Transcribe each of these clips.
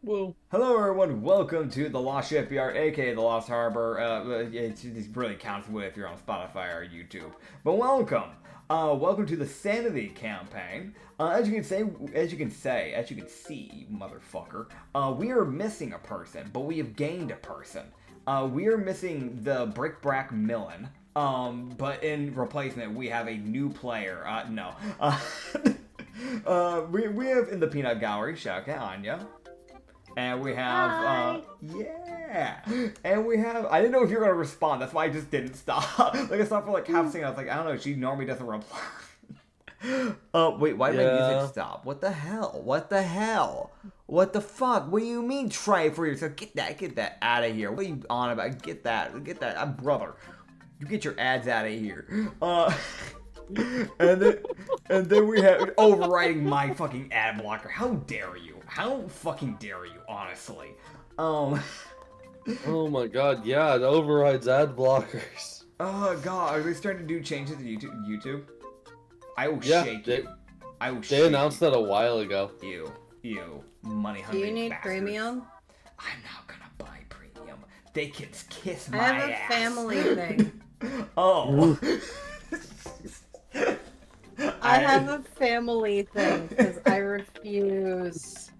Well, Hello, everyone. Welcome to the Lost Shipyard, aka the Lost Harbor. It really counts if you're on Spotify or YouTube. But welcome. Welcome to the Sanity Campaign. As you can see, you motherfucker. We are missing a person, but we have gained a person. We are missing the Brick-Brack Millen. But in replacement, we have a new player. No. We have in the Peanut Gallery, shout out Anya. And we have, yeah. And we have, I didn't know if you were going to respond. That's why I just didn't stop. Like, I stopped for like half a second. I was like, I don't know. She normally doesn't reply. Wait, why did my music stop? What the hell? What the hell? What the fuck? What do you mean try for yourself? Get that out of here. What are you on about? Get that. Brother. You get your ads out of here. And then we have overriding my fucking ad blocker. How dare you? How fucking dare you, honestly? oh my god, yeah, it overrides ad blockers. Oh god, are they starting to do changes to YouTube? I will shake you. I will shake you. They announced that a while ago. You, money hungry. Do you need bastards. premium? I'm not gonna buy premium. They can kiss my I have a ass. family thing. Oh. I have a family thing because I refuse.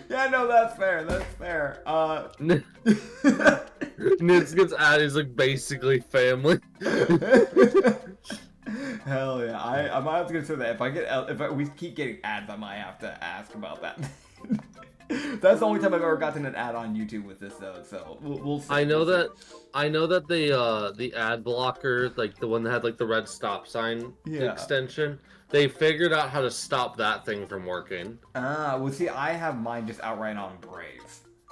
Yeah, no, that's fair. Nit's gets ad is like basically family. Hell yeah! I might have to consider that. If we keep getting ads, I might have to ask about that. That's the only time I've ever gotten an ad on YouTube with this though. So we'll see. I know that the ad blocker, like the one that had like the red stop sign extension, they figured out how to stop that thing from working. Well, see, I have mine just outright on Brave.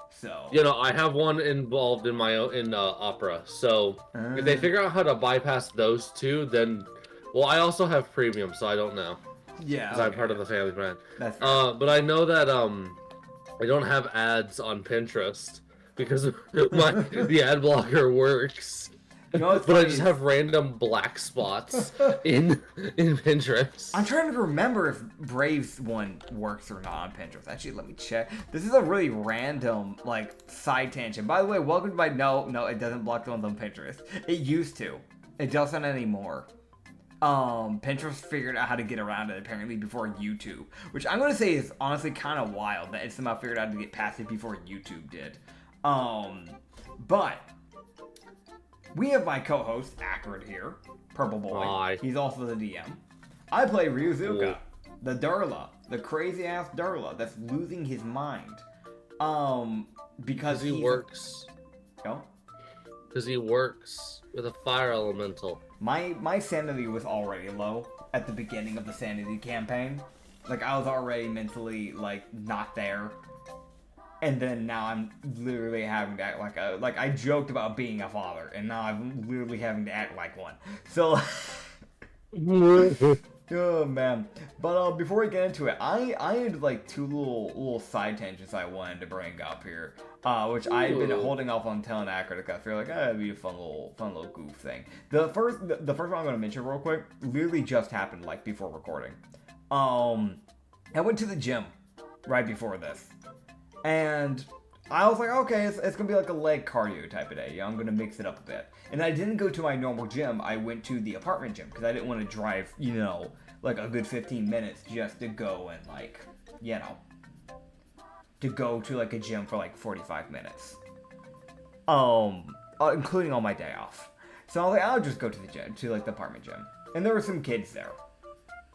So I have one involved in my Opera. So if they figure out how to bypass those two, then I also have premium, so I don't know. Yeah, because I'm part of the family plan. That's but I know that I don't have ads on Pinterest because the ad blocker works. But I just have random black spots in Pinterest. I'm trying to remember if Brave's one works or not on Pinterest. Actually, let me check. This is a really random, like, side tangent. By the way, welcome to my... No, it doesn't block the ones on Pinterest. It used to. It doesn't anymore. Pinterest figured out how to get around it, apparently, before YouTube. Which I'm going to say is honestly kind of wild that it somehow figured out how to get past it before YouTube did. But... we have my co-host, Acrid here, Purple Boy. Hi. He's also the DM. I play Ryuzuka, the Durla, the crazy-ass Durla that's losing his mind. Because he works. No? Because he works with a fire elemental. My sanity was already low at the beginning of the Sanity Campaign. Like, I was already mentally, like, not there. And then now I'm literally having to act like I joked about being a father, and now I'm literally having to act like one. So, oh man. But before we get into it, I had like two little side tangents I wanted to bring up here, which I've been holding off on telling Acrid because I feel like that'd be a fun little goof thing. The first one I'm gonna mention real quick literally just happened like before recording. I went to the gym right before this. And I was like, okay, it's going to be like a leg cardio type of day. I'm going to mix it up a bit. And I didn't go to my normal gym. I went to the apartment gym because I didn't want to drive, like a good 15 minutes just to go and like, to go to like a gym for like 45 minutes. Including on my day off. So I was like, I'll just go to the gym, to like the apartment gym. And there were some kids there.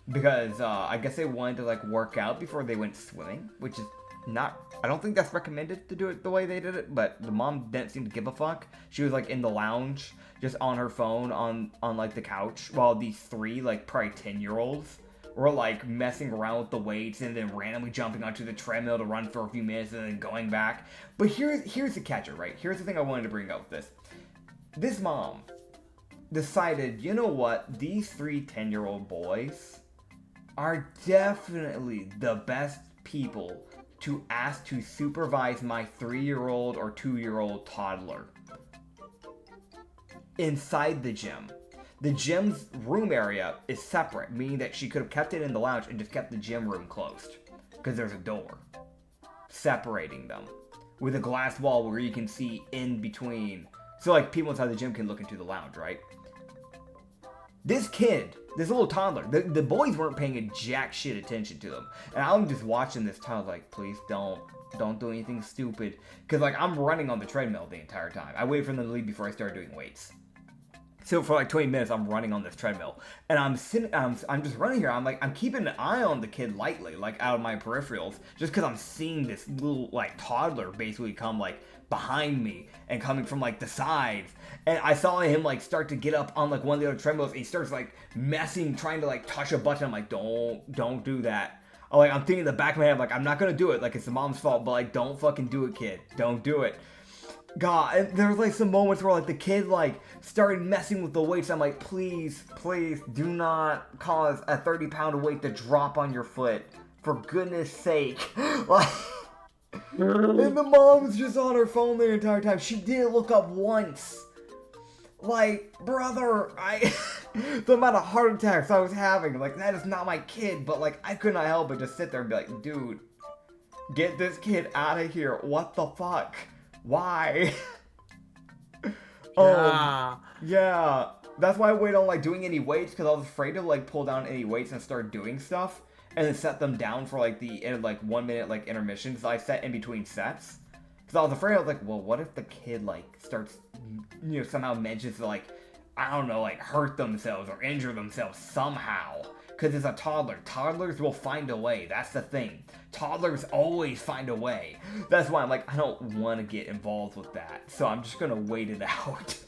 Because I guess they wanted to like work out before they went swimming, which is I don't think that's recommended to do it the way they did it, but the mom didn't seem to give a fuck. She was like in the lounge, just on her phone on like the couch, while these three like probably 10-year-olds were like messing around with the weights and then randomly jumping onto the treadmill to run for a few minutes and then going back. But here's the catcher, right? Here's the thing I wanted to bring up with this. This mom decided, you know what? These three 10-year-old boys are definitely the best people to ask to supervise my 3-year-old or 2-year-old toddler inside the gym. The gym's room area is separate, meaning that she could have kept it in the lounge and just kept the gym room closed because there's a door. separating them with a glass wall where you can see in between. So, like, people inside the gym can look into the lounge, right? This kid, this little toddler, the boys weren't paying a jack shit attention to them. And I'm just watching this toddler like, please don't do anything stupid. Because, like, I'm running on the treadmill the entire time. I waited for them to leave before I started doing weights. So for like 20 minutes, I'm running on this treadmill. And I'm just running here. I'm keeping an eye on the kid lightly, like, out of my peripherals. Just because I'm seeing this little, like, toddler basically come, like, behind me and coming from, like, the sides. And I saw him, like, start to get up on, like, one of the other treadmills. And he starts, like, messing, trying to, like, touch a button. I'm like, don't do that. I'm thinking in the back of my head, like, I'm not gonna do it. Like, it's the mom's fault. But, like, don't fucking do it, kid. Don't do it. God, and there was, like, some moments where, like, the kid, like, started messing with the weights. I'm like, please do not cause a 30-pound weight to drop on your foot. For goodness sake. Like, and the mom's just on her phone the entire time. She didn't look up once. Like, brother, the amount of heart attacks I was having, like, that is not my kid. But, like, I could not help but just sit there and be like, dude, get this kid out of here. What the fuck? Why? Yeah. That's why I waited on, like, doing any weights, because I was afraid to, like, pull down any weights and start doing stuff, and then set them down for, like, the, 1 minute, like, intermissions I set in between sets. Because I was afraid, I was like, well, what if the kid, like, starts, somehow manages to, like, I don't know, like, hurt themselves or injure themselves somehow. Because it's a toddler. Toddlers will find a way. That's the thing. Toddlers always find a way. That's why I'm like, I don't want to get involved with that. So I'm just going to wait it out.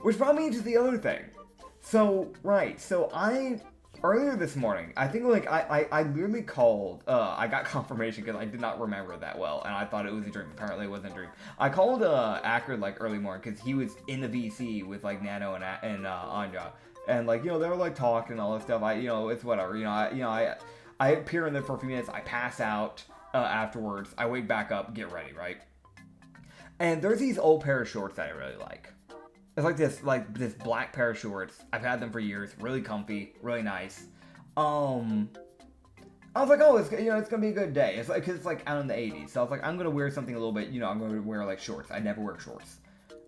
Which brought me into the other thing. So, right. So earlier this morning, I think, like, I literally called, I got confirmation because I did not remember it that well, and I thought it was a dream. Apparently it wasn't a dream. I called, Acrid, like, early morning because he was in the VC with, like, Nano and Anya. And, like, they were, like, talking and all this stuff. It's whatever. I appear in there for a few minutes. I pass out afterwards. I wake back up, get ready, right? And there's these old pair of shorts that I really like. It's like this black pair of shorts. I've had them for years. Really comfy, really nice. I was like, oh, it's gonna be a good day. It's like, cause it's like out in the 80s. So I was like, I'm gonna wear something a little bit. I'm gonna wear, like, shorts. I never wear shorts.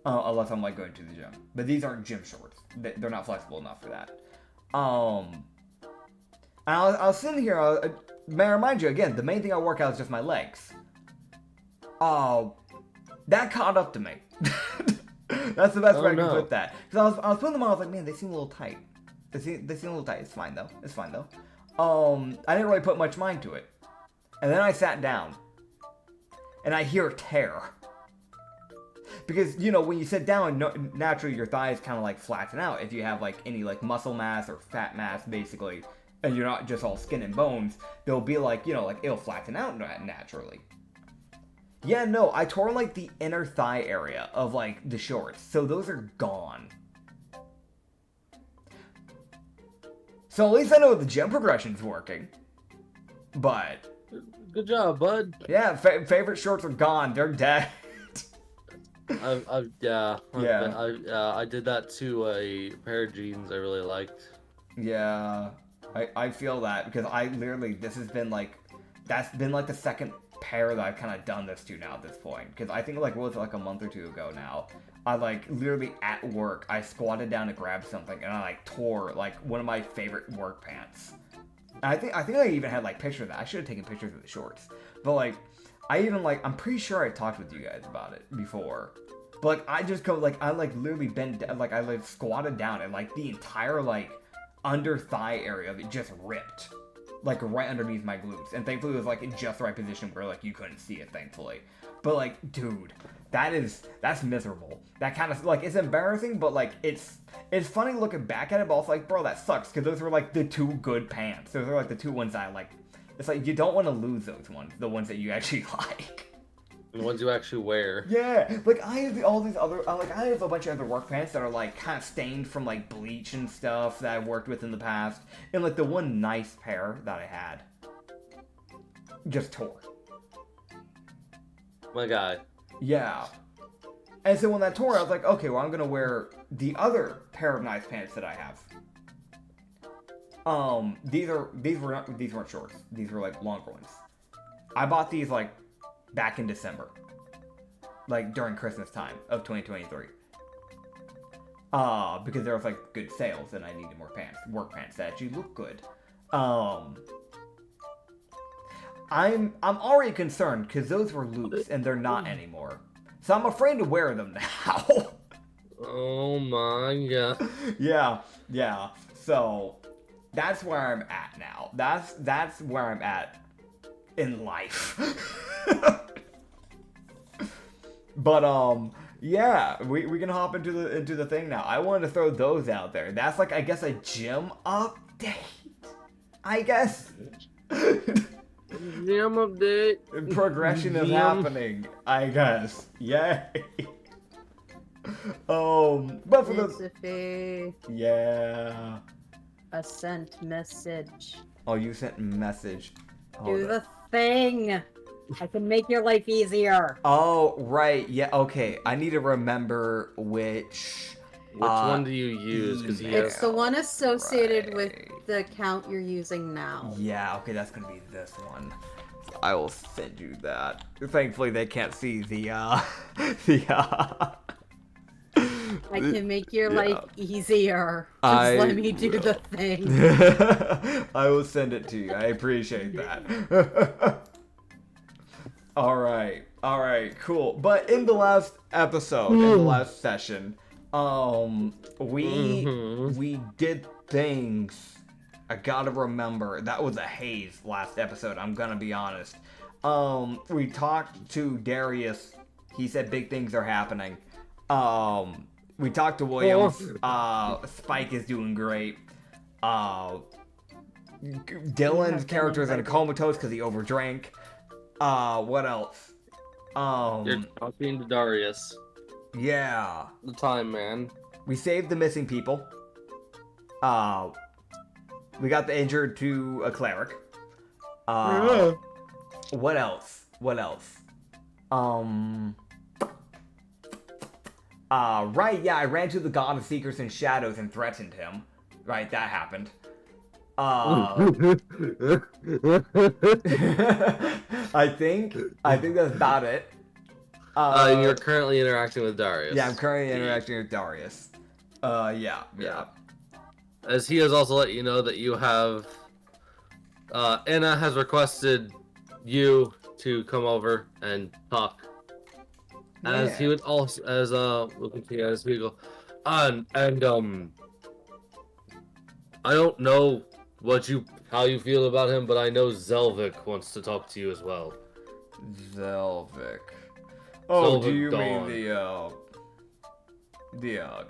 Unless I'm, like, going to the gym. But these aren't gym shorts. They're not flexible enough for that. I was sitting here, may I remind you, again, the main thing I work out is just my legs. That caught up to me. That's the best way I can put that. Because I was putting them on, I was like, man, they seem a little tight. They seem a little tight. It's fine, though. I didn't really put much mind to it. And then I sat down. And I hear a tear. Because, when you sit down, naturally your thighs kind of, like, flatten out if you have, like, any, like, muscle mass or fat mass, basically, and you're not just all skin and bones, they'll be, like, like, it'll flatten out naturally. Yeah, no, I tore, like, the inner thigh area of, like, the shorts, so those are gone. So at least I know the gym progression's working. But... Good job, bud. Yeah, favorite shorts are gone, they're dead. I did that to a pair of jeans I really liked. Yeah, I feel that because I literally, that's been like the second pair that I've kind of done this to now at this point. Because I think, like, what was it, like a month or two ago now? I, like, literally at work, I squatted down to grab something and I, like, tore, like, one of my favorite work pants. And I think I even had, like, pictures of that. I should have taken pictures of the shorts. But, like, I'm pretty sure I talked with you guys about it before. But, like, I just go, like, I, like, literally bent, like, I, like, squatted down and, like, the entire, like, under thigh area of it just ripped. Like, right underneath my glutes. And thankfully it was, like, in just the right position where, like, you couldn't see it, thankfully. But, like, dude, that's miserable. That kind of, like, it's embarrassing, but, like, it's funny looking back at it, but also, like, bro, that sucks. Because those were, like, the two good pants. Those are, like, the two ones that I, like, it's like, you don't want to lose those ones. The ones that you actually like. The ones you actually wear. Yeah, like, I have all these other, I have a bunch of other work pants that are, like, kind of stained from, like, bleach and stuff that I've worked with in the past. And, like, the one nice pair that I had just tore. My guy. Yeah. And so when that tore, I was like, okay, well, I'm gonna wear the other pair of nice pants that I have. These weren't shorts. These were, like, longer ones. I bought these like back in December, like during Christmas time of 2023. Because there was like good sales and I needed more pants, work pants that actually look good. I'm already concerned because those were loops and they're not anymore. So I'm afraid to wear them now. Oh my god. Yeah. So that's where I'm at now. That's where I'm at in life. But yeah, we can hop into the thing now. I wanted to throw those out there. That's like I guess a gym update. I guess. Gym update. Progression is happening. I guess. Yay. But for the Nitsify. yeah. A sent message. Oh, you sent a message. Do the thing. I can make your life easier. Oh, right. Yeah, okay. I need to remember which one do you use? Because It's the one associated with right. the account you're using now. Yeah, okay, that's gonna be this one. I will send you that. Thankfully, they can't see the I can make your life easier. Just let me do the thing. I will send it to you. I appreciate that. All right, cool. But in the last episode, in the last session, we did things. I gotta remember that was a haze last episode. I'm gonna be honest. We talked to Darius. He said big things are happening. We talked to Williams. Spike is doing great. Dylan's character is in a comatose because he overdrank. What else? You're talking to Darius. Yeah. The time man. We saved the missing people. We got the injured to a cleric. What else? Right, yeah, I ran to the God of Secrets and Shadows and threatened him. Right, that happened. I think that's about it. You're currently interacting with Darius. Yeah, I'm currently interacting with Darius. Yeah. As he has also let you know that you have, Anna has requested you to come over and talk. As he would also, we'll continue as we go. I don't know how you feel about him, but I know Zelvik wants to talk to you as well. Zelvik. Oh, Zelvik do you Dawn. mean the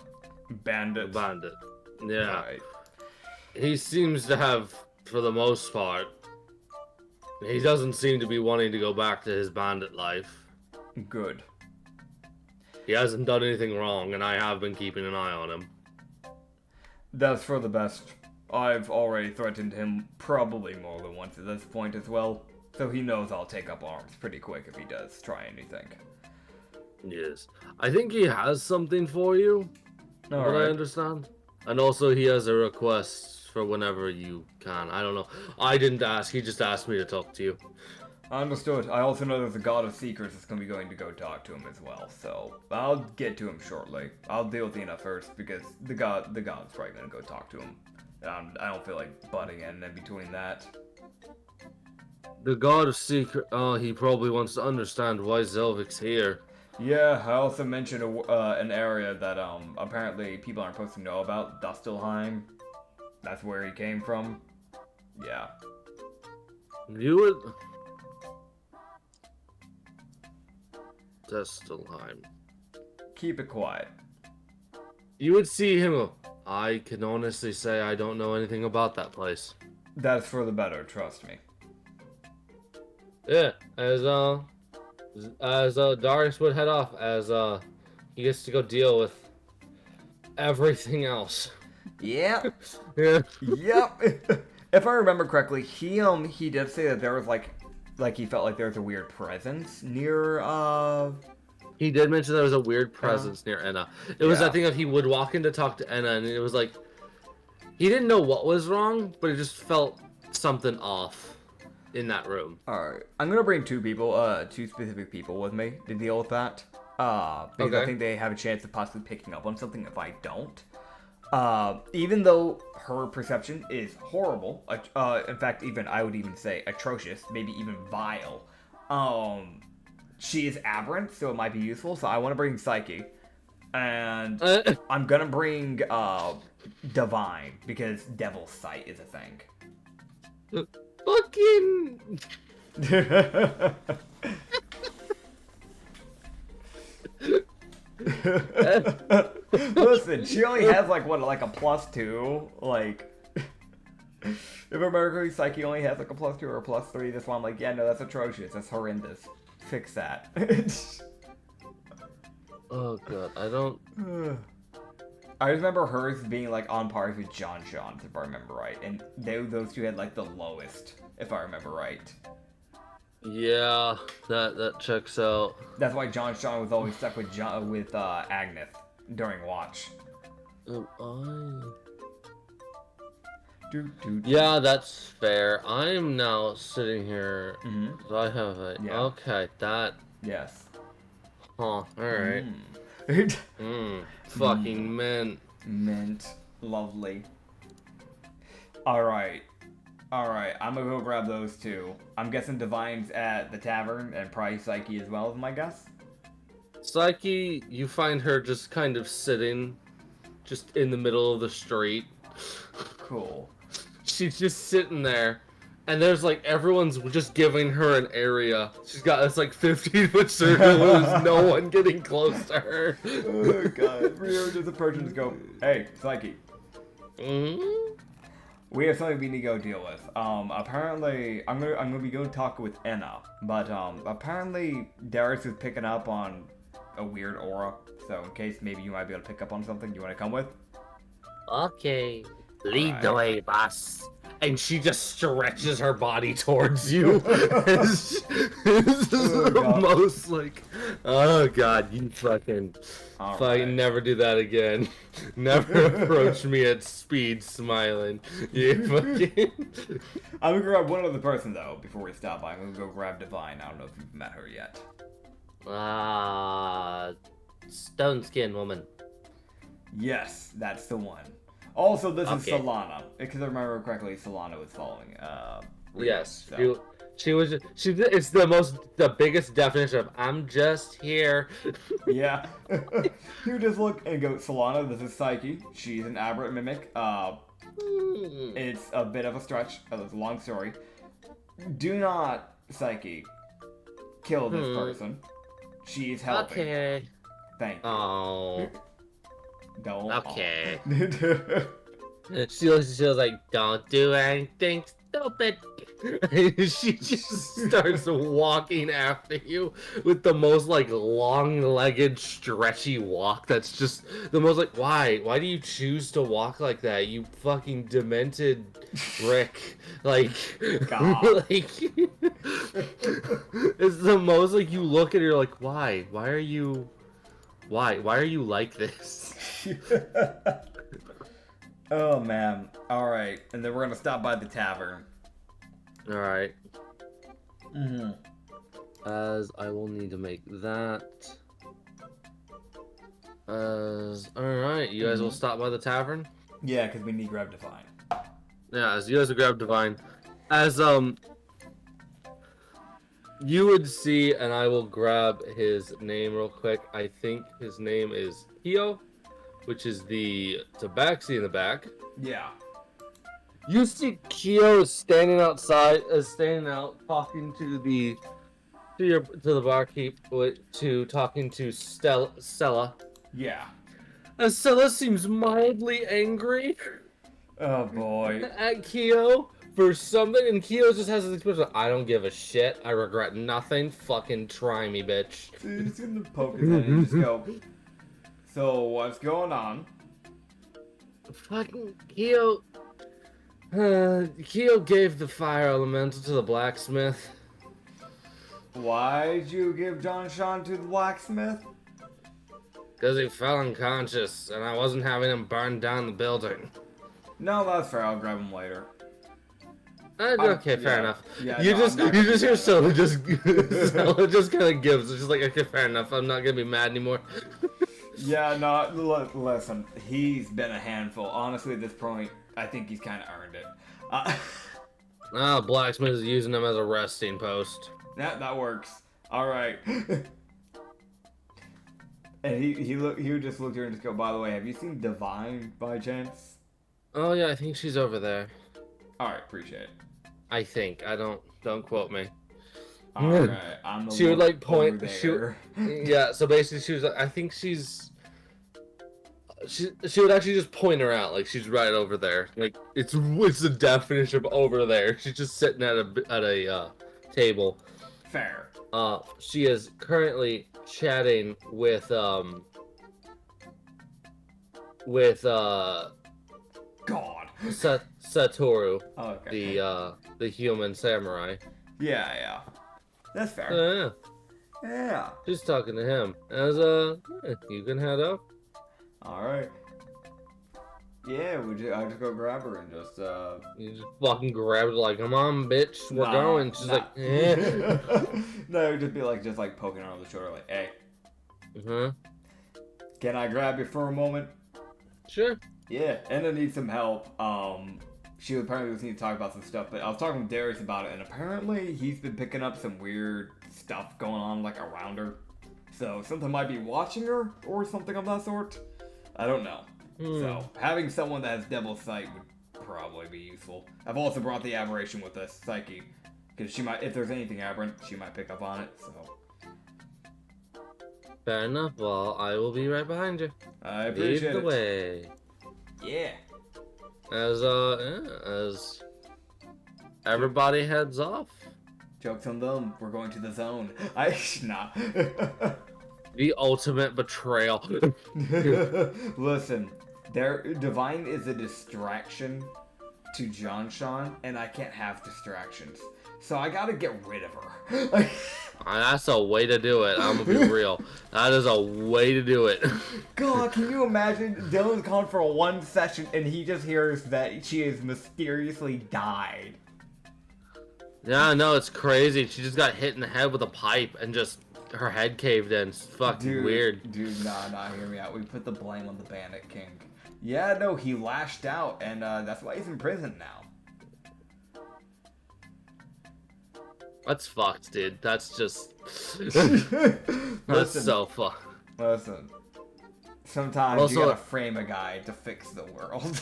bandit? Bandit. Yeah. Right. He seems to have, for the most part, he doesn't seem to be wanting to go back to his bandit life. Good. He hasn't done anything wrong, and I have been keeping an eye on him. That's for the best. I've already threatened him probably more than once at this point as well, so he knows I'll take up arms pretty quick if he does try anything. Yes. I think he has something for you, I understand. And also he has a request for whenever you can. I don't know. I didn't ask, he just asked me to talk to you. Understood. I also know there's a God of Secrets that's going to be go talk to him as well, so I'll get to him shortly. I'll deal with Ina first because the God's probably going to go talk to him. I don't feel like butting in between that. The God of Secret, he probably wants to understand why Zelvik's here. Yeah, I also mentioned an area that apparently people aren't supposed to know about, Dustelheim. That's where he came from. Yeah. You would... Dustelheim. Keep it quiet. You would see him go, I can honestly say I don't know anything about that place. That's for the better, trust me. Yeah, as Darius would head off, as he gets to go deal with everything else. Yeah. Yeah. Yep. If I remember correctly, he did say that there was like he felt like there was a weird presence near He did mention there was a weird presence near Enna. It was that thing of he would walk in to talk to Enna, and it was like he didn't know what was wrong, but it just felt something off. in that room. Alright. I'm gonna bring two specific people with me to deal with that. Because I think they have a chance of possibly picking up on something if I don't. Even though her perception is horrible, in fact, I would even say atrocious, maybe even vile. She is aberrant, so it might be useful. So I want to bring Psyche, and I'm gonna bring Divine because Devil's Sight is a thing. Fucking. Listen, she only has like a +2. Like, if I remember correctly, Psyche only has like a +2 or a +3. That's why I'm like, yeah, no, that's atrocious. That's horrendous. Fix that. Oh god, I don't. I remember hers being like on par with John Sean's, if I remember right, and those two had like the lowest, if I remember right. Yeah, that checks out. That's why John Sean was always stuck with Agnes during watch. Yeah, that's fair. I'm now sitting here. So I have it. Yeah. Okay, that. Yes. Huh. All right. Fucking mint. Mint. Lovely. All right. I'm gonna go grab those two. I'm guessing Divine's at the tavern, and probably Psyche as well, is my guess. Psyche, you find her just kind of sitting, just in the middle of the street. Cool. She's just sitting there, and there's like everyone's just giving her an area. She's got this like 15-foot circle. There's no one getting close to her. Oh god! Rio just approach and just go, "Hey, Psyche. We have something we need to go deal with. Apparently, I'm gonna be going to talk with Enna, but apparently Darius is picking up on a weird aura. So in case maybe you might be able to pick up on something, you want to come with? Okay, lead the way, boss. And she just stretches her body towards you. This is the most like, oh god, you fucking never do that again. Never approach me at speed smiling. You fucking. I'm gonna grab one other person though before we stop by. I'm gonna go grab Divine. I don't know if you've met her yet. Stone skin woman. Yes, that's the one. Also, this is Solana, because I remember correctly, Solana was following. Yes, so. It's the biggest definition of I'm just here. Yeah, you just look and go, Solana. This is Psyche. She's an aberrant mimic. It's a bit of a stretch. It's a long story. Do not, Psyche, kill this person. She's helping. Okay. Thank you. Oh. Don't. Okay. She was like, don't do anything stupid. She just starts walking after you with the most like long-legged, stretchy walk. That's just the most like, why? Why do you choose to walk like that? You fucking demented Rick. Like, God. like it's the most like you look at her like, why? Why are you like this? Oh man. Alright. And then we're gonna stop by the tavern. Alright. As I will need to make that. Alright, you guys will stop by the tavern? Yeah, because we need grab Divine. Yeah, as you guys will grab Divine. As you would see, and I will grab his name real quick. I think his name is Hio, which is the tabaxi in the back. Yeah. You see Kyo standing out, talking to the barkeep, talking to Stella. Yeah. And Stella seems mildly angry. Oh boy. At Kyo for something, and Kyo just has this expression: I don't give a shit. I regret nothing. Fucking try me, bitch. So he's gonna poke his head and just go. So what's going on? Fucking Kyo. Kyo gave the fire elemental to the blacksmith. Why'd you give John Sean to the blacksmith? Because he fell unconscious, and I wasn't having him burn down the building. No, that's fair. I'll grab him later. Okay, fair enough. Yeah, you no, just I'm not you gonna just be hear mad. Stella just kind of gives. It's just like, okay, fair enough. I'm not gonna be mad anymore. Yeah, no, listen, he's been a handful. Honestly, at this point, I think he's kind of earned it. Blacksmith is using him as a resting post. That works. All right. And he would just look here and just go, by the way, have you seen Divine by chance? Oh yeah, I think she's over there. All right, appreciate it. I think. Don't quote me. All right, I'm the She would like point. over She, there. yeah. So basically, she was. I think she's. She would actually just point her out, like she's right over there. Like it's the definition of over there. She's just sitting at a table. Fair. She is currently chatting with God. Satoru, Oh, okay. the human samurai. Yeah. That's fair. Yeah, Yeah. she's talking to him. As you can head up. All right. Yeah, I just go grab her and just You just fucking grab it like, come on, bitch, we're going. She's like, eh. No, it would just be like poking her on the shoulder, like, hey, can I grab you for a moment? Sure. Yeah, and I need some help. She apparently was need to talk about some stuff, but I was talking with Darius about it, and apparently he's been picking up some weird stuff going on like around her. So something might be watching her or something of that sort. I don't know. So having someone that has devil sight would probably be useful. I've also brought the aberration with us, Psyche, because she might, if there's anything aberrant, she might pick up on it. So Fair enough. Well, I will be right behind you. I appreciate Lead the it. way. Yeah. As everybody heads off. Joke's on them. We're going to the zone. Nah. The ultimate betrayal. Listen, Divine is a distraction to John Sean, and I can't have distractions. So I gotta get rid of her. That's a way to do it. I'm gonna be real. That is a way to do it. God, can you imagine? Dylan's gone for one session, and he just hears that she has mysteriously died. Yeah, no, it's crazy. She just got hit in the head with a pipe and just her head caved in. It's fucking weird. Dude, nah, hear me out. We put the blame on the Bandit King. Yeah, no, he lashed out, and that's why he's in prison now. That's fucked, dude. That's just... Listen, That's so fucked. Listen. Sometimes Also, you gotta frame a guy to fix the world.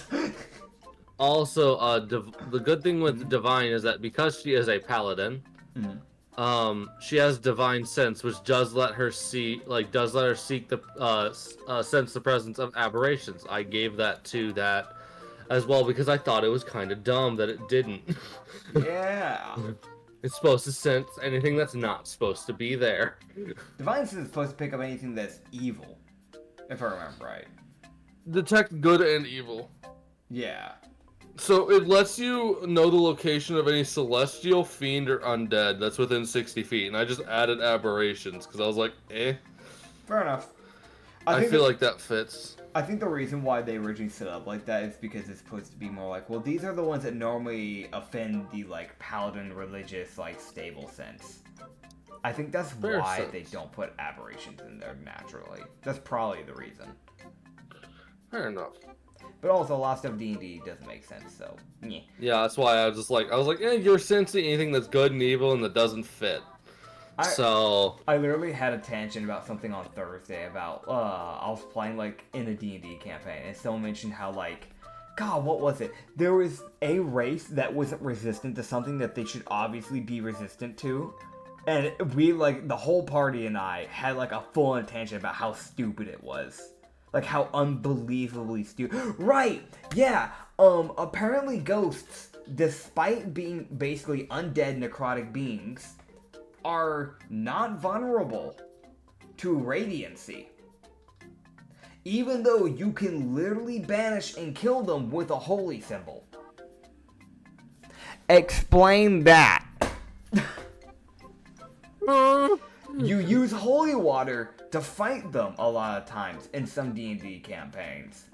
Also, the good thing with Divine is that because she is a paladin, she has divine sense, which does let her seek the sense the presence of aberrations. I gave that to that as well because I thought it was kind of dumb that it didn't. Yeah. It's supposed to sense anything that's not supposed to be there. Divine sense is supposed to pick up anything that's evil, if I remember right. Detect good and evil. Yeah. So it lets you know the location of any celestial, fiend, or undead that's within 60 feet. And I just added aberrations because I was like, eh. Fair enough. I feel like that fits. I think the reason why they originally set up like that is because it's supposed to be more like, well, these are the ones that normally offend the, like, paladin religious, like, stable sense. I think that's why they don't put aberrations in there naturally. That's probably the reason. Fair enough. But also, a lot of stuff D&D doesn't make sense, so, yeah. Yeah, that's why I was like, you're sensing anything that's good and evil and that doesn't fit. I literally had a tangent about something on Thursday about, I was playing, like, in a D&D campaign, and someone mentioned how, like, God, what was it? There was a race that wasn't resistant to something that they should obviously be resistant to, and we, like, the whole party and I had, like, a full tangent about how stupid it was. Like, how unbelievably stupid. Right! Yeah! Apparently ghosts, despite being basically undead necrotic beings, are not vulnerable to radiancy. Even though you can literally banish and kill them with a holy symbol. Explain that. You use holy water to fight them a lot of times in some D&D campaigns.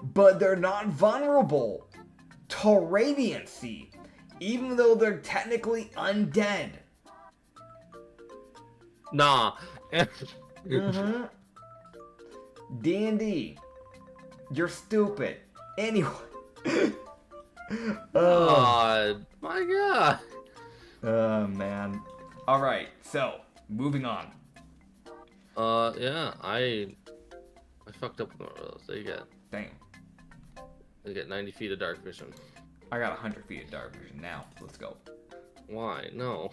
But they're not vulnerable to radiancy. even though they're technically undead. Nah. Mm-hmm. D&D. You're stupid. Anyway. God. My God. Oh, man. Alright, so, moving on. Yeah, I fucked up with one of those. Damn. They get 90 feet of dark vision. I got 100 feet of dark vision now. Let's go. Why? No.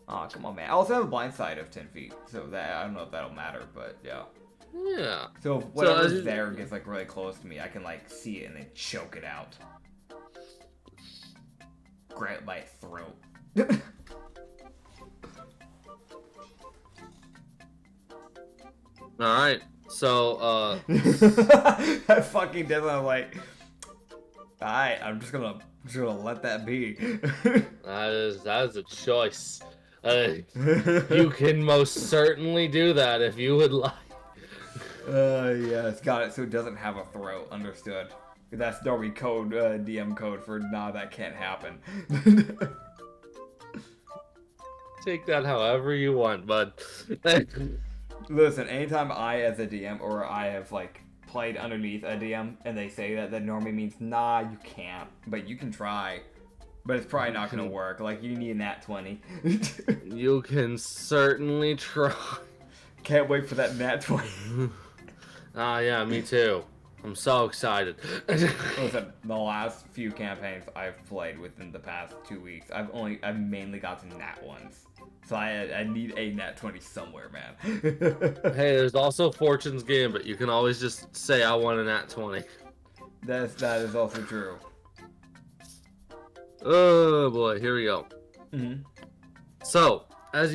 Aw, come on, man. I also have a blind side of 10 feet, so that I don't know if that'll matter, but yeah. Yeah. So if whatever's there gets like really close to me, I can like see it and then choke it out. Grab it by its throat. Alright, so, I fucking did that, I'm like, alright, I'm just gonna let that be. that is a choice. You can most certainly do that if you would like. Yes, got it, so it doesn't have a throat, understood. That's Darby code, DM code for, nah, that can't happen. Take that however you want, bud. Listen, anytime I, as a DM, or I have, like, played underneath a DM, and they say that, that normally means, nah, you can't, but you can try. But it's probably not gonna work, like, you need a nat 20. You can certainly try. Can't wait for that nat 20. Ah, yeah, me too. I'm so excited. Listen, the last few campaigns I've played within the past 2 weeks, I've mainly gotten nat ones. So I need a nat 20 somewhere, man. Hey, there's also Fortune's Gambit. You can always just say I want a nat 20. That is also true. Oh boy, here we go. Mm-hmm. So, as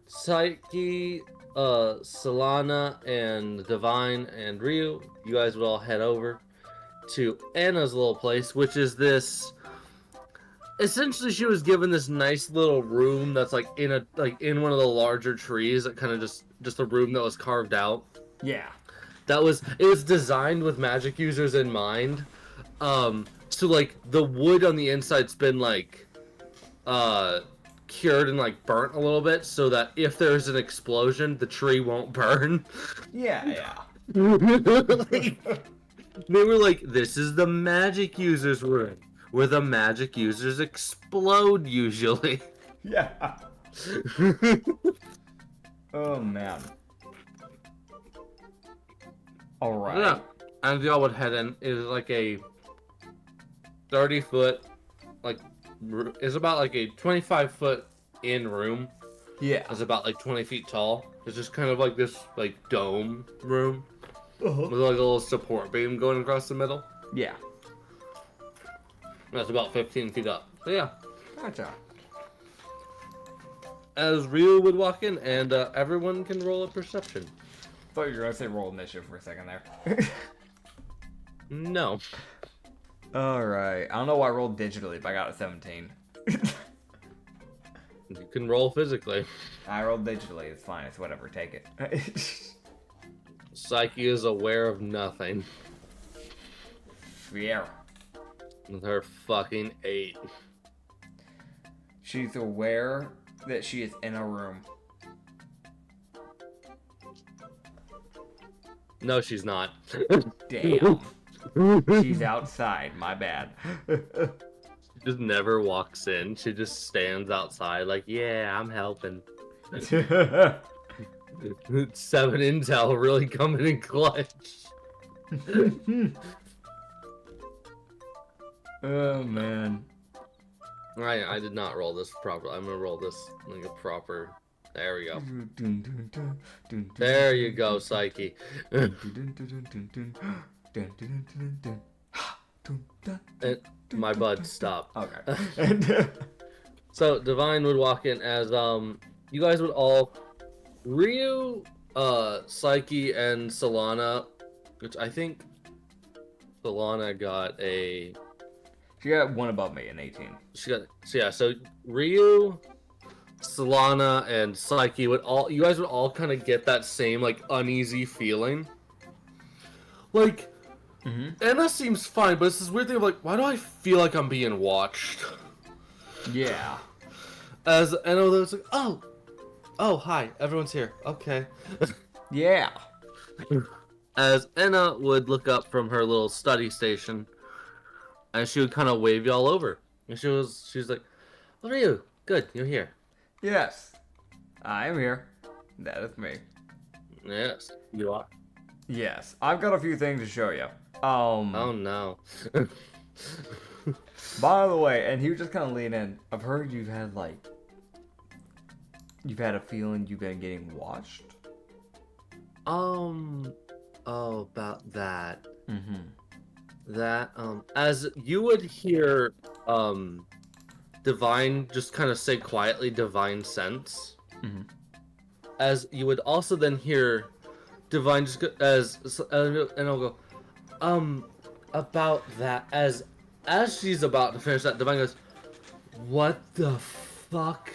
Psyche, Solana, and Divine, and Ryu, you guys would all head over to Anna's little place, which is this. Essentially, she was given this nice little room that's like in one of the larger trees, that kind of just a room that was carved out. Yeah. It was designed with magic users in mind. So like the wood on the inside's been like cured and like burnt a little bit, so that if there's an explosion, the tree won't burn. Yeah. Like, they were like, this is the magic users room, where the magic users explode usually. Yeah. Oh man. All right. Yeah. And y'all would head in. It was like a 30-foot, like, it's about like a 25-foot in room. Yeah. It's about like 20 feet tall. It's just kind of like this like dome room with like a little support beam going across the middle. Yeah. That's about 15 feet up. So yeah. Gotcha. As Ryu would walk in, and everyone can roll a perception. Thought you were gonna say roll initiative for a second there. No. Alright. I don't know why I rolled digitally, but I got a 17. You can roll physically. I rolled digitally, it's fine, it's whatever, take it. Psyche is aware of nothing. Yeah. With her fucking 8. She's aware that she is in a room. No, she's not. Damn. She's outside, my bad. She just never walks in. She just stands outside like, yeah, I'm helping. 7 intel really coming in clutch. Oh, man. I did not roll this properly. I'm gonna roll this like a proper. There we go. There you go, Psyche. My bud, stop. Okay. So Divine would walk in as you guys would all Ryu, Psyche, and Solana, which I think Solana got a. She got one above me in 18. So Ryu, Solana, and Psyche you guys would all kind of get that same like uneasy feeling. Like Anna seems fine, but it's this weird thing of like, why do I feel like I'm being watched? Yeah. As Anna was like, oh, hi, everyone's here. Okay. Yeah. As Anna would look up from her little study station, and she would kind of wave y'all over. And she was like, what are you? Good, you're here. Yes. I am here. That is me. Yes, you are. Yes. I've got a few things to show you. Oh no. By the way, and he would just kind of lean in. I've heard you've had a feeling you've been getting watched. Oh, about that. That, as you would hear, Divine just kind of say quietly, Divine Sense. As you would also then hear Divine just go, and I'll go, about that, as she's about to finish that, Divine goes, what the fuck?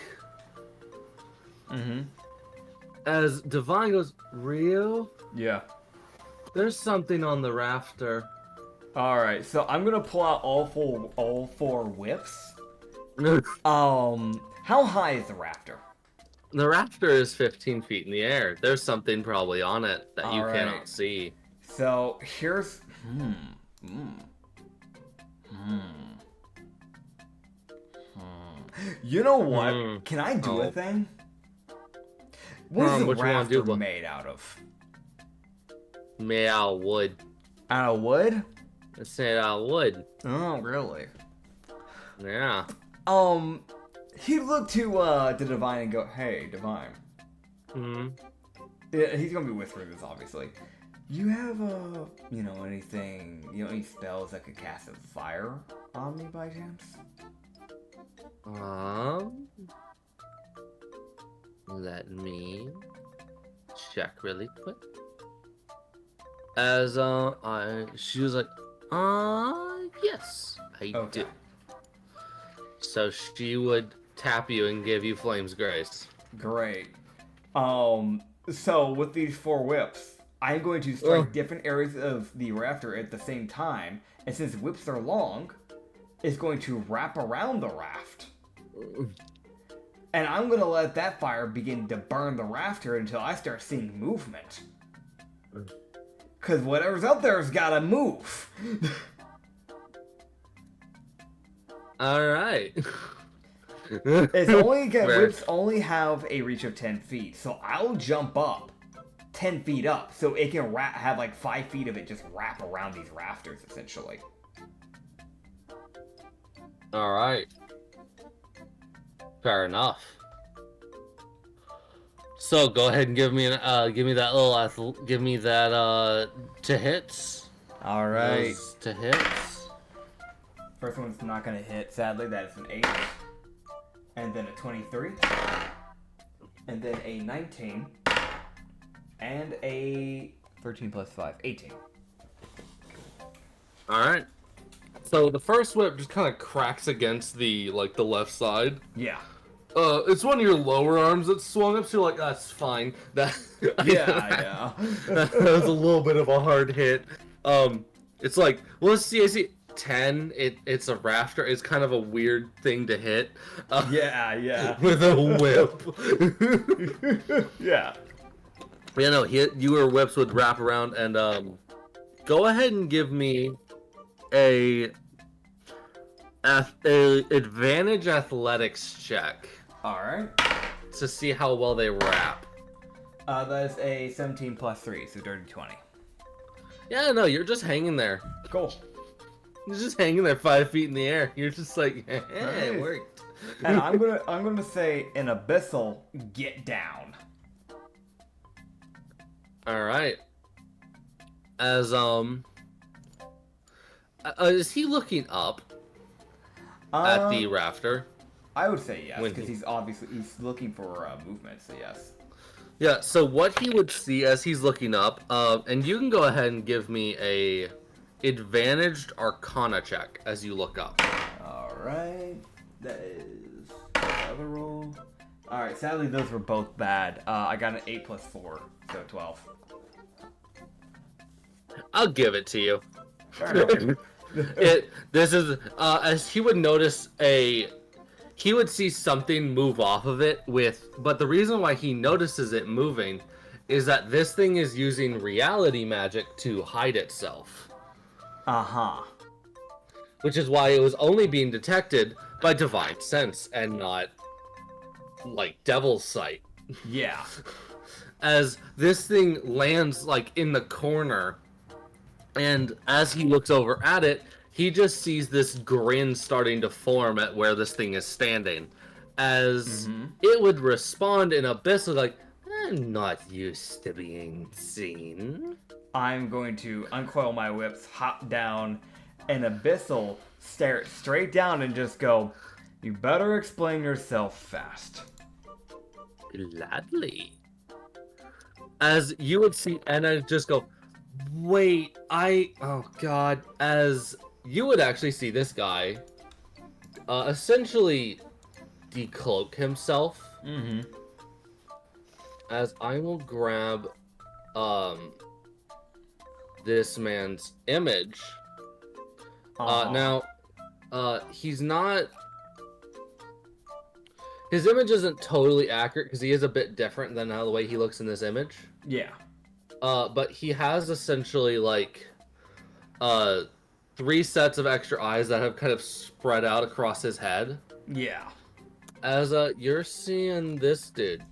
As Divine goes, real? Yeah. There's something on the rafter. Alright, so I'm gonna pull out all four whips. How high is the rafter? The rafter is 15 feet in the air. There's something probably on it that you cannot see. So here's You know what? Can I do a thing? What is the rafter made out of? Made out of wood. Out of wood? It's made out of wood. Oh, really? Yeah. He looked to Divine and go, hey, Divine. Yeah, he's gonna be whispering this, obviously. You have, any spells that could cast a fire on me by chance? Let me check really quick. As, she was like, yes, I do. So she would tap you and give you Flame's Grace. Great. So with these four whips, I'm going to strike different areas of the rafter at the same time, and since whips are long, it's going to wrap around the raft. And I'm going to let that fire begin to burn the rafter until I start seeing movement. Because whatever's out there has got to move. Alright. It's only whips only have a reach of 10 feet, so I'll jump up 10 feet up, so it can have like 5 feet of it just wrap around these rafters, essentially. Alright. Fair enough. So go ahead and give me that little to hits. All right. Those to hits. First one's not gonna hit. Sadly, that is an 8, and then a 23, and then a 19, and a 13 plus 5, 18. All right. So the first whip just kind of cracks against the left side. Yeah. It's one of your lower arms that swung up, so you're like, that's fine. That yeah. That was a little bit of a hard hit. It's like, well, let's see, I see 10. It's a rafter. It's kind of a weird thing to hit. Yeah. With a whip. Yeah. Yeah, no, your whips would wrap around, and go ahead and give me a advantage athletics check. All right. To see how well they wrap. That is a 17 plus 3, so dirty 20. Yeah, no, you're just hanging there. Cool. You're just hanging there 5 feet in the air. You're just like, it worked. And I'm gonna say an abyssal get down. All right. As is he looking up at the rafter? I would say yes, because he's looking for movement. So yes. Yeah. So what he would see as he's looking up, and you can go ahead and give me a advantaged Arcana check as you look up. All right. That is another roll. All right. Sadly, those were both bad. I got an 8 plus 4, so 12. I'll give it to you. This is as he would notice he would see something move off of it but the reason why he notices it moving is that this thing is using reality magic to hide itself. Which is why it was only being detected by divine sense and not like devil's sight. Yeah. As this thing lands like in the corner, and as he looks over at it, he just sees this grin starting to form at where this thing is standing. As it would respond in abyssal, like, I'm not used to being seen. I'm going to uncoil my whips, hop down, and abyssal stare it straight down and just go, you better explain yourself fast. Gladly. As you would see, and I'd just go, wait, oh god, as you would actually see this guy essentially decloak himself. As I will grab this man's image. Now, he's not... His image isn't totally accurate because he is a bit different than the way he looks in this image. Yeah. But he has essentially like 3 sets of extra eyes that have kind of spread out across his head. Yeah. As you're seeing this dude.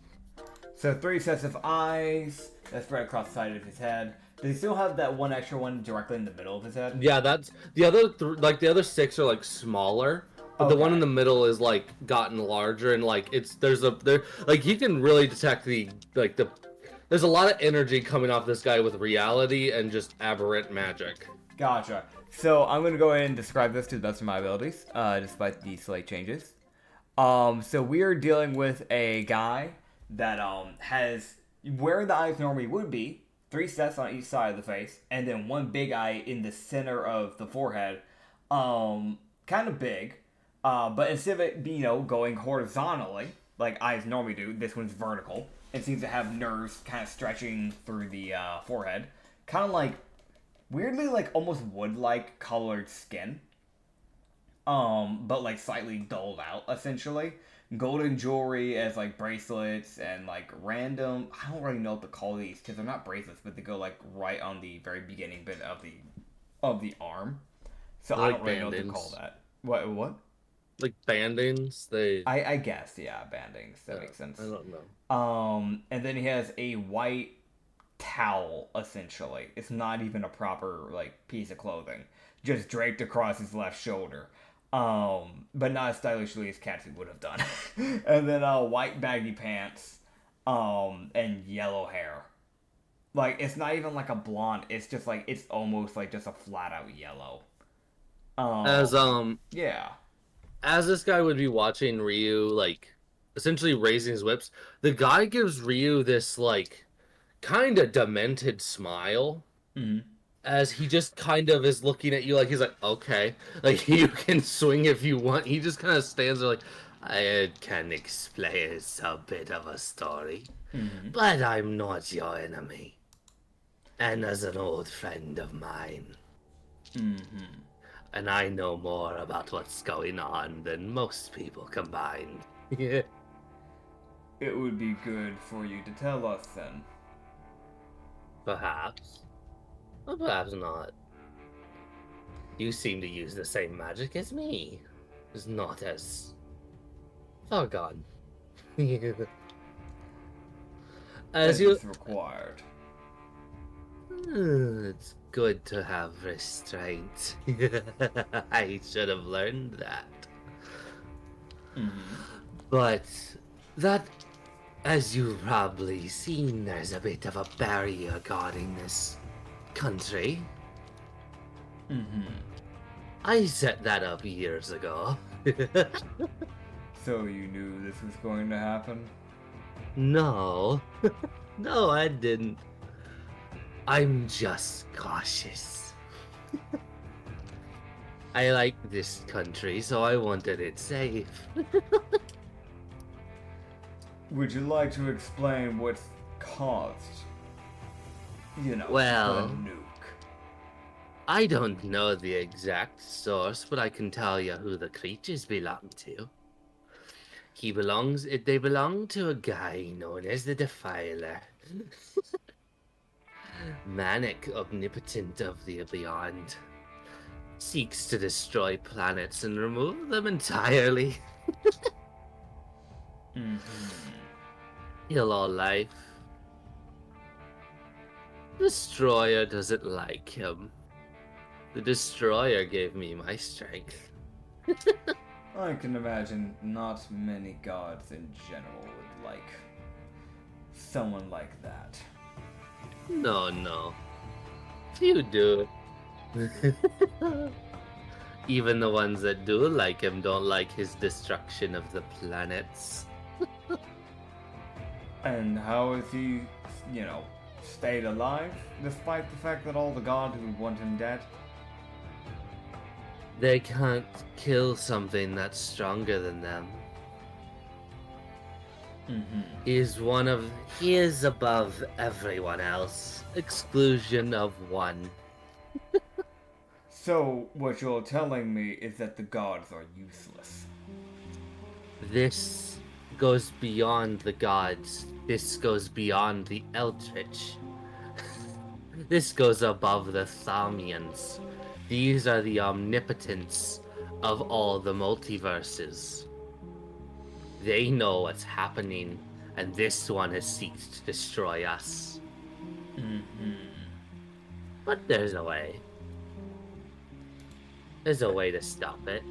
So 3 sets of eyes that spread across the side of his head. Does he still have that one extra one directly in the middle of his head? Yeah, that's the other. The other 6 are like smaller. But the one in the middle is like gotten larger and like there's like he can really detect there's a lot of energy coming off this guy with reality and just aberrant magic. Gotcha. So I'm gonna go ahead and describe this to the best of my abilities, despite the slight changes. So we are dealing with a guy that has where the eyes normally would be, 3 sets on each side of the face, and then 1 big eye in the center of the forehead. Kind of big. But instead of it, going horizontally, like eyes normally do, this one's vertical. It seems to have nerves kind of stretching through the forehead. Kind of like, weirdly, like almost wood-like colored skin. But like slightly dulled out, essentially. Golden jewelry as like bracelets and like random, I don't really know what to call these because they're not bracelets, but they go like right on the very beginning bit of the arm. So I don't really know what to call that. What? Like bandings, I guess, yeah, bandings. That makes sense. I don't know. And then he has a white towel, essentially. It's not even a proper, like, piece of clothing. Just draped across his left shoulder. But not as stylishly as Catsy would have done. And then, white baggy pants, and yellow hair. Like, it's not even like a blonde. It's just like, it's almost like just a flat out yellow. Yeah. As this guy would be watching Ryu, like, essentially raising his whips, the guy gives Ryu this, like, kind of demented smile. As he just kind of is looking at you like, he's like, okay. Like, you can swing if you want. He just kind of stands there like, I can explain it's a bit of a story. But I'm not your enemy. And as an old friend of mine. And I know more about what's going on than most people combined. Yeah. It would be good for you to tell us then. Perhaps. Or perhaps not. You seem to use the same magic as me. It's not as far gone. As you... is required. It's good to have restraint. I should have learned that. But that, as you've probably seen, there's a bit of a barrier guarding this country. I set that up years ago. So you knew this was going to happen? No. No, I didn't. I'm just cautious. I like this country, so I wanted it safe. Would you like to explain what's caused, well, the nuke? I don't know the exact source, but I can tell you who the creatures belong to. They belong to a guy known as the Defiler. Manic omnipotent of the beyond. Seeks to destroy planets and remove them entirely. Kill all life. Destroyer doesn't like him. The Destroyer gave me my strength. I can imagine not many gods in general would like someone like that. No. Few do. Even the ones that do like him don't like his destruction of the planets. And how is he, stayed alive, despite the fact that all the gods would want him dead? They can't kill something that's stronger than them. He is above everyone else. Exclusion of one. So, what you're telling me is that the gods are useless. This goes beyond the gods. This goes beyond the Eldritch. This goes above the Thaumians. These are the omnipotents of all the multiverses. They know what's happening, and this one has seeked to destroy us. But there's a way. There's a way to stop it.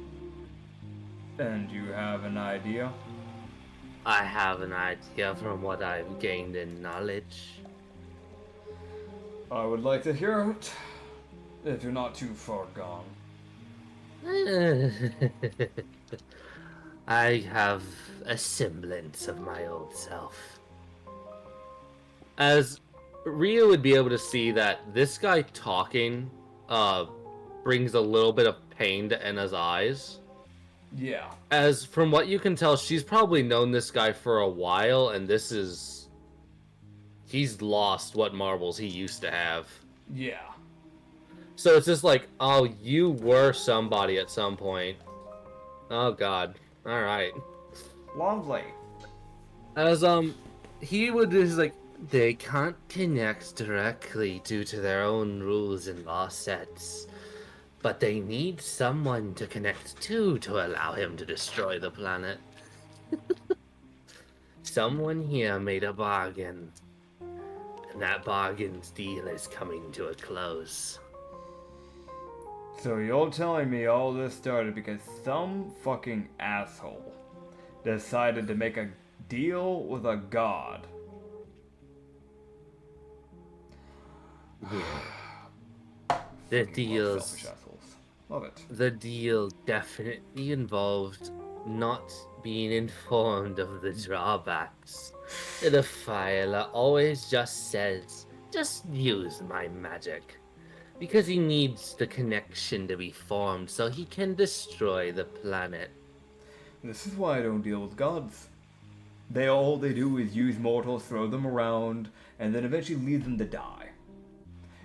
And you have an idea? I have an idea from what I've gained in knowledge. I would like to hear it, if you're not too far gone. I have a semblance of my old self. As Ryu would be able to see that this guy talking brings a little bit of pain to Enna's eyes. Yeah. As from what you can tell, she's probably known this guy for a while, and he's lost what marbles he used to have. Yeah. So it's just like, oh, you were somebody at some point. Oh god. Alright. Lovely. As he would just like, they can't connect directly due to their own rules and law sets. But they need someone to connect to allow him to destroy the planet. Someone here made a bargain. And that bargain's deal is coming to a close. So you're telling me all this started because some fucking asshole decided to make a deal with a god? Yeah. The deals... Selfish assholes. Love it. The deal definitely involved not being informed of the drawbacks. The Defiler always just says, just use my magic. Because he needs the connection to be formed so he can destroy the planet. This is why I don't deal with gods. All they do is use mortals, throw them around, and then eventually leave them to die.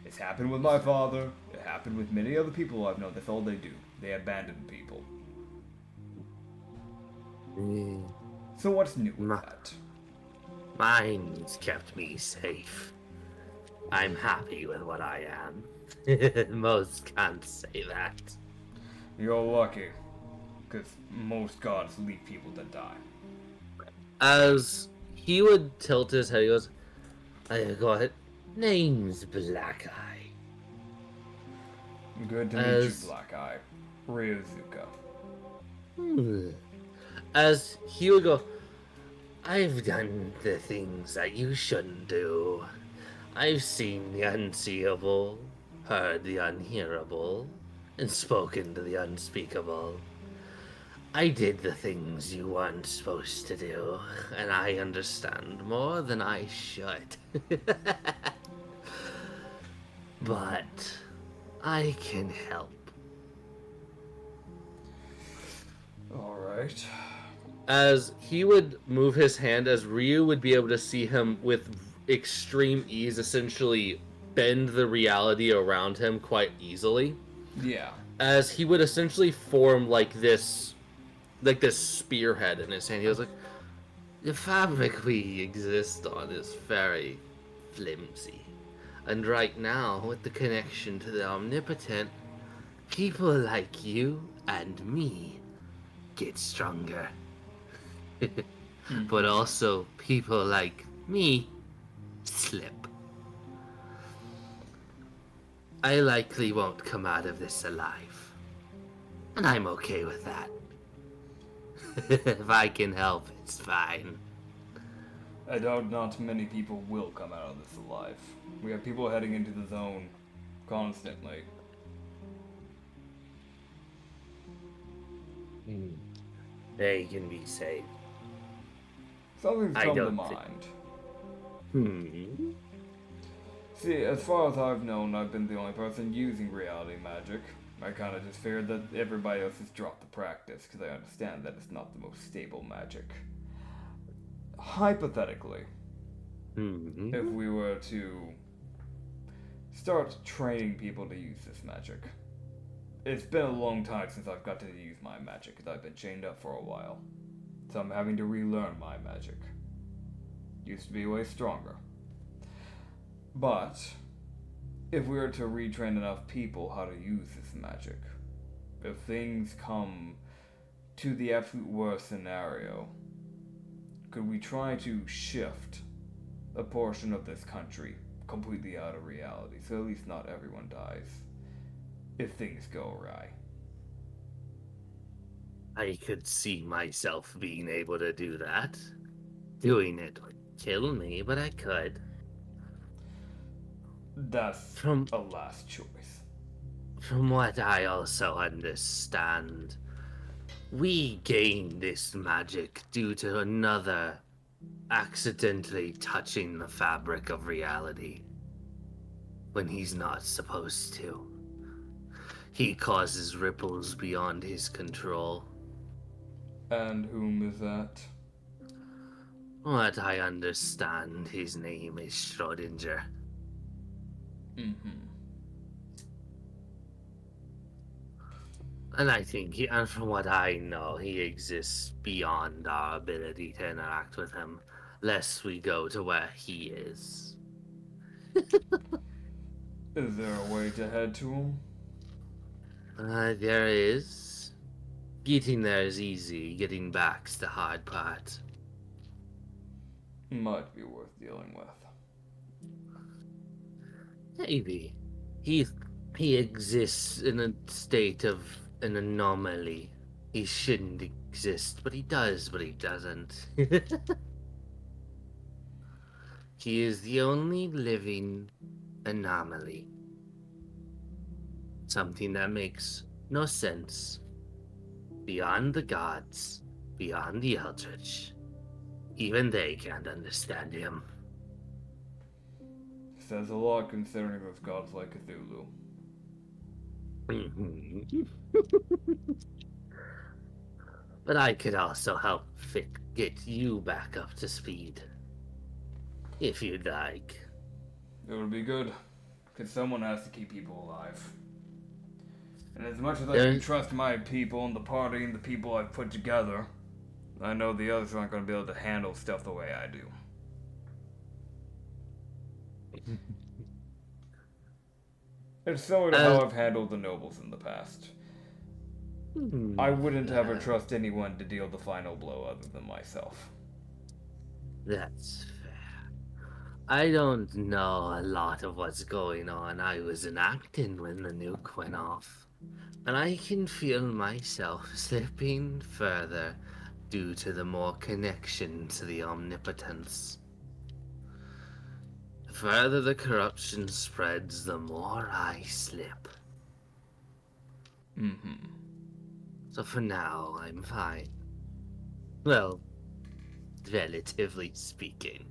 It's happened with my father. It happened with many other people I've known. That's all they do. They abandon people. So what's new with that? Mine's kept me safe. I'm happy with what I am. Most can't say that. You're lucky. Because most gods leave people to die. As he would tilt his head, he goes, I got it. Name's Black Eye. Good to meet you, Black Eye. Ryozuka. As he would go, I've done the things that you shouldn't do. I've seen the unseeable, heard the unhearable, and spoken to the unspeakable. I did the things you weren't supposed to do, and I understand more than I should. But I can help. Alright. As he would move his hand, as Ryu would be able to see him with extreme ease, essentially bend the reality around him quite easily. Yeah. As he would essentially form like this spearhead in his hand. He was like, the fabric we exist on is very flimsy. And right now, with the connection to the omnipotent, people like you and me get stronger. But also, people like me slip. I likely won't come out of this alive. And I'm okay with that. If I can help, it's fine. I doubt not many people will come out of this alive. We have people heading into the zone constantly. They can be saved. Something's I come to don't mind. See, as far as I've known, I've been the only person using reality magic. I kind of just feared that everybody else has dropped the practice, because I understand that it's not the most stable magic. Hypothetically, if we were to start training people to use this magic, it's been a long time since I've got to use my magic, because I've been chained up for a while. So I'm having to relearn my magic. Used to be way stronger. But if we were to retrain enough people how to use this magic, if things come to the absolute worst scenario, could we try to shift a portion of this country completely out of reality, so at least not everyone dies, if things go awry? I could see myself being able to do that. Doing it would kill me, but I could. That's a last choice. From what I also understand, we gained this magic due to another accidentally touching the fabric of reality when he's not supposed to. He causes ripples beyond his control. And whom is that? What I understand, his name is Schrodinger. And I think, and from what I know, he exists beyond our ability to interact with him, lest we go to where he is. Is there a way to head to him? There is. Getting there is easy, getting back's the hard part. Might be worth dealing with. Maybe. He exists in a state of an anomaly. He shouldn't exist, but he does, but he doesn't. He is the only living anomaly. Something that makes no sense. Beyond the gods, beyond the eldritch. Even they can't understand him. Says a lot considering there's gods like Cthulhu. But I could also help get you back up to speed. If you'd like. It would be good, because someone has to keep people alive. And as much as I can trust my people and the party and the people I've put together, I know the others aren't going to be able to handle stuff the way I do. It's similar to how I've handled the nobles in the past. I wouldn't ever trust anyone to deal the final blow other than myself. That's fair. I don't know a lot of what's going on. I was enacting when the nuke went off. And I can feel myself slipping further due to the more connection to the omnipotence. The further the corruption spreads, the more I slip. So for now, I'm fine. Well, relatively speaking.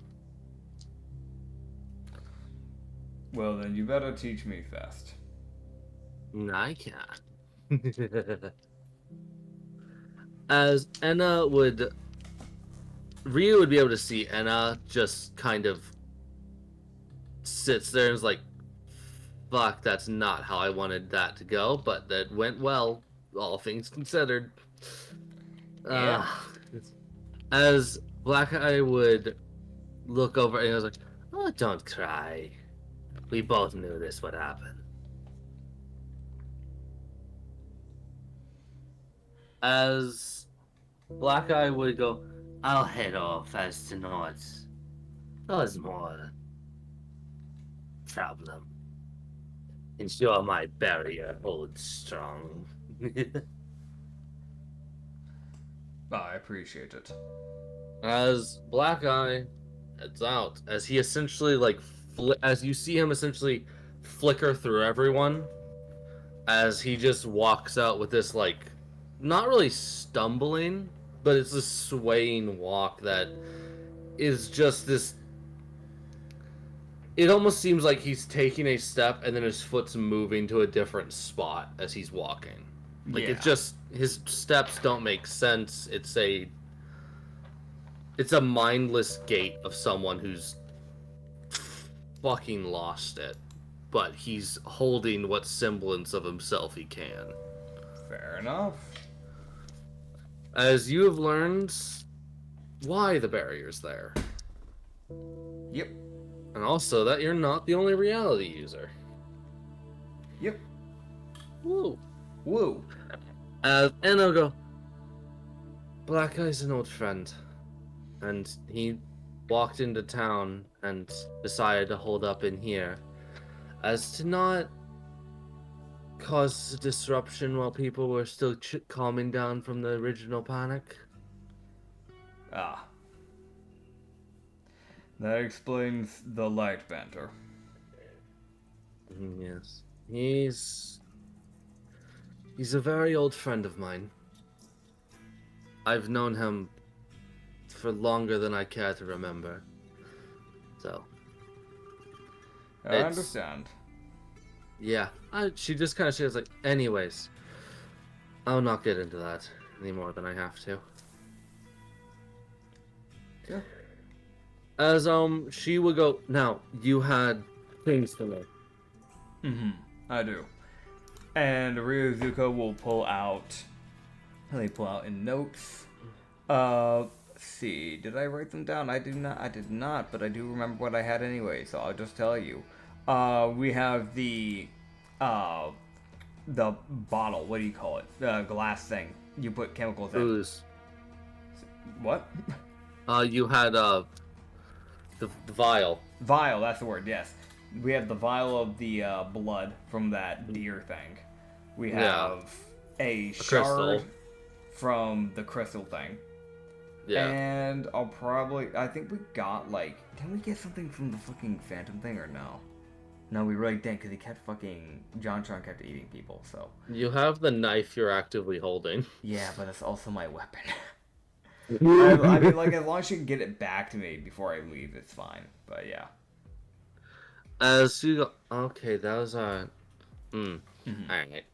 Well, then you better teach me fast. I can. As Enna would... Ryu would be able to see Enna just kind of sits there and is like fuck, that's not how I wanted that to go, but that went well, all things considered. Yeah. As Black Eye would look over and he was like, oh, don't cry. We both knew this would happen. As Black Eye would go, I'll head off as to not cause more problem. Ensure my barrier holds strong. I appreciate it. As Black Eye heads out, as he essentially as you see him essentially flicker through everyone, as he just walks out with this not really stumbling, but it's a swaying walk that is just this. It almost seems like he's taking a step and then his foot's moving to a different spot as he's walking. It's just his steps don't make sense. It's a mindless gait of someone who's fucking lost it, but he's holding what semblance of himself he can. Fair enough. As you have learned why the barrier's there. Yep. And also that you're not the only reality user. Yep. Woo. Woo. And I'll go, Black Eye's an old friend. And he walked into town and decided to hold up in here as to not cause disruption while people were still calming down from the original panic. Ah. That explains the light banter. Yes. He's a very old friend of mine. I've known him for longer than I care to remember. So. I understand. Yeah. She just kind of says anyways, I'll not get into that any more than I have to. Yeah. As she would go, now you had things to me. I do. And Ryuzuka will pull out. Let me pull out in notes. Let's see. Did I write them down? I did not, but I do remember what I had anyway, so I'll just tell you. We have the bottle. What do you call it? The glass thing. You put chemicals in. Booze. What? You had the vial. Vial, that's the word, yes. We have the vial of the blood from that deer thing. We have a shard crystal from the crystal thing. Yeah. And I think we got didn't we get something from the fucking phantom thing or no? No, we really didn't because JonTron kept eating people, so. You have the knife you're actively holding. Yeah, but it's also my weapon. I mean, as long as you can get it back to me before I leave, it's fine. But yeah. As you go, okay, that was our. Alright.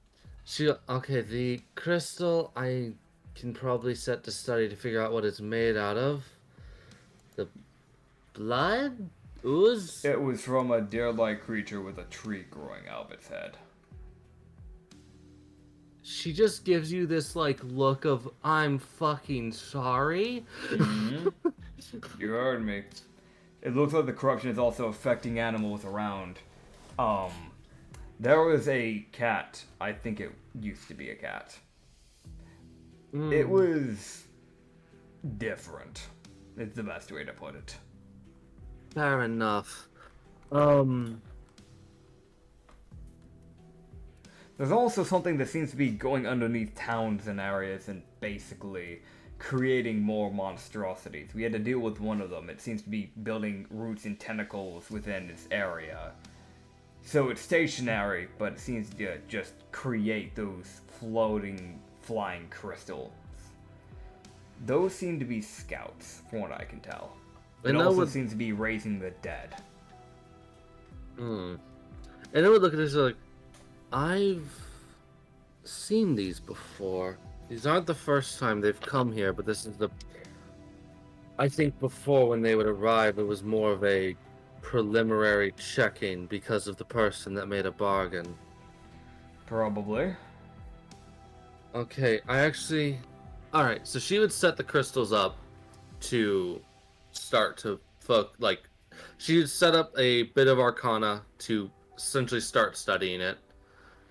Okay, the crystal I can probably set to study to figure out what it's made out of. The blood? Ooze? It was from a deer-like creature with a tree growing out of its head. She just gives you this look of I'm fucking sorry. You heard me. It looks like the corruption is also affecting animals around. There was a cat. I think it used to be a cat. It was different. It's the best way to put it. Fair enough. There's also something that seems to be going underneath towns and areas and basically creating more monstrosities. We had to deal with one of them. It seems to be building roots and tentacles within this area. So it's stationary, but it seems to just create those floating, flying crystals. Those seem to be scouts, from what I can tell. It also seems to be raising the dead. And I would look at this I've seen these before. These aren't the first time they've come here, but this is I think before when they would arrive, it was more of a preliminary checking because of the person that made a bargain. Probably. Okay, Alright, so she would set the crystals up to start to she would set up a bit of arcana to essentially start studying it.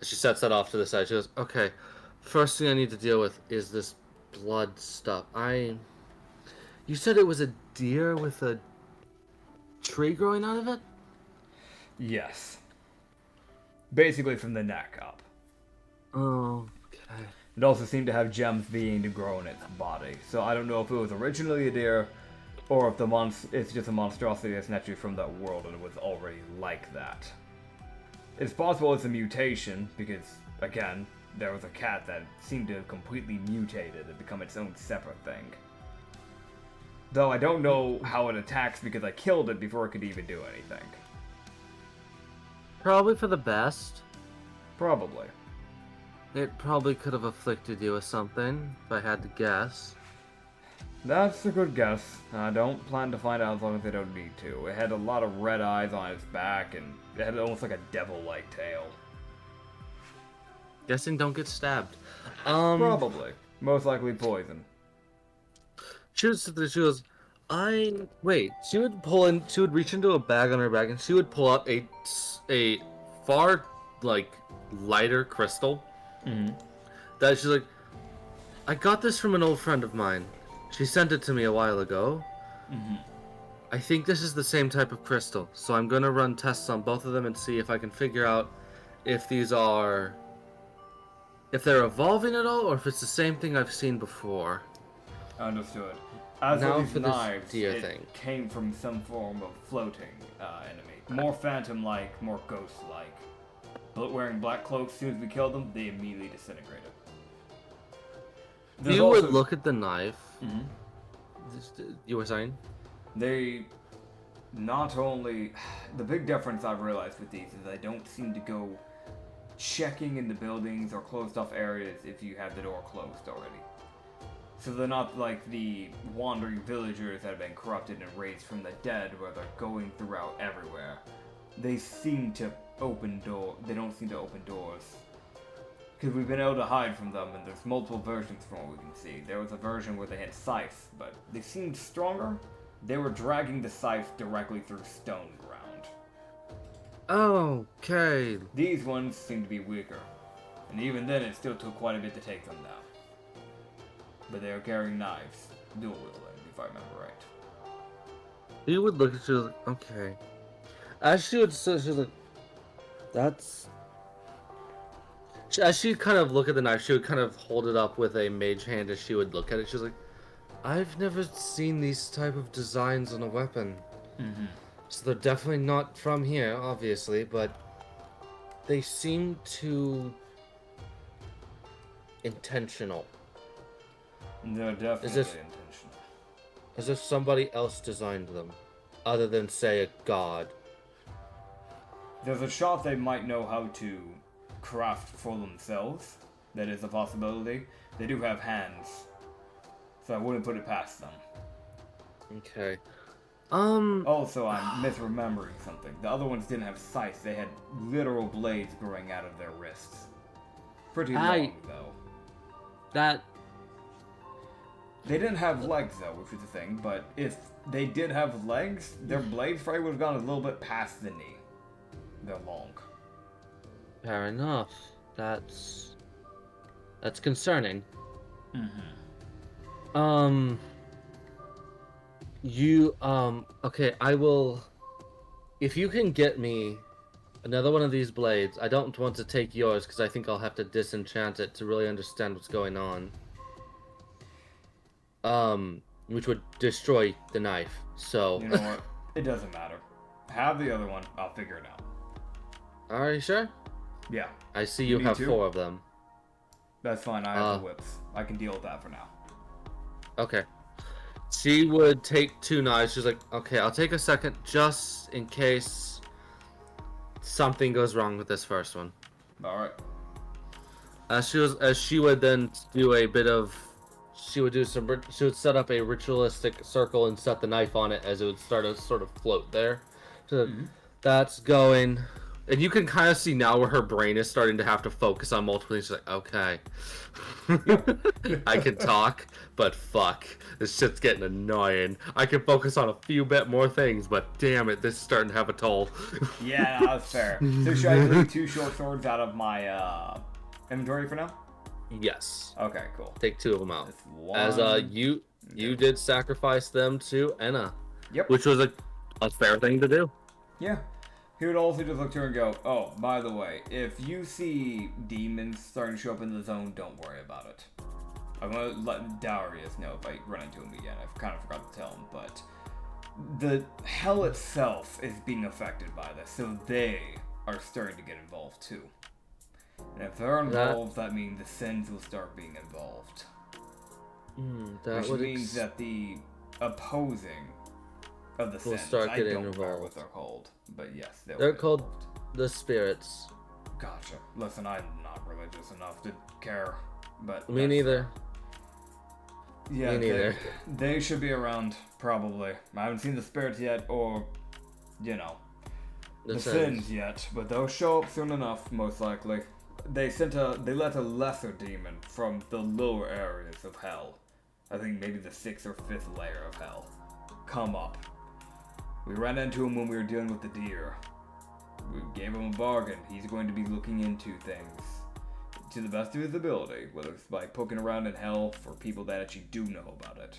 She sets that off to the side. She goes, okay, first thing I need to deal with is this blood stuff. You said it was a deer with a tree growing out of it? Yes. Basically from the neck up. Oh, okay. It also seemed to have gems beginning to grow in its body. So I don't know if it was originally a deer, or if it's just a monstrosity that's naturally from that world and it was already like that. It's possible it's a mutation, because, again, there was a cat that seemed to have completely mutated and become its own separate thing. Though I don't know how it attacks because I killed it before it could even do anything. Probably for the best. Probably. It probably could have afflicted you with something, if I had to guess. That's a good guess. I don't plan to find out as long as I don't need to. It had a lot of red eyes on its back, and it had almost like a devil-like tail. Guessing don't get stabbed. Probably. Most likely poison. She would reach into a bag on her back, and she would pull out a far, lighter crystal. Mm-hmm. That she's like, I got this from an old friend of mine. She sent it to me a while ago. Mm-hmm. I think this is the same type of crystal, so I'm gonna run tests on both of them and see if I can figure out if they're evolving at all, or if it's the same thing I've seen before. Understood. As Now for these for this knives, deer it thing. came from some form of floating enemy. More phantom-like, more ghost-like. But wearing black cloaks, as soon as we killed them, they immediately disintegrated. There's You also- would look at the knife. Mhm. You were saying? They not only... The big difference I've realized with these is they don't seem to go checking in the buildings or closed off areas if you have the door closed already. So they're not like the wandering villagers that have been corrupted and raised from the dead where they're going throughout everywhere. They seem to they don't seem to open doors. Because we've been able to hide from them, and there's multiple versions from what we can see. There was a version where they had scythes, but they seemed stronger. They were dragging the scythe directly through stone ground. Okay. These ones seem to be weaker. And even then, it still took quite a bit to take them down. But they are carrying knives, dual wielding, if I remember right. You would look at you like, okay. As she would say, she's like, that's... As she'd kind of look at the knife, she would kind of hold it up with a mage hand as she would look at it. She's like, I've never seen these type of designs on a weapon. Mm-hmm. So they're definitely not from here, obviously, but they seem to... intentional. They're definitely intentional. As if somebody else designed them, other than, say, a god. There's a shot they might know how to craft for themselves. That is a possibility. They do have hands, so I wouldn't put it past them. Okay. Also, I'm misremembering something. The other ones didn't have scythes. They had literal blades growing out of their wrists. Pretty long, though. They didn't have legs, though, which was the thing, but if they did have legs, their blades probably would have gone a little bit past the knee. They're long. Fair enough. That's concerning. Mm-hmm. Okay, I will... If you can get me another one of these blades, I don't want to take yours, because I think I'll have to disenchant it to really understand what's going on. Which would destroy the knife, so... You know what? It doesn't matter. Have the other one. I'll figure it out. Are you sure? Yeah. I see you have 4 of them. That's fine. I have the whips. I can deal with that for now. Okay. She would take 2 knives. She's like, okay, I'll take a second just in case something goes wrong with this first one. Alright. She would then do a bit of... She would set up a ritualistic circle and set the knife on it as it would start to sort of float there. So that's going. And you can kind of see now where her brain is starting to have to focus on multiple things. She's like, okay, I can talk, but fuck, this shit's getting annoying. I can focus on a few bit more things, but damn it, this is starting to have a toll. Yeah, that's fair. So should I leave 2 short swords out of my inventory for now? Yes. Okay, cool. Take 2 of them out. As you did sacrifice them to Enna. Yep. Which was a fair thing to do. Yeah. He would also just look to her and go, oh, by the way, if you see demons starting to show up in the zone, don't worry about it. I'm going to let Darius know if I run into him again. I kind of forgot to tell him, but the hell itself is being affected by this, so they are starting to get involved too. And if they're involved, that means the sins will start being involved. Which means that the opposing of the will sins, start I getting don't remember involved. what they're called, but yes, They're called the spirits. Gotcha. Listen, I'm not religious enough to care, but Me neither. Yeah, Me neither. They should be around, probably. I haven't seen the spirits yet, or, you know, the sins yet, but they'll show up soon enough, most likely. They let a lesser demon from the lower areas of hell, I think maybe the 6th or 5th layer of hell, come up. We ran into him when we were dealing with the deer. We gave him a bargain. He's going to be looking into things to the best of his ability, whether it's by poking around in hell for people that actually do know about it.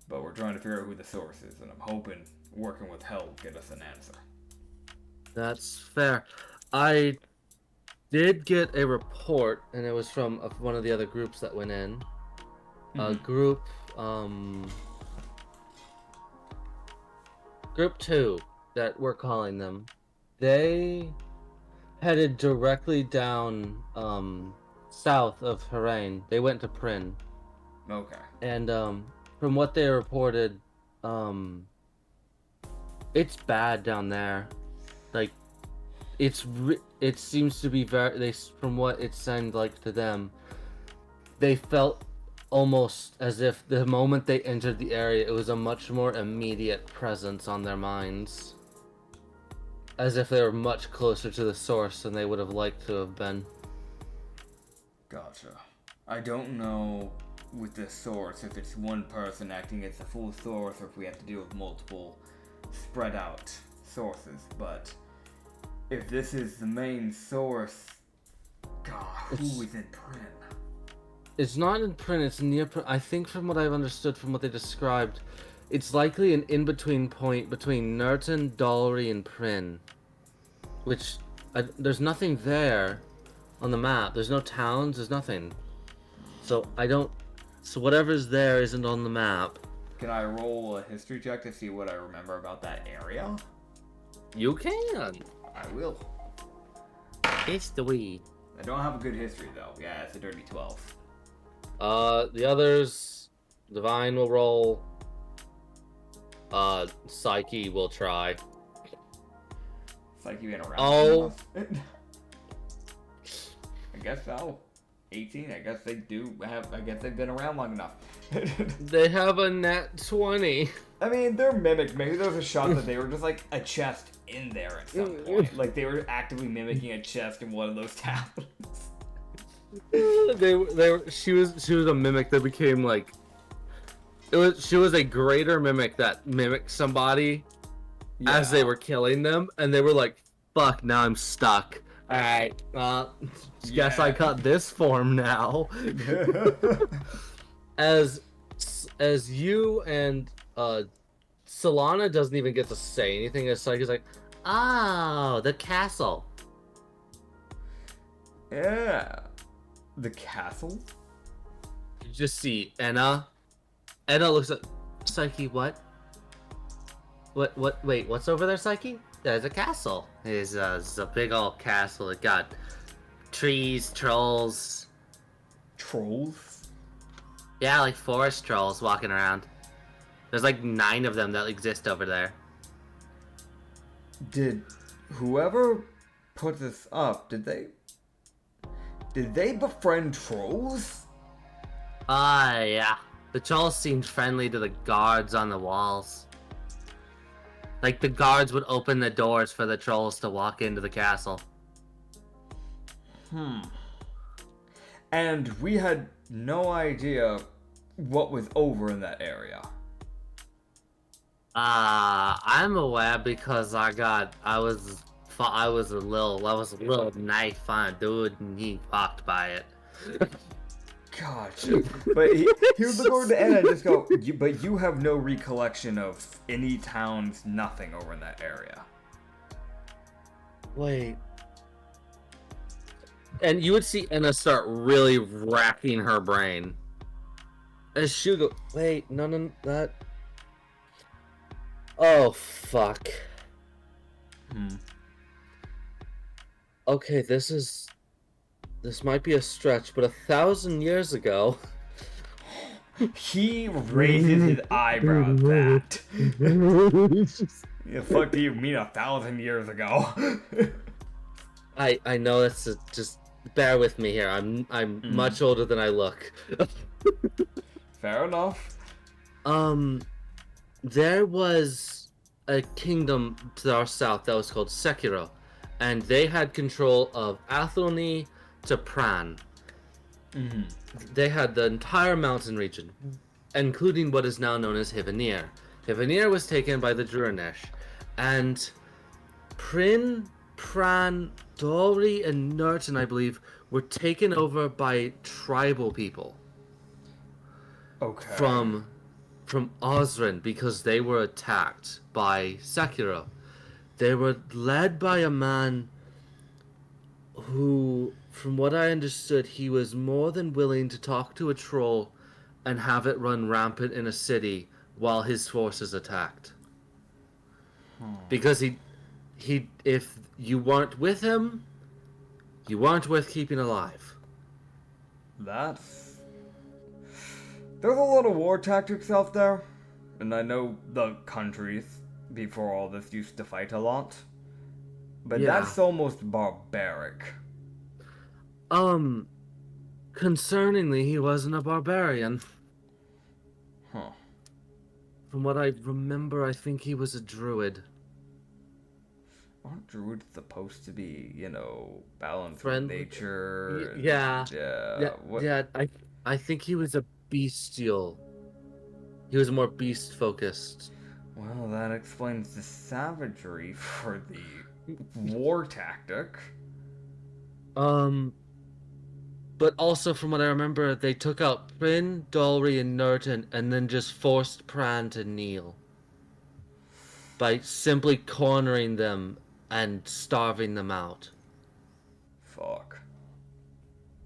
But we're trying to figure out who the source is, and I'm hoping working with hell will get us an answer. That's fair. I did get a report, and it was from one of the other groups that went in. A group, Group 2, that we're calling them. They headed directly down, south of Harane. They went to Prin. Okay. And, from what they reported, it's bad down there. Like, it seems to be from what it seemed like to them, they felt almost as if the moment they entered the area, it was a much more immediate presence on their minds. As if they were much closer to the source than they would have liked to have been. Gotcha. I don't know with the source if it's one person acting as the full source or if we have to deal with multiple spread out sources, but if this is the main source, God, who is in Prin? It's not in Prin, it's near Prin. I think from what I've understood from what they described, it's likely an in-between point between Nurton, Dalry, and Prin. Which, there's nothing there on the map. There's no towns, there's nothing. So whatever's there isn't on the map. Can I roll a history check to see what I remember about that area? You can. I will. History. I don't have a good history though. Yeah, it's a dirty 12. The others, Divine will roll. Psyche will try. Psyche been around. Oh. I guess so. 18. I guess they do have. I guess they've been around long enough. They have a nat 20. I mean, they're mimicked. Maybe there was a shot that they were just like a chest in there at some point. Like they were actively mimicking a chest in one of those towns. She was a mimic that became like. She was a greater mimic that mimicked somebody as they were killing them, and they were like, "Fuck! Now I'm stuck." Alright, guess I cut this form now. As you and Solana doesn't even get to say anything. It's like he's like, "Oh, the castle." Yeah, the castle. You just see Enna. Enna looks at Psyche. What? Wait, what's over there, Psyche? There's a castle. It's a big old castle. It got trees, trolls. Trolls? Yeah, like forest trolls walking around. There's like 9 of them that exist over there. Did whoever put this up, did they befriend trolls? Yeah. The trolls seemed friendly to the guards on the walls. Like, the guards would open the doors for the trolls to walk into the castle. And we had no idea what was over in that area. I'm aware because I was a little knife on a dude and he walked by it. Gosh. But he would look over to Anna and just go, but you have no recollection of any towns, nothing over in that area. Wait. And you would see Anna start really racking her brain. As she go, wait, no, that. Oh, fuck. Okay, this might be a stretch, but 1,000 years ago. He raises his eyebrow at that. The fuck do you mean 1,000 years ago? I know that's just bear with me here. I'm much older than I look. Fair enough. There was a kingdom to our south that was called Sekiro, and they had control of Athelney to Pran. They had the entire mountain region, including what is now known as Hivanir. Hivanir was taken by the Drunish, and Prin, Pran, Dori, and Nurten, I believe, were taken over by tribal people. Okay. From Osrin, because they were attacked by Sekiro. They were led by a man who, from what I understood, he was more than willing to talk to a troll and have it run rampant in a city while his forces attacked. Because he if you weren't with him, you weren't worth keeping alive. There's a lot of war tactics out there, and I know the countries before all this used to fight a lot, but that's almost barbaric. Concerningly, he wasn't a barbarian. Huh. From what I remember, I think he was a druid. Aren't druids supposed to be, balanced with nature? Yeah. Yeah. I think he was a bestial. He was more beast focused. Well, that explains the savagery for the war tactic. But also from what I remember, they took out Prin, Dolry, and Nurten, and then just forced Pran to kneel by simply cornering them and starving them out. Fuck.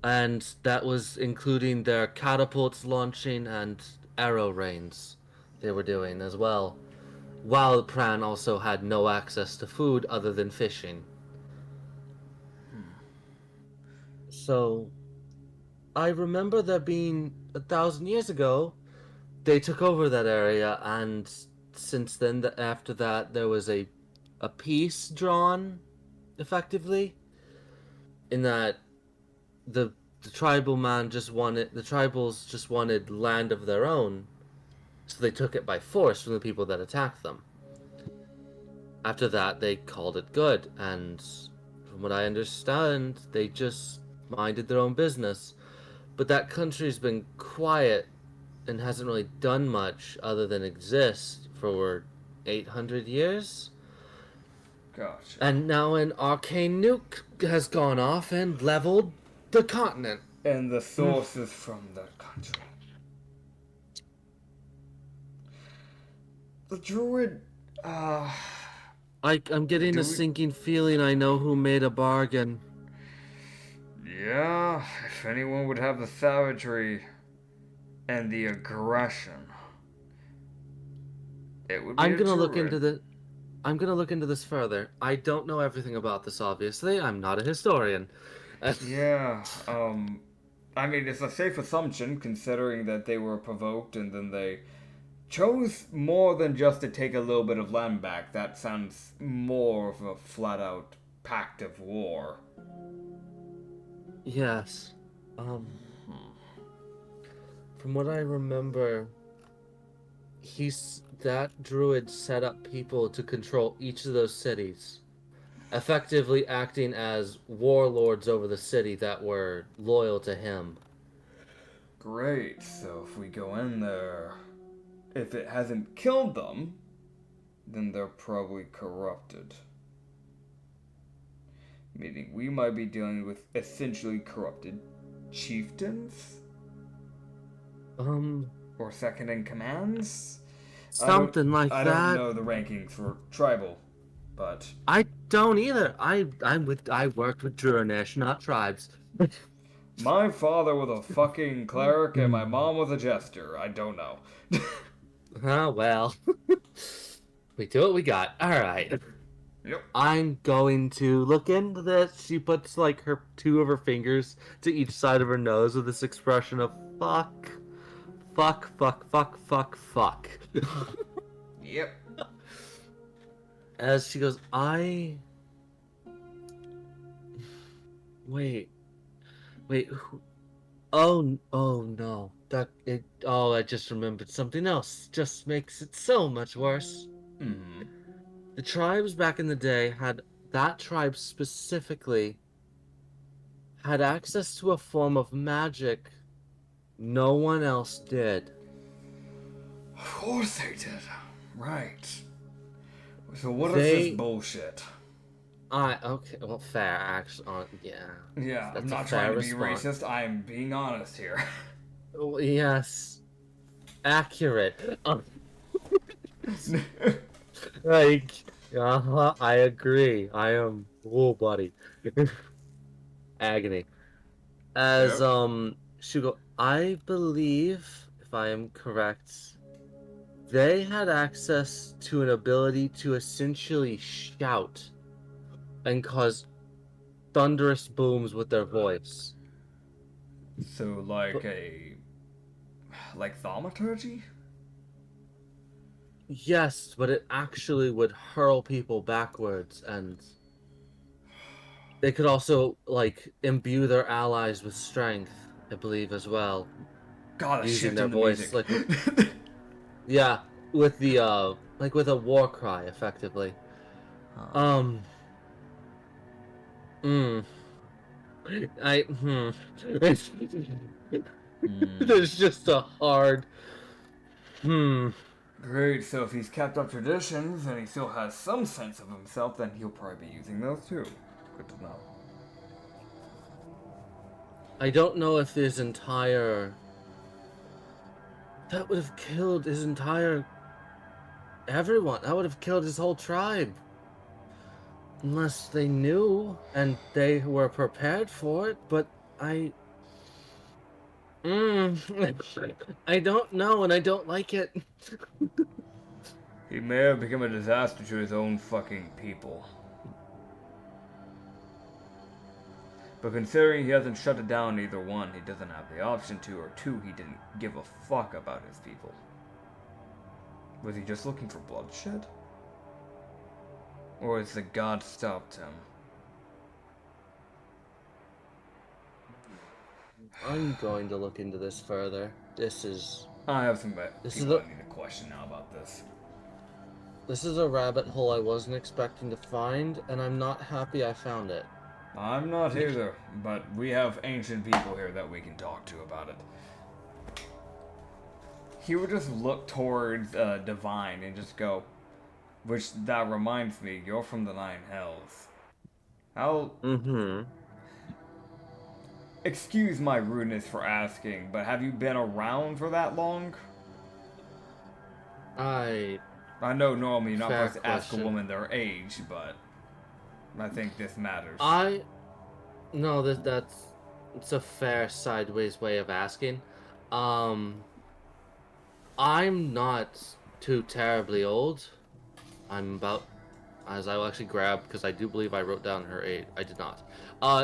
And that was including their catapults launching and arrow rains they were doing as well. While Pran also had no access to food other than fishing. So, I remember there being 1,000 years ago, they took over that area, and since then, after that, there was a peace drawn, effectively, in that the tribals just wanted land of their own, so they took it by force from the people that attacked them. After that, they called it good, and from what I understand, they just minded their own business. But that country's been quiet and hasn't really done much other than exist for 800 years. Gotcha. And now an arcane nuke has gone off and leveled the continent. And the source is from that country. The druid, I'm getting a sinking feeling I know who made a bargain. Yeah, if anyone would have the savagery and the aggression, it would be I'm a gonna look druid. into this further. I don't know everything about this, obviously. I'm not a historian. Yeah, I mean, it's a safe assumption considering that they were provoked and then they chose more than just to take a little bit of land back. That sounds more of a flat-out pact of war. Yes. From what I remember, that druid set up people to control each of those cities, effectively acting as warlords over the city that were loyal to him. Great, so if we go in there, if it hasn't killed them, then they're probably corrupted. Meaning we might be dealing with essentially corrupted chieftains? Or second in commands? Something like that. I don't know the rankings for tribal, but... I don't either. I worked with Drunish, not tribes. My father was a fucking cleric and my mom was a jester. I don't know. Oh, well. We do what we got. Alright. Yep. I'm going to look into this. She puts, like, two of her fingers to each side of her nose with this expression of fuck. Fuck, fuck, fuck, fuck, fuck. Yep. As she goes, Wait. Oh no. I just remembered something else. Just makes it so much worse. Mm-hmm. The tribes back in the day that tribe specifically had access to a form of magic no one else did. Of course they did. Right. So what is this bullshit? Okay, well, fair, actually, yeah. Yeah, That's I'm not trying to be racist, I'm being honest here. Oh, yes. Accurate. Like, I agree. I am, buddy. Agony. As, Shugo, I believe, if I am correct, they had access to an ability to essentially shout and cause thunderous booms with their voice. So, like thaumaturgy? Yes, but it actually would hurl people backwards, and they could also, like, imbue their allies with strength, I believe, as well. God, using their voice, like, yeah, with the, like, with a war cry, effectively. There's just a hard, Great, so if he's kept up traditions and he still has some sense of himself, then he'll probably be using those too. Good to know. I don't know if that would have killed his entire everyone. That would have killed his whole tribe. Unless they knew and they were prepared for it, but I don't know and I don't like it. He may have become a disaster to his own fucking people. But considering he hasn't shut it down either one, he doesn't have the option to, or two, he didn't give a fuck about his people. Was he just looking for bloodshed? Or has the god stopped him? I'm going to look into this further. I have some people I need to question now about this. This is a rabbit hole I wasn't expecting to find, and I'm not happy I found it. I'm not either, but we have ancient people here that we can talk to about it. He would just look towards Divine and just go, which that reminds me, you're from the Nine Hells. Excuse my rudeness for asking, but have you been around for that long? I know normally you're not supposed to ask a woman their age, but I think this matters. No, it's a fair sideways way of asking. I'm not too terribly old. I'm about, as I will actually grab, because I do believe I wrote down her age. I did not.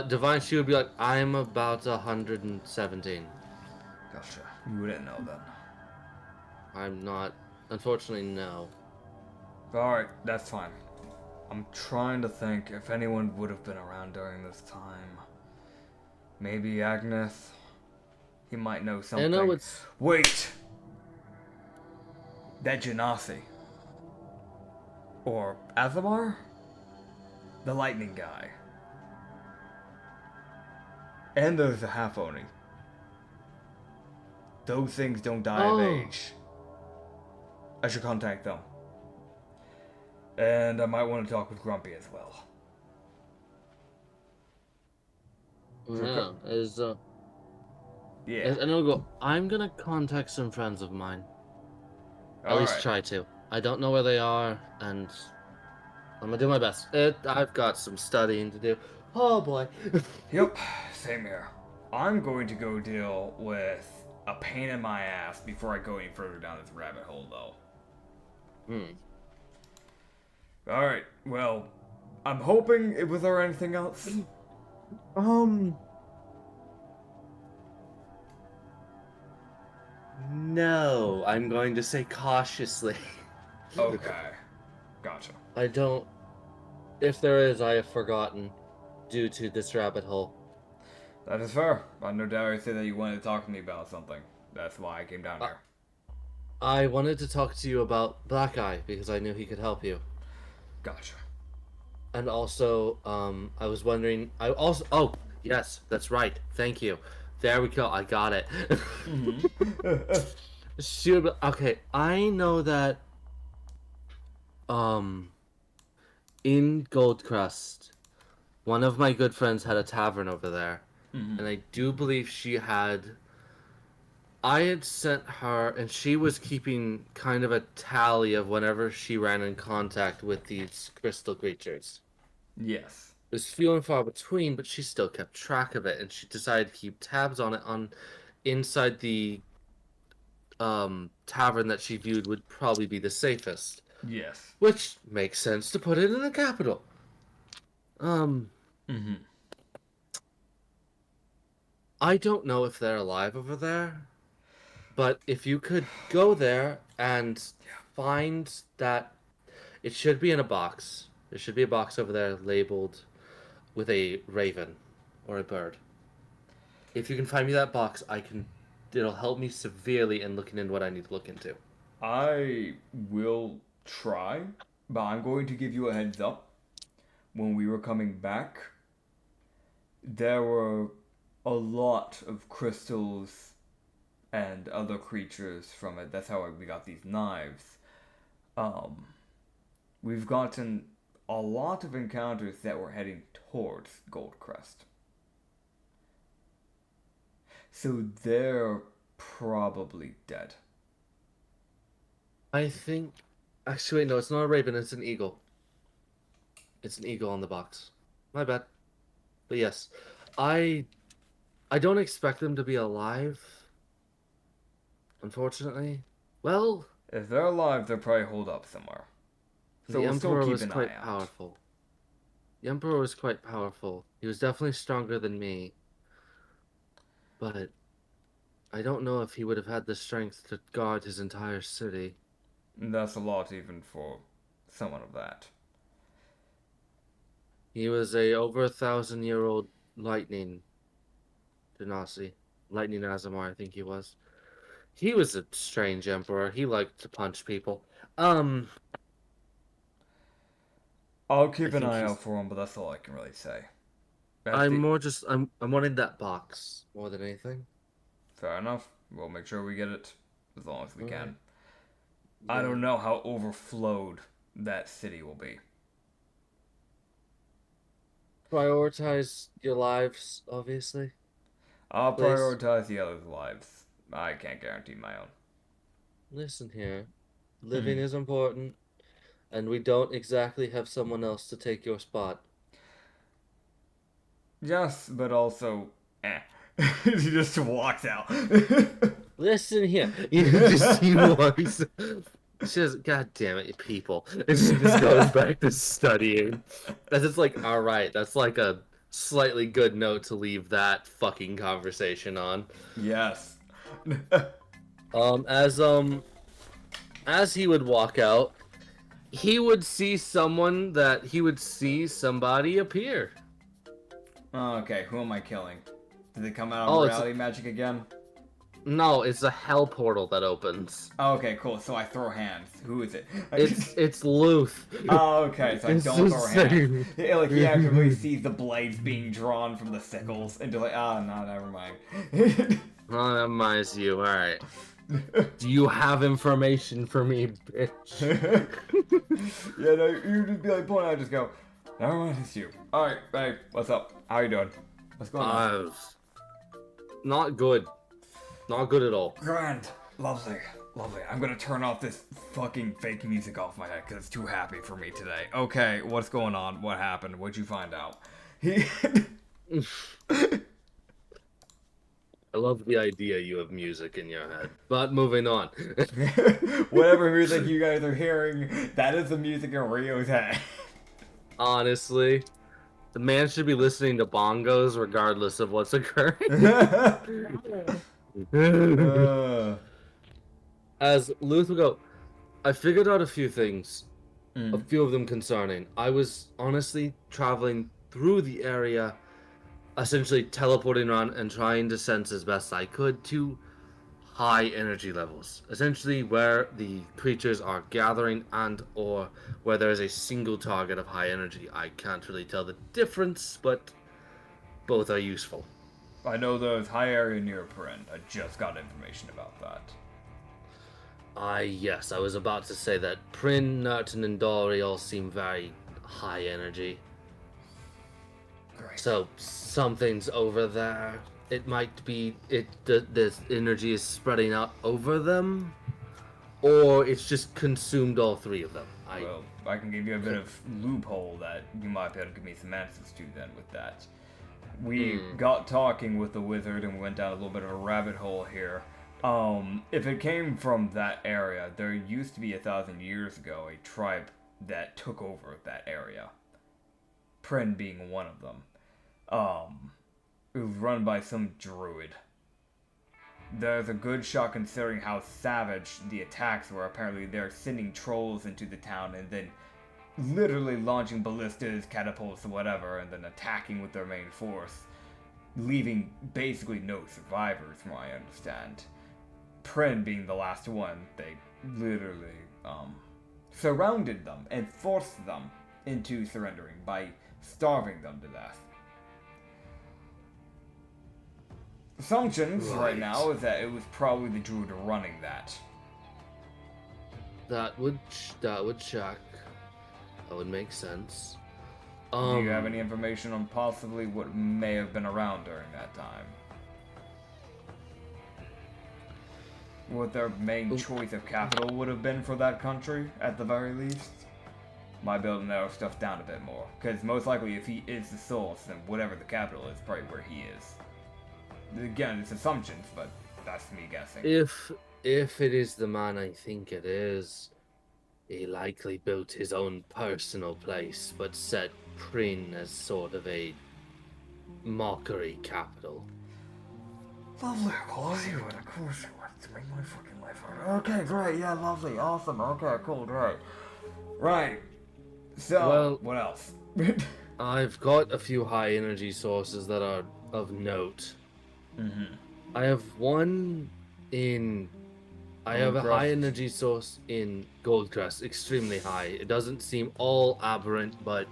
Divine, she would be like, I'm about 117. Gotcha. You wouldn't know then. I'm not. Unfortunately, no. Alright, that's fine. I'm trying to think if anyone would have been around during this time. Maybe Agnes? He might know something. I know it's... Wait! that Genasi. Or Azamar? The lightning guy. And there's the half-Oni. Those things don't die of age. I should contact them. And I might want to talk with Grumpy as well. Yeah, Yeah. and I'll go, I'm gonna contact some friends of mine. At least try to. I don't know where they are, and I'm gonna do my best. I've got some studying to do. Oh boy. Yep, same here. I'm going to go deal with a pain in my ass before I go any further down this rabbit hole, though. Alright, well, I'm hoping... Was there anything else? No, I'm going to say cautiously. Okay, gotcha. I don't... If there is, I have forgotten, due to this rabbit hole. That is fair. I no doubt you said that you wanted to talk to me about something. That's why I came down here. I wanted to talk to you about Black Eye, because I knew he could help you. Gotcha. And also, I was wondering... Oh, yes, that's right. Thank you. There we go. I got it. Shoot, okay, I know that... in Goldcrest, one of my good friends had a tavern over there. And I do believe she had... I had sent her, and she was keeping kind of a tally of whenever she ran in contact with these crystal creatures. Yes. It was few and far between, but she still kept track of it, and she decided to keep tabs on it inside the tavern that she viewed would probably be the safest. Yes. Which makes sense to put it in the capital. I don't know if they're alive over there, but if you could go there and find that, it should be in a box. There should be a box over there labeled with a raven or a bird. If you can find me that box, it'll help me severely in looking into what I need to look into. I will try, but I'm going to give you a heads up. When we were coming back, there were a lot of crystals and other creatures from it. That's how we got these knives. We've gotten a lot of encounters that were heading towards Goldcrest. So they're probably dead. I think... Actually, wait, no, it's not a raven, it's an eagle. It's an eagle on the box. My bad. But yes, I don't expect them to be alive. Unfortunately. Well... If they're alive, they're probably holed up somewhere. So the we'll still Emperor keep was an quite eye out. powerful. The Emperor was quite powerful. He was definitely stronger than me. But I don't know if he would have had the strength to guard his entire city. That's a lot even for someone of that. He was over 1,000-year-old lightning Genasi. Lightning Azamar, I think he was. He was a strange emperor. He liked to punch people. I'll keep an eye out for him, but that's all I can really say. I'm wanting that box more than anything. Fair enough. We'll make sure we get it as long as we can. Yeah. I don't know how overflowed that city will be. Prioritize your lives, obviously. I'll Please. prioritize the others' lives. I can't guarantee my own. Listen here. Living is important, and we don't exactly have someone else to take your spot. Yes, but also, he just walks out. Listen here. He walks. She says, "God damn it, you people!" And she just goes back to studying. That's just like, all right. That's like a slightly good note to leave that fucking conversation on. Yes. As he would walk out, he would see somebody appear. Okay, who am I killing? Did they come out Oh, of it's reality magic again? No, it's a hell portal that opens. Oh, okay, cool. So I throw hands. Who is it? It's Luth. Oh, okay. So I It's don't the throw hands. same. Yeah, like he actively sees the blades being drawn from the sickles and like, oh no, never mind. Oh, that reminds you. All right. Do you have information for me, bitch? Yeah, no, you just be like, point out, just go. Never mind, it's you. All right, hey, what's up? How you doing? What's going on? Not good. Not good at all. Grand, lovely, lovely. I'm gonna turn off this fucking fake music off my head because it's too happy for me today. Okay, what's going on? What happened? What'd you find out? I love the idea you have music in your head. But moving on. Whatever music you guys are hearing, that is the music in Rio's head. Honestly, the man should be listening to bongos regardless of what's occurring. As Luth would go, I figured out a few things. A few of them concerning. I was honestly traveling through the area, essentially teleporting around and trying to sense as best I could to high energy levels. Essentially where the creatures are gathering and or where there is a single target of high energy. I can't really tell the difference, but both are useful. I know there's high area near Print. I just got information about that. Yes, I was about to say that Prin, Nerton, and Dory all seem very high energy. Great. So something's over there. It might be this energy is spreading out over them, or it's just consumed all three of them. Well, I can give you a bit of loophole that you might be able to give me some answers to then with that. We got talking with the wizard and we went down a little bit of a rabbit hole here. If it came from that area, there used to be 1,000 years ago a tribe that took over that area. Prin being one of them. It was run by some druid. There's a good shot considering how savage the attacks were. Apparently they're sending trolls into the town and then literally launching ballistas, catapults, or whatever, and then attacking with their main force, leaving basically no survivors, from what I understand. Prin being the last one, they literally surrounded them and forced them into surrendering by starving them to death. Assumptions right now is that it was probably the druid running that. That would check. That would make sense. Do you have any information on possibly what may have been around during that time? What their main choice of capital would have been for that country, at the very least? Might be able to narrow stuff down a bit more. Because most likely, if he is the source, then whatever the capital is, probably where he is. Again, it's assumptions, but that's me guessing. If it is the man I think it is, he likely built his own personal place, but set Prin as sort of a mockery capital. Lovely, of course you would, of course you would. To make my fucking life harder. Okay, great, yeah, lovely, awesome, okay, cool, great. Right. So, well, what else? I've got a few high energy sources that are of note. I have one in... I have a high energy source in Goldcrest, extremely high. It doesn't seem all aberrant, but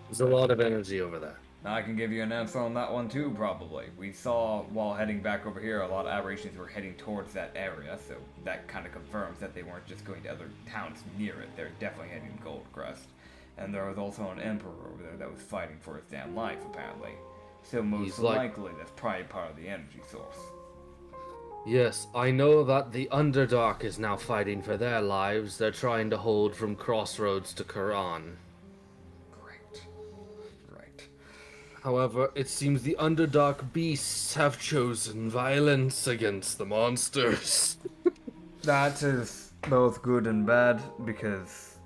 there's a lot of energy over there. I can give you an answer on that one too, probably. We saw, while heading back over here, a lot of aberrations were heading towards that area, so that kind of confirms that they weren't just going to other towns near it. They're definitely heading to Goldcrest. And there was also an emperor over there that was fighting for his damn life, apparently. So most likely, that's probably part of the energy source. Yes, I know that the Underdark is now fighting for their lives. They're trying to hold from Crossroads to Quran. Great. Right. However, it seems the Underdark beasts have chosen violence against the monsters. That is both good and bad, because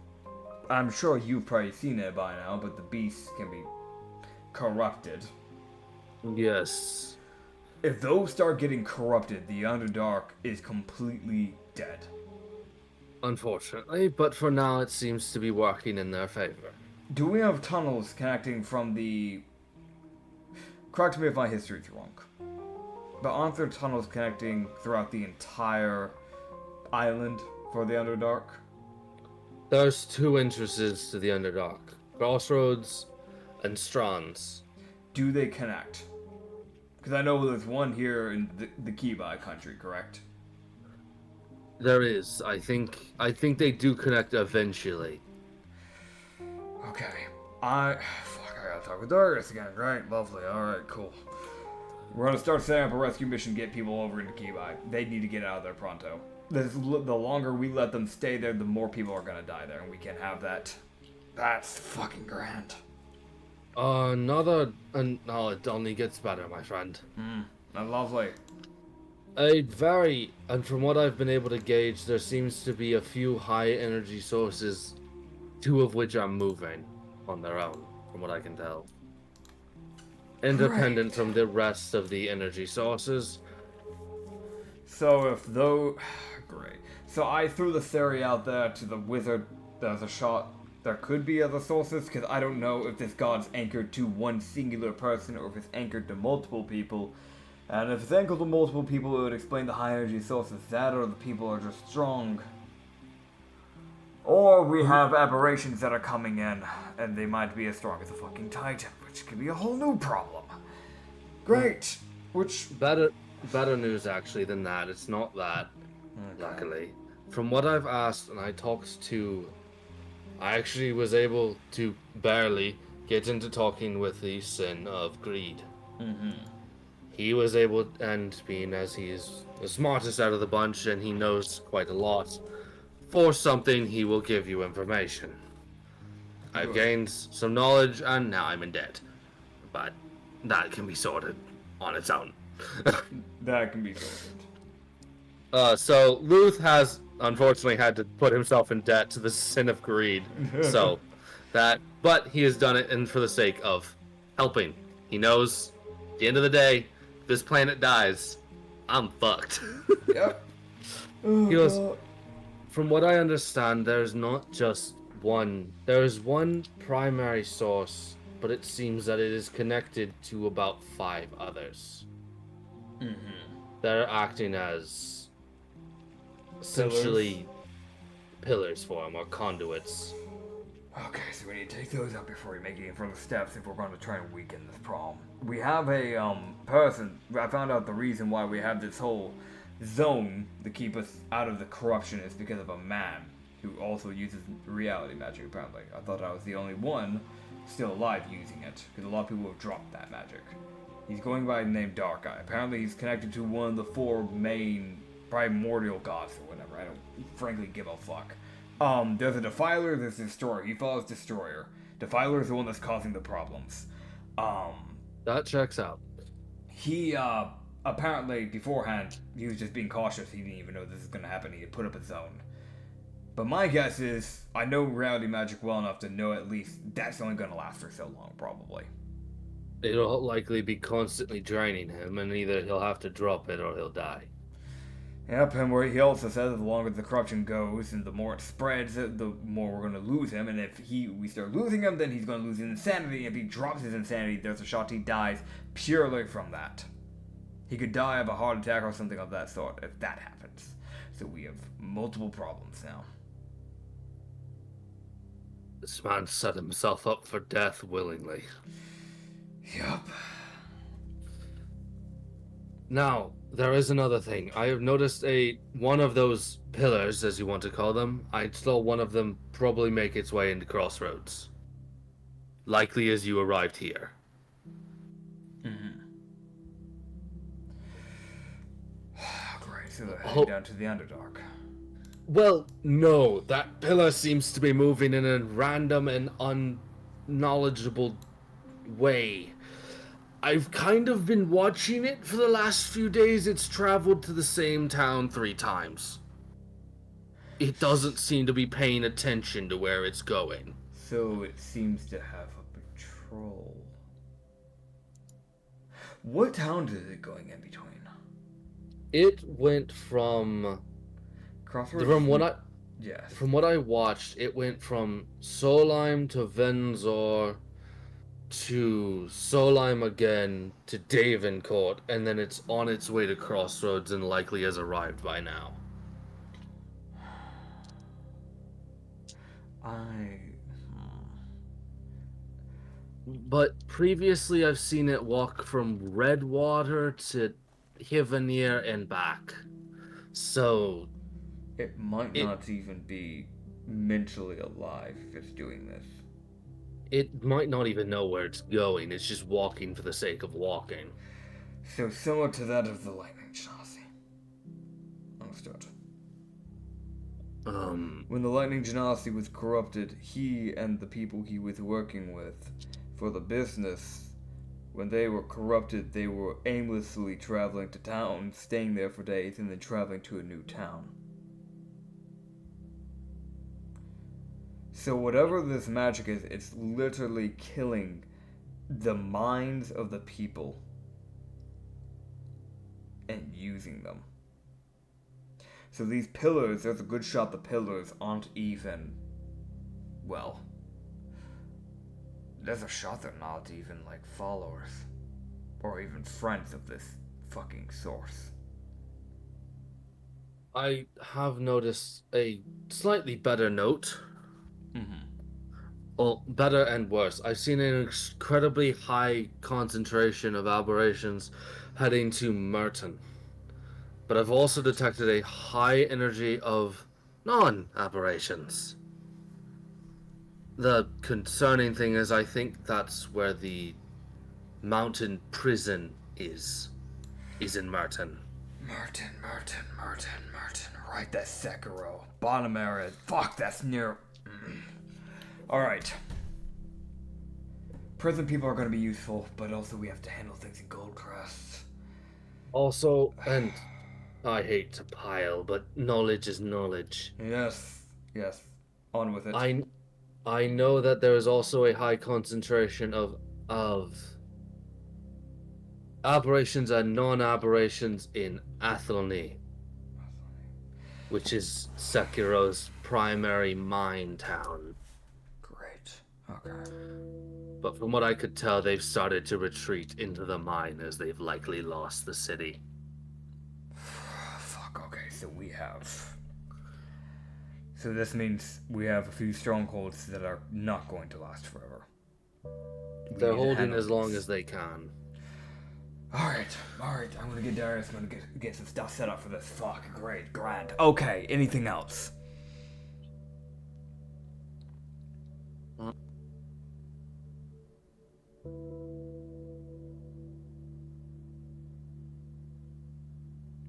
I'm sure you've probably seen it by now, but the beasts can be corrupted. Yes. If those start getting corrupted, the Underdark is completely dead. Unfortunately, but for now it seems to be working in their favor. Do we have tunnels connecting from the... Correct me if my history's wrong. But aren't there tunnels connecting throughout the entire island for the Underdark? There's 2 entrances to the Underdark. Crossroads and Strands. Do they connect? Because I know there's one here in the Kibai country, correct? There is. I think they do connect eventually. Okay. I gotta talk with Darius again. Right, lovely. Alright, cool. We're gonna start setting up a rescue mission, get people over into Kibai. They need to get out of there pronto. The longer we let them stay there, the more people are gonna die there, and we can't have that. That's fucking grand. No, it only gets better, my friend. Lovely. And from what I've been able to gauge, there seems to be a few high energy sources, 2 of which are moving on their own, from what I can tell. Independent from the rest of the energy sources. So if though... Great. So I threw the theory out there to the wizard. There's a shot. There could be other sources, because I don't know if this god's anchored to one singular person or if it's anchored to multiple people. And if it's anchored to multiple people, it would explain the high energy sources. That or the people are just strong. Or we have aberrations that are coming in, and they might be as strong as a fucking titan, which could be a whole new problem. Great. Which... Better news, actually, than that. It's not that, luckily. From what I've asked, and I talked to... I actually was able to barely get into talking with the sin of greed. He was able, and being as he is the smartest out of the bunch, and he knows quite a lot, for something he will give you information. I've gained some knowledge, and now I'm in debt. But that can be sorted on its own. That can be sorted. So Luth has unfortunately had to put himself in debt to the sin of greed. But he has done it and for the sake of helping. He knows at the end of the day, if this planet dies, I'm fucked. Yep. He goes, from what I understand, there's not just one. There is one primary source, but it seems that it is connected to about 5 others. They're acting as essentially pillars for him, or conduits. Okay, so we need to take those out before we make any further steps if we're going to try and weaken this problem. We have a person. I found out the reason why we have this whole zone to keep us out of the corruption is because of a man who also uses reality magic, apparently. I thought I was the only one still alive using it, because a lot of people have dropped that magic. He's going by the name Dark Eye. Apparently he's connected to one of the 4 main primordial gods or whatever. I don't frankly give a fuck. There's a Defiler, there's a Destroyer. He follows Destroyer. Defiler is the one that's causing the problems. That checks out. He, apparently, beforehand, he was just being cautious. He didn't even know this was going to happen. He had put up a zone. But my guess is, I know reality magic well enough to know at least that's only going to last for so long, probably. It'll likely be constantly draining him, and either he'll have to drop it or he'll die. Yep, and where he also says that the longer the corruption goes and the more it spreads, the more we're going to lose him. And if we start losing him, then he's going to lose his insanity. If he drops his insanity, there's a shot he dies purely from that. He could die of a heart attack or something of that sort if that happens. So we have multiple problems now. This man set himself up for death willingly. Yup. Now, there is another thing. I have noticed one of those pillars, as you want to call them. I saw one of them probably make its way into Crossroads. Likely as you arrived here. Great, so they're heading down to the Underdark. Well, no. That pillar seems to be moving in a random and unknowledgeable way. I've kind of been watching it for the last few days. It's traveled to the same town 3 times. It doesn't seem to be paying attention to where it's going. So it seems to have a patrol. What town is it going in between? It went from... Crossroads? From what I watched, it went from Solheim to Venzor to Solheim again, to Davencourt, and then it's on its way to Crossroads and likely has arrived by now. But previously I've seen it walk from Redwater to Hivenir and back. So... It might not even be mentally alive if it's doing this. It might not even know where it's going. It's just walking for the sake of walking. So similar to that of the Lightning Genasi. Understood. When the Lightning Genasi was corrupted, he and the people he was working with for the business, when they were corrupted, they were aimlessly traveling to town, staying there for days, and then traveling to a new town. So whatever this magic is, it's literally killing the minds of the people and using them. So these pillars, there's a good shot the pillars aren't even, well, there's a shot they're not even like followers or even friends of this fucking source. I have noticed a slightly better note. Well, better and worse. I've seen an incredibly high concentration of aberrations heading to Merton. But I've also detected a high energy of non-aberrations. The concerning thing is I think that's where the mountain prison is in Merton. Merton. Right, that's Sekiro. Bottom area. Fuck, that's near... Alright. Prison people are going to be useful, but also we have to handle things in Goldcrest. Also, and I hate to pile, but knowledge is knowledge. Yes. On with it. I know that there is also a high concentration of aberrations and non-aberrations in Athelney, which is Sekiro's primary mine town. Great. Okay. But from what I could tell, they've started to retreat into the mine as they've likely lost the city. Fuck, okay, so we have... So this means we have a few strongholds that are not going to last forever. They're holding as long as they can. Alright, I'm gonna get Darius, I'm gonna get some stuff set up for this. Fuck, great, grand. Okay, anything else?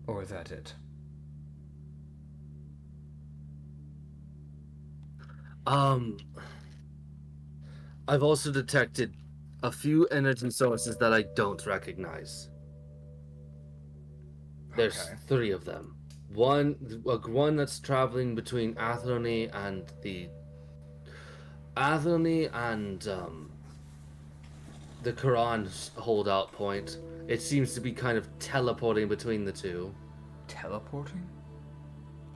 Or is that it? I've also detected a few energy sources that I don't recognize. There's 3 of them. One that's traveling between Athelney and the Quran's holdout point. It seems to be kind of teleporting between the two. Teleporting?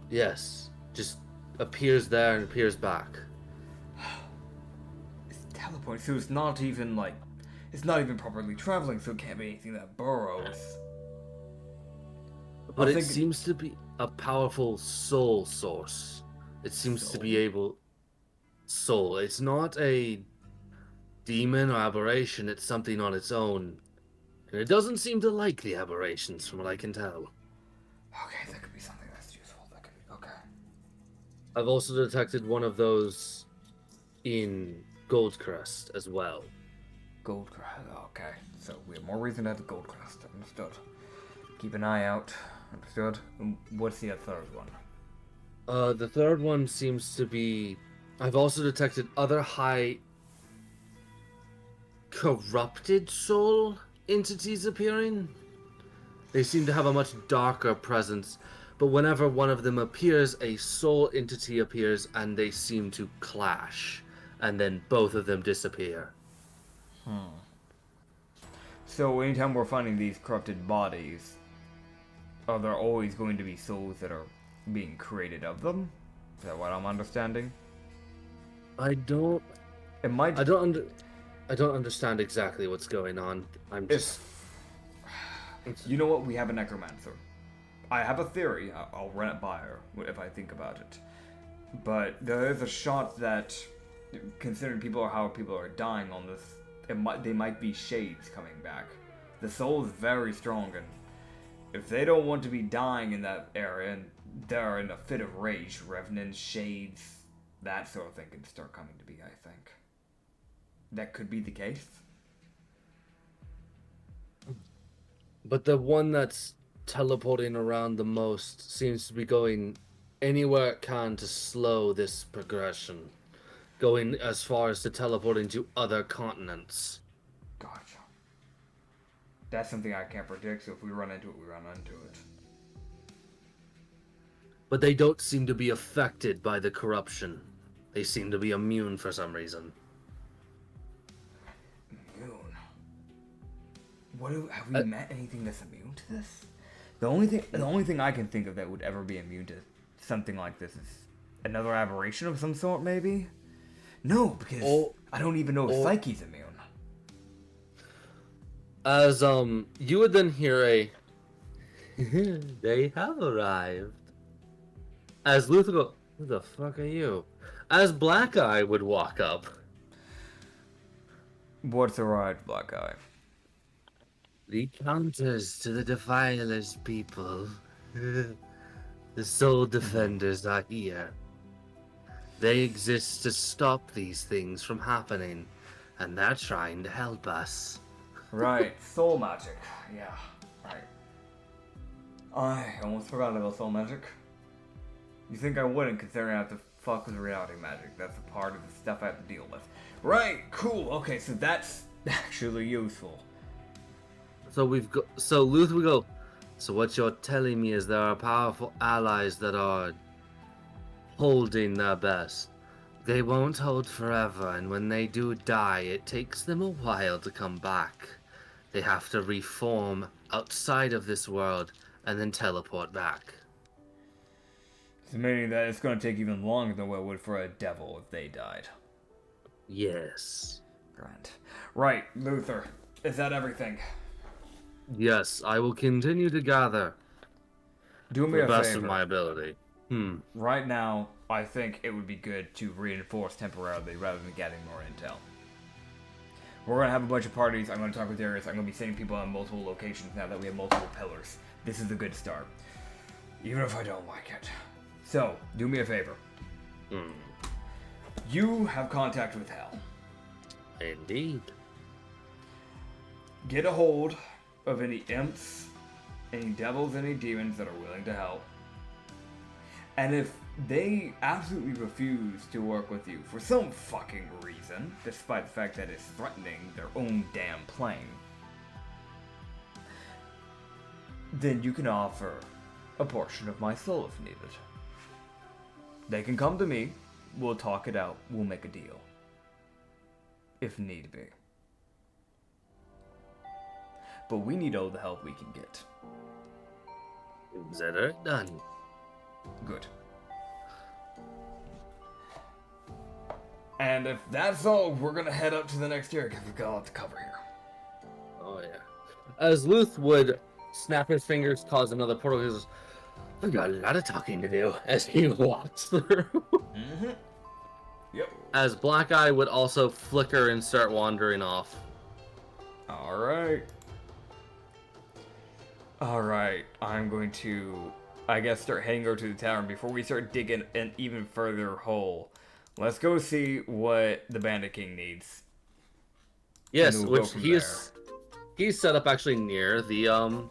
Yes. Just appears there and appears back. It's teleporting, so it's not even like... It's not even properly traveling, so it can't be anything that burrows. But it seems to be a powerful soul source. It seems to be able... Soul. It's not a demon or aberration, it's something on its own. And it doesn't seem to like the aberrations, from what I can tell. Okay, that could be something that's useful. Okay. I've also detected one of those in Goldcrest as well. Goldcrest, okay. So we have more reason to have the Goldcrest, understood. Keep an eye out, understood. And what's the third one? The third one seems to be... I've also detected other high corrupted soul entities appearing. They seem to have a much darker presence, but whenever one of them appears, a soul entity appears and they seem to clash, and then both of them disappear. So anytime we're finding these corrupted bodies, are there always going to be souls that are being created of them? Is that what I'm understanding? I don't... It might... I don't understand exactly what's going on. I'm just... You know what? We have a necromancer. I have a theory. I'll run it by her if I think about it. But there is a shot that, considering how people are dying on this, they might be shades coming back. The soul is very strong, and if they don't want to be dying in that area, and they're in a fit of rage, revenants, shades, that sort of thing can start coming to be, I think. That could be the case. But the one that's teleporting around the most seems to be going anywhere it can to slow this progression. Going as far as to teleporting to other continents. Gotcha. That's something I can't predict, so if we run into it, we run into it. But they don't seem to be affected by the corruption. They seem to be immune for some reason. Immune? Have we met anything that's immune to this? The only thing I can think of that would ever be immune to something like this is another aberration of some sort, maybe? No, because I don't even know if Psyche's immune. As you would then hear a they have arrived. As Luther go, who the fuck are you? As Black Eye would walk up. What's arrived, Black Eye? The counters to the Defilers people. The Soul Defenders are here. They exist to stop these things from happening, and they're trying to help us. Right, soul magic. Yeah, right. I almost forgot about soul magic. You think I wouldn't, considering I have to fuck with reality magic. That's a part of the stuff I have to deal with. Right, cool. Okay, so that's actually useful. So Luth would go, so what you're telling me is there are powerful allies that are holding their best. They won't hold forever, and when they do die, it takes them a while to come back. They have to reform outside of this world and then teleport back. So meaning that it's going to take even longer than what it would for a devil if they died. Yes. Grant. Right, Luther. Is that everything? Yes, I will continue to gather. Do me a favor. The best of my ability. Right now, I think it would be good to reinforce temporarily rather than getting more intel. We're going to have a bunch of parties. I'm going to talk with Darius. I'm going to be sending people on multiple locations now that we have multiple pillars. This is a good start. Even if I don't like it. So, do me a favor. You have contact with Hell. Indeed. Get a hold of any imps, any devils, any demons that are willing to help. And if they absolutely refuse to work with you for some fucking reason, despite the fact that it's threatening their own damn plane, then you can offer a portion of my soul if needed. They can come to me, we'll talk it out, we'll make a deal. If need be. But we need all the help we can get. Consider it done. Good. And if that's all, we're gonna head up to the next area because we've got a lot to cover here. Oh yeah. As Luth would snap his fingers, cause another portal, he says, "We've got a lot of talking to do." As he walks through. Yep. As Black Eye would also flicker and start wandering off. Alright, I'm going to, I guess, start heading over to the tavern before we start digging an even further hole. Let's go see what the Bandit King needs. Yes, which he's set up actually near the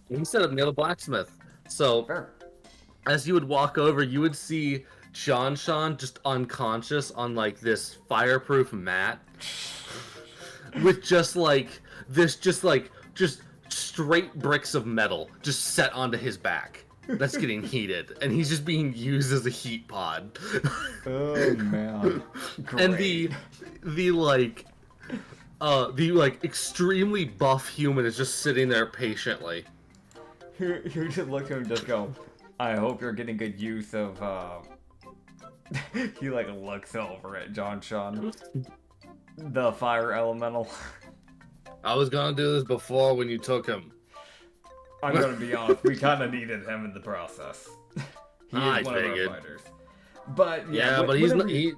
he's set up near the blacksmith. So Fair. As you would walk over, you would see Sean just unconscious on like this fireproof mat with just straight bricks of metal just set onto his back that's getting heated, and he's just being used as a heat pod. Oh man. Great. And the extremely buff human is just sitting there patiently. You just look at him and just go, I hope you're getting good use of He like looks over at John Sean. The fire elemental. I was gonna do this before when you took him. I'm gonna be honest, we kinda needed him in the process. He is one figured. of our fighters. But yeah, but he's not, yeah,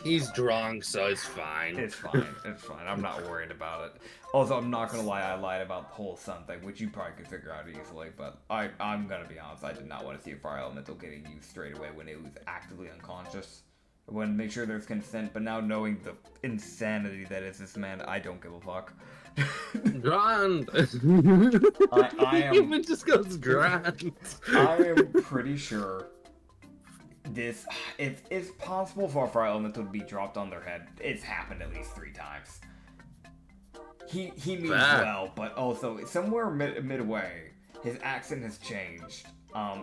he's drunk, so it's fine. It's fine. It's fine. I'm not worried about it. Also, I'm not gonna lie. I lied about the whole sun thing, which you probably could figure out easily. But I'm gonna be honest. I did not want to see a fire elemental getting used straight away when it was actively unconscious. I wanted to make sure there's consent. But now knowing the insanity that is this man, I don't give a fuck. Grand. I am. Even just goes grand. I am pretty sure. It's possible for a fire elemental to be dropped on their head. It's happened at least 3 times. He means well, but also somewhere midway, his accent has changed.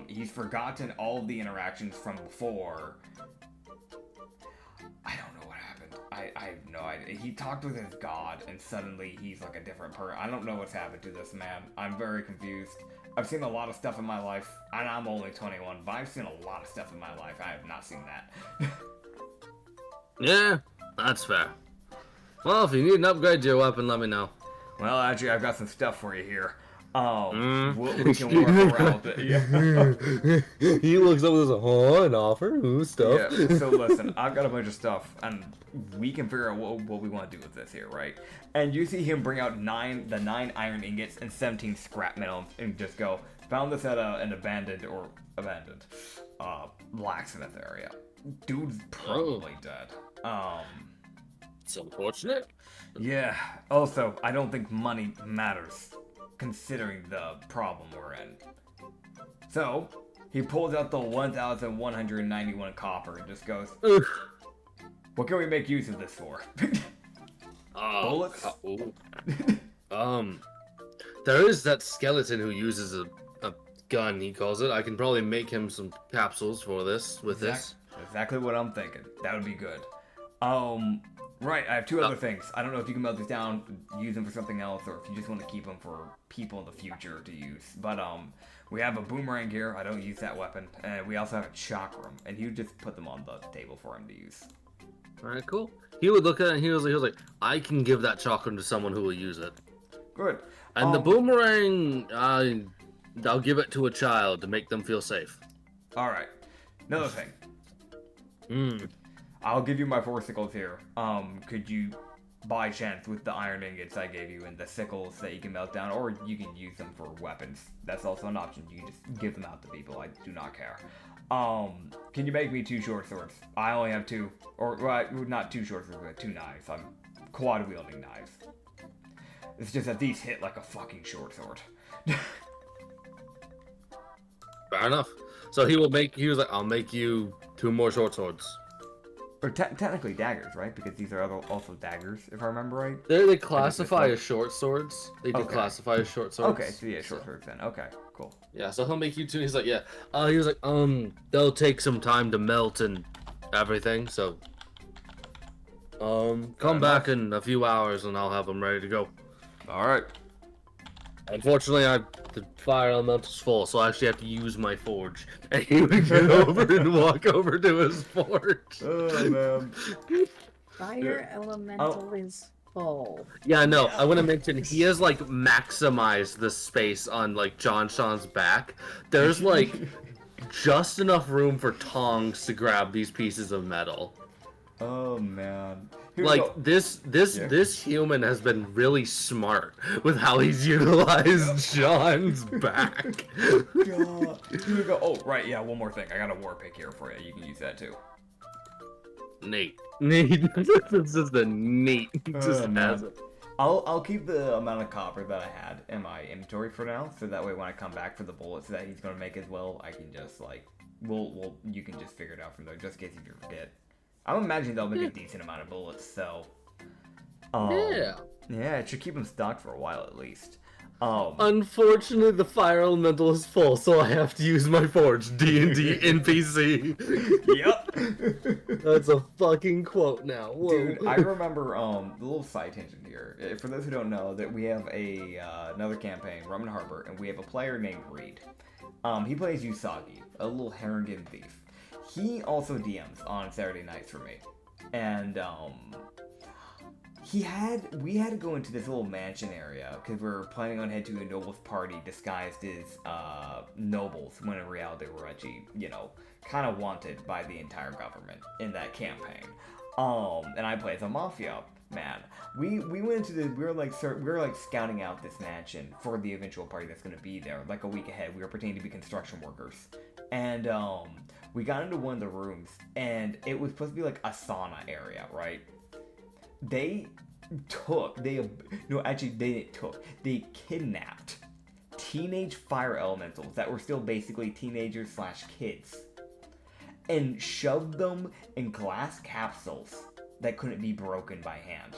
He's forgotten all of the interactions from before. I don't know what happened. I have no idea. He talked with his god, and suddenly he's like a different person. I don't know what's happened to this man. I'm very confused. I've seen a lot of stuff in my life, and I'm only 21, but I've seen a lot of stuff in my life. I have not seen that. Yeah, that's fair. Well, if you need an upgrade to your weapon, let me know. Well, actually, I've got some stuff for you here. We can work around it. Yeah. He looks up and says, an offer? Ooh, stuff. Yeah, so listen, I've got a bunch of stuff, and we can figure out what we want to do with this here, right? And you see him bring out 9 iron ingots and 17 scrap metal, and just go, found this at an abandoned blacksmith area. Dude's probably dead. It's unfortunate. Yeah, also, I don't think money matters, considering the problem we're in. So, he pulls out the 1,191 copper and just goes, what can we make use of this for? Bullets? There is that skeleton who uses a gun, he calls it. I can probably make him some capsules for this, this. Exactly what I'm thinking. That would be good. Right, I have 2 other things. I don't know if you can melt these down, use them for something else, or if you just want to keep them for people in the future to use. But, we have a boomerang here. I don't use that weapon. And we also have a chakram, and you just put them on the table for him to use. Alright, cool. He would look at it and he was like, I can give that chakram to someone who will use it. Good. And the boomerang, I'll give it to a child to make them feel safe. Alright. Another thing. I'll give you my 4 sickles here. Could you, by chance, with the iron ingots I gave you and the sickles that you can melt down, or you can use them for weapons. That's also an option. You can just give them out to people. I do not care. Can you make me 2 short swords? I only have 2. Or, well, not 2 short swords, but 2 knives. I'm quad-wielding knives. It's just that these hit like a fucking short sword. Fair enough. So he was like, I'll make you 2 more short swords. Or technically daggers, right? Because these are also daggers, if I remember right. They classify as short swords. They do classify as short swords. Okay, so yeah, short swords then. Okay, cool. Yeah, so he'll make you 2. He's like, yeah. He was like, they'll take some time to melt and everything. So, come back in a few hours and I'll have them ready to go. All right. Unfortunately, the fire elemental's full, so I actually have to use my forge. And he would get over and walk over to his forge. Oh, man. Fire elemental is full. Yeah, no, I want to mention, he has, like, maximized the space on, like, John Sean's back. There's, like, just enough room for tongs to grab these pieces of metal. Oh, man. This human has been really smart with how he's utilized John's back. God. Here we go. Oh, right, yeah, one more thing. I got a war pick here for you. You can use that too. Neat. This is the neat. Just has it. I'll keep the amount of copper that I had in my inventory for now, so that way when I come back for the bullets that he's gonna make as well, I can just like, you can just figure it out from there, just in case you forget. I'm imagining they'll make a decent amount of bullets, so... yeah, it should keep them stocked for a while at least. Unfortunately, the fire elemental is full, so I have to use my forge. D&D NPC. Yep. That's a fucking quote now. Whoa. Dude, I remember, the little side tangent here. For those who don't know, that we have another campaign, Rum and Harbor, and we have a player named Reed. He plays Usagi, a little Harengan thief. he also DMs on Saturday nights for me. And, we had to go into this little mansion area because we were planning on heading to a nobles party disguised as nobles, when in reality we're actually, kind of wanted by the entire government in that campaign. And I play as a mafia man. We went into we were like scouting out this mansion for the eventual party that's gonna be there. Like a week ahead, we were pretending to be construction workers, and we got into one of the rooms, and it was supposed to be like a sauna area, right? They kidnapped teenage fire elementals that were still basically teenagers / kids and shoved them in glass capsules that couldn't be broken by hand.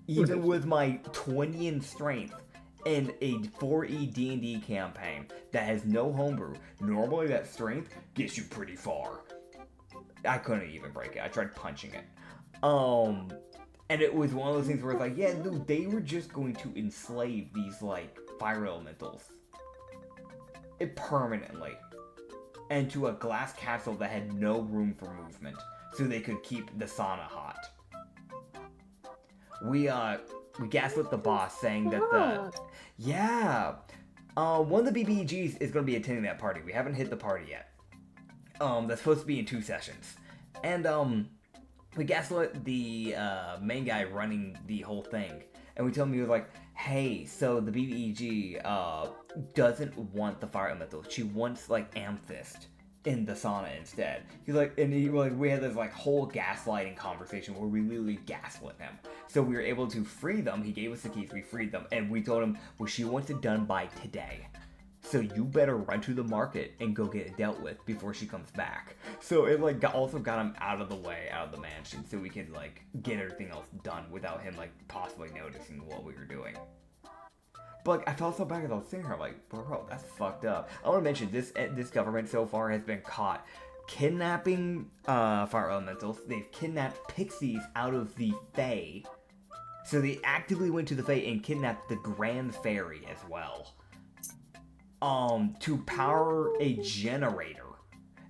Even with my 20 in strength and a 4E D&D campaign that has no homebrew, normally that strength gets you pretty far. I couldn't even break it. I tried punching it. And it was one of those things where it's like, yeah, no, they were just going to enslave these, like, fire elementals. Permanently. And to a glass capsule that had no room for movement, so they could keep the sauna hot. We gaslit the boss, saying that one of the BBGs is going to be attending that party. We haven't hit the party yet. That's supposed to be in 2 sessions. And, we gaslit the main guy running the whole thing, and we told him, he was like, hey, so the BBEG doesn't want the fire elemental. She wants like amethyst in the sauna instead. He's like, we had this like whole gaslighting conversation where we literally gaslit him. So we were able to free them. He gave us the keys, we freed them, and we told him, well, she wants it done by today. So you better run to the market and go get it dealt with before she comes back. So it like also got him out of the way, out of the mansion, so we could like get everything else done without him like possibly noticing what we were doing. But like, I felt so bad as I was sitting here, like, bro, that's fucked up. I want to mention this government so far has been caught kidnapping fire elementals. They've kidnapped pixies out of the Fae. So they actively went to the Fae and kidnapped the Grand Fairy as well. To power a generator.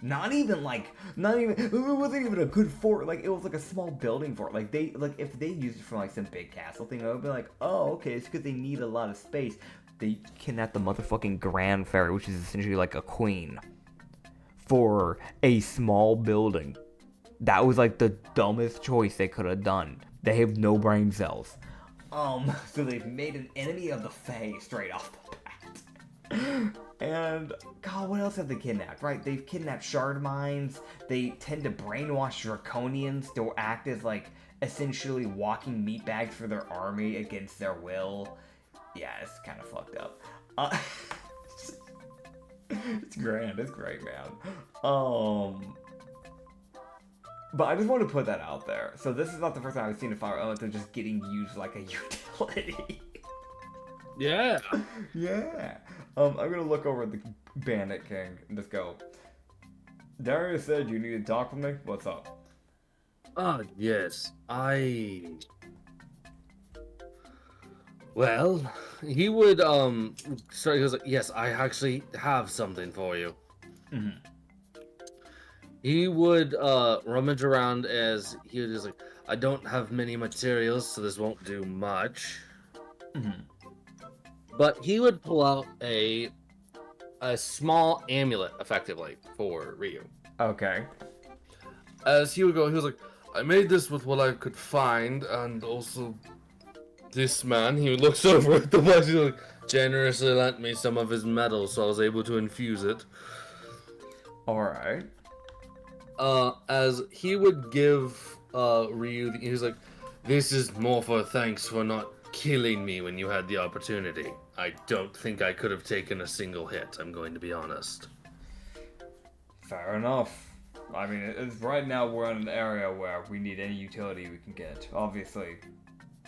It wasn't even a good fort, like, it was like a small building fort. Like, if they used it for like some big castle thing, I would be like, oh, okay, it's because they need a lot of space. They kidnapped the motherfucking Grand Fairy, which is essentially like a queen, for a small building. That was like the dumbest choice they could have done. They have no brain cells. So they've made an enemy of the Fae straight off the bat. And, God, what else have they kidnapped, right? They've kidnapped shard mines. They tend to brainwash draconians to act as, like, essentially walking meatbags for their army against their will. Yeah, it's kind of fucked up. It's grand. It's great, man. But I just want to put that out there. So this is not the first time I've seen a fire elemental just getting used like a utility. Yeah. Yeah. I'm gonna look over at the Bandit King and just go, Darius said you need to talk with me? What's up? Yes. Well, he would, sorry, he was like, yes, I actually have something for you. Mm-hmm. He would, rummage around as he was just like, I don't have many materials, so this won't do much. Mm-hmm. But he would pull out a small amulet, effectively, for Ryu. Okay. As he would go, he was like, I made this with what I could find, and also this man, he looks over at the box, he's like, generously lent me some of his metal, so I was able to infuse it. Alright. As he would give Ryu, he was like, this is more for thanks for not killing me when you had the opportunity. I don't think I could have taken a single hit, I'm going to be honest. Fair enough. I mean, it's right now we're in an area where we need any utility we can get. Obviously,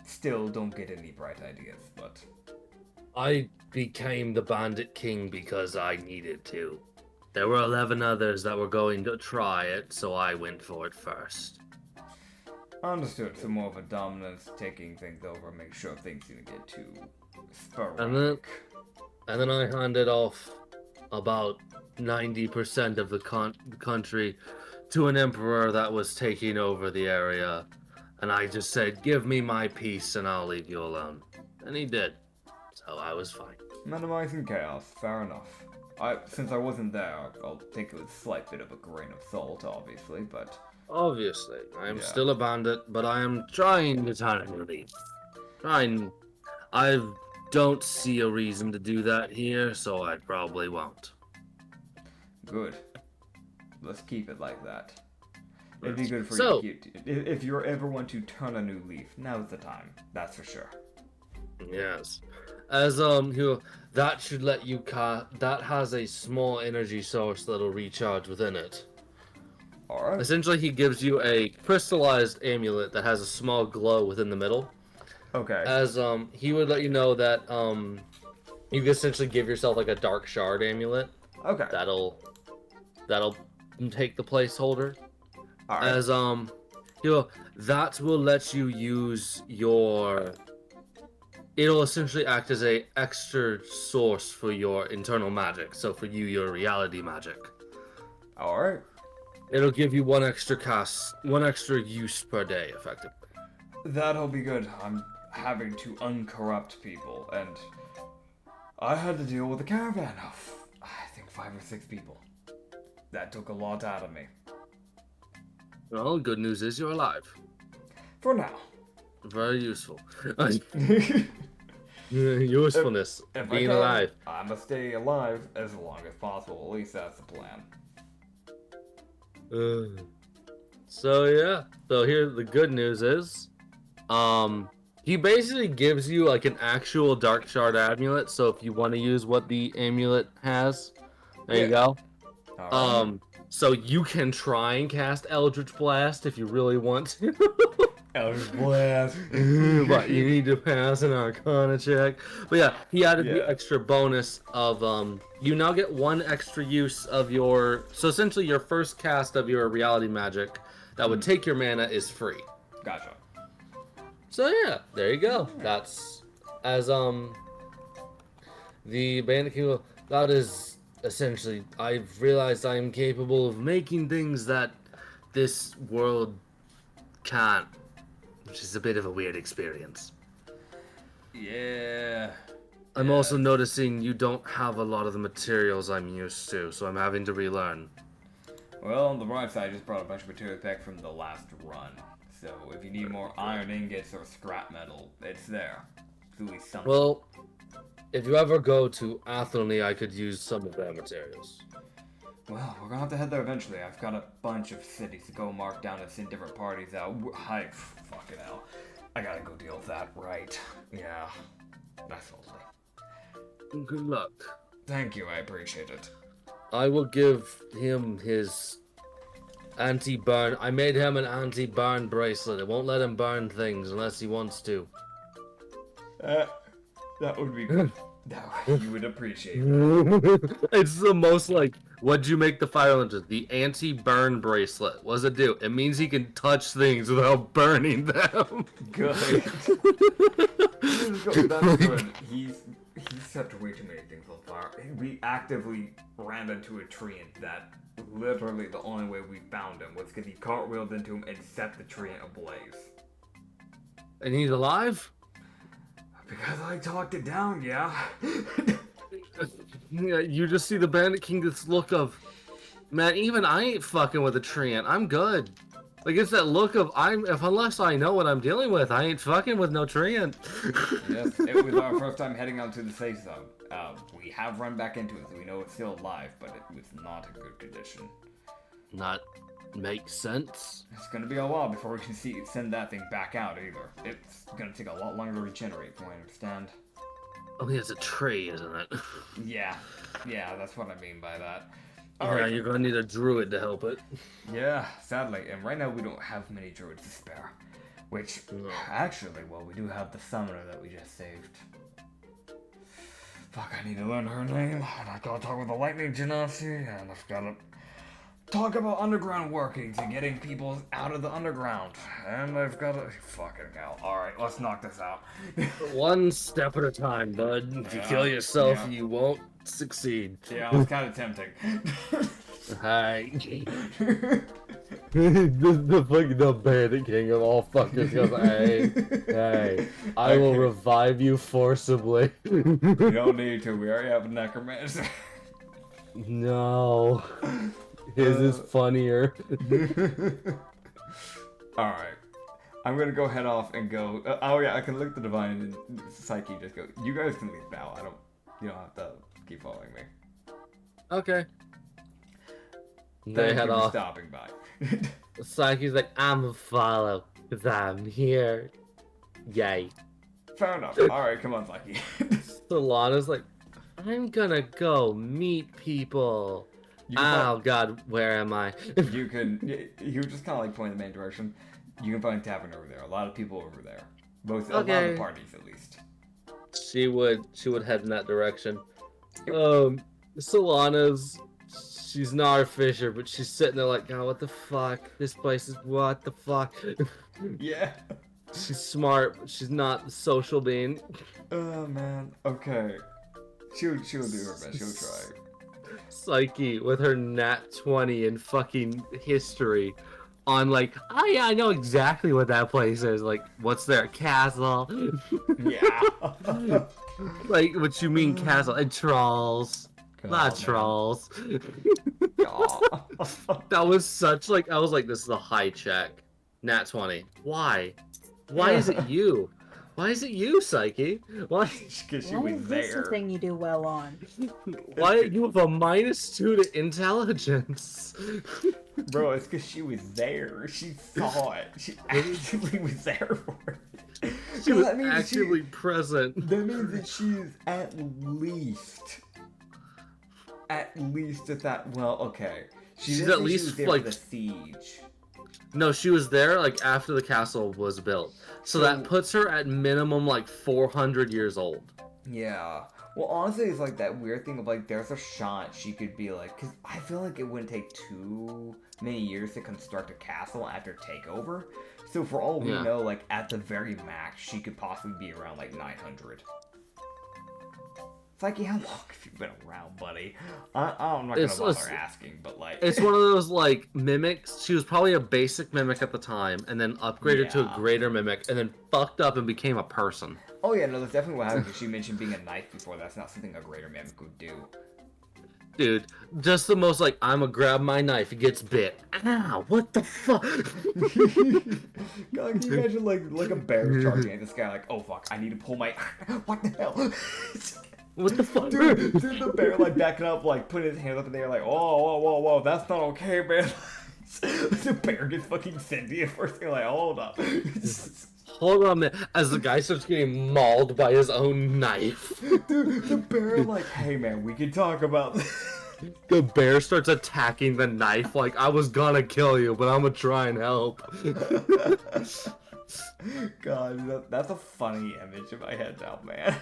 still don't get any bright ideas, but... I became the Bandit King because I needed to. There were 11 others that were going to try it, so I went for it first. Understood. So more of a dominance, taking things over, make sure things didn't get too sporadic. And then I handed off about 90% of the country to an emperor that was taking over the area. And I just said, give me my peace and I'll leave you alone. And he did. So I was fine. Minimizing chaos, fair enough. Since I wasn't there, I'll take it with a slight bit of a grain of salt, obviously, but... Obviously, I am Yeah. still a bandit, but I am trying to turn a new leaf. I don't see a reason to do that here, so I probably won't. Good. Let's keep it like that. It'd be good for So- you if you ever want to turn a new leaf. Now's the time. That's for sure. Yes. As that should let you that has a small energy source that'll recharge within it. All right. Essentially, he gives you a crystallized amulet that has a small glow within the middle. Okay. As he would let you know that you can essentially give yourself like a dark shard amulet. Okay. That'll take the placeholder. All right. As that will let you use your. It'll essentially act as a extra source for your internal magic. So for you, your reality magic. All right. It'll give you one extra use per day, effectively. That'll be good. I'm having to uncorrupt people, and I had to deal with a caravan of, I think, 5 or 6 people. That took a lot out of me. Well, good news is you're alive. For now. Very useful. Usefulness. If I Being can, alive. I'ma stay alive as long as possible. At least that's the plan. So yeah. So here the good news is, he basically gives you like an actual dark shard amulet. So if you want to use what the amulet has, there you go. All right. So you can try and cast Eldritch Blast if you really want to. Eldritch Blast. But you need to pass an Arcana check. But yeah, he added Yeah. the extra bonus of you now get one extra use of your. So essentially, your first cast of your reality magic that would take your mana is free. Gotcha. So yeah, there you go. That's as the Bandit King. That is essentially. I've realized I am capable of making things that this world can't. Which is a bit of a weird experience. Yeah. I'm also noticing you don't have a lot of the materials I'm used to, so I'm having to relearn. Well, on the bright side, I just brought a bunch of materials back from the last run. So if you need more iron ingots or scrap metal, it's there. It's at least something. Well, if you ever go to Athelney, I could use some of their materials. Well, we're gonna have to head there eventually. I've got a bunch of cities to go mark down and send different parties out. Fucking hell. I gotta go deal with that, right? Yeah. That's lovely. Good luck. Thank you, I appreciate it. I will give him his anti-burn. I made him an anti-burn bracelet. It won't let him burn things unless he wants to. That would be good. You would appreciate it. It's the most like, what'd you make the fire lantern? The anti-burn bracelet. What does it do? It means he can touch things without burning them. Good. That's good. He's set way too many things on fire. We actively ran into a tree, and that literally the only way we found him was because he cartwheeled into him and set the tree ablaze. And he's alive? Because I talked it down, yeah. Yeah, you just see the Bandit King this look of, man, even I ain't fucking with a treant. I'm good. Like, it's that look of, unless I know what I'm dealing with, I ain't fucking with no treant. Yes, it was our first time heading out to the safe zone. We have run back into it, so we know it's still alive, but it was not a good condition. Not makes sense. It's gonna be a while before we can send that thing back out either. It's gonna take a lot longer to regenerate, from what I understand. Oh, it's a tree, isn't it? Yeah, that's what I mean by that. Yeah, Alright. you're gonna need a druid to help it. Yeah, sadly, and right now we don't have many druids to spare. Which, actually, well, we do have the summoner that we just saved. Fuck, I need to learn her name, and I gotta talk with the lightning genasi, and I've gotta talk about underground workings and getting people out of the underground. And I've got to... Fucking hell. Alright, let's knock this out. One step at a time, bud. If you kill yourself, you won't succeed. Yeah, it's kind of tempting. Hi. the bandit king of all fuckers goes, hey, I will revive you forcibly. You don't need to, we already have a necromancer. No. His is funnier. Alright. I'm gonna go head off and go. Oh yeah, I can look the divine and Psyche just go. You guys can leave now. You don't have to keep following me. Okay. They head for off. Stopping by. Psyche's like, I'm a follow, cause I'm here. Yay. Fair enough. Alright, come on, Psyche. Solana's like, I'm gonna go meet people. Oh god, where am I? You was just kind of like pointing the main direction. You can find tavern over there. A lot of people over there. A lot of the parties, at least. She would head in that direction. Solana's, she's not a fisher, but she's sitting there like, oh, what the fuck? This place is what the fuck? Yeah. She's smart, but she's not the social being. Oh man. Okay. She'll do her best. She'll try. Psyche with her nat 20 in fucking history on like, oh yeah, I know exactly what that place is. Like, what's their castle? Yeah. Like, what you mean castle? And trolls. Not trolls. That was such like, I was like, this is a high check. Nat 20. Why? Why is it you? Why is it you, Psyche? Why? Because she was there. This is the thing you do well on. Why you have a -2 to intelligence? Bro, it's because she was there. She saw it. She actually was there for it. She was actually present. That means that she's at least at that. Well, okay. She's at least like the siege. No, she was there like after the castle was built. So that puts her at minimum like 400 years old. Yeah. Well, honestly, it's like that weird thing of like, there's a shot she could be like, because I feel like it wouldn't take too many years to construct a castle after takeover. So for all we know, like at the very max, she could possibly be around like 900. Psyche, how long have you been around, buddy? I'm not gonna bother asking, but like... It's one of those, like, mimics. She was probably a basic mimic at the time, and then upgraded to a greater mimic, and then fucked up and became a person. Oh yeah, no, that's definitely what happened, because she mentioned being a knife before. That's not something a greater mimic would do. Dude, just the most, like, I'ma grab my knife, it gets bit. Ow, what the fuck? God, can you imagine, like a bear charging at this guy, like, oh fuck, I need to pull my... What the hell? What the fuck? Dude, the bear, like, backing up, like, putting his hands up in the air, like, whoa, that's not okay, man. The bear gets fucking sentient first thing, like, hold up. Hold on a minute, as the guy starts getting mauled by his own knife. Dude, the bear, like, hey, man, we can talk about this. The bear starts attacking the knife, like, I was gonna kill you, but I'm gonna try and help. God, that's a funny image in my head now, man.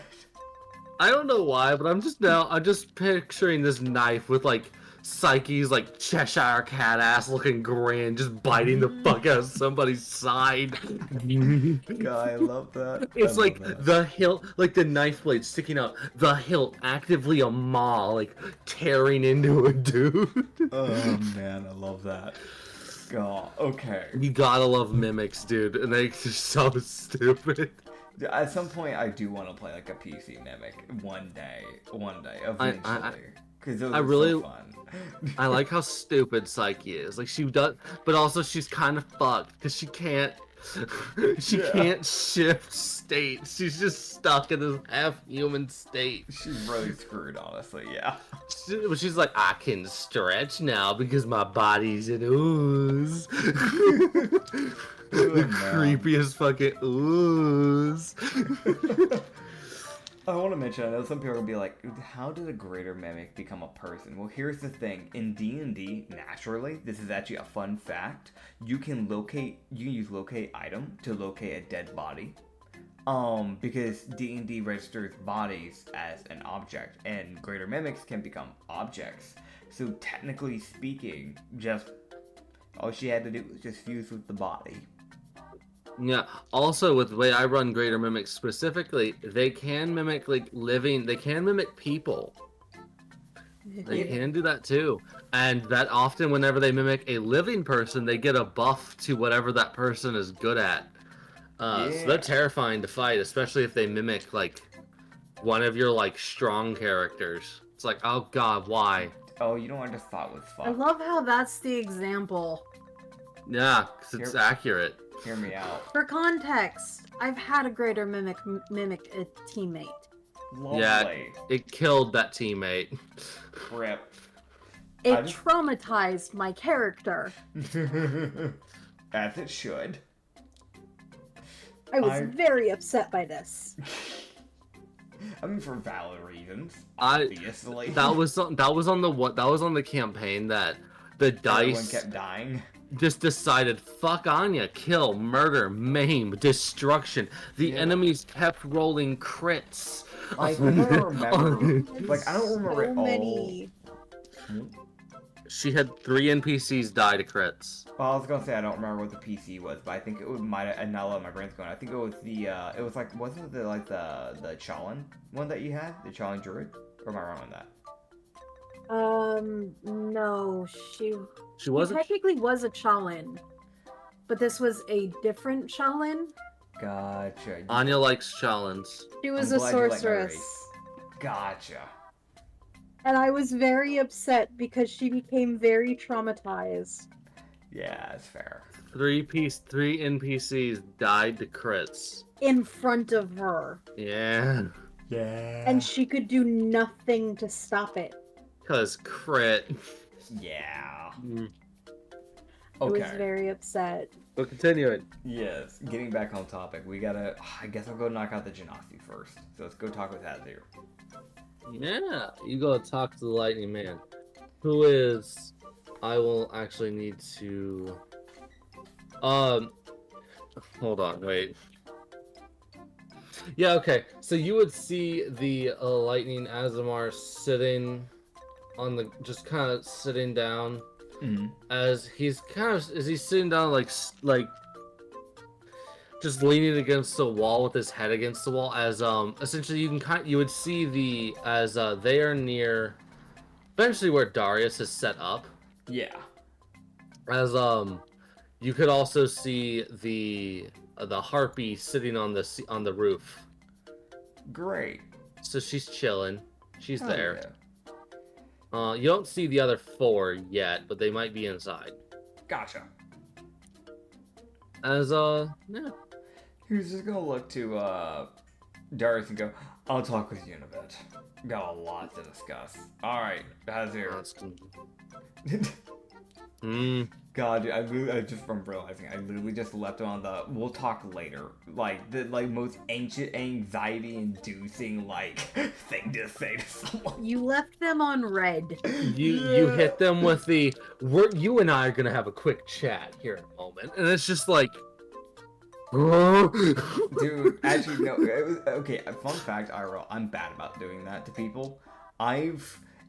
I don't know why, but I'm just picturing this knife with like Psyche's like Cheshire cat ass looking grin, just biting the fuck out of somebody's side. God, I love that. It's like the hilt, like the knife blade sticking out, the hilt actively a maw, like tearing into a dude. Oh man, I love that. God, okay. You gotta love mimics, dude, and they're so stupid. At some point, I do want to play like a PC mimic one day, eventually. Because those are so fun. I like how stupid Psyche is. Like she does, but also she's kind of fucked because she can't shift state. She's just stuck in this half-human state. She's really screwed, honestly. Yeah. She's like, I can stretch now because my body's an ooze. The creepiest fucking ooze. I want to mention, I know some people are going to be like, how did a greater mimic become a person? Well, here's the thing. In D&D, naturally, this is actually a fun fact, you can use locate item to locate a dead body. Because D&D registers bodies as an object, and greater mimics can become objects. So technically speaking, just all she had to do was just fuse with the body. Yeah. Also, with the way I run Greater Mimics specifically, they can mimic like living. They can mimic people. They can do that too, and that often, whenever they mimic a living person, they get a buff to whatever that person is good at. So they're terrifying to fight, especially if they mimic like one of your like strong characters. It's like, oh god, why? Oh, you know what I just thought was fun? I love how that's the example. Yeah, because it's accurate. Hear me out. For context, I've had a greater mimic a teammate. Lovely. Yeah, it killed that teammate. Rip. It traumatized my character. As it should. I was very upset by this. I mean, for valid reasons. Obviously. That was on the campaign that the dice. Everyone kept dying. Just decided, fuck Anya, kill, murder, maim, destruction. The enemies kept rolling crits. I don't remember. Like, I don't remember so many. She had 3 NPCs die to crits. Well, I was gonna say I don't remember what the PC was, but I think it might have. And now my brain's going. I think it was the. It was like, wasn't it the Challen one that you had, the Challen Druid? Or am I wrong on that? No, she wasn't. Technically was a Challen, but this was a different Challen. Gotcha. Anya likes Challens. She was a sorceress. Gotcha. And I was very upset because she became very traumatized. Yeah, that's fair. 3 NPCs died to crits. In front of her. Yeah. Yeah. And she could do nothing to stop it. Cause crit. Yeah. I was very upset. But continuing. Yes. Getting back on topic, we gotta. I guess I'll go knock out the Genasi first. So let's go talk with Hazir. Yeah, you go talk to the Lightning Man, who is. I will actually need to. Hold on, wait. Yeah, okay. So you would see the Lightning Azamar sitting on the, just kind of sitting down, as he's sitting down like just leaning against the wall with his head against the wall, as essentially you would see they are near eventually where Darius is set up. Yeah. As you could also see the harpy sitting on the roof. Great. So she's chilling. She's there. Yeah. You don't see the other 4 yet, but they might be inside. Gotcha. As yeah. He's just gonna look to Darius and go, I'll talk with you in a bit. Got a lot to discuss. Alright, Hazir. God, dude, I just from realizing I literally just left him on the we'll talk later. Like the most ancient anxiety-inducing thing to say to someone. You left them on red. You hit them with the you and I are gonna have a quick chat here in a moment, and it's just like, dude. Actually, no. It was okay. Fun fact, I'm bad about doing that to people.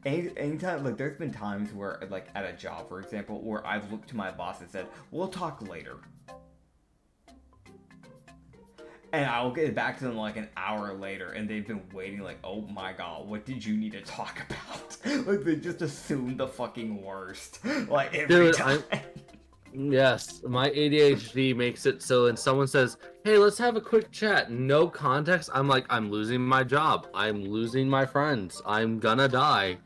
Anytime, there's been times where, at a job, for example, where I've looked to my boss and said, we'll talk later. And I'll get back to them, an hour later, and they've been waiting, oh my god, what did you need to talk about? They just assume the fucking worst. Every time. Yes, my ADHD makes it so when someone says, hey, let's have a quick chat, no context, I'm like, I'm losing my job. I'm losing my friends. I'm gonna die.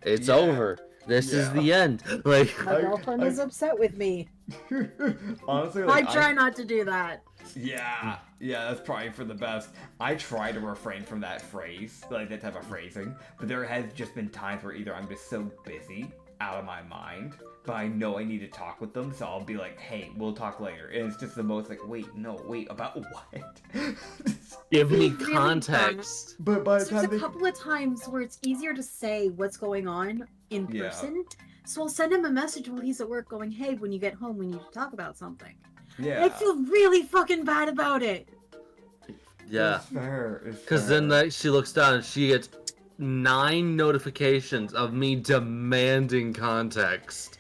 It's over. This is the end. My girlfriend is upset with me. Honestly, I try not to do that. Yeah, that's probably for the best. I try to refrain from that phrase, that type of phrasing, but there has just been times where either I'm just so busy out of my mind, but I know I need to talk with them, so I'll be like, hey, we'll talk later. And it's just the most wait, about what? Give me context. But by the There's time a couple of times where it's easier to say what's going on in person, so I'll send him a message while he's at work going, hey, when you get home, we need to talk about something. Yeah. And I feel really fucking bad about it. Yeah. It's fair. Because then she looks down and she gets 9 notifications of me demanding context.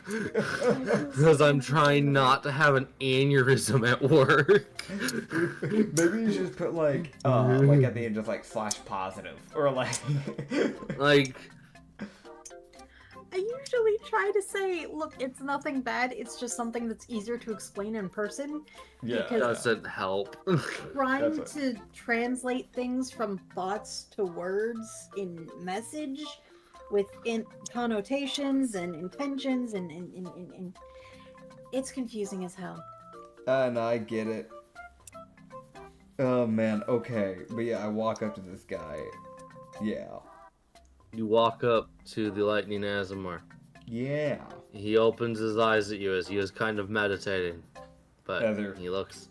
Because I'm trying not to have an aneurysm at work. Maybe you should put like at the end just like /positive or like Like, I usually try to say, look, it's nothing bad. It's just something that's easier to explain in person. yeah. Because doesn't help. trying That's to translate things from thoughts to words in message with connotations and intentions and it's confusing as hell. And I get it. Oh man, okay. But yeah, I walk up to this guy. Yeah. You walk up to the lightning Azimar. Yeah. He opens his eyes at you as he is kind of meditating. But Heather. he looks...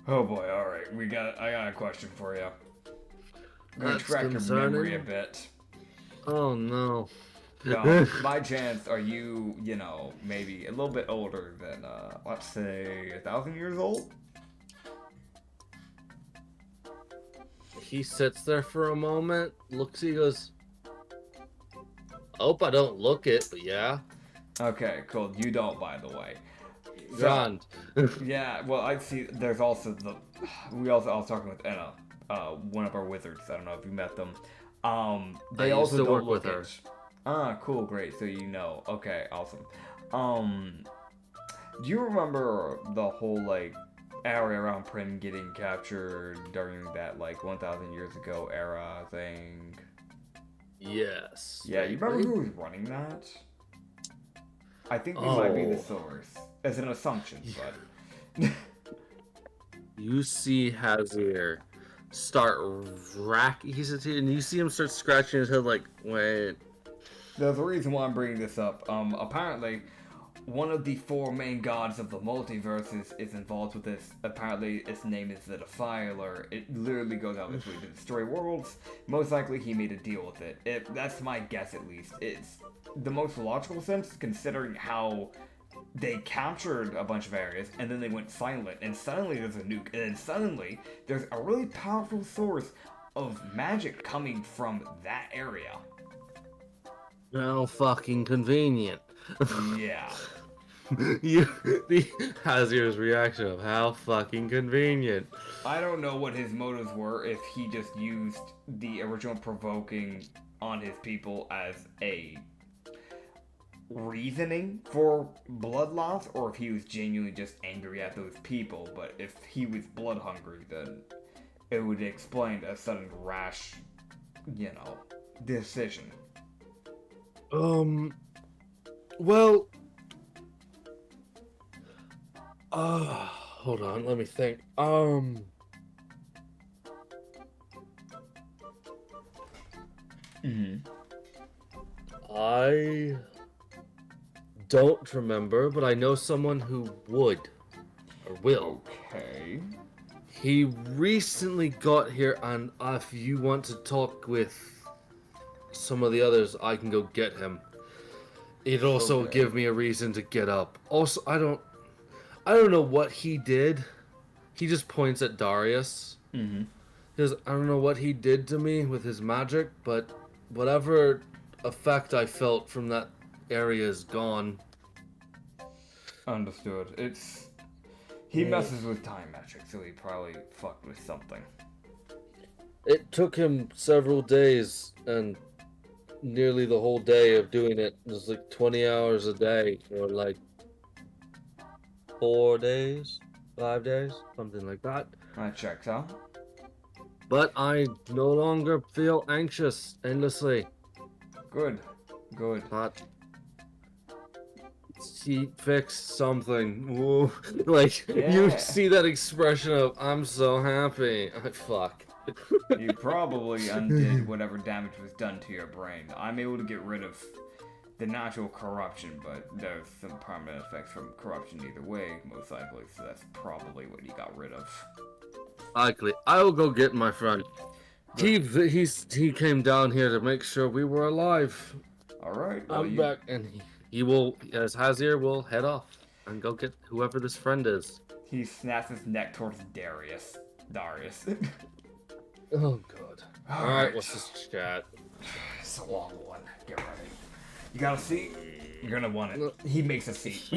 Oh boy, alright. I got a question for you. I'm gonna That's track your concerning. memory a bit. Oh no. Now, by chance, are you, maybe a little bit older than, let's say, 1,000 years old? He sits there for a moment, looks, he goes, hope I don't look it, but yeah. Okay, cool. You don't, by the way. Grand. Yeah, well, I see. There's also I was talking with Anna, one of our wizards. I don't know if you met them. They I used also to don't work look with her. it. Ah, cool, great. So you know. Okay, awesome. Do you remember the whole area around Prim getting captured during that 1,000 years ago era thing? Yes. Yeah, you remember who was running that? I think we might be the source. As an assumption, but... You see Hazir start and you see him start scratching his head like, wait. There's a reason why I'm bringing this up. Apparently, one of the 4 main gods of the multiverse is involved with this. Apparently, its name is the Defiler. It literally goes out this way to destroy worlds. Most likely, he made a deal with it. That's my guess, at least. It's the most logical sense, considering how they captured a bunch of areas, and then they went silent, and suddenly there's a nuke, and then suddenly there's a really powerful source of magic coming from that area. How fucking convenient. Yeah. Hazir's reaction of how fucking convenient. I don't know what his motives were, if he just used the original provoking on his people as a reasoning for blood loss, or if he was genuinely just angry at those people. But if he was blood hungry, then it would explain a sudden rash, decision. Well, hold on, let me think. I don't remember, but I know someone who would, or will. Okay. He recently got here, and if you want to talk with some of the others, I can go get him. It'd also give me a reason to get up. Also, I don't know what he did. He just points at Darius. Because I don't know what he did to me with his magic, but whatever effect I felt from that area is gone. Understood. He messes with time magic, so he probably fucked with something. It took him several days and nearly the whole day of doing it. It was 20 hours a day for 4 days, 5 days, something like that. That checks out. But I no longer feel anxious endlessly. Good. But he fixed something. Ooh. You see that expression of, I'm so happy. Fuck. You probably undid whatever damage was done to your brain. I'm able to get rid of the natural corruption, but there's some permanent effects from corruption either way, most likely, so that's probably what he got rid of. Likely. I will go get my friend. He came down here to make sure we were alive. Alright, well, I'm back, and he will, as Hazir, will head off and go get whoever this friend is. He snaps his neck towards Darius. Oh god. Alright, what's this chat? It's a long one. Get ready. You got a seat? You're gonna want it. He makes a seat.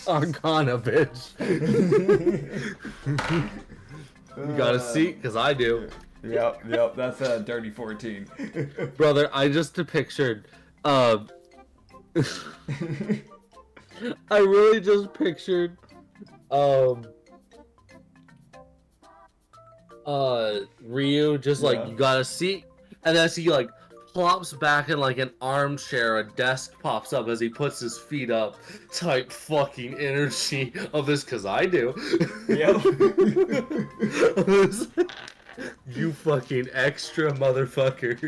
Arcana, bitch. You got a seat? Because I do. Yep, that's a dirty 14. Brother, I just pictured, I really just pictured, Ryu just like, you got a seat, and then he like plops back in like an armchair, a desk pops up as he puts his feet up, type fucking energy of this, cause I do. Yep. You fucking extra motherfucker.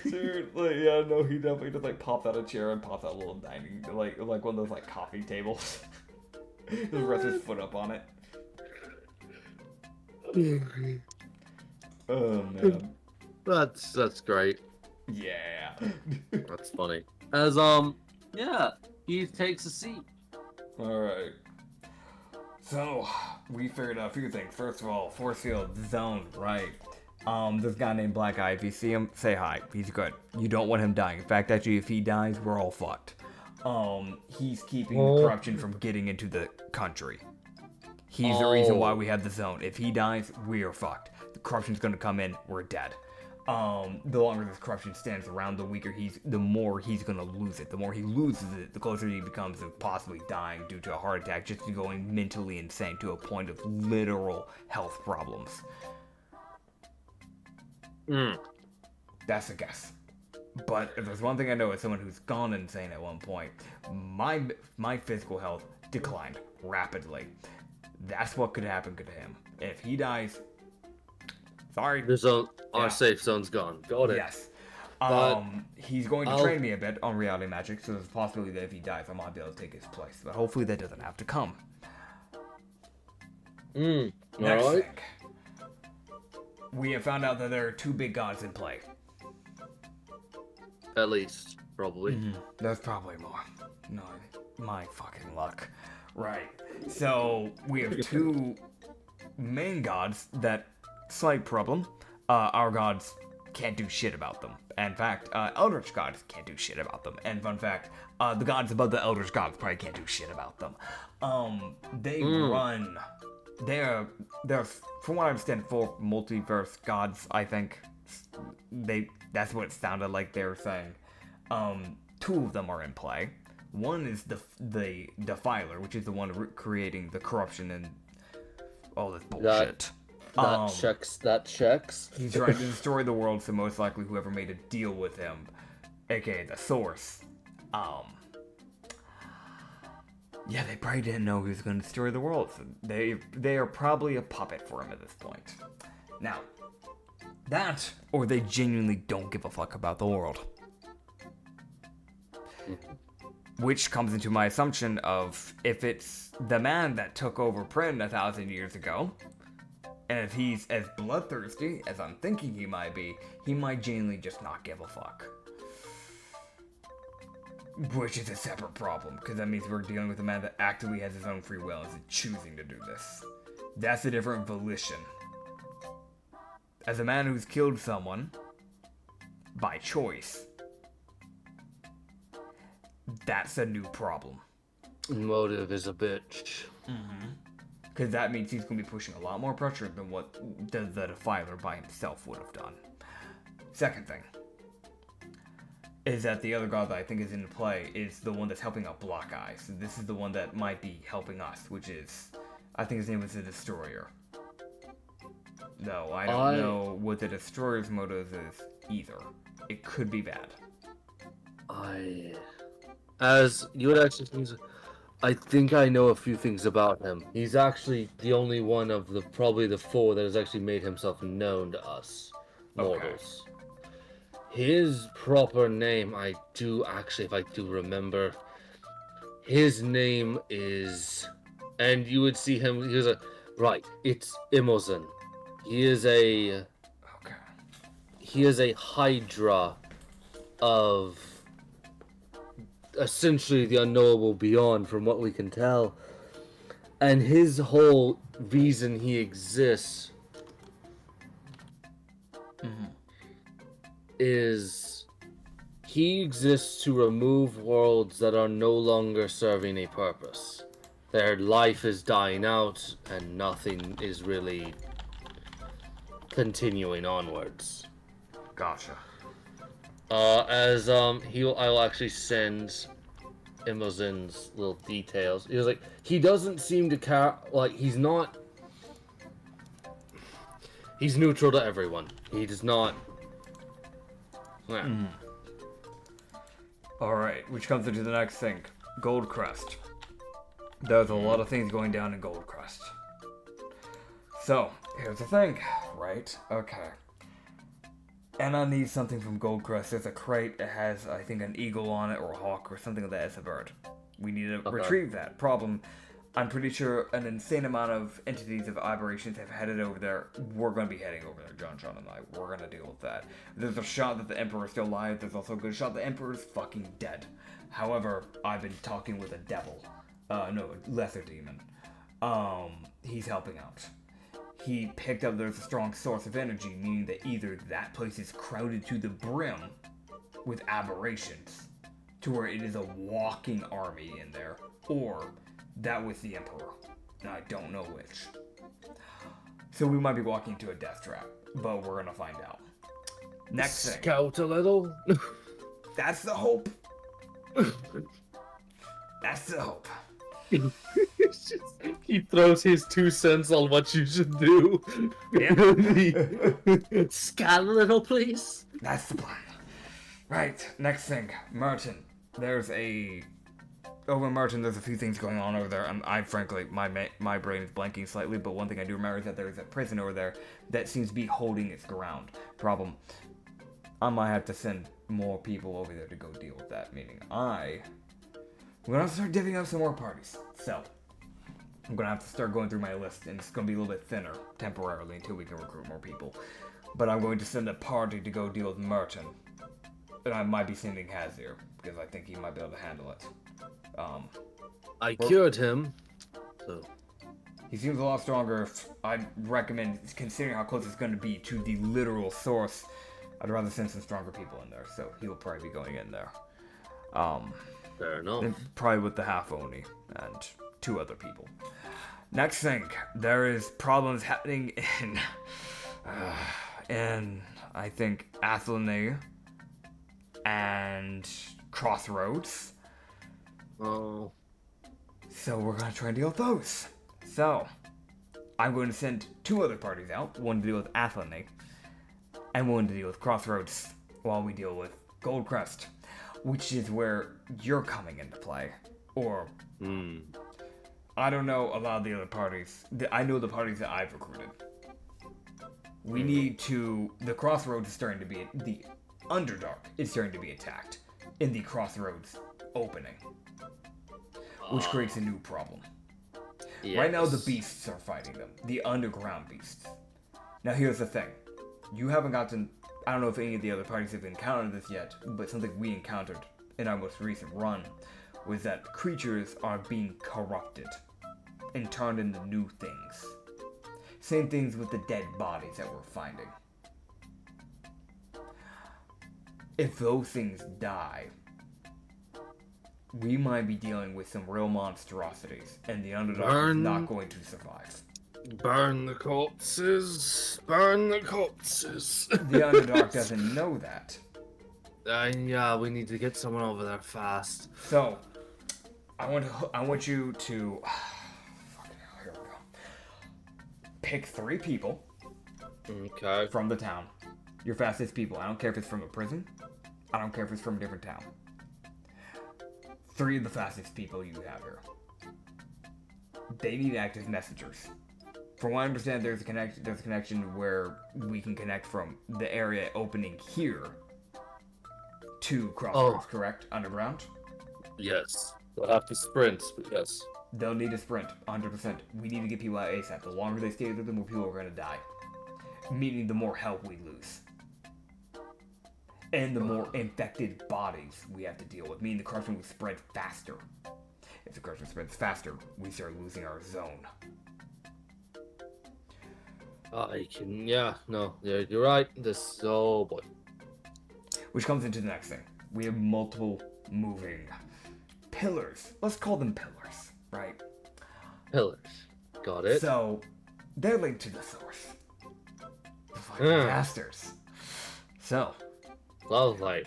Dude, like, yeah, no, he definitely just like popped out a chair and popped out a little dining, like one of those like coffee tables. Just rests his foot up on it. Oh man. That's great. Yeah. That's funny. As yeah, he takes a seat. Alright. So, we figured out a few things. First of all, force field zone, right. This guy named Black Eye, if you see him, say hi. He's good. You don't want him dying. In fact, actually, if he dies, we're all fucked. He's keeping the corruption from getting into the country. He's the reason why we have the zone. If he dies, we are fucked. The corruption's gonna come in, we're dead. The longer this corruption stands around, the more he's gonna lose it. The more he loses it, the closer he becomes to possibly dying due to a heart attack, just to going mentally insane to a point of literal health problems. That's a guess. But if there's one thing I know as someone who's gone insane at one point, my physical health declined rapidly. That's what could happen to him. If he dies, sorry. Our safe zone's gone. Got it. Yes. He's going to train me a bit on reality magic, so there's a possibility that if he dies, I might be able to take his place. But hopefully that doesn't have to come. Next thing. We have found out that there are two big gods in play. At least, probably. There's probably more. No, my fucking luck. Right. So, we have two main gods that, slight problem, our gods can't do shit about them. In fact, Eldritch gods can't do shit about them. And fun fact, the gods above the Eldritch gods probably can't do shit about them. They're, from what I understand, for multiverse gods, I think. That's what it sounded like they were saying. Two of them are in play. One is the Defiler, which is the one creating the corruption and all this bullshit. That checks. He's trying to destroy the world, so most likely whoever made a deal with him, aka the Source, yeah, they probably didn't know he was going to destroy the world, so they are probably a puppet for him at this point. Now, that, or they genuinely don't give a fuck about the world. Which comes into my assumption of, if it's the man that took over Prin 1,000 years ago, and if he's as bloodthirsty as I'm thinking he might be, he might genuinely just not give a fuck. Which is a separate problem, because that means we're dealing with a man that actively has his own free will and is choosing to do this. That's a different volition. As a man who's killed someone, by choice, that's a new problem. Motive is a bitch. Because that means he's going to be pushing a lot more pressure than what the Defiler by himself would have done. Second thing is that the other god that I think is in play is the one that's helping out Black Eye. So this is the one that might be helping us, which is, I think his name is the Destroyer. Though I don't know what the Destroyer's motives is either. It could be bad. As you would actually think, I think I know a few things about him. He's actually the only one of probably the four that has actually made himself known to us mortals. Okay. His proper name, if I do remember, his name is, and you would see him, it's Imozen. He is a hydra of essentially the unknowable beyond, from what we can tell. And his whole reason he exists is he exists to remove worlds that are no longer serving a purpose. Their life is dying out, and nothing is really continuing onwards. Gotcha. I'll actually send Imogen's little details. He was like, he doesn't seem to care. Like, he's neutral to everyone. He does not. Yeah. Alright, which comes into the next thing. Goldcrest. There's a lot of things going down in Goldcrest. So, here's the thing, right? Okay. And I need something from Goldcrest. There's a crate that has, I think, an eagle on it, or a hawk, or something like that as a bird. We need to retrieve that. Problem, I'm pretty sure an insane amount of entities of aberrations have headed over there. We're going to be heading over there, John and I. We're going to deal with that. There's a shot that the Emperor's still alive. There's also a good shot the Emperor's fucking dead. However, I've been talking with a devil. No, a lesser demon. He's helping out. He picked up there's a strong source of energy, meaning that either that place is crowded to the brim with aberrations, to where it is a walking army in there, or that was the Emperor. And I don't know which. So we might be walking into a death trap, but we're gonna find out. Next thing. Scout a little. That's the hope. That's the hope. He throws his 2 cents on what you should do. Yeah. Scout a little, please. That's the plan. Right, next thing. Merton. Over in Merton, there's a few things going on over there, and I frankly, my brain is blanking slightly, but one thing I do remember is that there's a prison over there that seems to be holding its ground. Problem, I might have to send more people over there to go deal with that, meaning we're gonna have to start divvying up some more parties. So, I'm gonna have to start going through my list, and it's gonna be a little bit thinner, temporarily, until we can recruit more people. But I'm going to send a party to go deal with Merton. And I might be sending Hazir, because I think he might be able to handle it. I cured him, so... He seems a lot stronger. I'd recommend, considering how close it's going to be to the literal source, I'd rather send some stronger people in there, so he'll probably be going in there. Fair enough. And probably with the half Oni and 2 other people. Next thing, there is problems happening in I think Athelney and Crossroads. Oh. So we're gonna try and deal with those. So I'm going to send 2 other parties out, one to deal with Athelney and one to deal with Crossroads, while we deal with Goldcrest, which is where you're coming into play. Or I don't know a lot of the other parties. I know the parties that I've recruited. We need to... The Crossroads is starting to be... The Underdark is starting to be attacked in the Crossroads opening, which creates a new problem. Yes. Right now, the beasts are fighting them. The underground beasts. Now, here's the thing. You haven't gotten... I don't know if any of the other parties have encountered this yet, but something we encountered in our most recent run was that creatures are being corrupted and turned into new things. Same things with the dead bodies that we're finding. If those things die, we might be dealing with some real monstrosities, and the Underdark is not going to survive. Burn the corpses. Burn the corpses. The Underdark doesn't know that. Yeah, we need to get someone over there fast. So, I want you to... Fucking hell, here we go. Pick 3 people. Okay. From the town. Your fastest people. I don't care if it's from a prison. I don't care if it's from a different town. 3 of the fastest people you have here. They need to act as messengers. From what I understand, there's a connection where we can connect from the area opening here to Crossroads, correct? Underground? Yes. They'll have to sprint, but yes. They'll need to sprint, 100%. We need to get people out ASAP. The longer they stay there, the more people are going to die. Meaning the more health we lose. And the more infected bodies we have to deal with. Meaning the corruption will spread faster. If the corruption spreads faster, we start losing our zone. You're right. Oh boy. Which comes into the next thing. We have multiple moving pillars. Let's call them pillars, right? Pillars. Got it. So, they're linked to the source. The fucking bastards. So, Lovely.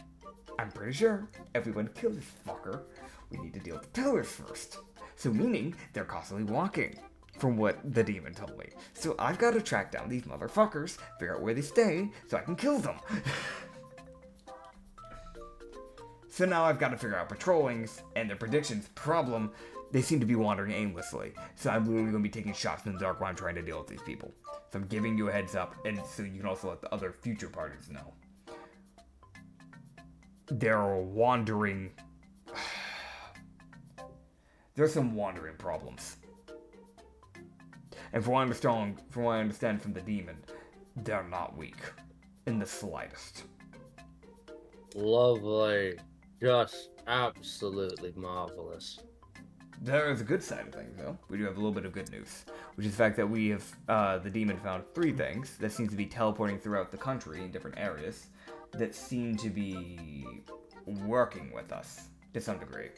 I'm pretty sure if we want to kill this fucker, we need to deal with the pillars first. So meaning, they're constantly walking, from what the demon told me. So I've got to track down these motherfuckers, figure out where they stay, so I can kill them. So now I've got to figure out patrollings, and their predictions. Problem, they seem to be wandering aimlessly. So I'm literally going to be taking shots in the dark while I'm trying to deal with these people. So I'm giving you a heads up, and so you can also let the other future parties know. They're wandering. There's some wandering problems. And from what I understand from the demon, they're not weak. In the slightest. Lovely. Just absolutely marvelous. There is a good side of things, though. We do have a little bit of good news. Which is the fact that we have, the demon found 3 things that seem to be teleporting throughout the country in different areas that seem to be working with us to some degree.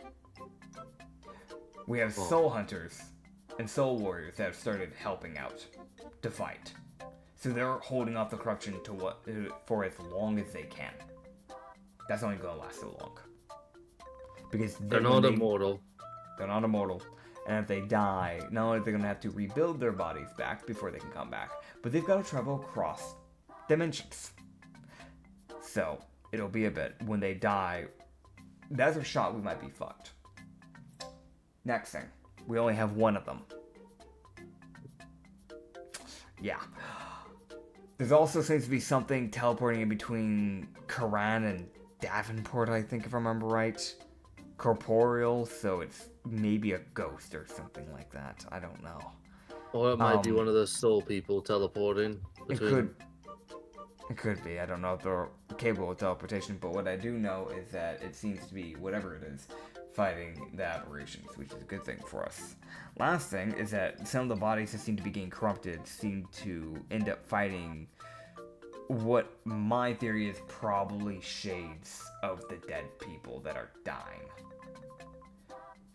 We have soul hunters and soul warriors that have started helping out to fight. So they're holding off the corruption for as long as they can. That's only going to last so long. Because They're not immortal. They're not immortal. And if they die, not only are they going to have to rebuild their bodies back before they can come back, but they've got to travel across dimensions. So, it'll be a bit. When they die, that's a shot we might be fucked. Next thing. We only have 1 of them. Yeah. There's also seems to be something teleporting in between Karan and Davenport, I think, if I remember right. Corporeal, so it's maybe a ghost or something like that. I don't know. Or it might be one of those soul people teleporting between. It could be. I don't know if they're capable of teleportation, but what I do know is that it seems to be, whatever it is, fighting the aberrations, which is a good thing for us. Last thing is that some of the bodies that seem to be getting corrupted seem to end up fighting what my theory is probably shades of the dead people that are dying.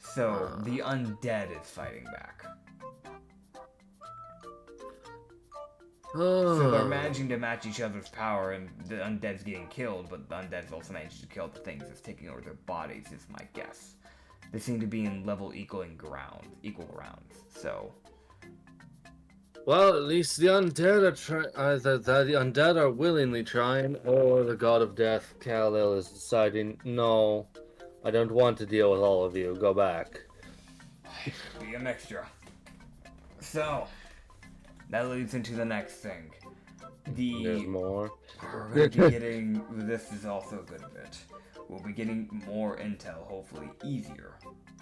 So the undead is fighting back. So they're managing to match each other's power, and the undead's getting killed, but the undead's also managing to kill the things that's taking over their bodies, is my guess. They seem to be in equal grounds, so... Well, at least the undead are the undead are willingly trying, or the god of death, Kal-El, is deciding, no, I don't want to deal with all of you, go back. Be a mixture. So... that leads into the next thing. There's more. We're going to be getting... this is also a good bit. We'll be getting more intel, hopefully easier,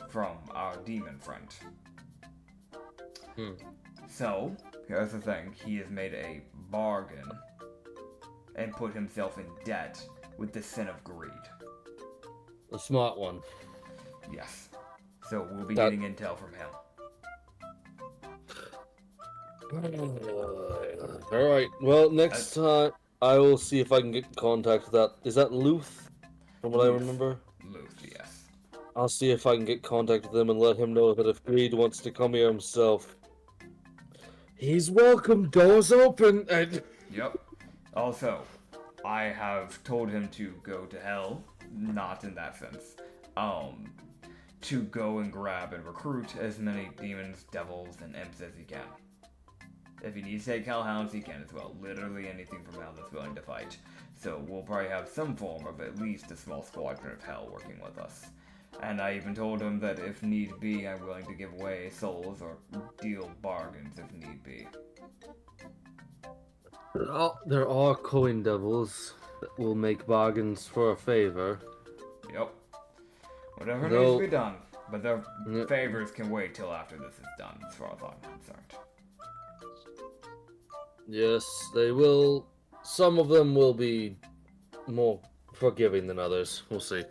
from our demon friend. So, here's the thing. He has made a bargain and put himself in debt with the sin of greed. The smart one. Yes. So, we'll be getting intel from him. Alright, well, next time I will see if I can get in contact with that. Is that Luth? From what I remember? Luth, yes. I'll see if I can get contact with him and let him know that if Greed wants to come here himself, he's welcome, doors open! Yep. Also, I have told him to go to hell, not in that sense, to go and grab and recruit as many demons, devils, and imps as he can. If he needs to take hellhounds, he can as well. Literally anything from hell that's willing to fight. So we'll probably have some form of at least a small squadron of hell working with us. And I even told him that if need be, I'm willing to give away souls or deal bargains if need be. There are coin devils that will make bargains for a favor. Yep. Whatever needs to be done. But their favors can wait till after this is done, as far as I'm concerned. Yes, they will. Some of them will be more forgiving than others. We'll see.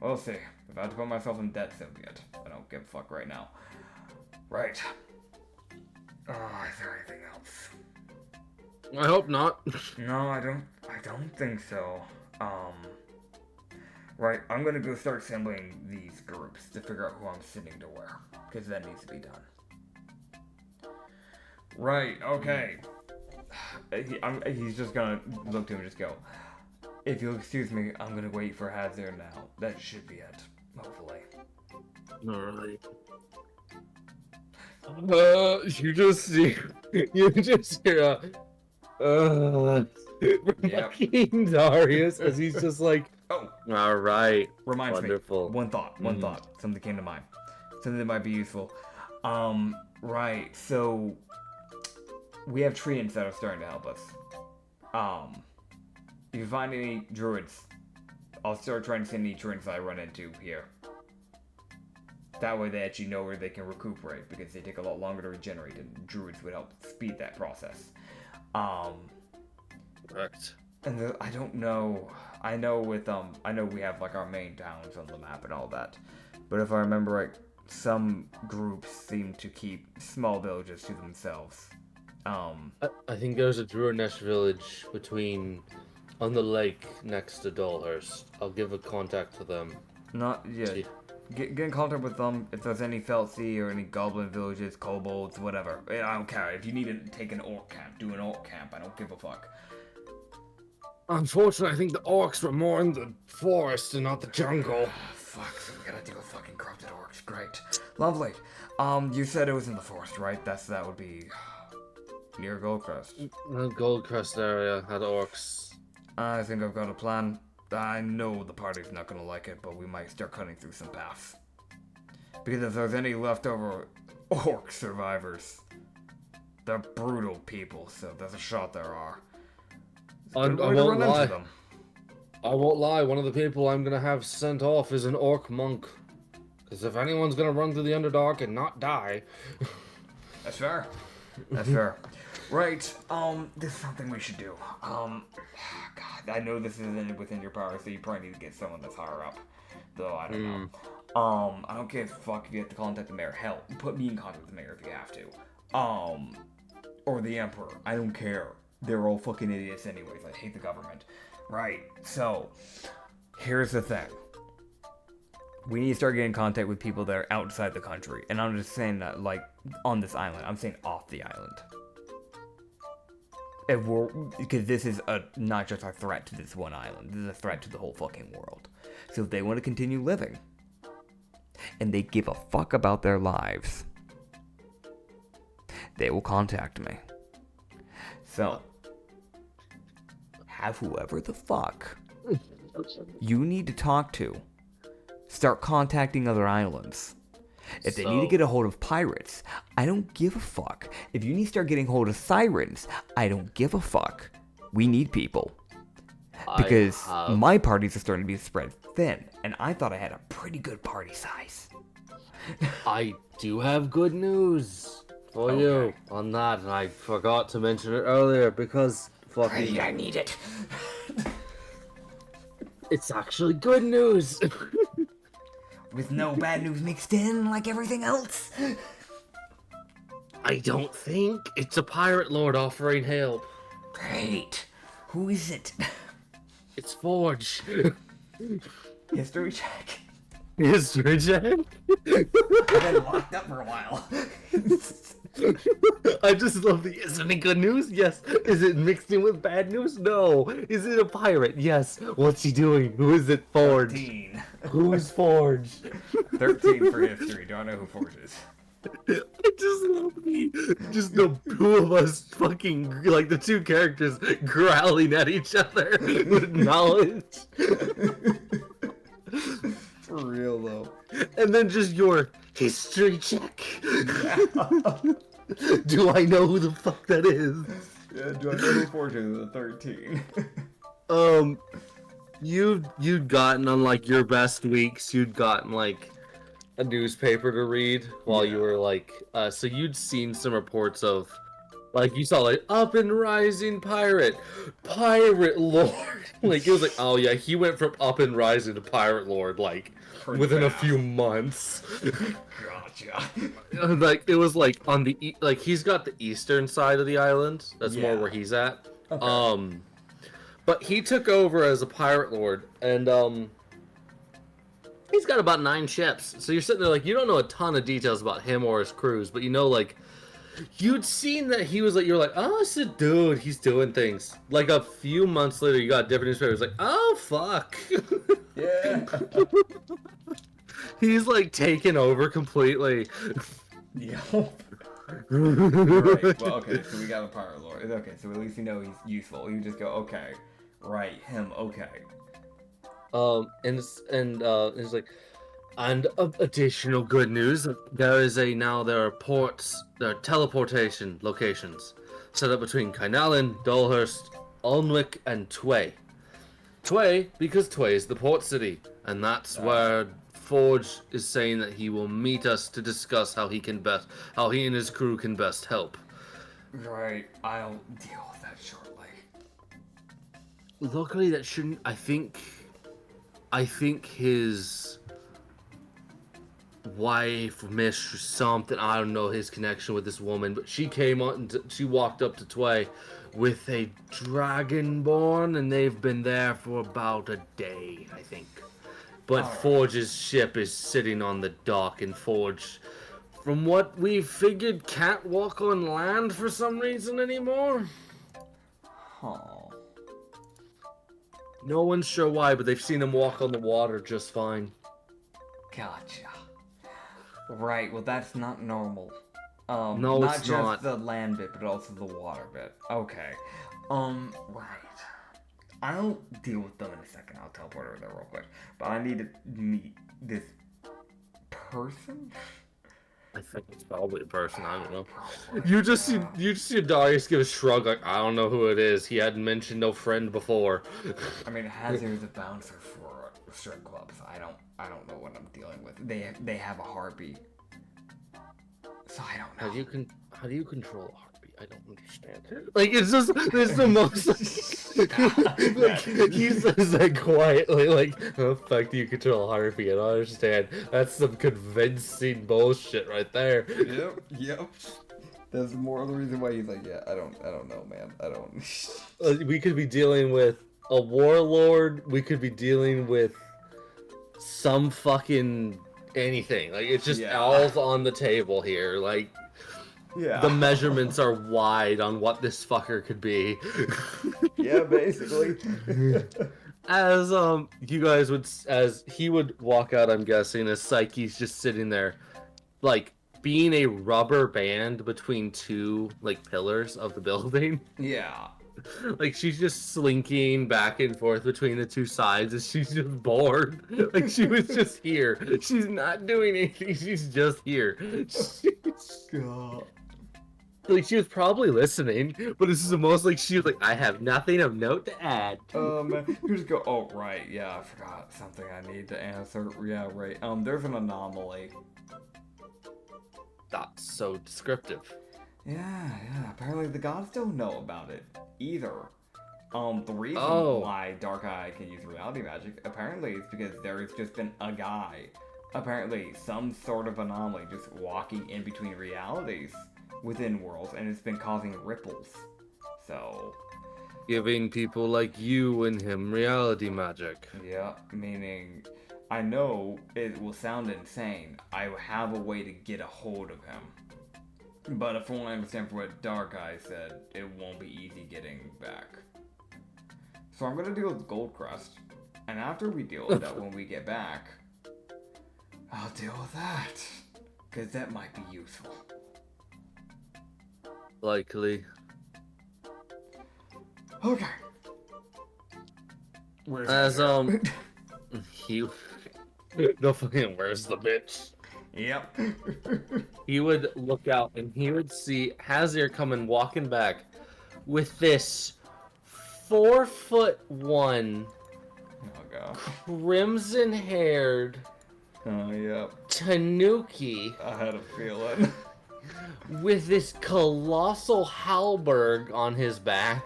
We'll see. If I have to put myself in debt, so be it. I don't give a fuck right now. Right. Oh, is there anything else? I hope not. No, I don't think so. Right, I'm gonna go start assembling these groups to figure out who I'm sending to where, because that needs to be done. Right, okay. He's just gonna look to him and just go, if you'll excuse me, I'm gonna wait for Hazard now. That should be it, hopefully. Alright. You just hear Yep. fucking Darius as he's just like, Oh, alright. reminds Wonderful. me. One thought. Something came to mind. Something that might be useful. Right, so we have treants that are starting to help us. If you find any druids, I'll start trying to send any treants I run into here. That way they actually know where they can recuperate, because they take a lot longer to regenerate, and druids would help speed that process. Correct. And I don't know. I know we have like our main towns on the map and all that, but if I remember right, some groups seem to keep small villages to themselves. I think there's a Druidish village on the lake next to Dolhurst. I'll give a contact to them. Not yet. See. Get in contact with them if there's any Feltzy or any goblin villages, kobolds, whatever. I don't care. If you need to take an orc camp, do an orc camp. I don't give a fuck. Unfortunately, I think the orcs were more in the forest and not the jungle. Fuck, so we gotta deal with fucking corrupted orcs. Great. Lovely. You said it was in the forest, right? That would be near Goldcrest. The Goldcrest area had orcs. I think I've got a plan. I know the party's not gonna like it, but we might start cutting through some paths. Because if there's any leftover orc survivors, they're brutal people, so there's a shot there are. I won't lie. I won't lie, one of the people I'm gonna have sent off is an orc monk. Because if anyone's gonna run through the Underdark and not die... That's fair. That's fair. Right, this is something we should do. God, I know this isn't within your power, so you probably need to get someone that's higher up. Though, I don't know. I don't give a fuck if you have to contact the mayor. Hell, put me in contact with the mayor if you have to. Or the emperor. I don't care. They're all fucking idiots anyways. I hate the government. Right, so, here's the thing. We need to start getting in contact with people that are outside the country. And I'm just saying that, like, on this island. I'm saying off the island. Because this is not just a threat to this one island. This is a threat to the whole fucking world. So if they want to continue living, and they give a fuck about their lives, they will contact me. So, have whoever the fuck you need to talk to start contacting other islands. If they need to get a hold of pirates, I don't give a fuck. If you need to start getting hold of sirens, I don't give a fuck. We need people. Because my parties are starting to be spread thin, and I thought I had a pretty good party size. I do have good news for you on that, and I forgot to mention it earlier because fucking... I need it. It's actually good news. With no bad news mixed in like everything else. I don't think it's a pirate lord offering help. Great. Who is it? It's Forge. History check. History check? I've been locked up for a while. I just love the, is it any good news? Yes. Is it mixed in with bad news? No. Is it a pirate? Yes. What's he doing? Who is it? Forge. 13. Who's Forge? 13 for history. Do I know who Forge is? I just love just the two of us fucking, like the two characters growling at each other with knowledge. For real though. And then just your history check. Do I know who the fuck that is? Yeah, do I know who Forge is? The 13. You'd gotten on like your best weeks, you'd gotten like a newspaper to read while you were like, so you'd seen some reports of, like you saw like up and rising pirate lord. Like it was like, oh yeah, he went from up and rising to pirate lord like within a few months. Gotcha. Like it was like on the like he's got the eastern side of the island. That's more where he's at. Okay. But he took over as a pirate lord, and he's got about 9 ships. So you're sitting there like, you don't know a ton of details about him or his crews, but you know, like, you'd seen that he was like, you're like, oh, it's a dude, he's doing things. Like a few months later, you got a different newspaper. It's like, oh fuck. Yeah. He's like taken over completely. Yeah. Right. Well, okay. So we got a pirate lord. Okay. So at least you know he's useful. You just go, okay, right, him. Okay. And it's like, and additional good news. There are teleportation locations set up between Kainalin, Dolhurst, Alnwick, and Tway. Tway, because Tway is the port city, and that's where Forge is saying that he will meet us to discuss how he and his crew can best help. Right. I'll deal with that shortly. Luckily, that shouldn't. I think his wife, mistress, something, I don't know his connection with this woman, but she came on and she walked up to Tway with a dragonborn, and they've been there for about a day, I think. But Forge's ship is sitting on the dock, and Forge, from what we figured, can't walk on land for some reason anymore. Huh. No one's sure why, but they've seen him walk on the water just fine. Gotcha. Right, well that's not normal. No, not it's just not. the land bit, but also the water bit. Okay. Right. I'll deal with them in a second. I'll teleport over there real quick. But I need to meet this person? I think it's probably a person, I don't know. You just see Darius give a shrug like, I don't know who it is. He hadn't mentioned no friend before. I mean, Hazard's a bouncer for a strip club, so I don't know what I'm dealing with. They have a heartbeat. So I don't know. How do you control a heartbeat? I don't understand. Like, it's the most like, he says that quietly, like, how the fuck do you control a heartbeat? I don't understand. That's some convincing bullshit right there. Yep. That's more of the reason why he's like, yeah, I don't know, man. I don't. We could be dealing with a warlord. We could be dealing with some fucking anything. Like, it's just all's on the table here. Like, the measurements are wide on what this fucker could be. Yeah, basically. As you guys would, as he would walk out, I'm guessing, as Psyche's just sitting there, like, being a rubber band between two, like, pillars of the building. Yeah. Like, she's just slinking back and forth between the two sides as she's just bored. Like, she was just here. She's not doing anything. She's just here. Like, she was probably listening, but this is the most, like, she was like, I have nothing of note to add. Just go, oh, right, yeah, I forgot something I need to answer. Yeah, right. There's an anomaly. That's so descriptive. Yeah, apparently the gods don't know about it either. The reason why Dark Eye can use reality magic, apparently, is because there's just been a guy, apparently some sort of anomaly, just walking in between realities within worlds, and it's been causing ripples. So, giving people like you and him reality magic. Yeah, meaning, I know it will sound insane. I have a way to get a hold of him. But from what I understand from what Dark Eye said, it won't be easy getting back. So I'm gonna deal with Goldcrest. And after we deal with that when we get back, I'll deal with that. Because that might be useful. Likely. Okay. As he no fucking where's the bitch? Yep. He would look out and he would see Hazir coming walking back with this 4'1" crimson haired Tanuki. I had a feeling. With this colossal halberd on his back.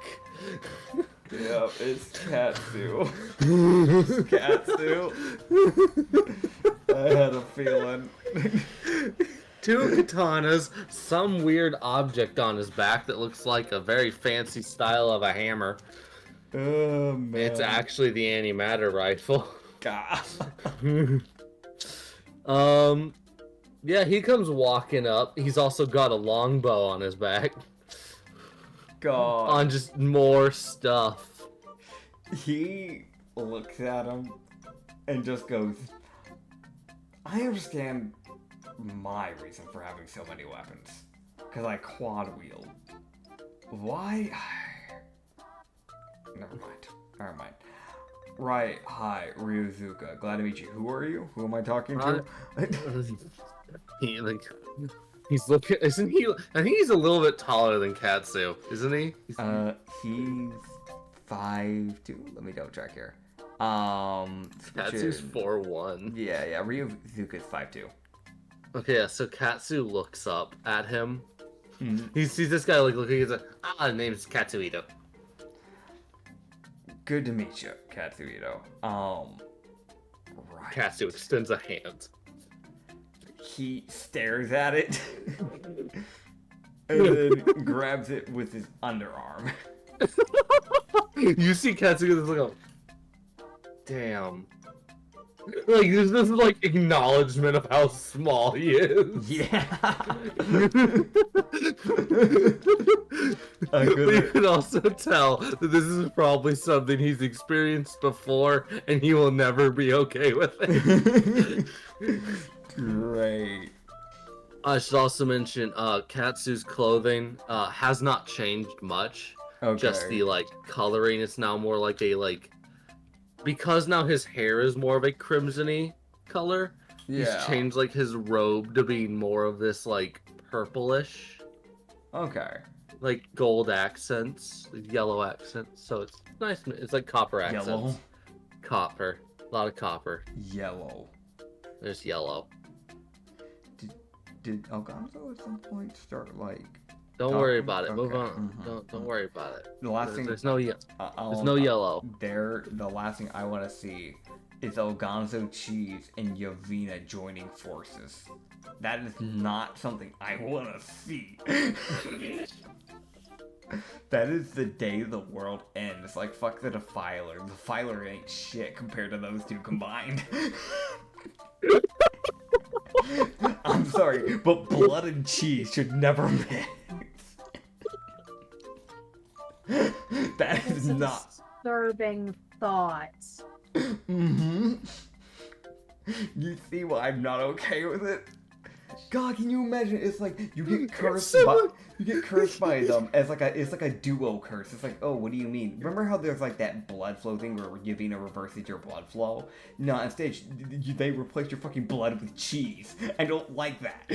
Yep, it's Katsu. It's Katsu. I had a feeling. 2 katanas, some weird object on his back that looks like a very fancy style of a hammer. Oh man. It's actually the antimatter rifle. God. Yeah, he comes walking up. He's also got a longbow on his back. God. On just more stuff. He looks at him and just goes, I understand my reason for having so many weapons. Because I quad wield. Why? Never mind. Right, hi, Ryuzuka. Glad to meet you. Who are you? Who am I talking to? He's looking. Isn't he? I think he's a little bit taller than Katsu, isn't he? He's 5'2". Let me double check here. Katsu's 4'1". Yeah. Ryuzuka's 5'2". Okay, yeah. So Katsu looks up at him. Mm-hmm. He sees this guy like looking. He's like, the name's Katsuhito. Good to meet you, Katsuhito. Right. Katsu extends a hand. He stares at it and then grabs it with his underarm. You see Katsu just like, damn. Like, this is like acknowledgement of how small he is. Yeah. But you can also tell that this is probably something he's experienced before, and he will never be okay with it. Great. I should also mention, Katsu's clothing has not changed much. Okay. Just the coloring is now more like a because now his hair is more of a crimson-y color. Yeah. He's changed his robe to being more of this purplish. Okay. Gold accents, yellow accents. So it's nice. It's like copper accents. Yellow. Copper. A lot of copper. Yellow. There's yellow. Did Algonzo at some point start Don't worry about it. Okay. Move on. Mm-hmm. Don't worry about it. The last thing There's no yellow. The last thing I want to see is Algonzo Cheese and Yavina joining forces. That is not something I want to see. That is the day the world ends. Fuck the Defiler. The Defiler ain't shit compared to those two combined. I'm sorry, but blood and cheese should never mix. That is not disturbing thoughts. Mm-hmm. You see why I'm not okay with it? God, can you imagine? It's you get cursed by them as it's a duo curse. It's oh, what do you mean? Remember how there's that blood flow thing where Yavina reverses your blood flow? No, instead they replace your fucking blood with cheese. I don't like that.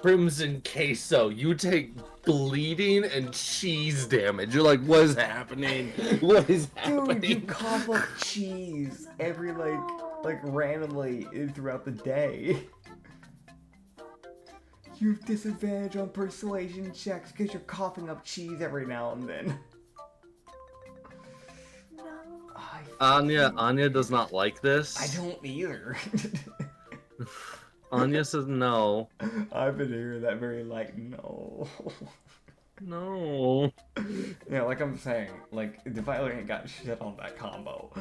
Crimson queso. You take bleeding and cheese damage. You're what is happening? What is happening? Dude, you cough up cheese every randomly throughout the day. You have disadvantage on persuasion checks because you're coughing up cheese every now and then. No. Anya does not like this. I don't either. Anya says no. I've been hearing that very no. No. Yeah, I'm saying, Defiler ain't got shit on that combo.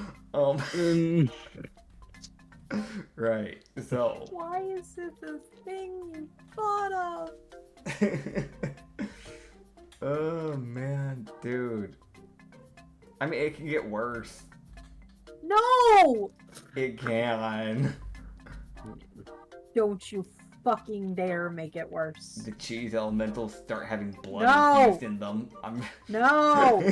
Right, so. Why is it the thing you thought of? Oh man, dude. I mean, it can get worse. No! It can. Don't you fucking dare make it worse. The cheese elementals start having blood No! infused in them. No!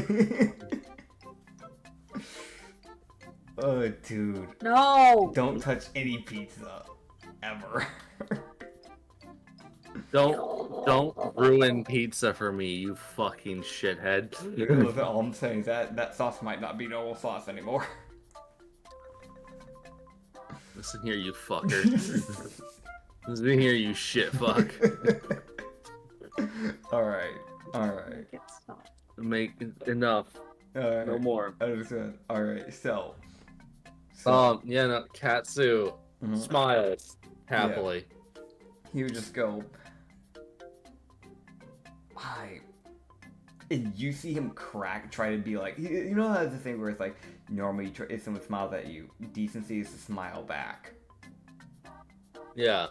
Oh, dude. No! Don't touch any pizza. Ever. Don't ruin pizza for me, you fucking shithead. Listen, all I'm saying is that sauce might not be normal sauce anymore. Listen here, you fucker. Listen here, you shit fuck. Alright. Make it stop. Make enough. Alright. No more. Understood. Alright, so. Yeah, no, Katsu smiles happily. Yeah. He would just go, hi. And you see him try to be like, you know how there's the thing where it's like, normally if someone smiles at you, decency is to smile back. Yeah.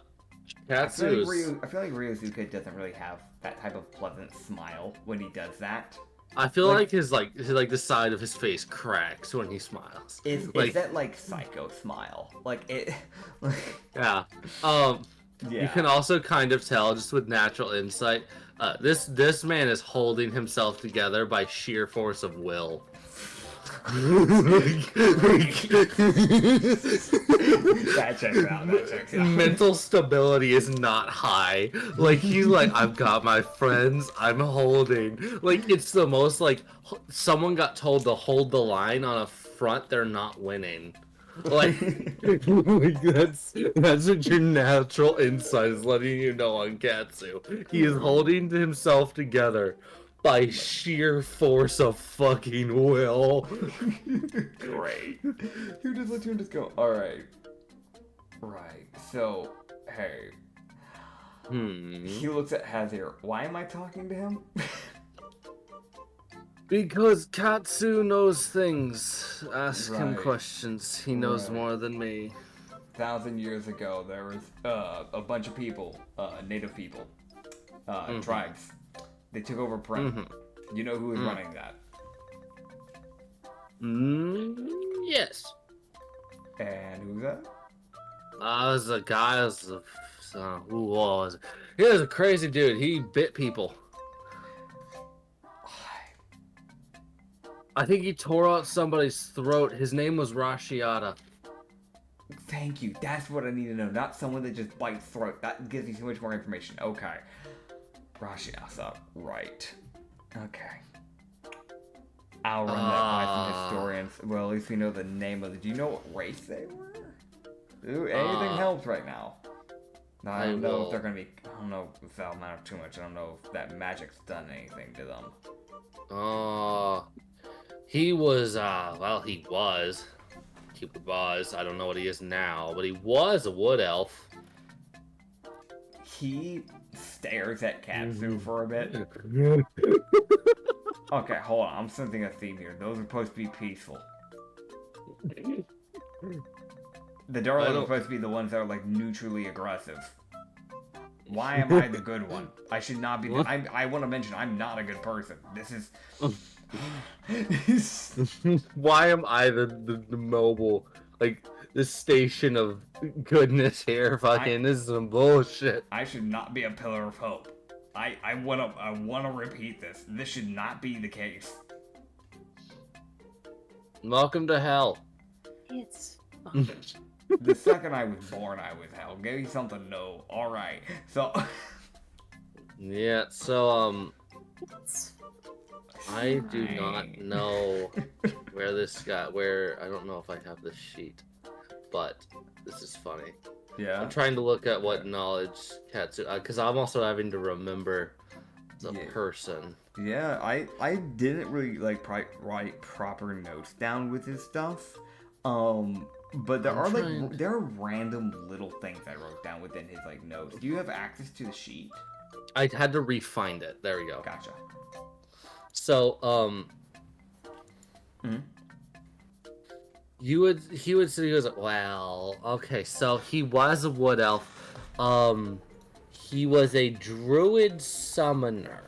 I feel like Ryozuka doesn't really have that type of pleasant smile when he does that. I feel like his the side of his face cracks when he smiles. It's that like psycho smile. Like it Yeah. Yeah. You can also kind of tell just with natural insight, this man is holding himself together by sheer force of will. That checks out. Mental stability is not high. Like he's like, I've got my friends, I'm holding. Like it's the most like someone got told to hold the line on a front they're not winning. Like that's what your natural insight is letting you know on Katsu. He is holding himself together by sheer force of fucking will. Great. Who just let you just go? Alright. Right. So, hey. He looks at Hazir. Why am I talking to him? Because Katsu knows things. Ask him Right. questions. He knows Right. more than me. 1,000 years ago, there was a bunch of people, native people, tribes. They took over Prim. You know who was running that? Yes. And who's that? Was a guy. Who was it? He was a crazy dude. He bit people. I think he tore out somebody's throat. His name was Rashiata. Thank you. That's what I need to know. Not someone that just bites throat. That gives me so much more information. Okay. Rashiasa. Right. Okay. I'll run that by some historians. Well, at least we know the name of the... Do you know what race they were? Ooh, anything helps right now. No, I don't know if they're gonna be... I don't know if that'll matter too much. I don't know if that magic's done anything to them. He was, well, he was. I don't know what he is now, but he was a wood elf. He stares at Katsu for a bit. Okay, hold on. I'm sensing a theme here. Those are supposed to be peaceful. The Darlings are supposed to be the ones that are, like, neutrally aggressive. Why am I the good one? I should not be... I want to mention I'm not a good person. This is... Why am I the mobile, like, the station of goodness here? Fucking, this is some bullshit. I should not be a pillar of hope. I wanna repeat this. This should not be the case. Welcome to hell. It's fine. The second I was born, I was hell. Give me something to know. Alright. So Yeah, so It's I do not know where this got. I don't know if I have this sheet, but this is funny. yeah. I'm trying to look at what knowledge Katsu, because I'm also having to remember the person. Yeah, I didn't really like write proper notes down with his stuff. But there are random little things I wrote down within his like notes. Do you have access to the sheet? I had to re-find it. There we go. Gotcha. So, he would say, he was like, well, okay, so he was a wood elf. He was a druid summoner.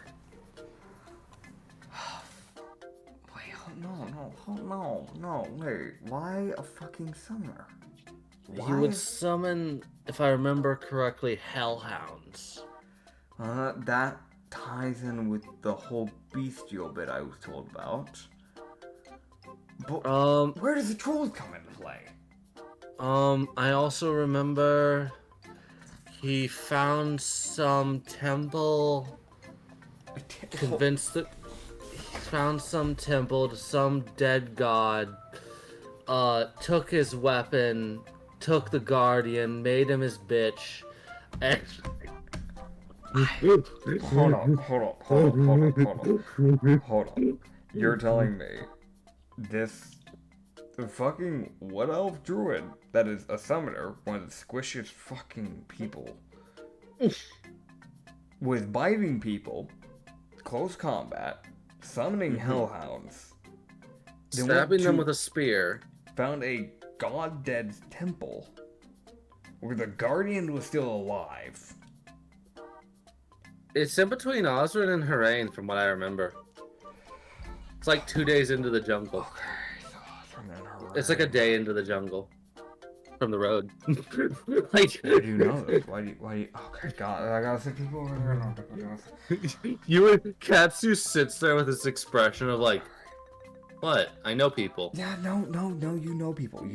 Wait, why a fucking summoner? He would summon, if I remember correctly, hellhounds. That ties in with the whole bestial bit I was told about. But where does the trolls come into play? I also remember he found some temple, convinced that he found some temple to some dead god, took his weapon, took the guardian, made him his bitch, and... Hold on. You're telling me this fucking wood elf druid that is a summoner, one of the squishiest fucking people, was biting people, close combat, summoning hellhounds. They Stabbing them with a spear. Found a god-dead temple where the guardian was still alive. It's in between Osrin and Harain, from what I remember. It's like 2 days into the jungle. Okay, so Osrin and Harain. It's like a day into the jungle. From the road. Like, Why do you know this? Why do you... Okay, God, I gotta see people over there. you and Katsu sits there with this expression of like, what? I know people. Yeah, no, you know people.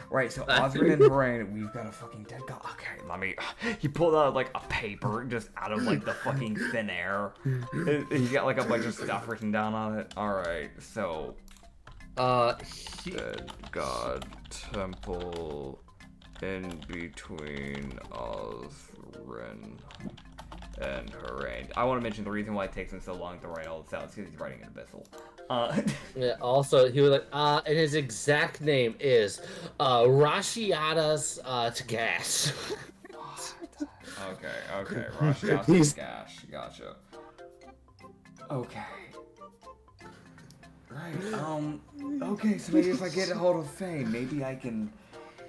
Right, so Osrin and Harain, we've got a fucking dead god. Okay, let me... He pulled out, like, a paper just out of, like, the fucking thin air. He got, like, a bunch of stuff written down on it. Alright, so... Dead god temple in between Osrin and Harain. I want to mention the reason why it takes him so long to write all the sounds because he's writing an abyssal. Yeah, also, he was like, and his exact name is, Rashiada's, Tagash. Okay, Rashiada's Tagash. Gotcha. Okay. Right, okay, so maybe if I get a hold of Faye, maybe I can,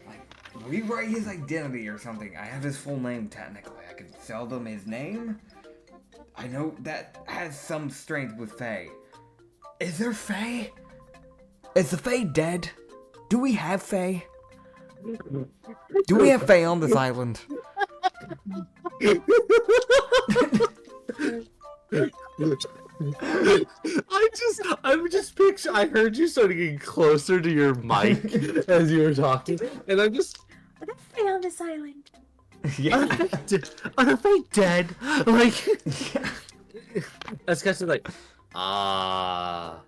like, rewrite his identity or something. I have his full name, technically. I can sell them his name. I know that has some strength with Faye. Is there Faye? Is the Faye dead? Do we have Faye? Do we have Faye on this island? I'm just picturing. I heard you starting getting closer to your mic as you were talking, and I'm just. Are they on this island? Yeah. Are they dead? Like, that's kind of like, I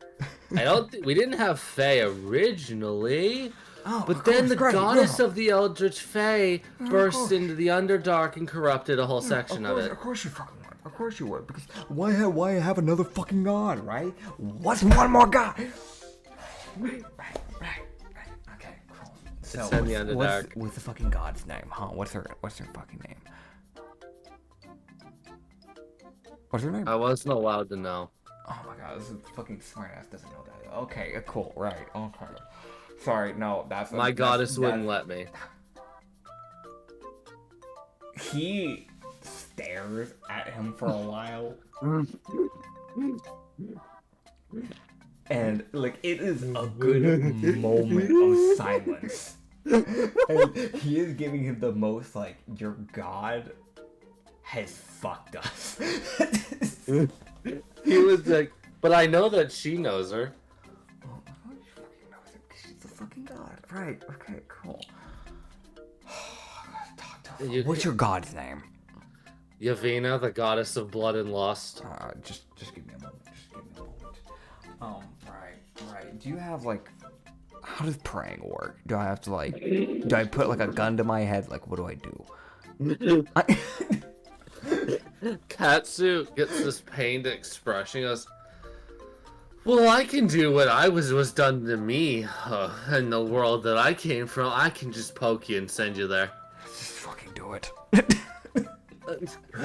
don't. We didn't have Faye originally. Oh, but then the Greg, goddess yeah. of the Eldritch Fae burst into the Underdark and corrupted a whole section of it. Of course you fucking would. Of course you would. Because why have another fucking god, right? What's one more god? Right. Okay, cool. So It's in the Underdark. what's the fucking god's name, huh? What's her fucking name? What's her name? I wasn't allowed to know. Oh my god, this is fucking smartass doesn't know that. Okay, cool, right, okay. Sorry, no, that's... My goddess wouldn't let me. He stares at him for a while. And, like, it is a good moment of silence. And he is giving him the most, like, your god has fucked us. He was like, but I know that she knows her. Oh, she fucking knows it because she's the fucking god. Right, okay, cool. Talk to her. What's your god's name? Yavina, the goddess of blood and lust. Just give me a moment. Right. Do you have, like... How does praying work? Do I have to, like... Do I put, like, a gun to my head? Like, what do I do? Katsu gets this pained expression. He goes, well, I can do what was done to me in the world that I came from. I can just poke you and send you there. Just fucking do it.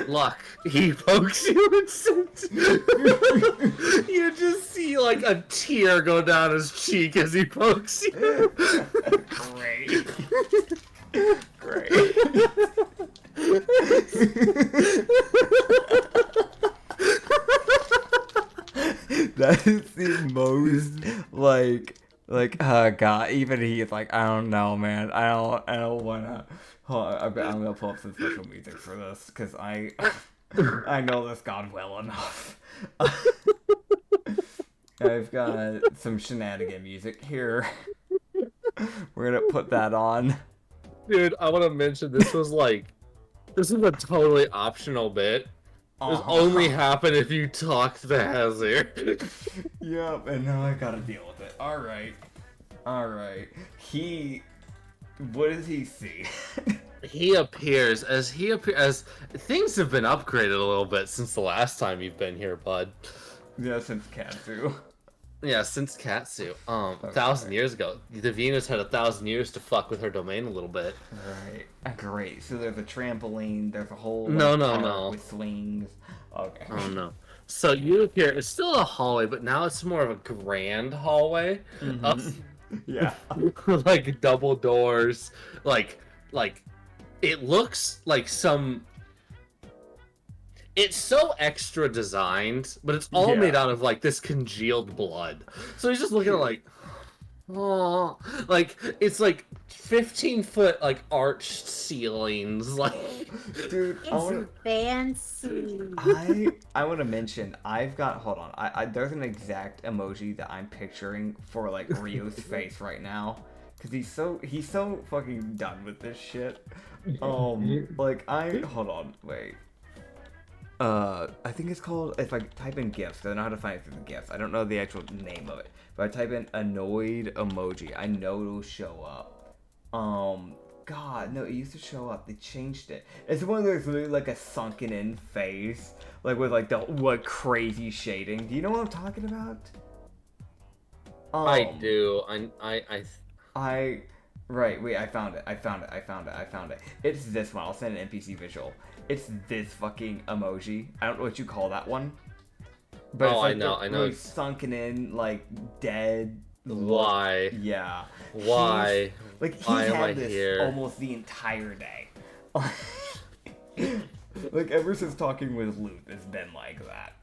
Luck. He pokes you and sends you. You just see like a tear go down his cheek as he pokes you. Great. That is the most like god. Even he's like, I don't know, man. I don't wanna. Hold on, I'm gonna pull up some special music for this because I know this god well enough. I've got some shenanigan music here. We're gonna put that on. Dude, I want to mention this was a totally optional bit. This only happened if you talked to Hazir. Yep, and now I gotta deal with it. Alright. What does he see? He appears as things have been upgraded a little bit since the last time you've been here, bud. Yeah, since Katsu. Yeah, since Katsu. 1,000 years ago. The Venus had 1,000 years to fuck with her domain a little bit. Right. Great. So there's a trampoline, there's a whole No. with swings. Okay. Oh no. So you here, it's still a hallway, but now it's more of a grand hallway. Yeah. Like double doors, like it looks like some. It's so extra designed, but it's all made out of like this congealed blood. So he's just looking at like, oh, like it's like 15-foot like arched ceilings, like. Dude, It's fancy. I want to mention hold on. I there's an exact emoji that I'm picturing for like Ryo's face right now, because he's so fucking done with this shit. Like hold on, wait. I think it's called, if I type in GIFs, because I know how to find it through the GIFs. I don't know the actual name of it. But I type in annoyed emoji, I know it'll show up. God, no, it used to show up. They changed it. It's one of those literally like a sunken in face, like with like the crazy shading. Do you know what I'm talking about? I do. Right, wait, I found it. It's this one. I'll send an NPC visual. It's this fucking emoji. I don't know what you call that one. But it's like I know. Really sunken in, like, dead. Why? Yeah. Why? He's Why am I had this here? almost the entire day. Like, ever since talking with Luke, it's been like that.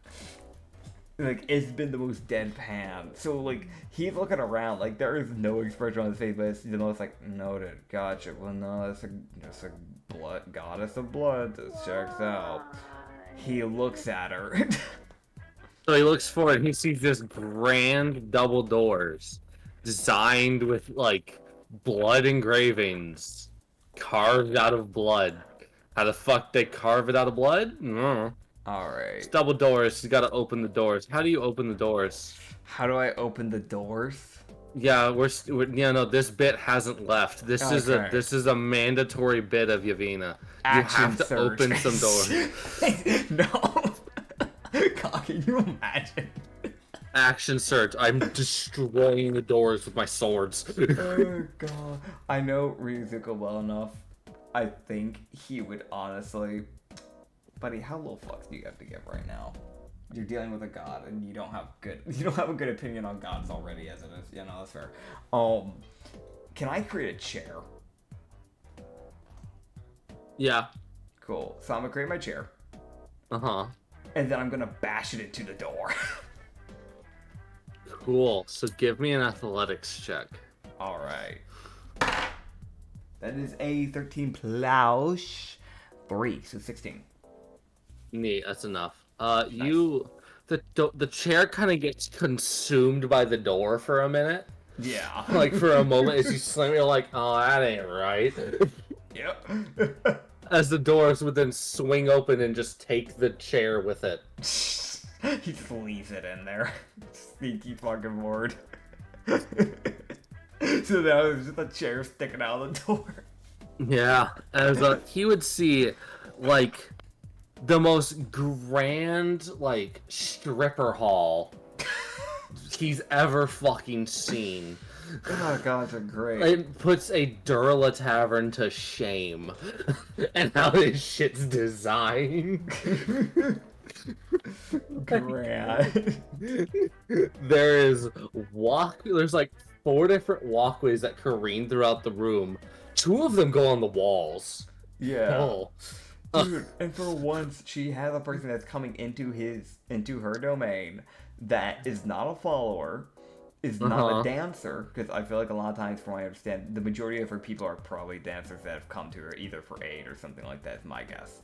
Like, it's been the most deadpan. So, like, he's looking around, like, there is no expression on his face, but it's the most, like, noted. Gotcha. Well, no, that's a blood, goddess of blood. This checks out. He looks at her. So he looks forward and he sees this grand double doors designed with, like, blood engravings carved out of blood. How the fuck they carve it out of blood? No. Alright. It's double doors. You gotta open the doors. How do you open the doors? How do I open the doors? Yeah, no, this bit hasn't left. This is a mandatory bit of Yavina. You have to open some doors. No. God, can you imagine? Action search. I'm destroying the doors with my swords. Oh god. I know Ryuzuka well enough. I think he would honestly... Buddy, how little fucks do you have to give right now? You're dealing with a god, and you don't have a good opinion on gods already, as it is. You know, that's fair. Can I create a chair? Yeah. Cool. So I'm gonna create my chair, and then I'm gonna bash it into the door. Cool. So give me an athletics check. All right. That is a 13 plus 3, so 16. Neat. That's enough. The chair kind of gets consumed by the door for a minute. Yeah. Like for a moment, as you slam, you're like, oh, that ain't right. Yep. As the doors would then swing open and just take the chair with it. He just leaves it in there. Sneaky fucking word. So now there's just a chair sticking out of the door. Yeah, as he would see, like, the most grand, like, stripper hall he's ever fucking seen. Oh god, they're great. It puts a Durla tavern to shame, and how this shit's designed. Grand. There's like 4 different walkways that careen throughout the room. 2 of them go on the walls. Yeah. Oh. Dude, and for once, she has a person that's coming into her domain that is not a follower, is not a dancer, because I feel like a lot of times, from what I understand, the majority of her people are probably dancers that have come to her either for aid or something like that, is my guess.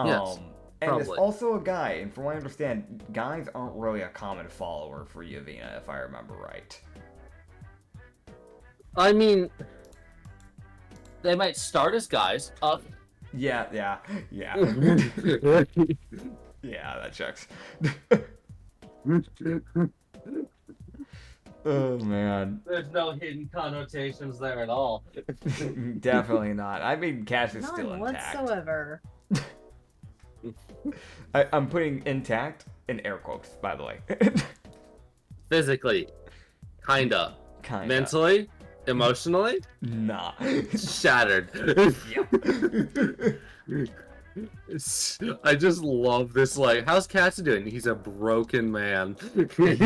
Yes, and probably. it's also a guy, and from what I understand, guys aren't really a common follower for Yavina, if I remember right. I mean, they might start as guys. Yeah. Yeah, that checks. Oh, man. There's no hidden connotations there at all. Definitely not. I mean, Cash is None still intact. whatsoever. I'm putting intact in air quotes, by the way. Physically. Kinda. Mentally. Emotionally. Nah. Shattered. Yep. I just love this. Like, how's Katsu doing? He's a broken man. He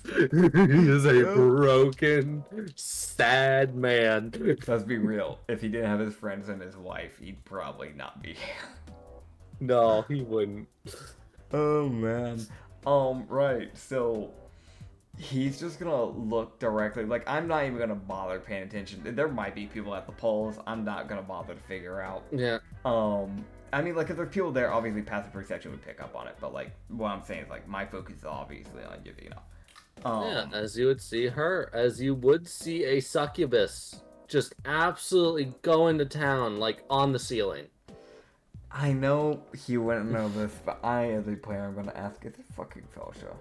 is a broken, sad man. Let's be real. If he didn't have his friends and his wife, he'd probably not be here. No, he wouldn't. Oh man. Right. So he's just gonna look directly. Like, I'm not even gonna bother paying attention. There might be people at the polls. I'm not gonna bother to figure out. Yeah. I mean, like, if there's people there, obviously passive perception would pick up on it. But like, what I'm saying is, like, my focus is obviously on Yuvina. Yeah, as you would see her, as you would see a succubus just absolutely going to town, like, on the ceiling. I know he wouldn't know this, but I, as a player, I'm gonna ask, is it fucking Felsha?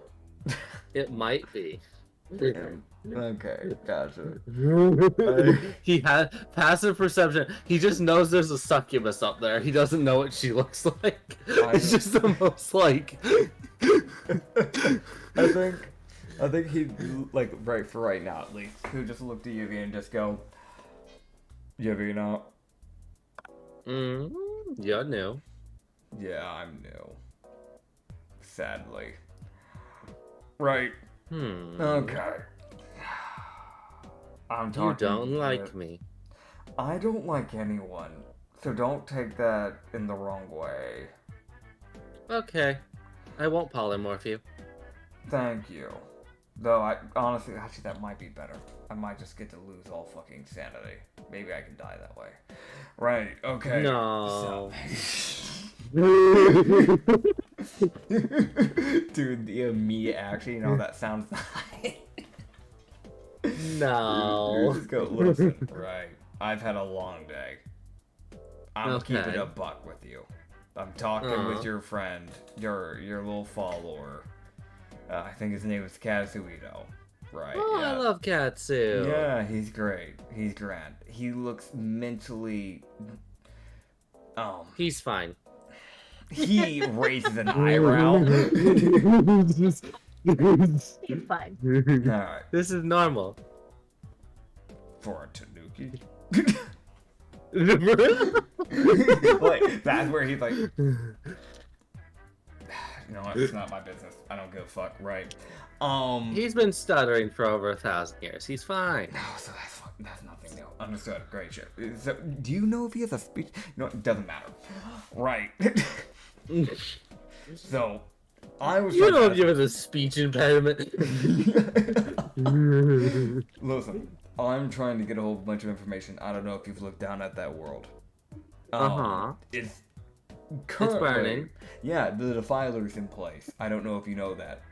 It might be. Okay, gotcha. He had passive perception. He just knows there's a succubus up there. He doesn't know what she looks like. It's just the most like. I think he, like, right for right now at least, he'll just look to Yuvina and just go, Yuvina. Yeah, new. Yeah, I'm new. Sadly. Right. Okay. I'm talking. You don't like me. I don't like anyone, so don't take that in the wrong way. Okay. I won't polymorph you. Thank you. Though, I honestly, actually, that might be better. I might just get to lose all fucking sanity. Maybe I can die that way. Right, okay. No. Dude, the immediate action, you know, that sounds nice. No. Just go, listen, right. I've had a long day. I'm keeping Okay. a buck with you. I'm talking with your friend, your little follower. I think his name is Kazuito. Right. Oh, yeah. I love Katsu. Yeah, he's great. He's grand. He looks mentally. He's fine. He raises an eyebrow. He's fine. Alright. This is normal. For a Tanuki. Really? Like, that's where he's like. You know what? It's not my business. I don't give a fuck. Right. He's been stuttering for over 1,000 years. He's fine. No, so that's nothing new. Understood. Great shit. So, do you know if he has a speech? No, it doesn't matter. Right. So, I was. You don't give us a speech impediment. Listen, I'm trying to get a whole bunch of information. I don't know if you've looked down at that world. It's currently, burning. Yeah, the Defiler's in place. I don't know if you know that.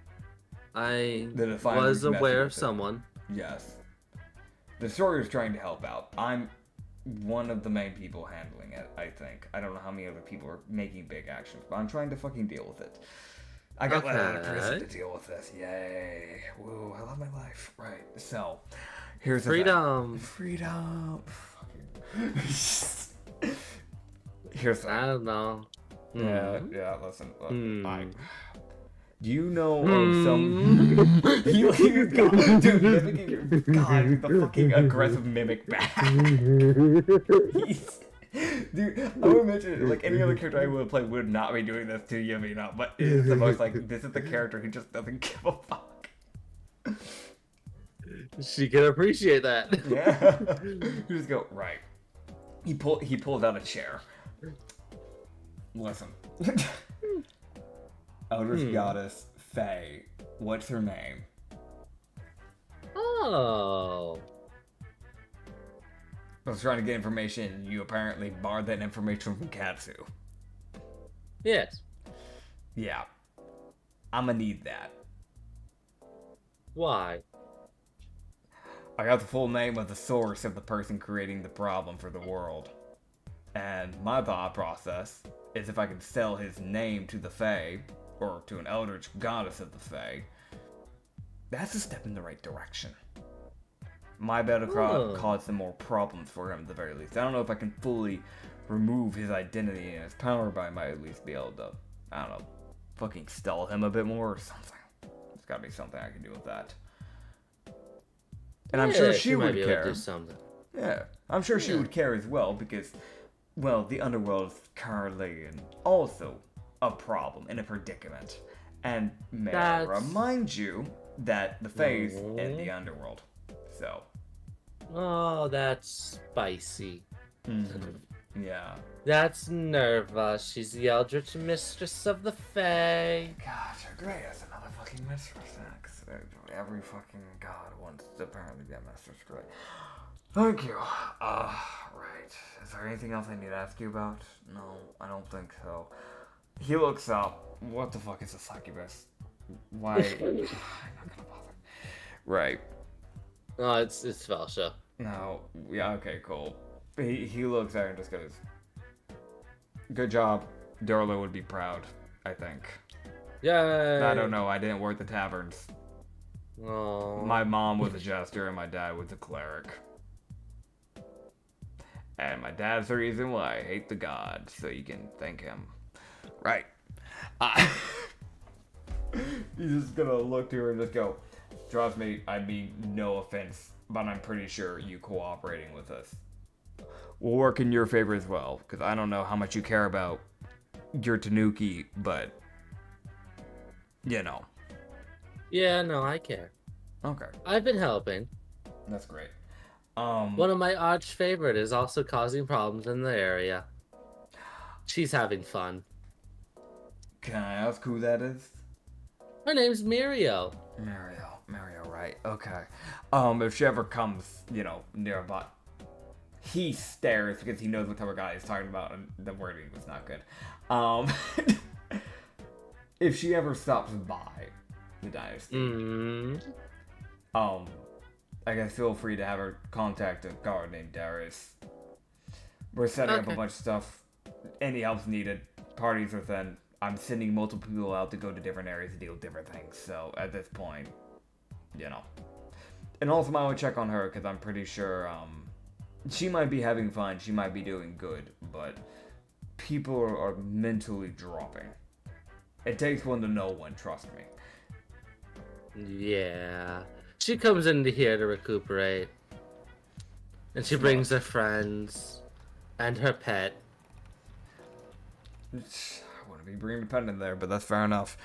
I The Defiler's was messing aware of with it. someone. Yes. The Destroyer's trying to help out. I'm one of the main people handling it, I think. I don't know how many other people are making big actions, but I'm trying to fucking deal with it. I got let out of prison to deal with this. Yay. Woo, I love my life. Right. So, here's the Freedom. Freedom. Here's the I don't know. Yeah, listen. Do you know Hmm. of some... God, dude, God, the fucking aggressive mimic back. Dude, I would mention, like, any other character I would play would not be doing this to Yumina, but it's the most, like, this is the character who just doesn't give a fuck. She can appreciate that. Yeah. You just go, right. He pulls out a chair. Listen. Eldritch Goddess Faye. What's her name? Oh. I was trying to get information. You apparently borrowed that information from Katsu. Yes. Yeah. I'm gonna need that. Why? I got the full name of the source of the person creating the problem for the world. And my thought process is if I can sell his name to the Fae, or to an Eldritch Goddess of the Fae, that's a step in the right direction. My bet will cause some more problems for him at the very least. I don't know if I can fully remove his identity and his power, but I might at least be able to, I don't know, fucking stall him a bit more or something. There's gotta be something I can do with that. And I'm sure she might would be able to care. do something. Yeah, I'm sure she would care as well because well, the underworld is currently also a problem and a predicament. And may I remind you that the Fae's in the underworld. So. Oh, that's spicy. Yeah. That's Nerva. She's the Eldritch Mistress of the Fae. Gosh, her great as another fucking mistress. Every fucking god wants to apparently be a mistress. Great. Thank you. Right. Is there anything else I need to ask you about? No, I don't think so. He looks up. What the fuck is a succubus? Why? I'm not gonna bother. Right. Oh, it's Valsha. No. Yeah. Okay. Cool. He looks at her and just goes, "Good job. Dorlo would be proud. I think." Yay! I don't know. I didn't work the taverns. Oh. My mom was a jester and my dad was a cleric. And my dad's the reason why I hate the gods, so you can thank him. Right. He's just gonna look to her and just go, "Trust me, I mean no offense, but I'm pretty sure you cooperating with us will work in your favor as well, because I don't know how much you care about your Tanuki, but, you know." Yeah, no, I care. Okay. I've been helping. That's great. One of my arch favorite is also causing problems in the area. She's having fun. Can I ask who that is? Her name's Mirio. Mario, right? Okay. If she ever comes, nearby, he stares because he knows what type of guy he's talking about, and the wording was not good. If she ever stops by the dynasty, I guess feel free to have her contact a guard named Darius. We're setting up a bunch of stuff. Any help's needed. Parties are thin. I'm sending multiple people out to go to different areas to deal with different things. So at this point, And also I would check on her because I'm pretty sure she might be having fun. She might be doing good. But people are mentally dropping. It takes one to know one, trust me. Yeah. She comes into here to recuperate. And she brings her friends. And her pet. I wouldn't be being dependent there, but that's fair enough.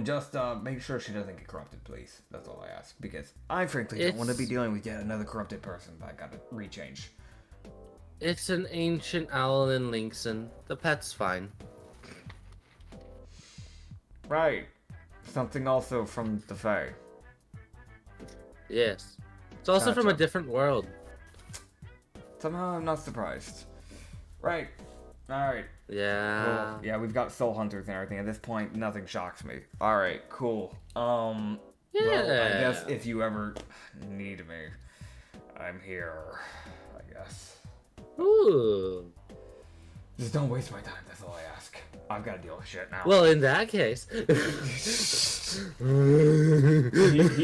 Just make sure she doesn't get corrupted, please. That's all I ask. Because I frankly don't want to be dealing with yet another corrupted person that I gotta rechange. It's an ancient owl in Linkson. The pet's fine. Right. Something also from the Fae. Yes. It's also from a different world. Somehow I'm not surprised. Right. Alright. Yeah. Well, yeah, we've got soul hunters and everything. At this point, nothing shocks me. Alright, cool. Yeah. Well, I guess if you ever need me, I'm here, I guess. Ooh. Just don't waste my time, that's all I ask. I've got to deal with shit now. Well, in that case. he's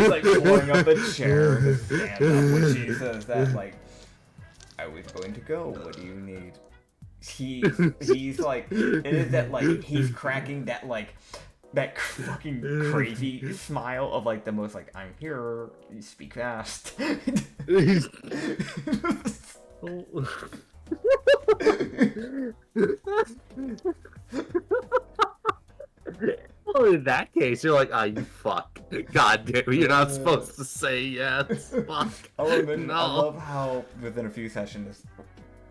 like pulling up a chair to stand up when she says that, like, "I was going to go, what do you need?" He's like, it is that, like, he's cracking that, like, that fucking crazy smile of, like, the most, like, "I'm here, you speak fast." Well, in that case, you're like, you fuck. God damn, you're not supposed to say yes. Fuck. Oh, No. I love how within a few sessions,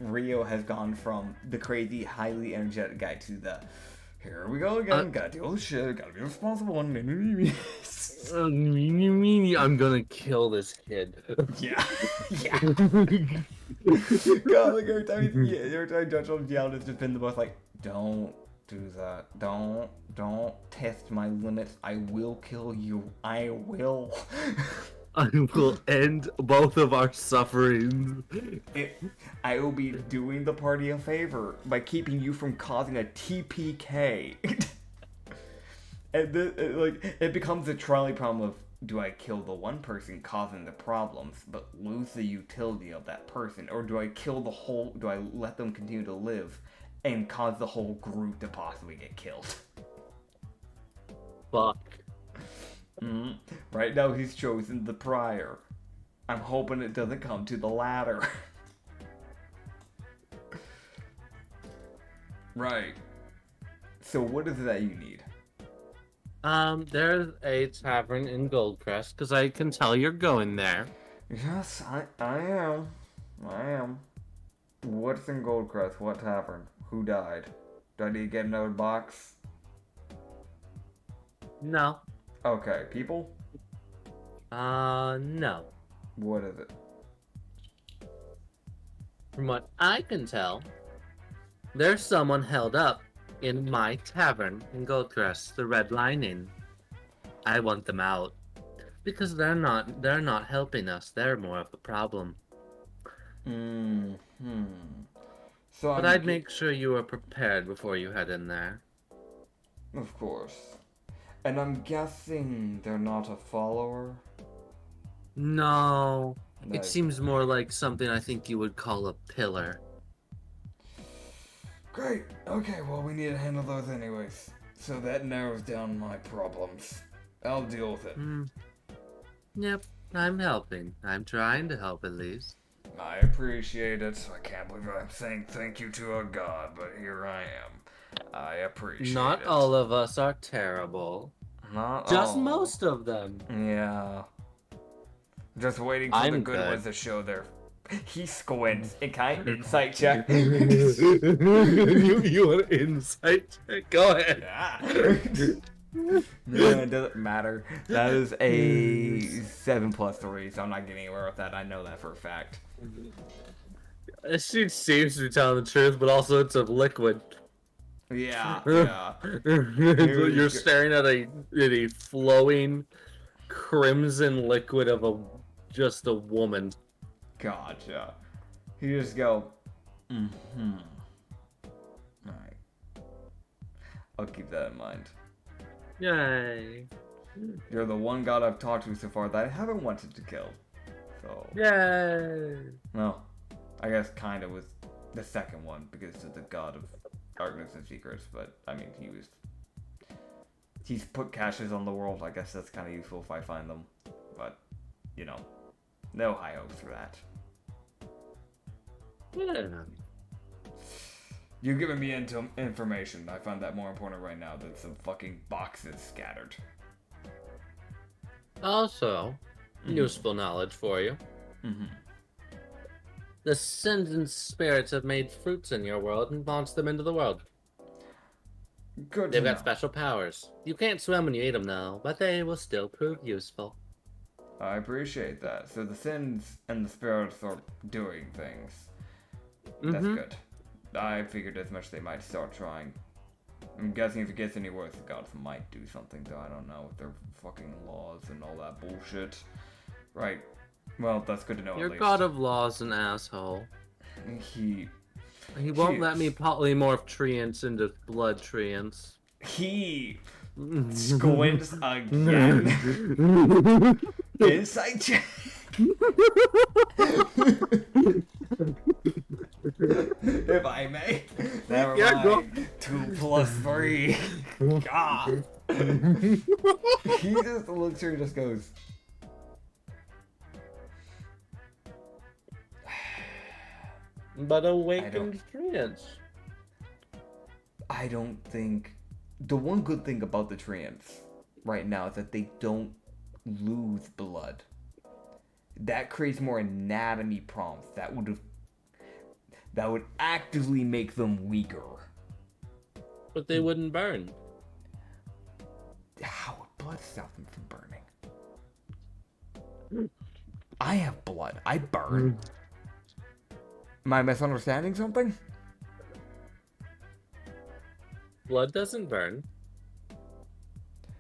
Rio has gone from the crazy, highly energetic guy to the, "Here we go again, gotta deal with shit, gotta be a responsible one." I'm gonna kill this kid. Yeah. God, like every time Judge yelled, it's just been the most like, "Don't do that. Don't test my limits. I will kill you. I will." I will end both of our sufferings. I will be doing the party a favor by keeping you from causing a TPK. And it becomes a trolley problem of, do I kill the one person causing the problems but lose the utility of that person, or do I let them continue to live and cause the whole group to possibly get killed? Fuck. Right now he's chosen the prior. I'm hoping it doesn't come to the latter. Right. So what is it that you need? There's a tavern in Goldcrest, because I can tell you're going there. Yes, I am. I am. What's in Goldcrest? What tavern? Who died? Do I need to get another box? No. Okay, people? No. What is it? From what I can tell, there's someone held up in my tavern in Goldcrest, the Red Line Inn. I want them out. Because they're not helping us. They're more of a problem. So But I'd make sure you were prepared before you head in there. Of course. And I'm guessing they're not a follower? No. It Nice. seems more like something I think you would call a pillar. Great. Okay, well, we need to handle those anyways. So that narrows down my problems. I'll deal with it. Yep, I'm helping. I'm trying to help at least. I appreciate it. I can't believe I'm saying thank you to a god, but here I am. I appreciate it. Not all of us are terrible. Not Just all. most of them. Yeah. Just waiting for the I'm good good. ones to show their... He squints. It kind insight check. you want an insight check? Go ahead. No, it doesn't matter. That is a 7 plus 3, so I'm not getting anywhere with that. I know that for a fact. She seems to be telling the truth, but also it's a liquid. Yeah, yeah. You're staring at a flowing crimson liquid of just a woman. Gotcha. You just go, Alright. I'll keep that in mind. Yay. You're the one god I've talked to so far that I haven't wanted to kill. So, Yay. no. I guess kind of was the second one because of the god of darkness and secrets, but I mean, he's put caches on the world. I guess that's kind of useful if I find them, but you know, no high hopes for that. Yeah. You're giving me information. I find that more important right now than some fucking boxes scattered. Also, useful knowledge for you. The sentient spirits have made fruits in your world and launched them into the world. Good. They've got special powers. You can't swim when you eat them, though, but they will still prove useful. I appreciate that. So the sins and the spirits are doing things. That's good. I figured as much they might start trying. I'm guessing if it gets any worse, the gods might do something, though I don't know, with their fucking laws and all that bullshit. Right. Well, that's good to know. Your at least. god of law's an asshole. He won't let me polymorph treants into blood treants. He squints again. Insight check. If I may. Never Yeah, mind. 2 plus 3. God. He just looks here and just goes. But awakened treants. I don't think... The one good thing about the treants right now is that they don't lose blood. That creates more anatomy problems. That would actively make them weaker. But they wouldn't burn. How would blood stop them from burning? I have blood. I burn. Am I misunderstanding something? Blood doesn't burn.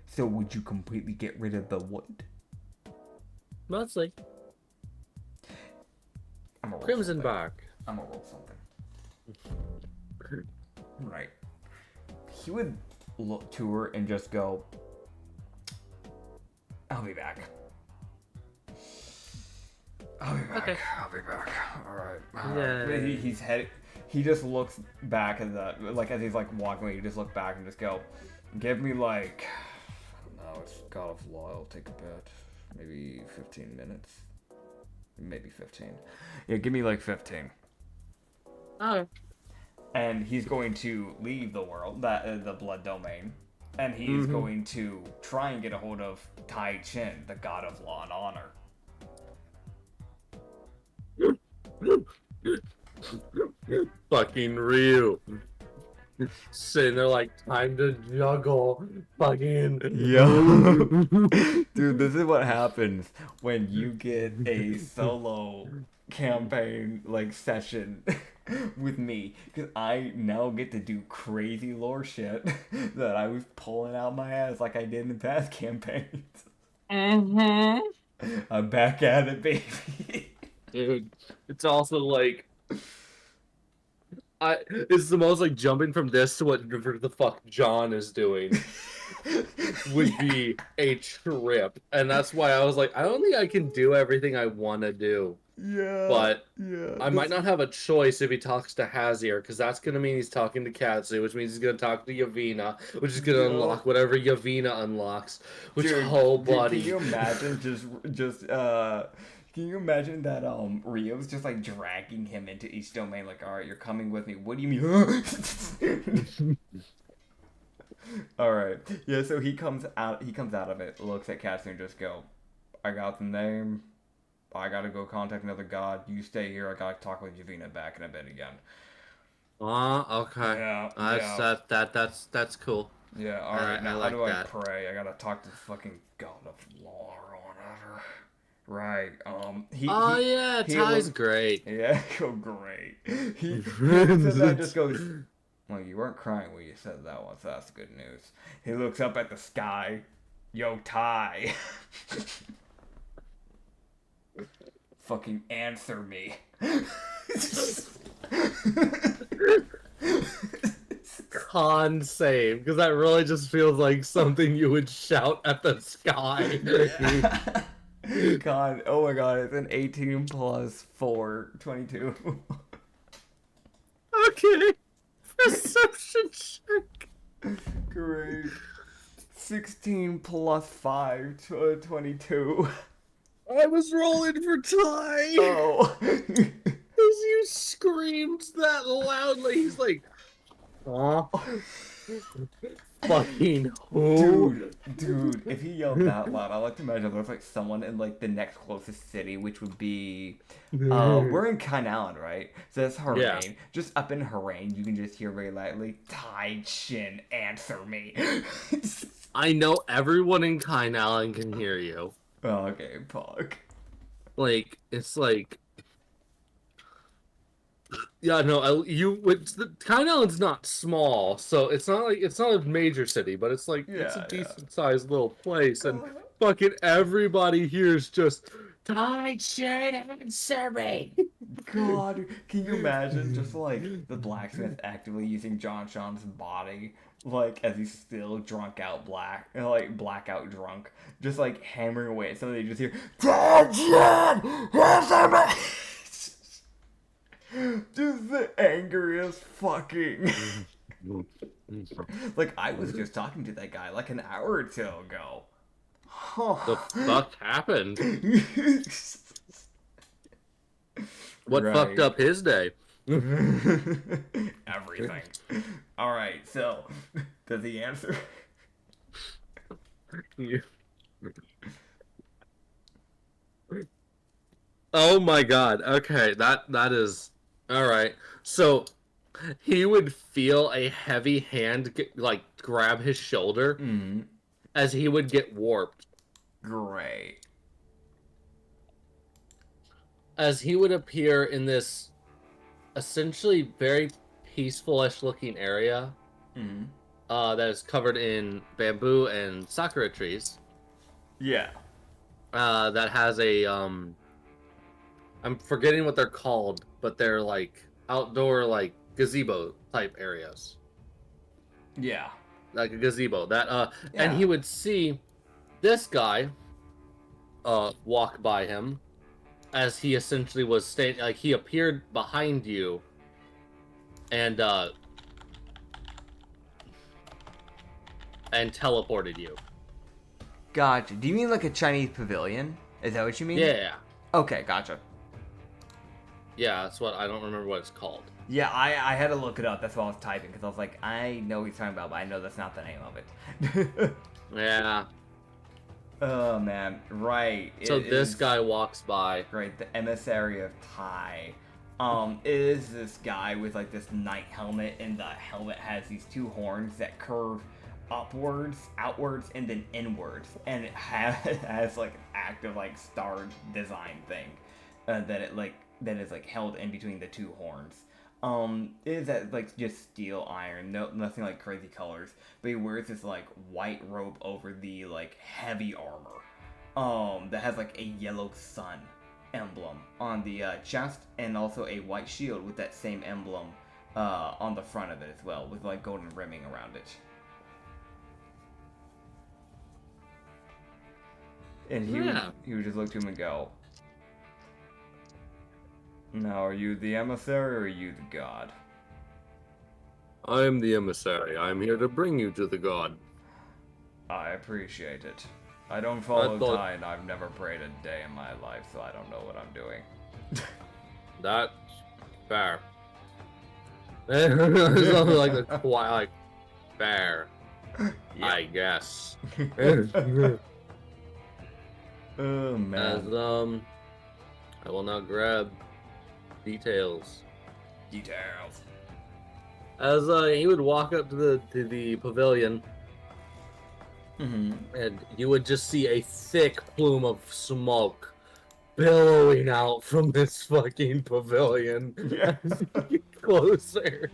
So would you completely get rid of the wood? Mostly. I'm gonna roll Crimson something. bark. I'm gonna roll something. Right. He would look to her and just go, I'll be back. I'll be back. Okay. I'll be back. Alright. Yeah. He's headed. He just looks back at the, like, as he's like walking away, you just look back and just go, give me like, I don't know, it's God of Law, it'll take a bit. Maybe 15 minutes. Maybe 15. Yeah, give me like 15. Okay. and he's going to leave the world, the blood domain, and he's going to try and get a hold of Tai Chin, the god of law and honor. Fucking Ryu. Sitting there like, time to juggle. Fucking. Yo. Dude, this is what happens when you get a solo campaign like session with me, because I now get to do crazy lore shit that I was pulling out my ass like I did in past campaigns. I'm back at it, baby. Dude, it's also like, it's the most like jumping from this to what the fuck John is doing would be a trip, and that's why I was like, I don't think I can do everything I want to do. Yeah. But yeah, I might not have a choice if he talks to Hazir, because that's gonna mean he's talking to Katsu, which means he's gonna talk to Yavina, which is gonna unlock whatever Yavina unlocks. Which, buddy. Can you imagine Can you imagine that Rio's just like dragging him into each domain, like, alright, you're coming with me. What do you mean? Alright. Yeah, so he comes out of it, looks at Katsu and just go, I got the name. I gotta go contact another god. You stay here. I gotta talk with Yavina back in a bit again. Okay. Yeah. That's cool. Yeah, alright. Now like how do that. I pray? I gotta talk to the fucking god of law or whatever. Right. Ty's great. Yeah, great. He says that, just goes, well, you weren't crying when you said that one, so that's good news. He looks up at the sky. Yo, Ty. Fucking answer me. Con save, because that really just feels like something you would shout at the sky. God, oh my god, it's an 18 plus 4, 22. Okay. Perception check. Great. 16 plus 5, 22. I was rolling for Ty. Oh. As you screamed that loudly, he's like, "Aw." Fucking who? Dude, if he yelled that loud, I like to imagine there's like someone in like the next closest city, which would be, we're in Kainan, right? So that's Harain. Yeah. Just up in Harain, you can just hear very lightly, Tai Chin, answer me. I know everyone in Kainan can hear you. Oh, okay, fuck. Like, it's like, yeah, no, Kailan's not small, so it's not a major city, but it's like, it's a decent sized little place, and fucking everybody here's just, Tai Chin, answer me. God, can you imagine just like the blacksmith actively using John Sean's body, like as he's still blackout drunk, just like hammering away at something, you just hear, Tai Chin, answer me. Just the angriest fucking. Like, I was just talking to that guy like an hour or two ago. The fuck happened? What fucked up his day? Everything. Alright, so, does he answer? Oh my god, okay, that is... Alright, so he would feel a heavy hand grab his shoulder as he would get warped. Great. As he would appear in this essentially very peaceful-ish looking area that is covered in bamboo and sakura trees. Yeah. That has a, I'm forgetting what they're called, but they're like outdoor, like gazebo type areas. Yeah. Like a gazebo. And he would see this guy walk by him as he essentially was standing, like he appeared behind you and teleported you. Gotcha. Do you mean like a Chinese pavilion? Is that what you mean? Yeah. Okay, gotcha. Yeah, that's what, I don't remember what it's called. Yeah, I had to look it up. That's why I was typing, because I was like, I know what he's talking about, but I know that's not the name of it. Yeah. Oh, man. Right. So It this is, guy walks by. right, the emissary of Tai. It is this guy with, like, this knight helmet, and the helmet has these two horns that curve upwards, outwards, and then inwards. And it has like, an active, like, star design thing that is, like, held in between the two horns. It is that, like, just steel iron, nothing like crazy colors, but he wears this, like, white robe over the, like, heavy armor, that has, like, a yellow sun emblem on the, chest, and also a white shield with that same emblem, on the front of it as well, with, like, golden rimming around it. And he would just look to him and go, "Now, are you the emissary or are you the god?" I am the emissary. I am here to bring you to the god. I appreciate it. I don't follow thought- Tai, and I've never prayed a day in my life, so I don't know what I'm doing. That's fair. Something like a like fair. Yeah. I guess. Oh, man. As I will now grab details. Details. As he would walk up to the pavilion, Mm-hmm. and you would just see a thick plume of smoke billowing out from this fucking pavilion Yeah. as you get closer.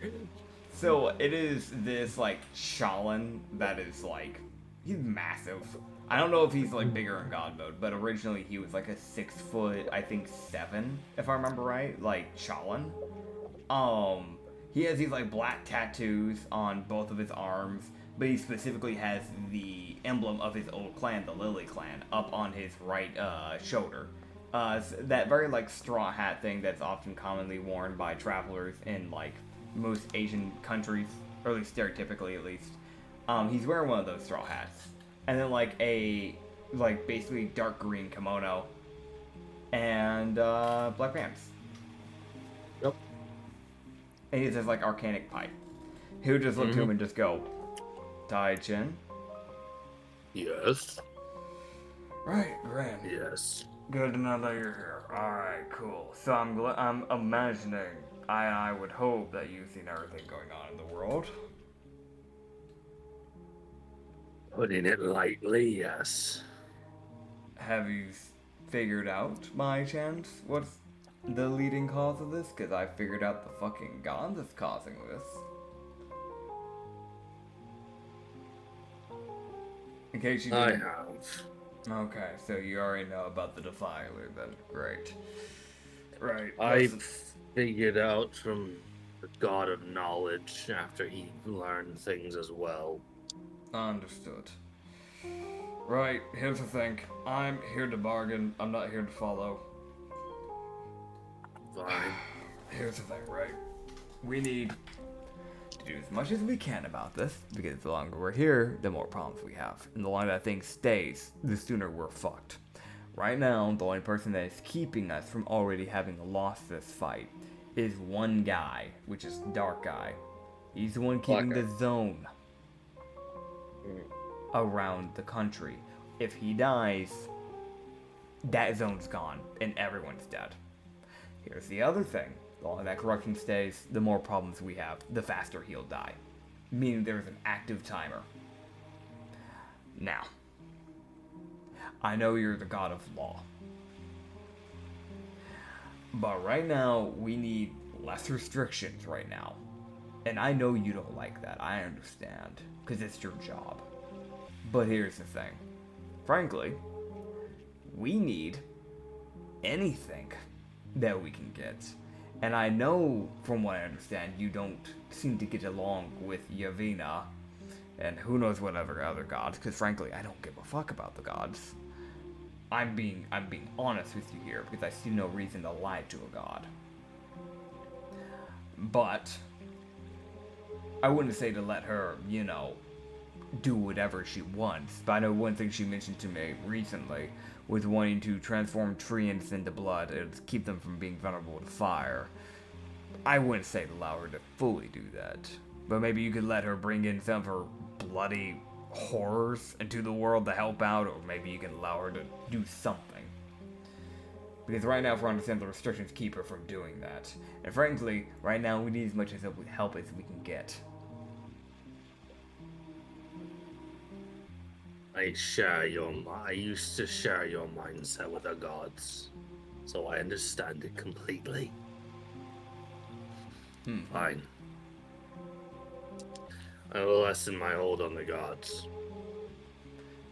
So, it is this, like, Shalan that is, like, he's massive. I don't know if he's, like, bigger in God mode, but originally he was, like, a 6 foot, I think, 7, if I remember right, like, Shalan. He has these, like, black tattoos on both of his arms, but he specifically has the emblem of his old clan, the Lily clan, up on his right, shoulder. That very, like, straw hat thing that's often commonly worn by travelers in, like, most Asian countries, or at least stereotypically at least. He's wearing one of those straw hats. And then, like, a, like, basically dark green kimono. And, black pants. Yep. And he has this, like, arcanic pipe. He would just look to him and just go, "Tai Chin?" Yes. "Right, grand. Yes. Good to know that you're here. Alright, cool. So I'm imagining, I would hope that you've seen everything going on in the world. Putting it lightly, yes. Have you figured out, by chance, what's the leading cause of this? Because I figured out the fucking god that's causing this. In case you I didn't. have. Okay, so you already know about the Defiler then. Great. Right. I that's- figured out from the god of knowledge after he learned things as well. Understood. Right, here's the thing. I'm here to bargain. I'm not here to follow. Fine. Here's the thing, right? We need to do as much as we can about this, because the longer we're here, the more problems we have. And the longer that thing stays, the sooner we're fucked. Right now, the only person that is keeping us from already having lost this fight is one guy, which is Dark Guy. He's the one keeping Black the zone around the country. If he dies, that zone's gone, and everyone's dead. Here's the other thing. The longer that corruption stays, the more problems we have, the faster he'll die. Meaning there's an active timer. Now, I know you're the god of law. But right now, we need less restrictions right now. And I know you don't like that, I understand, because it's your job. But here's the thing. Frankly, we need anything that we can get. And I know, from what I understand, you don't seem to get along with Yavina, and who knows what other gods, because frankly, I don't give a fuck about the gods. I'm being honest with you here, because I see no reason to lie to a god. But I wouldn't say to let her, do whatever she wants. But I know one thing she mentioned to me recently was wanting to transform treants into blood and keep them from being vulnerable to fire. I wouldn't say allow her to fully do that, but maybe you could let her bring in some of her bloody horrors into the world to help out, or maybe you can allow her to do something. Because right now, if we're understand, the restrictions keep her from doing that. And frankly, right now we need as much help as we can get. I used to share your mindset with the gods, so I understand it completely. Fine. I will lessen my hold on the gods.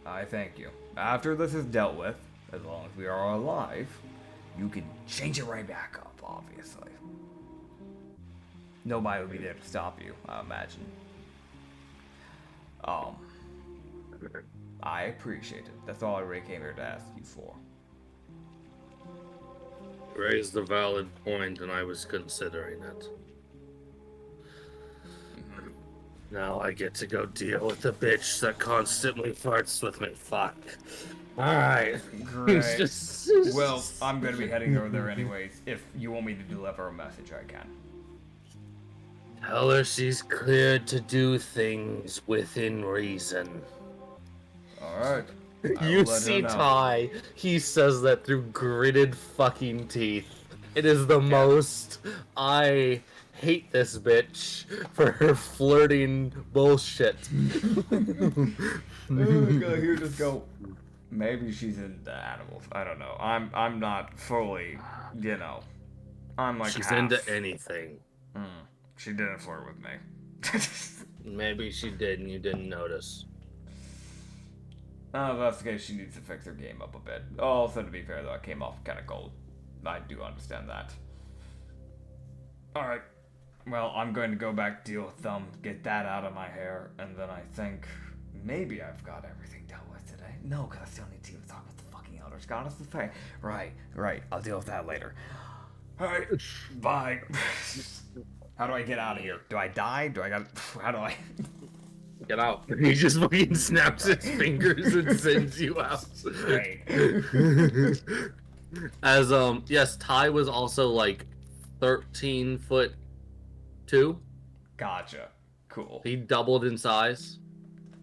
I thank you. After this is dealt with, as long as we are alive, you can change it right back up, obviously. Nobody will be there to stop you, I imagine. I appreciate it. That's all I really came here to ask you for. You raised a valid point, and I was considering it. Now I get to go deal with the bitch that constantly farts with me. Fuck. Alright. Great. Well, I'm gonna be heading over there anyways. If you want me to deliver a message, I can. Tell her she's cleared to do things within reason. Alright. You see Ty, he says that through gritted fucking teeth. It is the most... I hate this bitch for her flirting bullshit. Here, just go. Maybe she's into animals. I don't know. I'm not fully, you know. I'm like she's half. into anything. She didn't flirt with me. Maybe she did and you didn't notice. If that's the case, she needs to fix her game up a bit. Also, to be fair though, I came off kind of cold. I do understand that. Alright. Well, I'm going to go back, deal with them, get that out of my hair, and then I think maybe I've got everything dealt with today. No, because I still need to talk with the fucking Elder Goddess of Fae. Right. I'll deal with that later. Alright, bye. How do I get out of here? Do I die? How do I... Get out. He just fucking snaps his fingers and sends you out. Right. As, yes, Ty was also like 13'2". Gotcha. Cool. He doubled in size.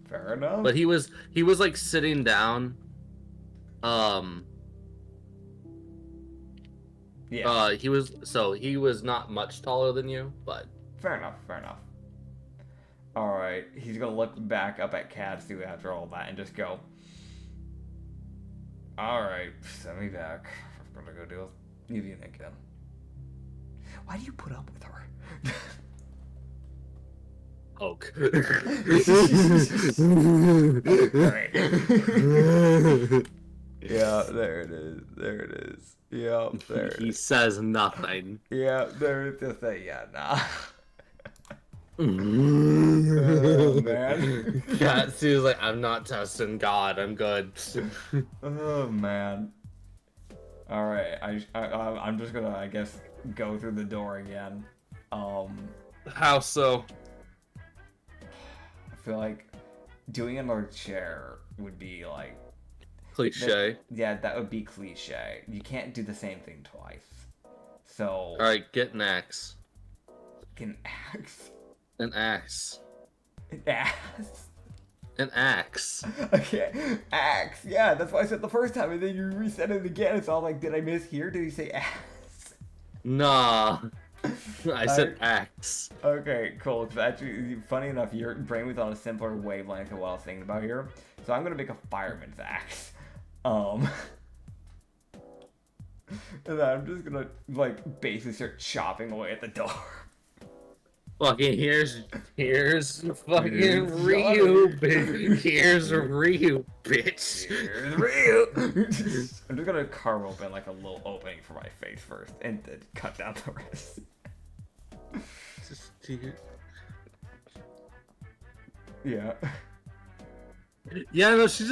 Fair enough. But he was like sitting down. Yeah. He was not much taller than you, but Fair enough. Alright, he's gonna look back up at Katsu after all that and just go, alright, send me back. I'm gonna go deal with Evian again. Why do you put up with her? poke. Right. Yeah, there it is. Yeah, there it He is. says nothing. Yeah, there it is. Nah. Oh, man. Katsu's like, I'm not testing God, I'm good. Oh, man. Alright, I'm just gonna, I guess, go through the door again. How so? I feel like doing another chair would be like... Cliche. that would be cliche. You can't do the same thing twice. So... Alright, get an axe. An axe? An axe. An axe? An axe. Okay, axe. Yeah, that's what I said the first time, and then you reset it again. It's all like, did I mishear? Did he say axe? Nah. I said axe. Okay, cool. It's actually, funny enough, your brain was on a simpler wavelength of what I was thinking about here. So I'm gonna make a fireman's axe. And then I'm just gonna, like, basically start chopping away at the door. Fucking here's fucking Ryu, bitch. Here's Ryu, bitch. Here's Ryu. I'm just gonna carve open like a little opening for my face first, and then cut down the rest. Yeah. Yeah, no, she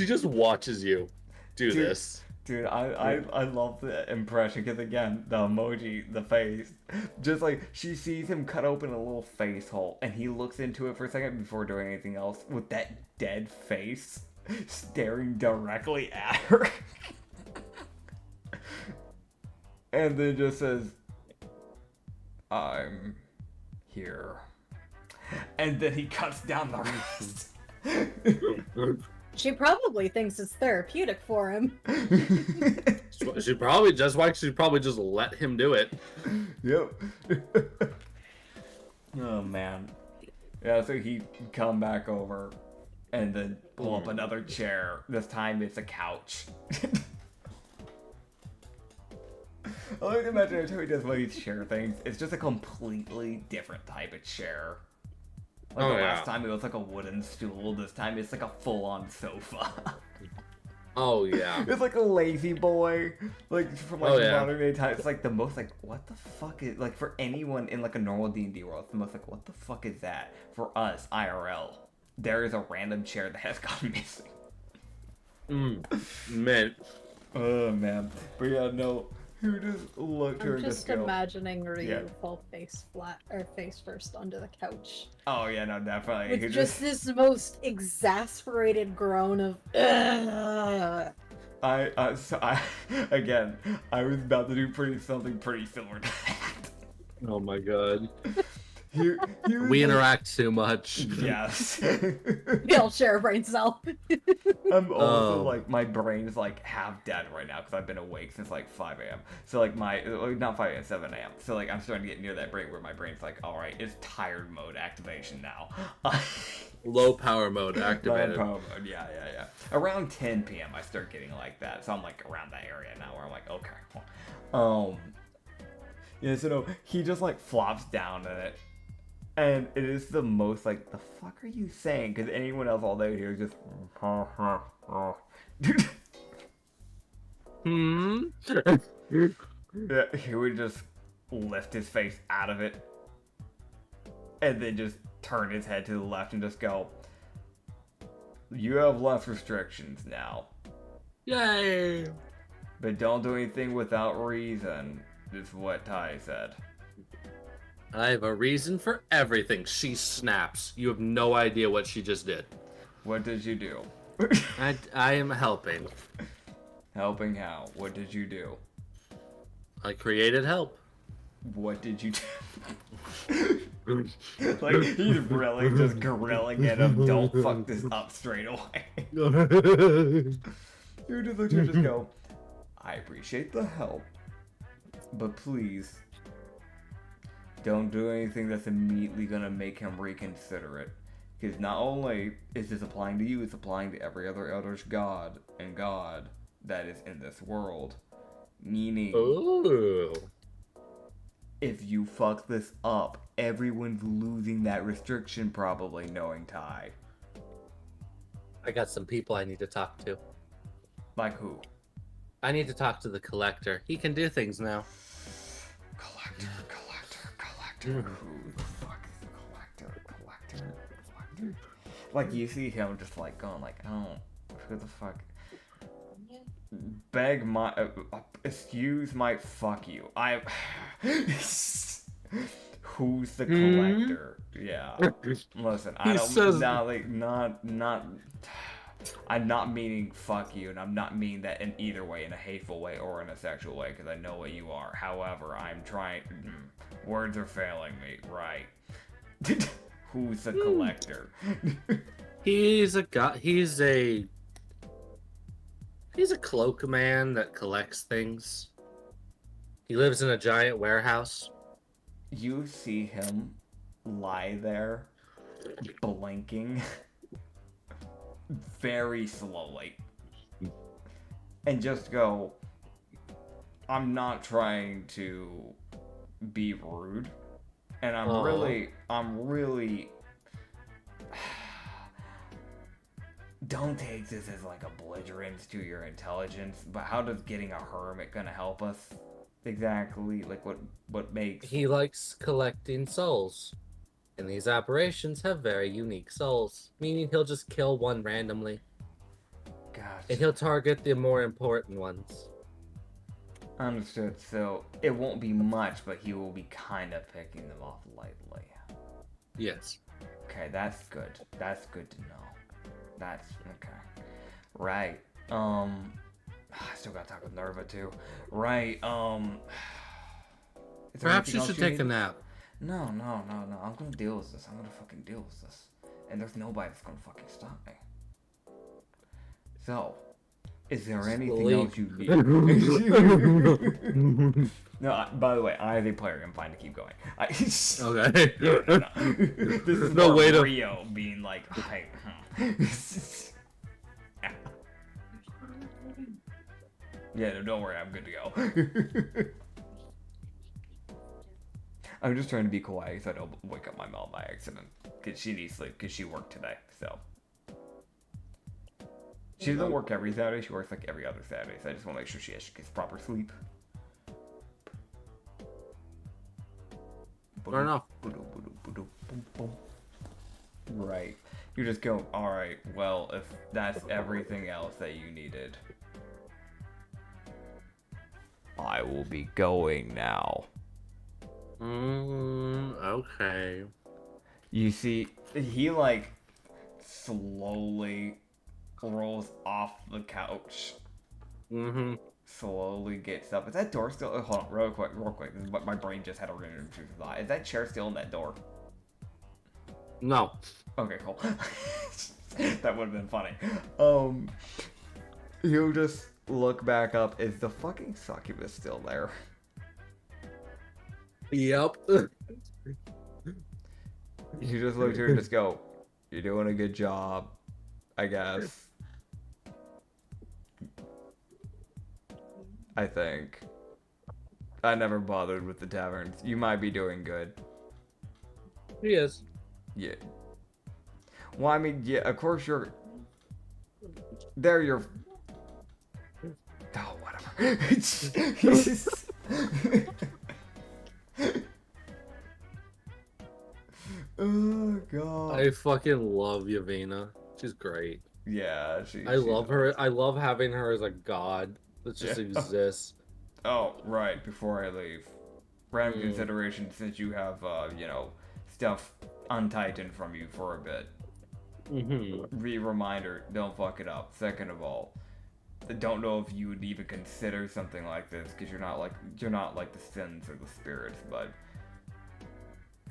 just watches you do this. Dude, I love the impression, because again, the emoji, the face, just like, she sees him cut open a little face hole, and he looks into it for a second before doing anything else, with that dead face staring directly at her. And then just says, I'm here. And then he cuts down the wrist. She probably thinks it's therapeutic for him. She probably just let him do it. Yep. Oh man. Yeah, so he come back over and then pull up another chair. This time it's a couch. I like to imagine every time he does one of these chair things, it's just a completely different type of chair. Like the last time it was like a wooden stool, this time it's like a full-on sofa. Oh yeah. It's like a lazy boy, like from like modern day times. It's like the most like what the fuck is like for anyone in like a normal D&D world. It's the most like what the fuck is that for us IRL? There is a random chair that has gone missing. Man. Oh man, but yeah, no. Who just looked her I'm and just go, imagining Ryu fall face first onto the couch. Oh yeah, no, definitely. With just this most exasperated groan of Ugh. I was about to do something pretty similar to that. Oh my god. We interact too much. Yes. We all share a brain cell. I'm also like my brain's like half dead right now because I've been awake since like 5 a.m. So like not 5 a.m. 7 a.m. So like I'm starting to get near that brain where my brain's like, all right, it's tired mode activation now. Low power mode activated. Low power mode, yeah. Around 10 p.m. I start getting like that. So I'm like around that area now where I'm like, okay. Yeah, so no, he just like flops down in it. And it is the most like, the fuck are you saying? Because anyone else all day here is just, yeah, he would just lift his face out of it, and then just turn his head to the left and just go, "You have less restrictions now. Yay! But don't do anything without reason," is what Ty said. I have a reason for everything. She snaps. You have no idea what she just did. What did you do? I am helping. Helping how? What did you do? I created help. What did you do? Like, he's really just grilling at him. Don't fuck this up straight away. You just look to just go, I appreciate the help, but please don't do anything that's immediately gonna make him reconsider it. Because not only is this applying to you, it's applying to every other Eldritch god and god that is in this world. Meaning, ooh, if you fuck this up, everyone's losing that restriction probably, knowing Ty. I got some people I need to talk to. Like who? I need to talk to the Collector. He can do things now. Collector. Who the fuck is the Collector? Like, you see him just like going like, oh, who the fuck? Beg my, excuse my fuck you. Who's the Collector? Yeah. Listen, I'm not meaning fuck you, and I'm not meaning that in either way, in a hateful way or in a sexual way, because I know what you are. However, I'm trying, words are failing me, right? Who's the Collector? He's a cloak man that collects things. He lives in a giant warehouse. You see him lie there, blinking very slowly, and just go, I'm not trying to be rude, and I'm really don't take this as like a belligerence to your intelligence, but how does getting a hermit gonna help us exactly? Like what makes... He likes collecting souls, and these operations have very unique souls, meaning he'll just kill one randomly. Gotcha. And he'll target the more important ones. Understood. So it won't be much, but he will be kind of picking them off lightly. Yes. Okay, that's good. That's good to know. That's okay. Right. I still gotta talk with Nerva too. Right. Is there Perhaps anything you else should take a need? nap. No. I'm gonna deal with this. I'm gonna fucking deal with this. And there's nobody that's gonna fucking stop me. So, is there anything else you need? No, by the way, I as a player am fine to keep going. Okay. No. This is No more way to- Rio being like, hey, yeah, no, don't worry, I'm good to go. I'm just trying to be quiet so I don't wake up my mom by accident. Because she needs sleep, because she worked today, so. She doesn't work every Saturday, she works like every other Saturday, so I just want to make sure she gets proper sleep. Fair enough. Right. You just go, alright, well, if that's everything else that you needed, I will be going now. Okay. You see, he like slowly rolls off the couch. Mm-hmm. Slowly gets up. Is that door still? Oh, hold on, real quick. This is what my brain just had a random thought. Is that chair still in that door? No. Okay, cool. That would have been funny. He'll just look back up. Is the fucking succubus still there? Yep. You just look to her and just go, "You're doing a good job, I guess." I think. I never bothered with the taverns. You might be doing good. He is. Yeah. Well, I mean, yeah, of course you're... There you're... Oh, whatever. Oh, God. I fucking love Yavina. She's great. Yeah, I love her. I love having her as a god that just Yeah. exists. Oh, right, before I leave. Random consideration, since you have, stuff untightened from you for a bit. Mm-hmm. Reminder, don't fuck it up. Second of all, I don't know if you would even consider something like this, because you're not like the sins or the spirits, but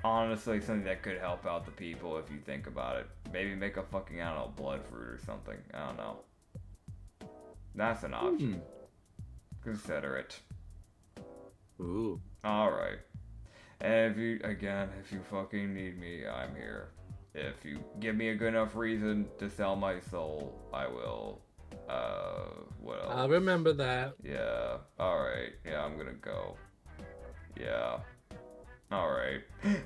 honestly, something that could help out the people if you think about it. Maybe make a fucking, I don't know, blood fruit or something. I don't know. That's an option. Consider it. Ooh. Alright. And if you fucking need me, I'm here. If you give me a good enough reason to sell my soul, I will. What else? I remember that. Yeah. Alright. Yeah, I'm gonna go. Yeah. Alright.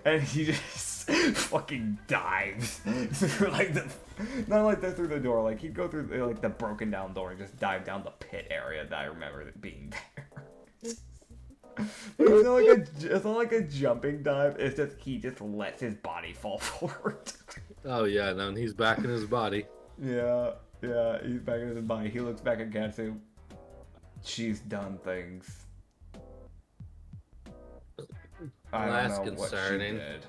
And he just fucking dives through not like that through the door, like he'd go through like the broken down door and just dive down the pit area that I remember it being there. It's not like a jumping dive, it's just he just lets his body fall forward. Oh yeah, no, and he's back in his body. Yeah, he's back in his body. He looks back at Gatsu. She's done things. I don't That's know concerning. what she did.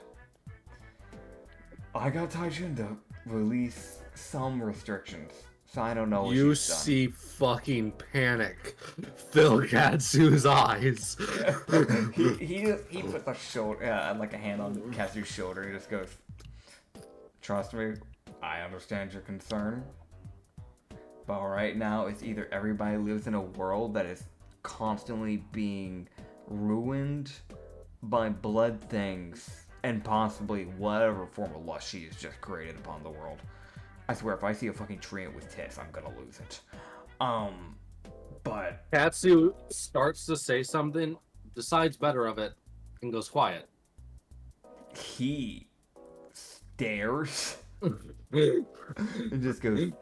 I got Taijin to release some restrictions, so I don't know what You she's done. see fucking panic fill Katsu's eyes. he puts a shoulder, like a hand on Katsu's shoulder. He just goes, "Trust me, I understand your concern, but right now it's either everybody lives in a world that is constantly being ruined by blood things and possibly whatever form of lust she has just created upon the world. I swear, if I see a fucking tree with tits, I'm gonna lose it. But Katsu starts to say something, decides better of it, and goes quiet. he stares and just goes, "If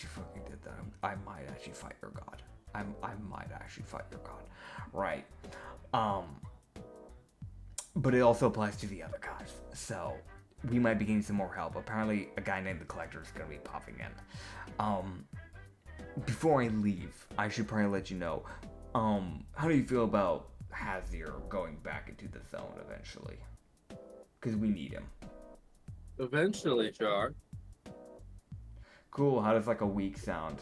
you fucking did that, I might actually fight your god. I might actually fight your god." Right. But it also applies to the other gods. So we might be getting some more help. Apparently a guy named the Collector is gonna be popping in. Before I leave, I should probably let you know. How do you feel about Hazir going back into the zone eventually? Because we need him. Eventually, Char. Cool. How does like a week sound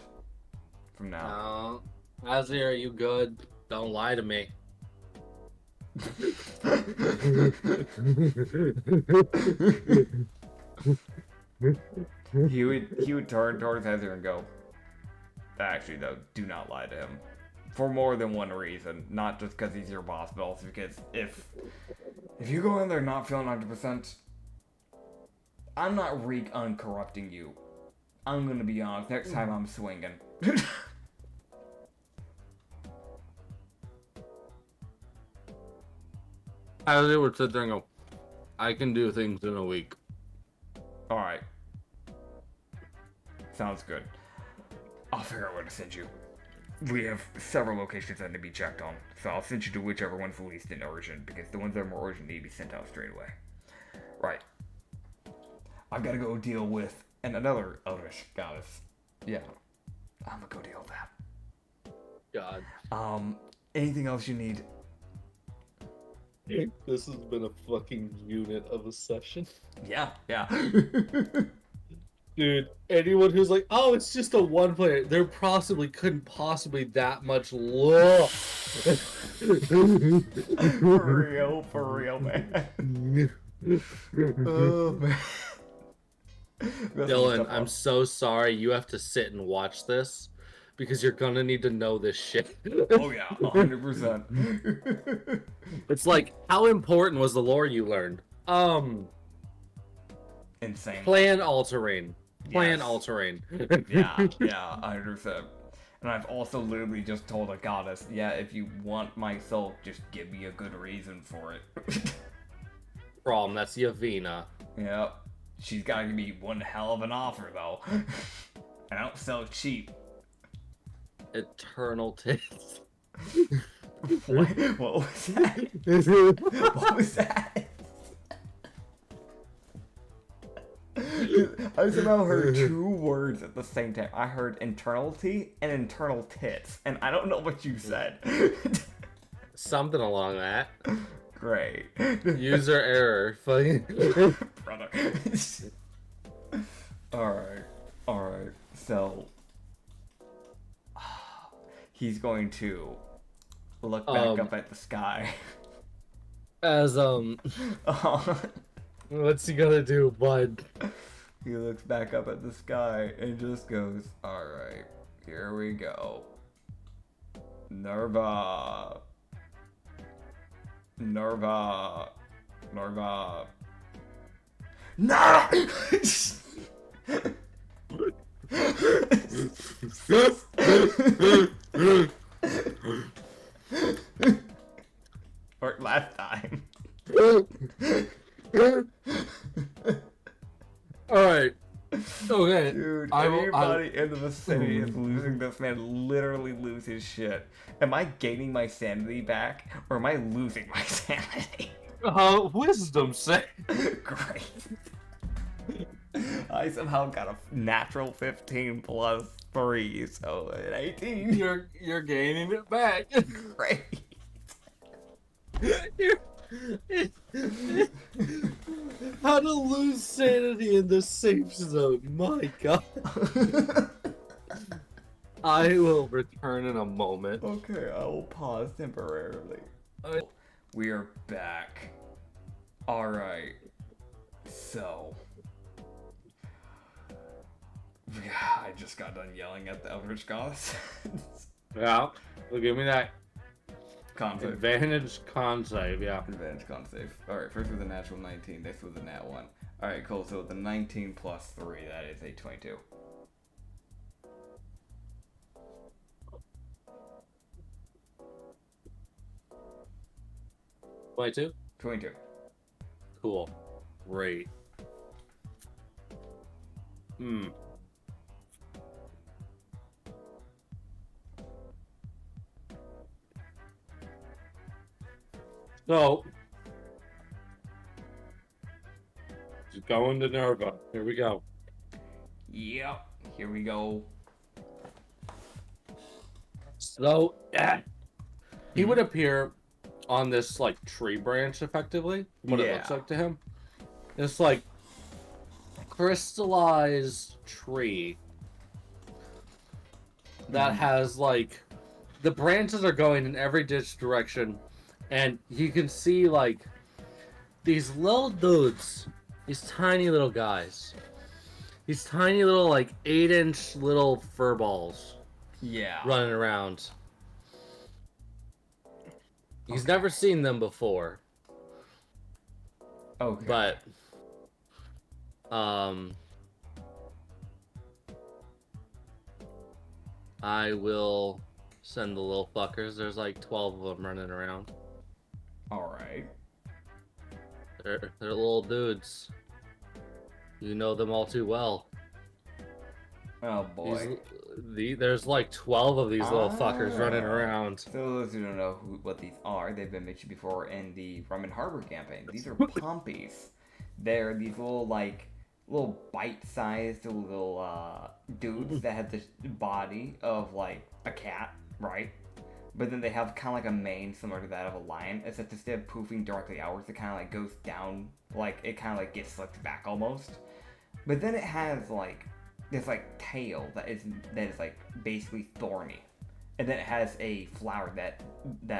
from now? Azir, are you good? Don't lie to me. He would turn towards Heather and go, actually, though, do not lie to him. For more than one reason. Not just because he's your boss, but also because if you go in there not feeling 100%, I'm not uncorrupting you. I'm gonna be honest, next time I'm swinging. As would sit there and go, I can do things in a week. Alright. Sounds good. I'll figure out where to send you. We have several locations that need to be checked on, so I'll send you to whichever one's least urgent, because the ones that are more urgent need to be sent out straight away. Right. I've got to go deal with another Eldritch goddess. Yeah. I'm gonna go deal with that. God. Anything else you need? This has been a fucking unit of a session. Yeah. Dude, anyone who's like, oh, it's just a one player, there couldn't possibly that much love. For real, man. Oh, man. Dylan, I'm so sorry you have to sit and watch this because you're gonna need to know this shit. Oh yeah, 100%. It's like, how important was the lore you learned? Insane. Plan altering. Yes. Yeah, 100%. And I've also literally just told a goddess, yeah, if you want my soul, just give me a good reason for it. Problem, that's Yavina. Yep. She's gotta give me one hell of an offer, though. And I don't sell cheap. Eternal tits. What was that? What was that? I somehow heard two words at the same time. I heard internality and internal tits, and I don't know what you said. Something along that. Great. User error. Fucking Brother. Alright. So, he's going to look back up at the sky. As, what's he gonna do, bud? He looks back up at the sky and just goes, alright, here we go. Nerva. No! Worked last time. Alright. Okay. Dude, anybody in the vicinity is losing this man literally lose his shit. Am I gaining my sanity back, or am I losing my sanity? Wisdom save. Great. I somehow got a natural 15 plus 3, so an 18. You're gaining it back. Great. How to lose sanity in the safe zone. My god. I will return in a moment. Okay, I will pause temporarily. We are back. Alright. So. I just got done yelling at the Eldritch Goddess. Yeah. Well, give me that. Con save. Advantage con save, yeah. Advantage con save. Alright, first with a natural 19, next with a nat 1. Alright, cool. So with the 19 plus 3, that is a 22. $22? 22. Cool. Great. So, just going to Nerva. Here we go. Yep. Here we go. So, he would appear on this, like, tree branch, effectively, what it looks like to him. It's, like, crystallized tree that has, like, the branches are going in every direction, And you can see like these little dudes, these tiny little guys, these tiny little like 8-inch little fur balls Yeah. running around. He's never seen them before. Okay. But I will send the little fuckers. There's like 12 of them running around. Alright. They're little dudes. You know them all too well. Oh boy. There's like 12 of these little fuckers running around. So those who don't know what these are, they've been mentioned before in the Rum and Harbor campaign. These are pompies. They're these little bite-sized little dudes that have the body of like a cat, right? But then they have kind of like a mane similar to that of a lion, except instead of poofing directly outwards, it kind of like goes down, like it kind of like gets slicked back almost. But then it has like this like tail that is like basically thorny, and then it has a flower that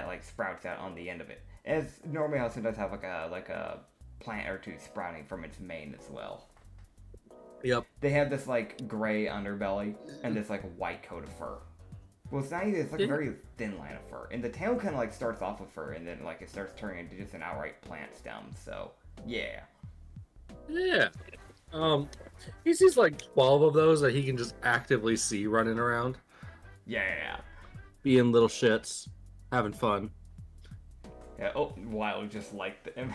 like sprouts out on the end of it. As normally also does have like a plant or two sprouting from its mane as well. Yep. They have this like gray underbelly and this like white coat of fur. Well, it's not even, it's like a very thin line of fur. And the tail kind of like starts off with fur and then like it starts turning into just an outright plant stem. So, yeah. Yeah. He sees like 12 of those that he can just actively see running around. Yeah. Being little shits. Having fun. Yeah, oh, wow, just like the image.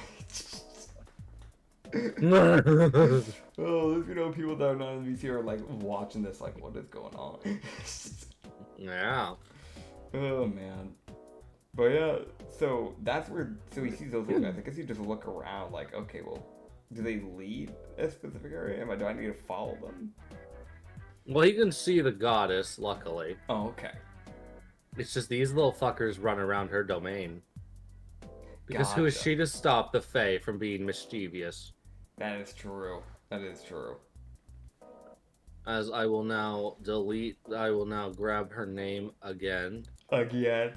Oh, people that are not in VC are like watching this like, what is going on? Yeah. Oh, man. But yeah, so that's where, so he sees those little guys. I guess you just look around like, okay, well, do they lead a specific area? Do I need to follow them? Well, you can see the goddess, luckily. Oh, okay. It's just these little fuckers run around her domain. Because who is Gotcha. she to stop the Fae from being mischievous? That is true. That is true. As I will now grab her name again. Again.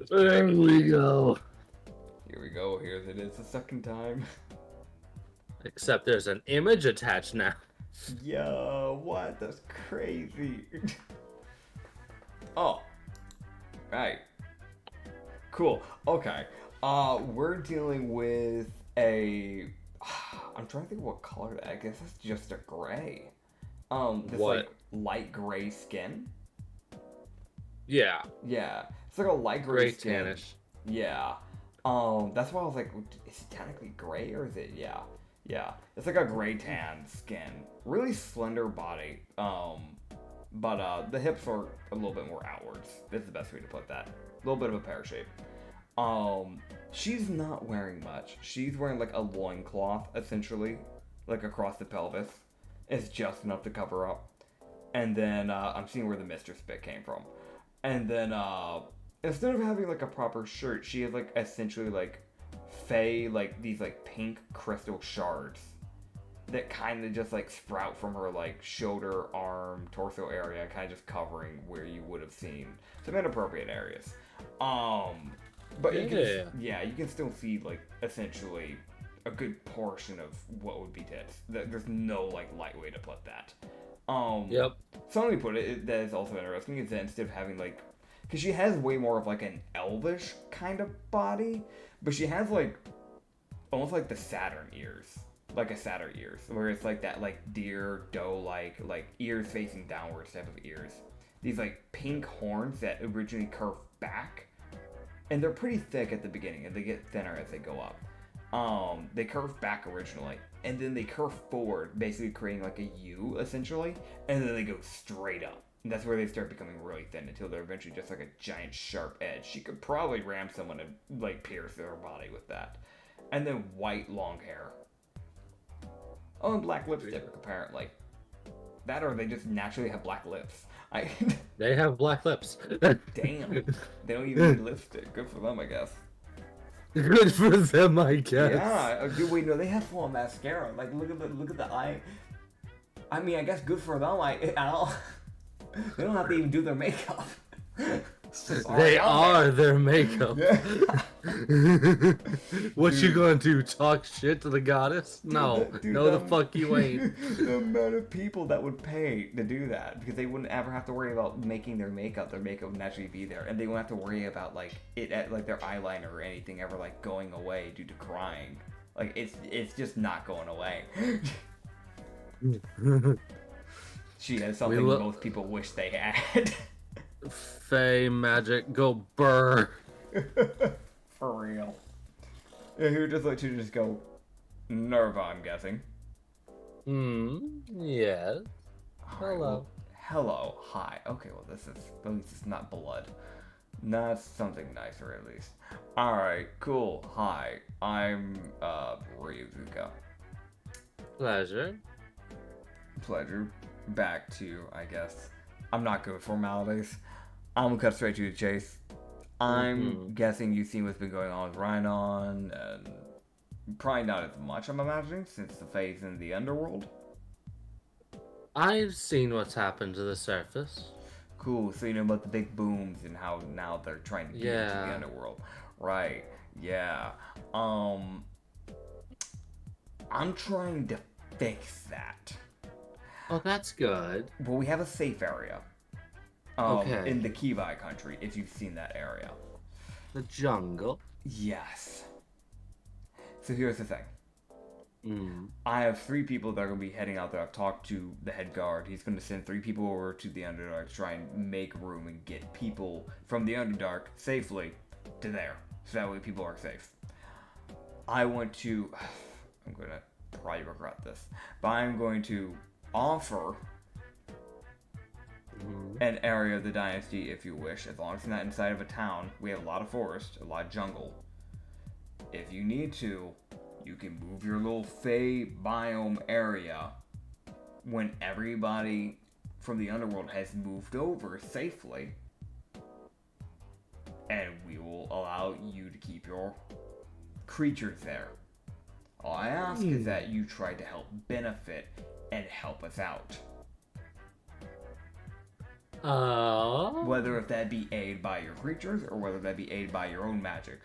There we go. Here we go. Here it is the second time. Except there's an image attached now. Yo, what? That's crazy. Oh. Right. Cool. Okay. We're dealing with a... I'm trying to think what color I guess it's just a gray. This What? like light gray skin. Yeah. Yeah. It's like a light gray Gray skin. tannish. Yeah. That's why I was like, is it technically gray or is it? Yeah. Yeah. It's like a gray tan skin. Really slender body. But the hips are a little bit more outwards. That's the best way to put that. A little bit of a pear shape. She's not wearing much. She's wearing like a loincloth, essentially, like across the pelvis. It's just enough to cover up. And then I'm seeing where the mistress bit came from. And then instead of having like a proper shirt, she has like essentially like fey, like these like pink crystal shards that kind of just like sprout from her like shoulder, arm, torso area, kind of just covering where you would have seen some inappropriate areas. But you can still see like essentially a good portion of what would be tits. There's no like light way to put that. Yep. Somebody put it that is also interesting is that instead of having like, because she has way more of like an elvish kind of body, but she has like almost like the Saturn ears, like a Satyr ears, where it's like that like deer doe like ears facing downwards type of ears. These like pink horns that originally curve back, and they're pretty thick at the beginning, and they get thinner as they go up. They curve back originally, and then they curve forward, basically creating like a U essentially, and then they go straight up. And that's where they start becoming really thin until they're eventually just like a giant sharp edge. She could probably ram someone and like pierce their body with that. And then white long hair. Oh, and black lipstick apparently. That or they just naturally have black lips. They have black lips. Damn. They don't even need lipstick. Good for them, I guess. Good for them, I guess. Yeah. Wait, no, they have full mascara. Like, look at the eye. I mean, I guess good for them. They don't have to even do their makeup. They are their makeup. Yeah. What you Dude. gonna do? Talk shit to the goddess? No, Dude, no, the fuck you ain't. The amount of people that would pay to do that because they wouldn't ever have to worry about making their makeup. Their makeup would naturally be there, and they wouldn't have to worry about like their eyeliner or anything ever like going away due to crying. Like it's just not going away. She has something most people wish they had. Fey magic, go burr. For real. Yeah, he would just let you just go Nerva, I'm guessing. Yes. Hello. Hello. Hi. Okay, well this is at least it's not blood. That's something nicer at least. Alright, cool. Hi. I'm Ryuzuka. Pleasure. Pleasure. Back to, I guess. I'm not good with formalities. I'm gonna cut straight to the chase. I'm guessing you've seen what's been going on with Rhinon, and probably not as much, I'm imagining, since the phase in the underworld. I've seen what's happened to the surface. Cool, so you know about the big booms and how now they're trying to get into the underworld. Right, yeah. I'm trying to fix that. Oh, that's good. Well, we have a safe area. Okay. In the Kibai country, if you've seen that area. The jungle. Yes. So here's the thing. I have 3 people that are going to be heading out there. I've talked to the head guard. He's going to send 3 people over to the Underdark to try and make room and get people from the Underdark safely to there. So that way people are safe. I want to... I'm going to probably regret this. But I'm going to offer an area of the dynasty, if you wish, as long as it's not inside of a town. We have a lot of forest, a lot of jungle. If you need to, you can move your little Fey biome area when everybody from the underworld has moved over safely, and we will allow you to keep your creatures there. All I ask is that you try to help benefit and help us out. Whether if that be aid by your creatures or whether that be aid by your own magic.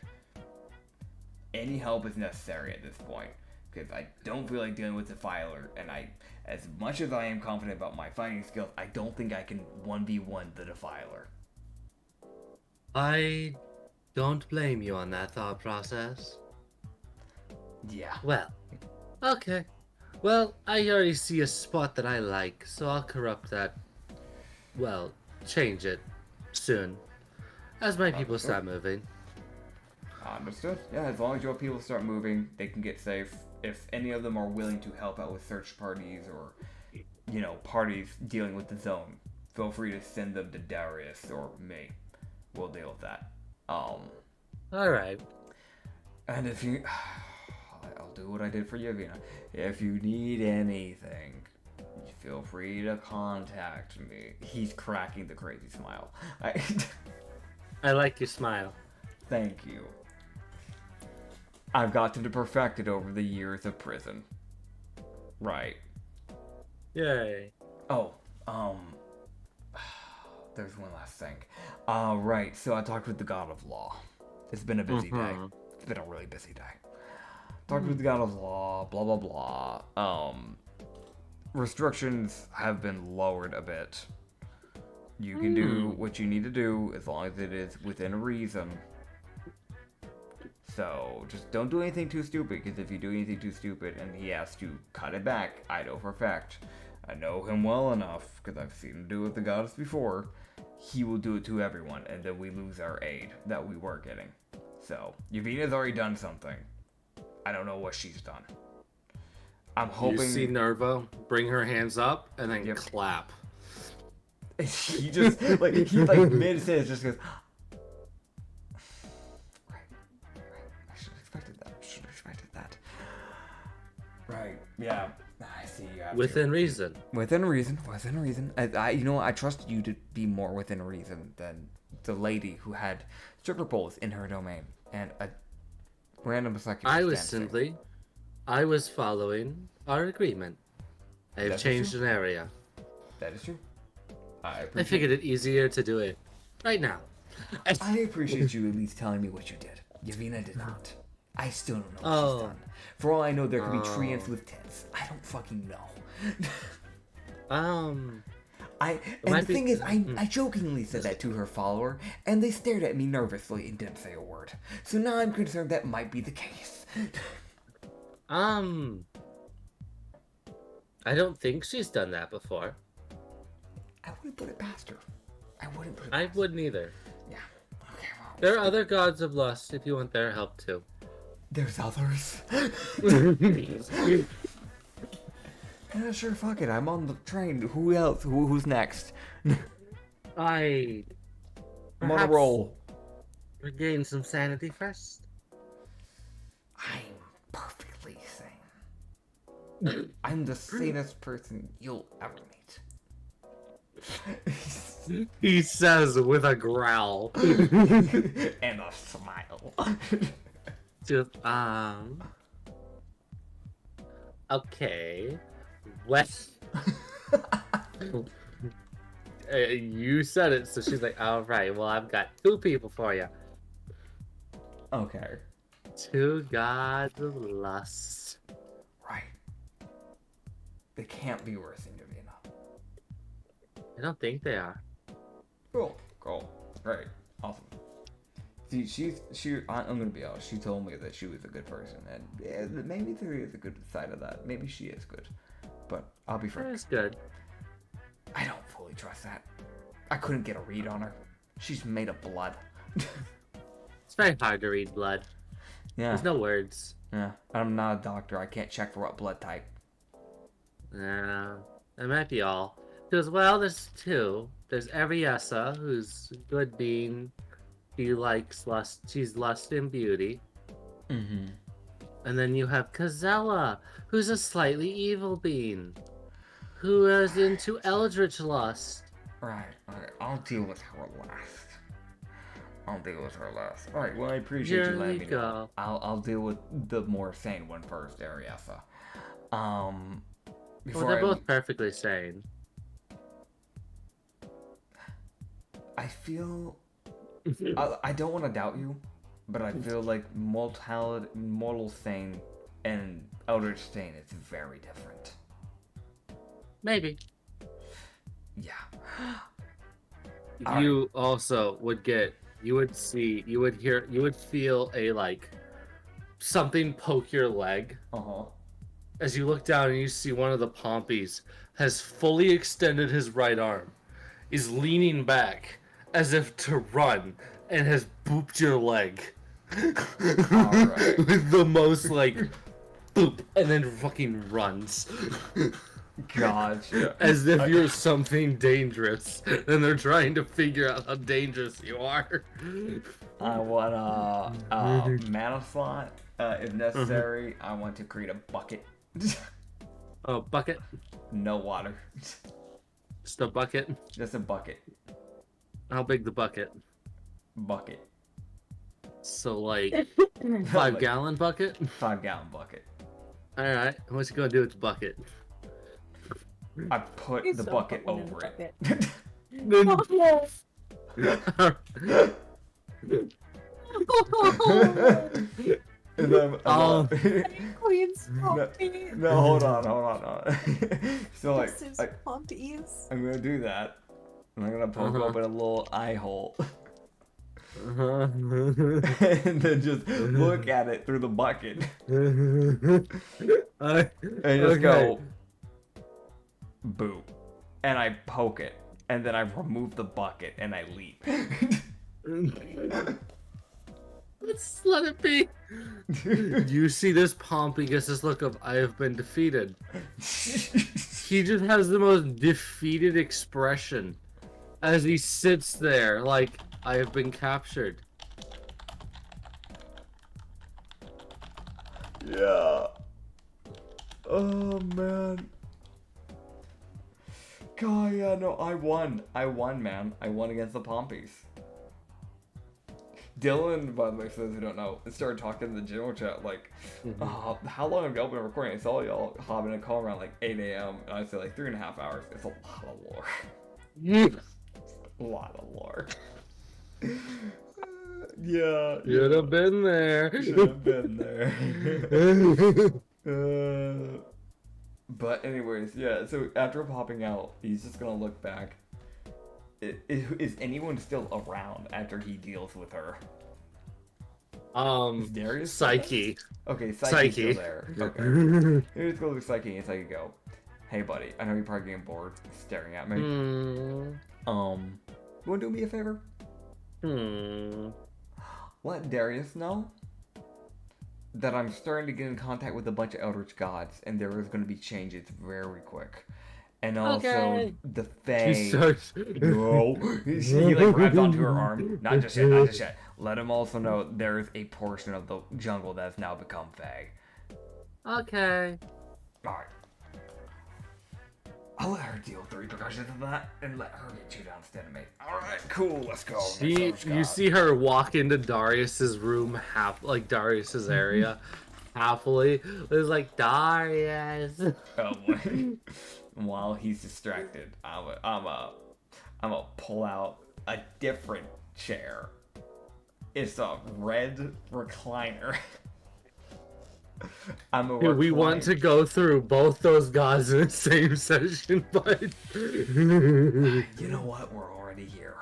Any help is necessary at this point, because I don't feel like dealing with the Defiler, and as much as I am confident about my fighting skills, I don't think I can 1v1 the Defiler. I don't blame you on that thought process. Yeah. Well, okay. Well, I already see a spot that I like, so I'll corrupt that. Well, change it soon, as my people start moving. Understood. Yeah, as long as your people start moving, they can get safe. If any of them are willing to help out with search parties or, parties dealing with the zone, feel free to send them to Darius or me. We'll deal with that. Alright. And if you... I'll do what I did for Yevina. If you need anything, feel free to contact me. He's cracking the crazy smile. I like your smile. Thank you. I've gotten to perfect it over the years of prison. Right. Yay. Oh, there's one last thing. Right, so I talked with the God of Law. It's been a busy day. It's been a really busy day. Talked with the God of Law, blah, blah, blah. Restrictions have been lowered a bit. You can do what you need to do as long as it is within reason. So, just don't do anything too stupid, because if you do anything too stupid and he has to cut it back, I know for a fact. I know him well enough, because I've seen him do it with the goddess before. He will do it to everyone, and then we lose our aid that we were getting. So, Yevina's already done something. I don't know what she's done. I'm hoping... You see Nervo bring her hands up, and then clap. He just, mid-sentence just goes... Right, yeah. I see you have Within reason. Within reason. I trusted you to be more within reason than the lady who had stripper poles in her domain and a random succubus dancing. I was following our agreement. I have changed an area. That is true. I figured it easier to do it right now. I appreciate you at least telling me what you did. Yavina did not. I still don't know what she's done. For all I know, there could be treants with tits. I don't fucking know. Um. And the thing is, I jokingly said that to her follower, and they stared at me nervously and didn't say a word. So now I'm concerned that might be the case. I don't think she's done that before. I wouldn't put it past her. I wouldn't either. Yeah. Okay, well. There are other gods of lust if you want their help too. There's others. Yeah, sure, fuck it. I'm on the train. Who else? Who's next? I'm on a roll. Regain some sanity first. I'm perfectly sane. I'm the sanest person you'll ever meet. He says with a growl. And a smile. Just, okay. What? You said it, so she's like, all right, well, I've got 2 people for you. Okay. 2 gods of lust. Right. They can't be worse than Yavina. I don't think they are. Cool. Right. Awesome. See, I'm gonna be honest, she told me that she was a good person, and yeah, maybe there is a good side of that. Maybe she is good. But I'll be frank. That's good. I don't fully trust that. I couldn't get a read on her. She's made of blood. It's very hard to read blood. Yeah. There's no words. Yeah. I'm not a doctor. I can't check for what blood type. Yeah. That might be all. Because, well, there's 2. There's Ariessa, who's a good being. She likes lust. She's lust and beauty. Mm-hmm. And then you have Kazella, who's a slightly evil being, who is into eldritch lust. Right. I'll deal with her last. Alright, well, I appreciate you letting me know. I'll deal with the more sane one first, Ariessa. Well, they're both perfectly sane. I feel... I don't want to doubt you, but I feel like mortal sane and eldritch sane is very different. Maybe. Yeah. You also would get, you would feel a, like, something poke your leg. Uh-huh. As you look down and you see one of the Pompies has fully extended his right arm, is leaning back as if to run, and has booped your leg. Alright. With the most, like, boop, and then fucking runs. Gotcha. As if you're something dangerous, and they're trying to figure out how dangerous you are. I want a mana slot, if necessary. I want to create a bucket. Oh, bucket? No water. Just a bucket? Just a bucket. How big the bucket? Bucket. So, like, 5-gallon bucket? 5-gallon bucket. Alright, what's you gonna do with the bucket? I put the bucket over it. And then, Queen's no, hold on. So, like, this is Ponties. I'm gonna do that. And I'm gonna poke open a little eye hole. And then just look at it through the bucket. And just go, boo. And I poke it. And then I remove the bucket and I leap. Let's let it be. You see this Pompey gets this look of, I have been defeated. He just has the most defeated expression as he sits there like, I have been captured. Yeah. Oh, man. God, yeah, no, I won, man. I won against the Pompies. Dylan, by the way, for those who don't know, started talking in the general chat, like, how long have y'all been recording? I saw y'all hopping a call around, like, 8 a.m., and I said, like, 3.5 hours. It's a lot of lore. A lot of lore. Yeah. Should have been there. Should have been there. But anyways, yeah, so after popping out, he's just gonna look back. Is anyone still around after he deals with her? Is Darius still Psyche. there? Okay, Psyche's Psyche. still there. Okay. Here's go to Psyche and Psyche go, hey buddy, I know you're probably getting bored staring at me. You wanna do me a favor? Let Darius know that I'm starting to get in contact with a bunch of Eldritch gods, and there is going to be changes very quick. And also, the Fae. She starts. No. He like grabs onto her arm. Not just yet, not just yet. Let him also know there is a portion of the jungle that has now become Fae. Okay. Alright. I'll let her deal with the repercussions of that, and let her get you down instead of me. Alright, cool, let's go. You see her walk into Darius's room, Darius's area, happily. It's like, Darius. Oh boy. While he's distracted, I'm a pull out a different chair. It's a red recliner. We want to go through both those gods in the same session, but you know what? We're already here.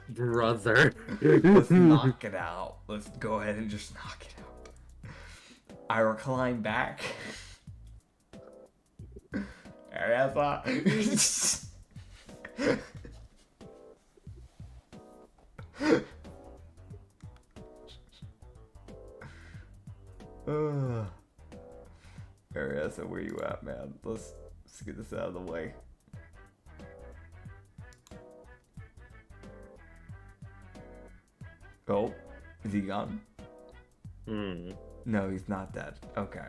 Brother. Let's knock it out. Let's go ahead and just knock it out. I recline back. Ariasa, where you at, man? Let's get this out of the way. Oh, is he gone? No, he's not dead. Okay.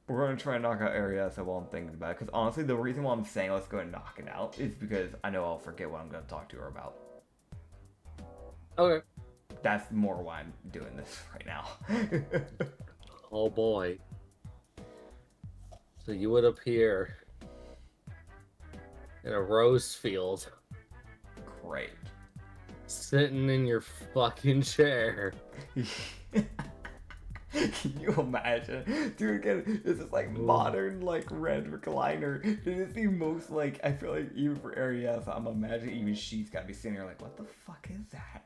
We're going to try and knock out Ariasa while I'm thinking about it. Because honestly, the reason why I'm saying let's go and knock it out is because I know I'll forget what I'm going to talk to her about. Okay. That's more why I'm doing this right now. Oh boy. So you would appear in a rose field. Great. Sitting in your fucking chair. Can you imagine? Dude, again, this is like modern, like, red recliner. It is the most, like, I feel like even for Ariasa, I'm imagining even she's gotta be sitting here like, what the fuck is that?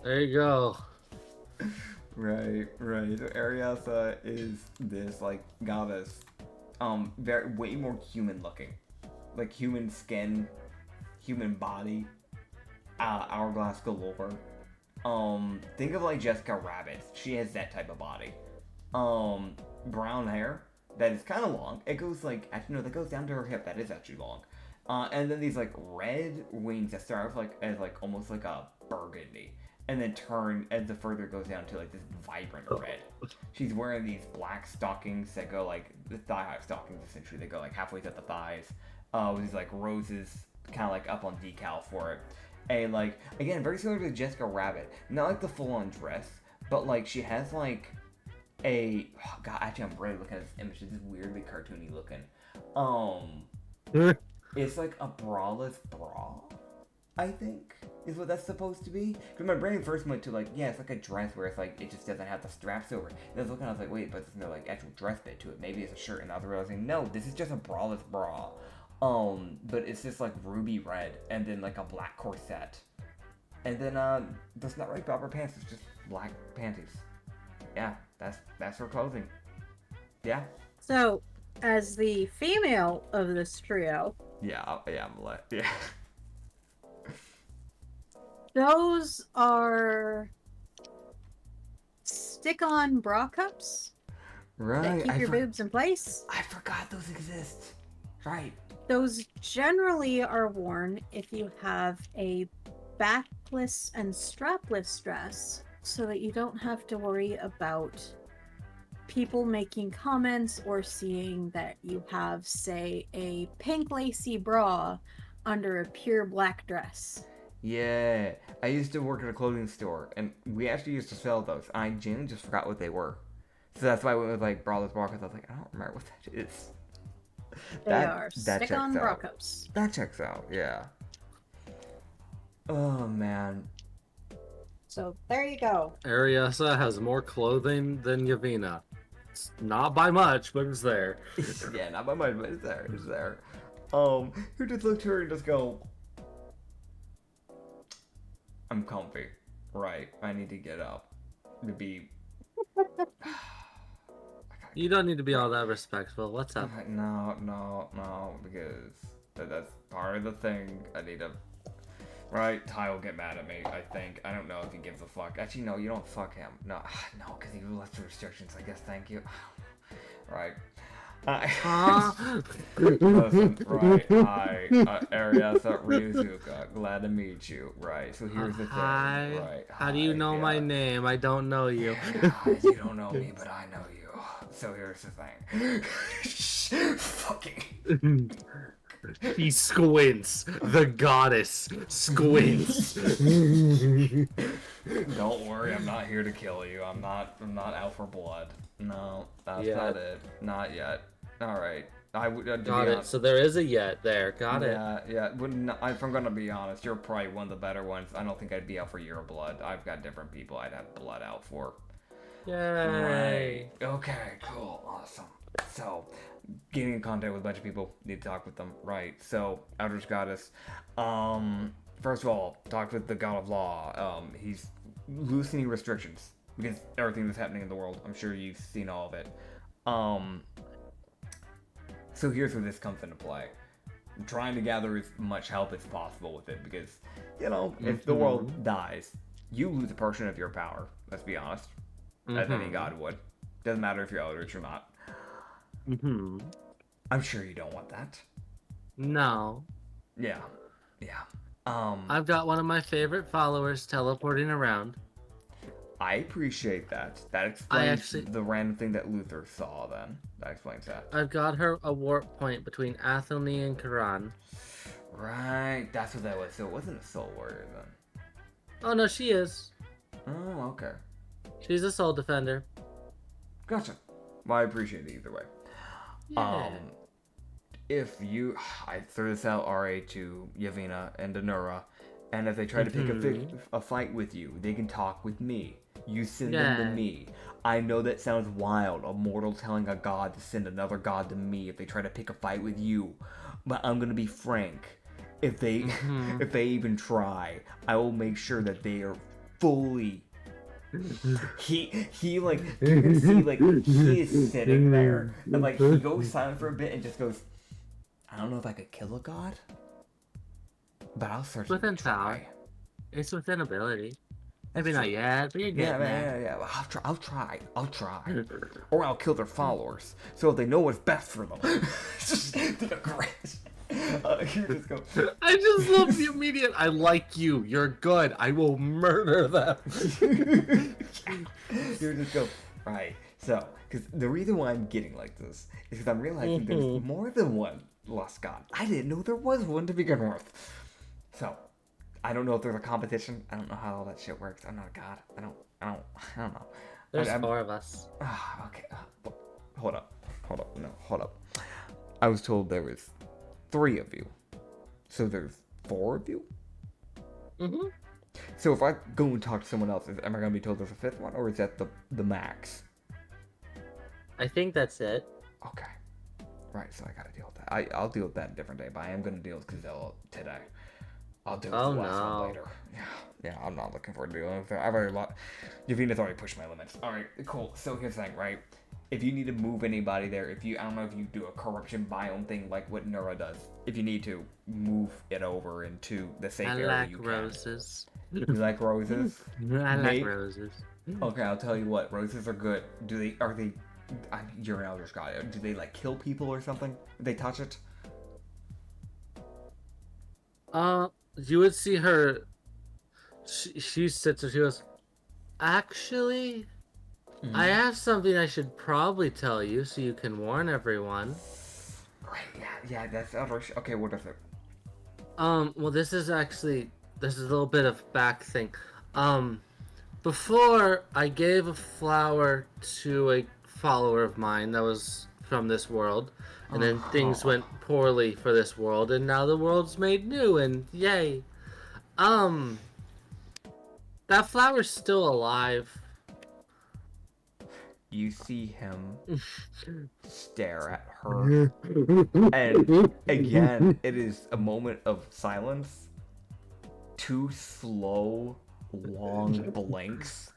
There you go. Right. So Ariasa is this, like, goddess. Way more human looking. Like, human skin, human body, hourglass galore. Think of like Jessica Rabbit. She has that type of body. Brown hair that is kind of long. It goes like, actually no, that goes down to her hip. That is actually long. And then these like red wings that start off like as like almost like a burgundy, and then turn as the further it goes down to like this vibrant red. She's wearing these black stockings that go like the thigh-high stockings essentially. They go like halfway to the thighs. With these like roses kind of like up on decal for it. And like, again, very similar to Jessica Rabbit. Not like the full-on dress, but like she has like a, oh god, actually I'm really looking at this image. This is weirdly cartoony looking. It's like a braless bra, I think, is what that's supposed to be. Because my brain first went to like, yeah, it's like a dress where it's like, it just doesn't have the straps over it. And I was looking, I was like, wait, but there's no like actual dress bit to it. Maybe it's a shirt. And I was realizing, no, this is just a braless bra. But it's just like ruby red, and then like a black corset, and then there's not really proper pants. It's just black panties. Yeah, that's her clothing. Yeah. So, as the female of this trio, yeah. Those are stick-on bra cups Right. that keep your boobs in place. I forgot those exist. Right. Those generally are worn if you have a backless and strapless dress, so that you don't have to worry about people making comments or seeing that you have, say, a pink lacy bra under a pure black dress. Yeah, I used to work at a clothing store, and we actually used to sell those. I genuinely just forgot what they were. So that's why I went with like braless bra, because I was like, I don't remember what that is. They are. Stick on Brocos. That checks out, yeah. Oh, man. So, there you go. Ariasa has more clothing than Yavina. It's not by much, but it's there. Yeah, not by much, but it's there. It's there. You just look to her and just go, I'm comfy. Right. I need to get up. To be... You don't need to be all that respectful. What's up? No, because that's part of the thing. I need to... Right, Ty will get mad at me, I think. I don't know if he gives a fuck. Actually, no, you don't fuck him. No, because he left the restrictions, I guess, thank you. Right. Listen, right, hi, Ariasa Ryuzuka, glad to meet you. Right, so here's the thing. Hi. Right, How do you know my name? I don't know you. You don't know me, but I know you. So here's the thing. Fucking... He squints. The goddess squints. Don't worry, I'm not here to kill you. I'm not out for blood. No, that's not it. Not yet. All right. I would. Got it. So there is a yet there. Got it. Yeah. If I'm gonna be honest, you're probably one of the better ones. I don't think I'd be out for your blood. I've got different people I'd have blood out for. Yay. Right. Okay. Cool. Awesome. So, getting in contact with a bunch of people, need to talk with them. Right. So, Outer's Goddess. First of all, talked with the God of Law. He's loosening restrictions because everything that's happening in the world. I'm sure you've seen all of it. So here's where this comes into play. I'm trying to gather as much help as possible with it because, if the world dies, you lose a portion of your power. Let's be honest. As any god would. Doesn't matter if you're Eldritch or not. I'm sure you don't want that. No. Yeah. I've got one of my favorite followers teleporting around. I appreciate that. That explains the random thing that Luther saw then. That explains that. I've got her a warp point between Athelney and Karan. Right. That's what that was. So it wasn't a soul warrior then. Oh, no, she is. Oh, okay. She's a soul defender. Gotcha. Well, I appreciate it either way. Yeah. If you... I throw this out, RA, to Yavina and Danura, and if they try to pick a fight with you, they can talk with me. You send them to me. I know that sounds wild, a mortal telling a god to send another god to me if they try to pick a fight with you. But I'm gonna be frank. If they if they even try, I will make sure that they are fully... He like, you can see, like, he is sitting there, and, like, he goes silent for a bit and just goes, I don't know if I could kill a god, but I'll certainly within try. power. It's within ability. Maybe not yet, but you're getting there. Yeah. Well, I'll try. Or I'll kill their followers, so they know what's best for them. It's just the great. You just go. I just love the immediate. I like you. You're good. I will murder them. You just go. Right. So, because the reason why I'm getting like this is because I'm realizing there's more than one lost god. I didn't know there was one to begin with. So, I don't know if there's a competition. I don't know how all that shit works. I'm not a god. I don't know. There's 4 of us. Okay. Hold up. I was told there was 3 of you. So there's 4 of you? So if I go and talk to someone else, am I going to be told there's a 5th one? Or is that the max? I think that's it. Okay. Right, so I got to deal with that. I'll deal with that a different day, but I am going to deal with Gazelle today. I'll deal with the last one later. Yeah, I'm not looking forward to dealing with it. I've already Javina's already pushed my limits. Alright, cool. So here's the thing, right? If you need to move anybody there, I don't know if you do a corruption biome thing like what Nura does. If you need to move it over into the safe area, you can. I like roses. You like roses? I like roses. Okay, I'll tell you what. Roses are good. You're an Elder God. Do they, like, kill people or something? They touch it? You would see her. She sits there. She goes, actually, I have something I should probably tell you so you can warn everyone. Right, yeah, that's Elder. Okay, what is it? Well, this is a little bit of back thing. Before I gave a flower to a follower of mine that was from this world, and then things went poorly for this world, and now the world's made new, and yay. That flower's still alive. You see him stare at her, and again, it is a moment of silence. 2 slow, long blinks,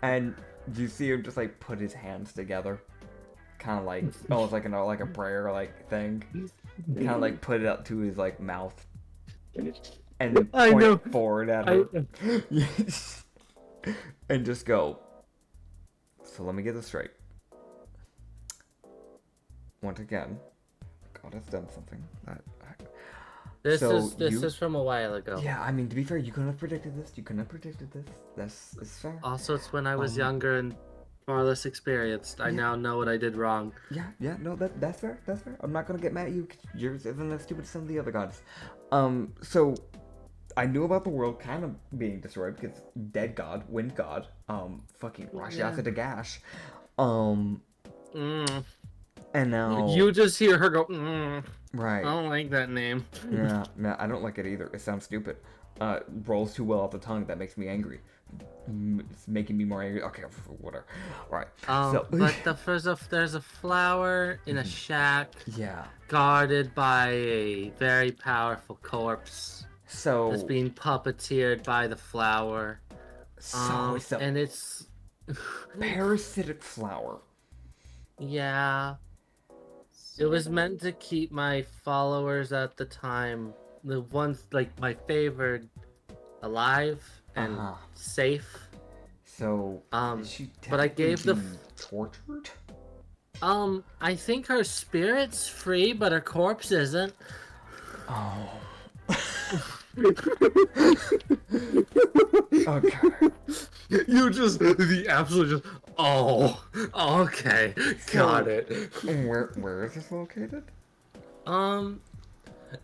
and you see him just like put his hands together, kind of like almost like like a prayer like thing, kind of like put it up to his like mouth, and then point forward at her. And just go. So let me get this straight. Once again, God has done something. This is from a while ago. Yeah, I mean, to be fair, you couldn't have predicted this. That's fair. Also, it's when I was younger and far less experienced. I now know what I did wrong. Yeah, no, that's fair. I'm not gonna get mad at you. Yours isn't as stupid as some of the other gods. So I knew about the world kind of being destroyed because dead god, wind god, fucking Rashiasa Dagash, and now you just hear her go, right. I don't like that name. Yeah, I don't like it either. It sounds stupid. Rolls too well off the tongue. That makes me angry. It's making me more angry. Okay, whatever. All right. But there's a flower in a shack. Yeah. Guarded by a very powerful corpse. So it's being puppeteered by the flower. And it's parasitic flower. Yeah. It was meant to keep my followers at the time, the ones like my favorite, alive and safe. So but I gave the tortured. I think her spirit's free, but her corpse isn't. Oh. Okay. You just the absolute just okay, got it. Where is this located?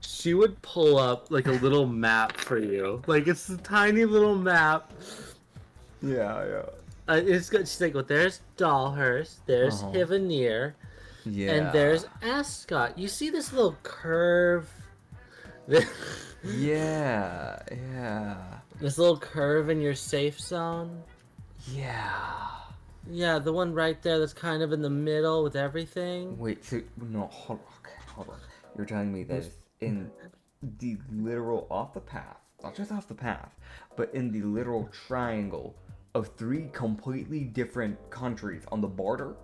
She would pull up like a little map for you, like it's a tiny little map. Yeah. It's good. She's like, well, there's Dalhurst, there's Hivanir, and there's Ascot. You see this little curve? Yeah. This little curve in your safe zone? Yeah, the one right there that's kind of in the middle with everything. Wait, so, no, hold on. You're telling me that in the literal off the path, not just off the path, but in the literal triangle of 3 completely different countries on the border?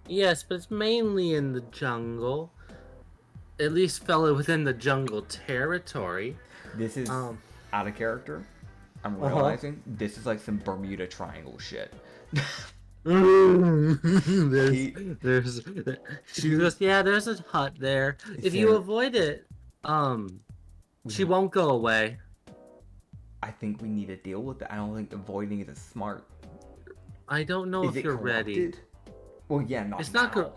Yes, but it's mainly in the jungle. At least fell within the jungle territory. This is out of character. I'm realizing this is like some Bermuda Triangle shit. There's a hut there. If you avoid it, she won't go away. I think we need to deal with it. I don't think avoiding it is smart. I don't know if you're ready. Well, yeah, it's now. Not good.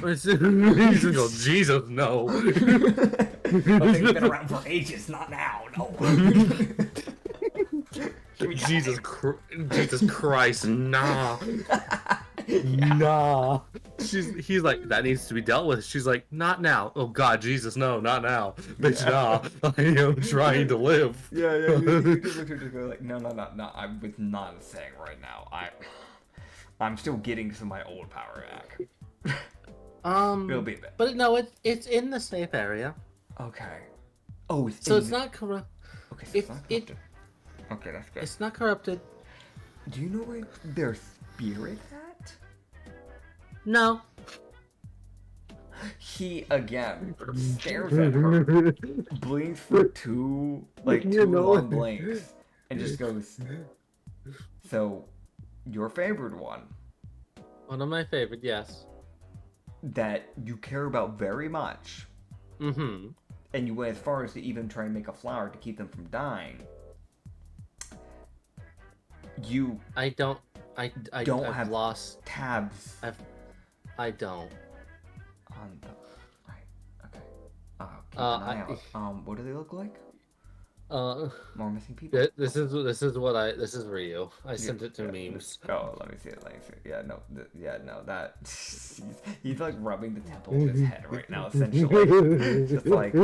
He's gonna go, Jesus, no. They've been around for ages, not now, no. Jesus Christ, nah. Nah. He's like, that needs to be dealt with. She's like, not now. Oh God, Jesus, no, not now. Bitch, nah. I am trying to live. Yeah. You just go like, no. I was not saying right now. I'm still getting some of my old power back. It'll be a bit. But no, it's in the safe area. Okay. Oh, it's not corrupt. Okay, so it's not corrupted. Okay, that's good. It's not corrupted. Do you know where their spirit at? No. He again stares at her, blinks for two long blinks, and just goes. So, your favorite one. One of my favorite, yes. That you care about very much. Mm-hmm. And you went as far as to even try and make a flower to keep them from dying. I don't have lost tabs. I don't. On the right. Okay. Keep an eye out. What do they look like? More missing people. This is Ryu. I sent it to memes. Oh, let me see it. Yeah, no, that he's like rubbing the temple of his head right now, essentially. Just like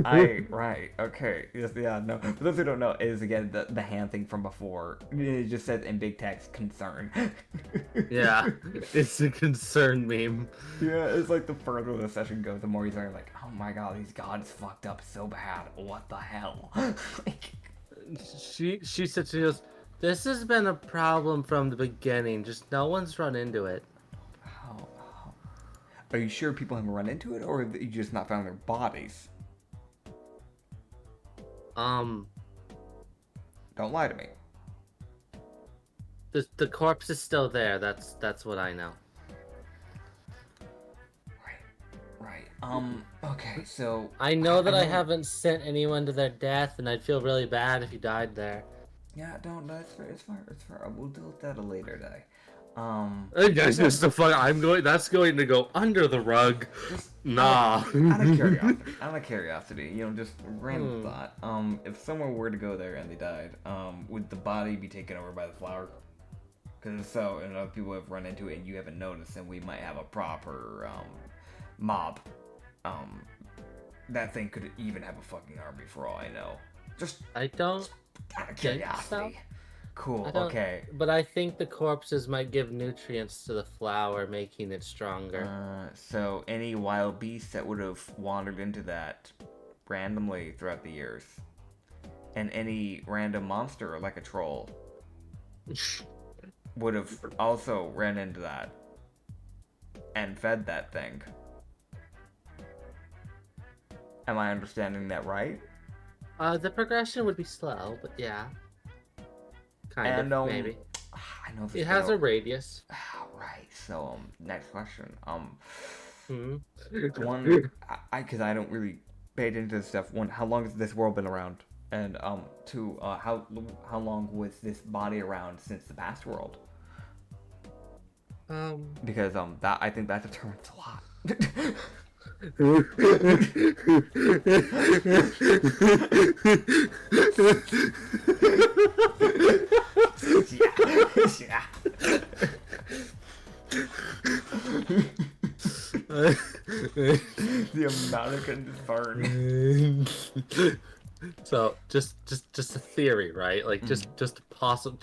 right, okay, yeah, no. For those who don't know, it is again the hand thing from before. It just says in big text, concern. Yeah, it's a concern meme. Yeah, it's like the further the session goes, the more he's like, oh my god, these gods fucked up so bad. What the hell? Like, she said, she goes, this has been a problem from the beginning, just no one's run into it. how are you sure people haven't run into it, or have you just not found their bodies? Don't lie to me. The corpse is still there, that's what I know. Right. Okay, so I know that I haven't sent anyone to their death, and I'd feel really bad if you died there. yeah, don't. That's fair. It's fair. We'll deal with that a later day. That's just the fun. That's going to go under the rug. Nah. Out of curiosity, just random thought. If someone were to go there and they died, would the body be taken over by the flower? Because if so, and other people have run into it and you haven't noticed, then we might have a proper mob. That thing could even have a fucking army for all I know. I don't Out of curiosity. Cool. Okay. But I think the corpses might give nutrients to the flower, making it stronger. So any wild beast that would have wandered into that randomly throughout the years, and any random monster like a troll would have also ran into that and fed that thing. Am I understanding that right? The progression would be slow, but yeah. Kind of, maybe. I know it has a radius. Right. So, next question. One, because I don't really pay attention to this stuff. One, how long has this world been around? And two, how long was this body around since the past world? Because that I think that determines a lot. Yeah. The amount of concern. So just a theory, right? Like just a possible,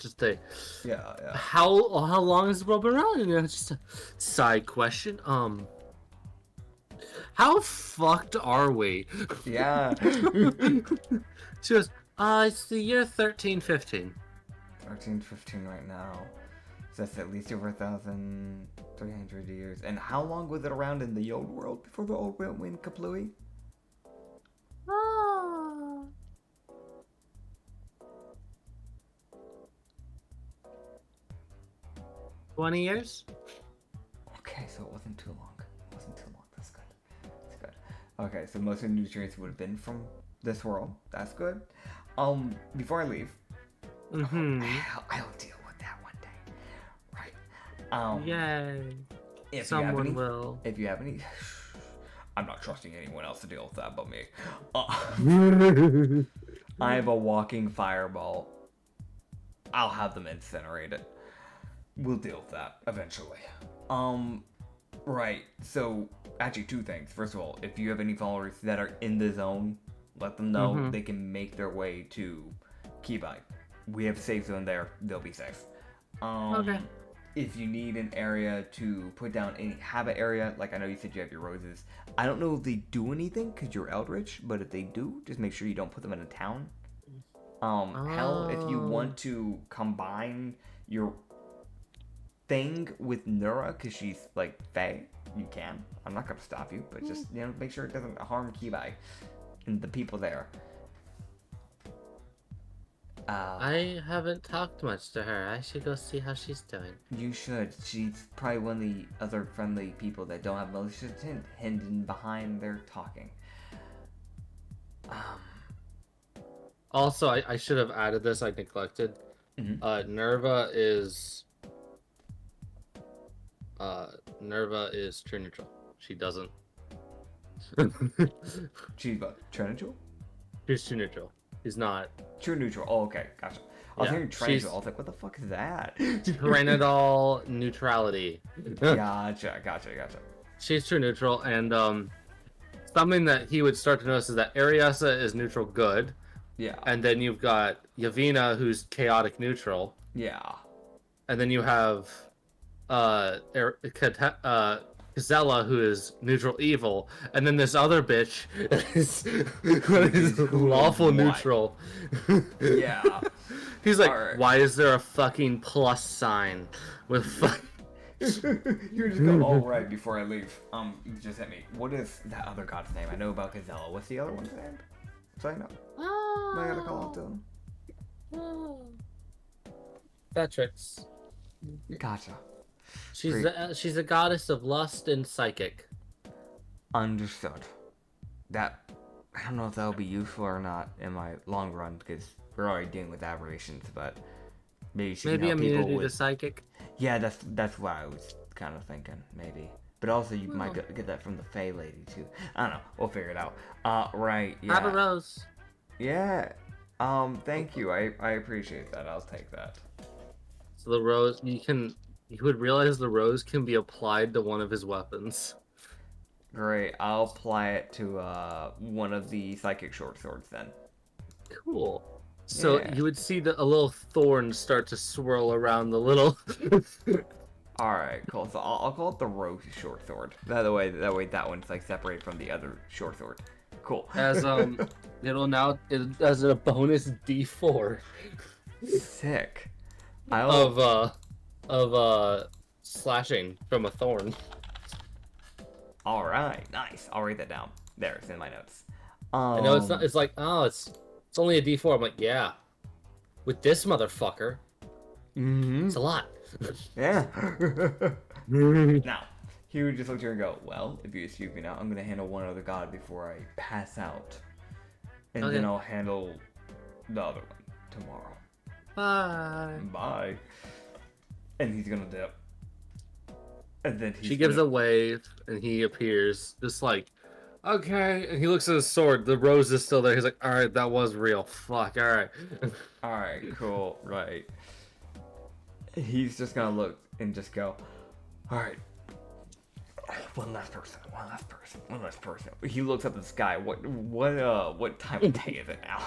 Yeah. How long has the world been around? Just a side question. How fucked are we? Yeah. She goes, it's the year 1315. 1315 right now. So that's at least over 1,300 years. And how long was it around in the old world before the old world went kaplooey? 20 years? Okay, so it wasn't too long. That's good. Okay, so most of the nutrients would have been from this world. That's good. Before I leave, I'll deal with that one day. Right. Yay. If Someone will. If you have any, I'm not trusting anyone else to deal with that but me. I have a walking fireball. I'll have them incinerate it. We'll deal with that eventually. Right. So, actually, two things. First of all, if you have any followers that are in the zone, let them know they can make their way to Kibai. We have a safe zone there. They'll be safe. Okay. If you need an area to put down any habit area, like I know you said you have your roses. I don't know if they do anything because you're Eldritch, but if they do, just make sure you don't put them in a town. Hell, if you want to combine your thing with Nura, because she's like Fae, you can. I'm not gonna stop you, but just make sure it doesn't harm Kibai and the people there. I haven't talked much to her. I should go see how she's doing. You should. She's probably one of the other friendly people that don't have malicious intent hidden behind their talking. Also, I should have added this. I neglected. Nerva is true neutral. She doesn't. She's what? True neutral? She's true neutral. He's not. True neutral. Oh, okay, gotcha. I was Yeah, hearing transit. I was like, what the fuck is that? Trinidol neutrality. Gotcha. She's true neutral, and something that he would start to notice is that Ariasa is neutral good, Yeah. and then you've got Yavina, who's chaotic neutral, Yeah. and then you have Kazella, who is neutral evil, and then this other bitch is lawful what? neutral. Yeah. He's like, Alright. why is there a fucking plus sign with You just go, all right, before I leave. You just hit me. What is that other god's name? I know about Gazella. What's the other one's name? So I know. I gotta call out to him. Beatrix. Gotcha. She's a goddess of lust and psychic. Understood. That, I don't know if that'll be useful or not in my long run, because we're already dealing with aberrations, but maybe she can help immunity people with... to psychic. Yeah, that's what I was kind of thinking, maybe. But also, you might get that from the Fae lady, too. I don't know. We'll figure it out. Right, yeah. Have a rose. Yeah. Thank you. I appreciate that. I'll take that. So the rose, you would realize the rose can be applied to one of his weapons. Great. I'll apply it to, one of the psychic short swords, then. Cool. So Yeah. you would see a little thorn start to swirl around the little... Alright, cool. So I'll call it the rose short sword. That way that one's, like, separated from the other short sword. Cool. As, it as a bonus D4 Sick. I'll... of slashing from a thorn. Alright, nice. I'll write that down. There, it's in my notes. I know it's not. It's like, oh, it's only a D4. I'm like, yeah. With this motherfucker, it's a lot. Yeah. Now, he would just look at her and go, well, if you excuse me now, I'm going to handle one other god before I pass out. And then I'll handle the other one tomorrow. Bye. Bye. And he's going to dip. And then She gives a wave, and he appears, just like, okay. And he looks at his sword. The rose is still there. He's like, all right, that was real. Fuck, all right. All right, cool, right. He's just gonna look and just go, all right. One last person. He looks up at the sky. What time of day is it now?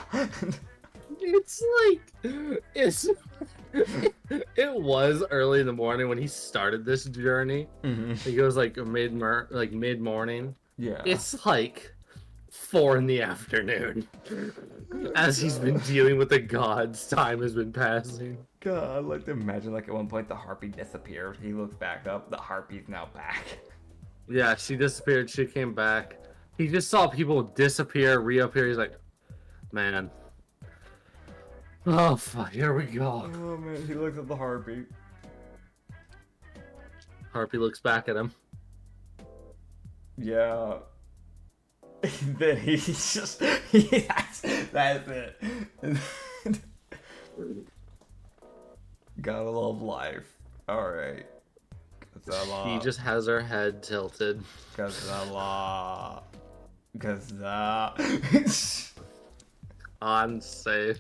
It's like, it was early in the morning when he started this journey. Mm-hmm. He goes like mid-morning. Yeah. It's like 4 in the afternoon. As he's been dealing with the gods, time has been passing. God, I'd like to imagine like at one point the harpy disappeared. He looks back up. The harpy's now back. Yeah, she disappeared. She came back. He just saw people disappear, reappear. He's like, man. Oh, fuck. Here we go. Oh, man. He looks at the harpy. Harpy looks back at him. Yeah. Then he's just... that's it. Gotta love life. Alright. He just has her head tilted. Unsafe.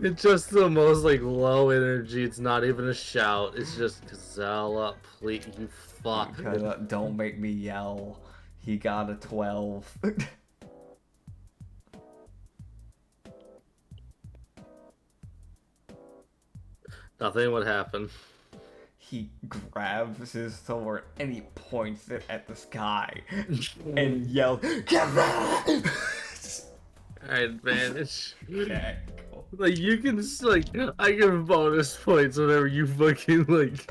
It's just the most like low energy. It's not even a shout. It's just Gazella, please, you fuck. Don't make me yell. He got a 12. Nothing would happen. He grabs his sword and he points it at the sky and yells, Alright, advantage. okay, cool. Like, you can just, like, I give bonus points whenever you fucking, like,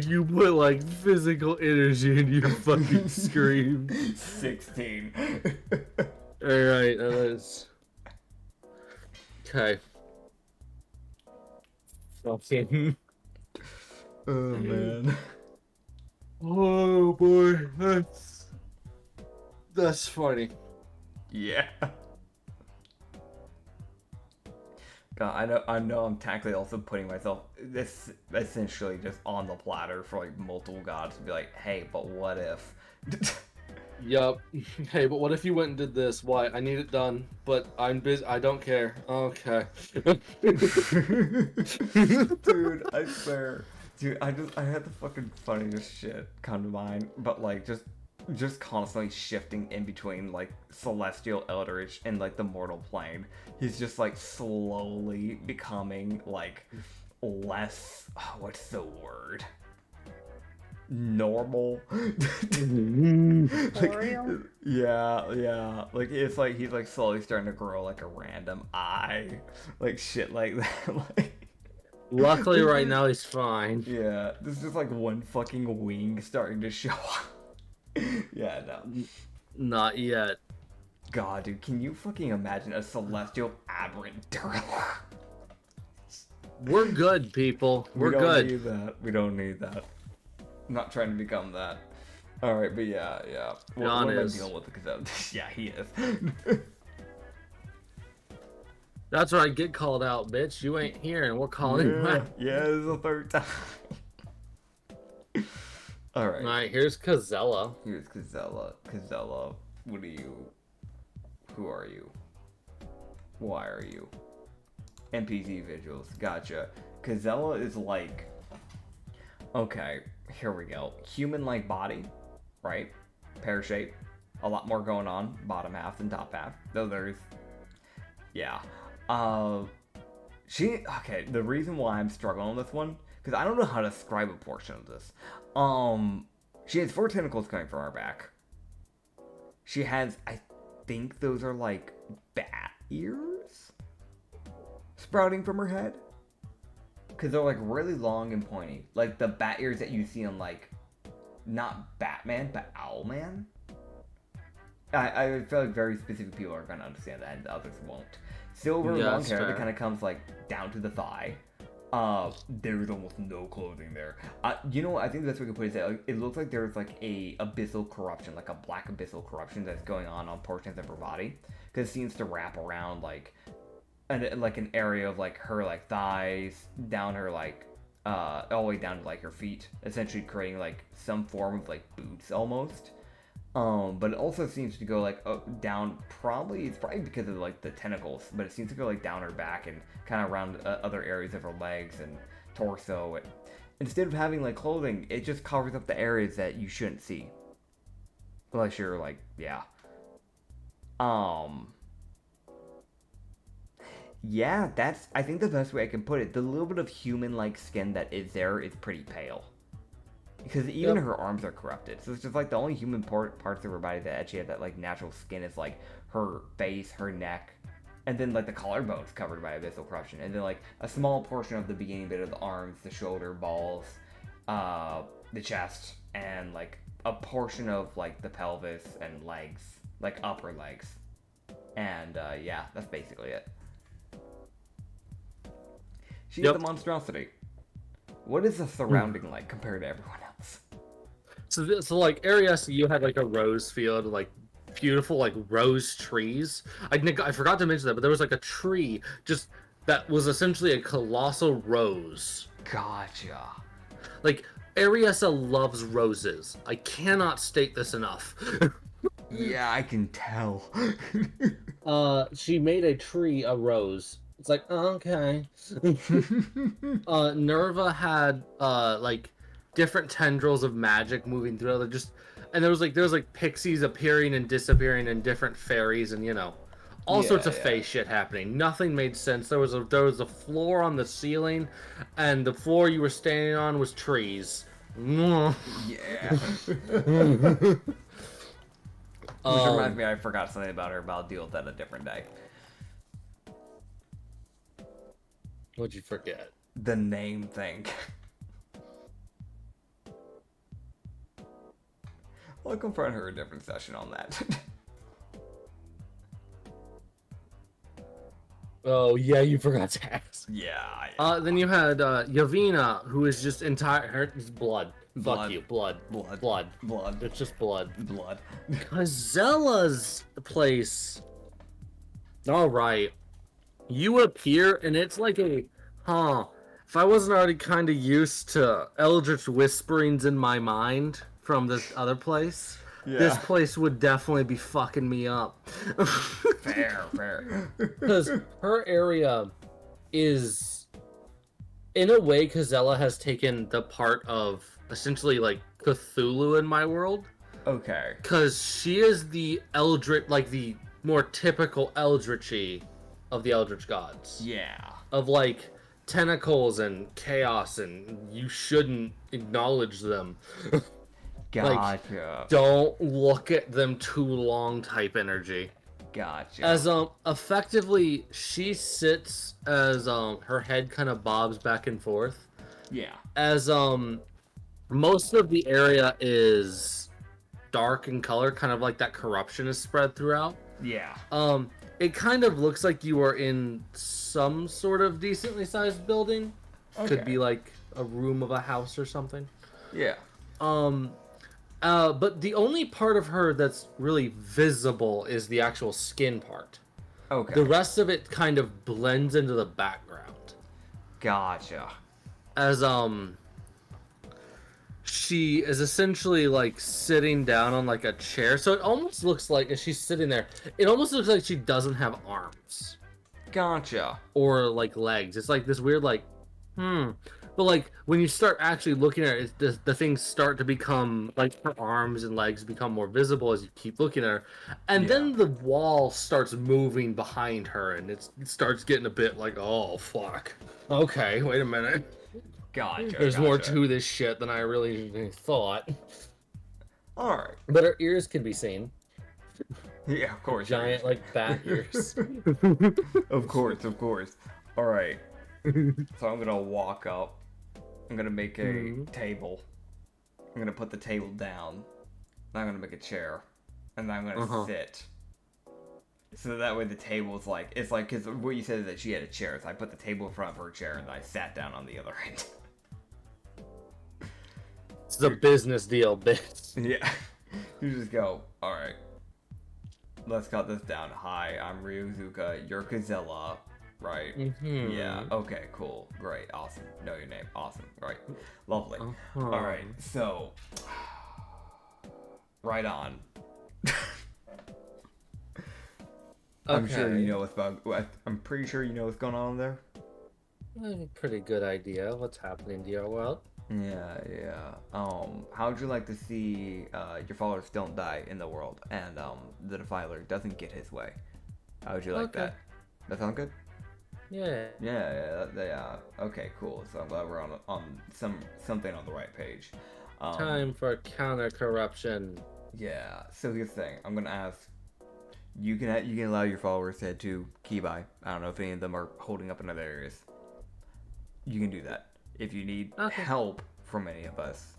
you put, like, physical energy and you fucking scream. 16. Alright, that is... Okay. Okay. Oh, man. Oh, boy, that's funny. Yeah. God, I know I'm tactically also putting myself this essentially just on the platter for like multiple gods to be like, hey, but what if? Yup. Hey, but what if you went and did this? Why? I need it done, but I'm busy. I don't care. Okay. Dude, I swear. Dude, I had the fucking funniest shit come to mind, but like just constantly shifting in between like celestial, eldritch, and like the mortal plane. He's just like slowly becoming like less. Oh, what's the word? Normal. Corporeal? Yeah. Like it's like he's like slowly starting to grow like a random eye, like shit like that. Like. Luckily, right now he's fine. Yeah, there's just like one fucking wing starting to show up. Yeah, no. Not yet. God, dude, can you fucking imagine a celestial aberrant Durla? We're good, people. We're We don't good. need that. We don't need that. I'm not trying to become that. Alright, but yeah. What John am I is. dealing with? Because yeah, he is. That's right. Get called out, bitch. You ain't here, and we're calling you back. Yeah, this is the third time. Alright. All right. Here's Kazella. Here's Kazella. Kazella, what are you? Who are you? Why are you? NPC visuals. Gotcha. Kazella is like... Okay, here we go. Human-like body, right? Pear shape. A lot more going on, bottom half than top half. Though there's... Yeah. Okay, the reason why I'm struggling with this one, because I don't know how to describe a portion of this. She has 4 tentacles coming from her back. She has, I think those are like bat ears sprouting from her head. Because they're like really long and pointy. Like the bat ears that you see on like, not Batman, but Owlman. I feel like very specific people are going to understand that and others won't. Silver Yeah, long that's hair fair. that kind of comes like down to the thigh. There's almost no clothing there. You know what? I think the best way to put it is that like, it looks like there's like a abyssal corruption, like a black abyssal corruption that's going on portions of her body, because it seems to wrap around like an area of like her like thighs, down her like all the way down to like her feet, essentially creating like some form of like boots almost. But it also seems to go like down. It's probably because of like the tentacles, but it seems to go like down her back and kind of around other areas of her legs and torso. And instead of having like clothing, it just covers up the areas that you shouldn't see, unless you're like yeah. That's I think the best way I can put it. The little bit of human-like skin that is there is pretty pale. Because even her arms are corrupted. So it's just like the only human parts of her body that actually have that like natural skin is like her face, her neck, and then like the collarbones covered by abyssal corruption. And then like a small portion of the beginning bit of the arms, the shoulder, balls, the chest, and like a portion of like the pelvis and legs, like upper legs. And yeah, that's basically it. She's the monstrosity. What is the surrounding like compared to everyone else? So like Aries, you had like a rose field, like beautiful like rose trees. I forgot to mention that, but there was like a tree just that was essentially a colossal rose. Gotcha. Like Ariessa loves roses. I cannot state this enough. Yeah, I can tell. She made a tree a rose. It's like, okay. Nerva had like different tendrils of magic moving through it. And there was like pixies appearing and disappearing and different fairies and all sorts of fey shit happening. Nothing made sense. There was a floor on the ceiling, and the floor you were standing on was trees. Yeah. Which reminds me, I forgot something about her, but I'll deal with that a different day. What'd you forget? The name thing. I'll confront her a different session on that. Oh yeah, you forgot to ask. Yeah. Then you had Yavina, who is just it's blood. Fuck you, blood. It's just blood. Kazella's place. All right. You appear, and it's like if I wasn't already kind of used to eldritch whisperings in my mind from this other place, this place would definitely be fucking me up. Fair. Because her area is, in a way, Kazella has taken the part of essentially like Cthulhu in my world. Okay. Because she is the eldritch, like the more typical eldritchy of the eldritch gods. Yeah. Of like tentacles and chaos, and you shouldn't acknowledge them. Gotcha. Don't look at them too long type energy. Gotcha. As effectively she sits as her head kind of bobs back and forth. Yeah. As most of the area is dark in color, kind of like that corruption is spread throughout. Yeah. It kind of looks like you are in some sort of decently sized building. Okay. Could be like a room of a house or something. Yeah. But the only part of her that's really visible is the actual skin part. Okay. The rest of it kind of blends into the background. Gotcha. As she is essentially like sitting down on like a chair, so it almost looks like as she's sitting there, it almost looks like she doesn't have arms Gotcha. or like legs. It's like this weird like but like when you start actually looking at it, the things start to become like her arms and legs become more visible as you keep looking at her, and then the wall starts moving behind her, and it starts getting a bit like, oh fuck, okay, wait a minute. Gotcha. There's more to this shit than I really thought. Alright. But her ears can be seen. Yeah, of course. Giant, like, bat ears. Of course. Alright. So I'm gonna walk up. I'm gonna make a table. I'm gonna put the table down. Then I'm gonna make a chair. And then I'm gonna sit. So that way the table's like, it's like, because what you said is that she had a chair. So I put the table in front of her chair and I sat down on the other end. It's a business deal, bitch. Yeah. You just go, alright. Let's cut this down. Hi, I'm Ryuzuka. You're Kazella. Right. Mm-hmm. Yeah. Okay, cool. Great. Awesome. Know your name. Awesome. Right. Lovely. Alright, so. Right on. I'm sure you know what's about. I'm pretty sure you know what's going on there. I have a pretty good idea what's happening to your world. Yeah. How'd you like to see your followers don't die in the world and the Defiler doesn't get his way? How would you like that? That sound good? Yeah. Yeah. Okay, cool. So I'm glad we're on something on the right page. Time for counter corruption. Yeah. So here's the thing. I'm gonna ask. You can allow your followers to head to Kibai. I don't know if any of them are holding up in other areas. You can do that. If you need help from any of us,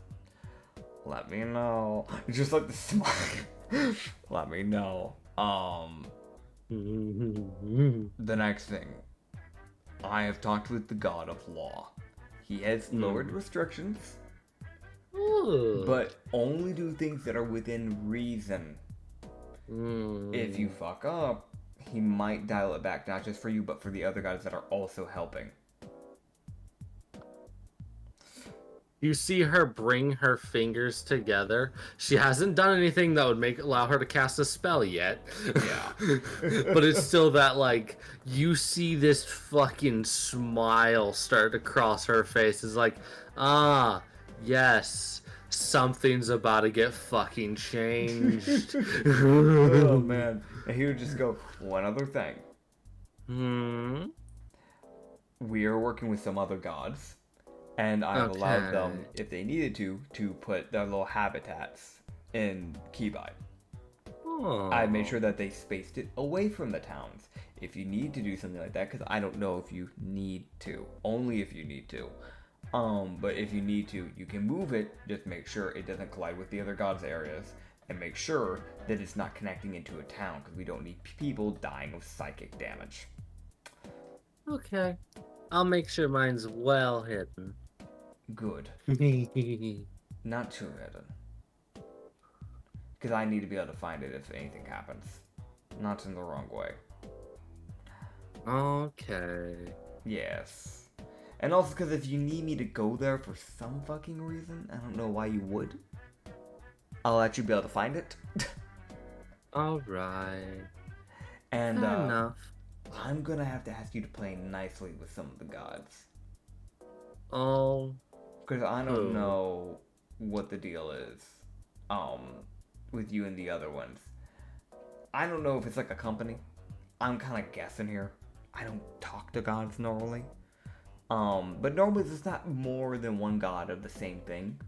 let me know. Just like the smile. Let me know. The next thing. I have talked with the God of Law. He has lowered restrictions. Ooh. But only do things that are within reason. If you fuck up, he might dial it back, not just for you, but for the other guys that are also helping. You see her bring her fingers together. She hasn't done anything that would allow her to cast a spell yet. Yeah. But it's still that, like, you see this fucking smile start to cross her face. It's like, yes, something's about to get fucking changed. Oh, man. And he would just go, one other thing. We are working with some other gods. And I've allowed them, if they needed to put their little habitats in Kibai. I made sure that they spaced it away from the towns. If you need to do something like that, because I don't know if you need to. Only if you need to. But if you need to, you can move it. Just make sure it doesn't collide with the other gods' areas. And make sure that it's not connecting into a town, because we don't need people dying of psychic damage. Okay. I'll make sure mine's well hidden. Good. Not too hidden. Because I need to be able to find it if anything happens. Not in the wrong way. Okay. Yes. And also because if you need me to go there for some fucking reason, I don't know why you would. I'll let you be able to find it. Alright. And Fair enough. I'm gonna have to ask you to play nicely with some of the gods. Oh. Because I don't know what the deal is. With you and the other ones. I don't know if it's like a company. I'm kind of guessing here. I don't talk to gods normally. But normally there's not more than one god of the same thing.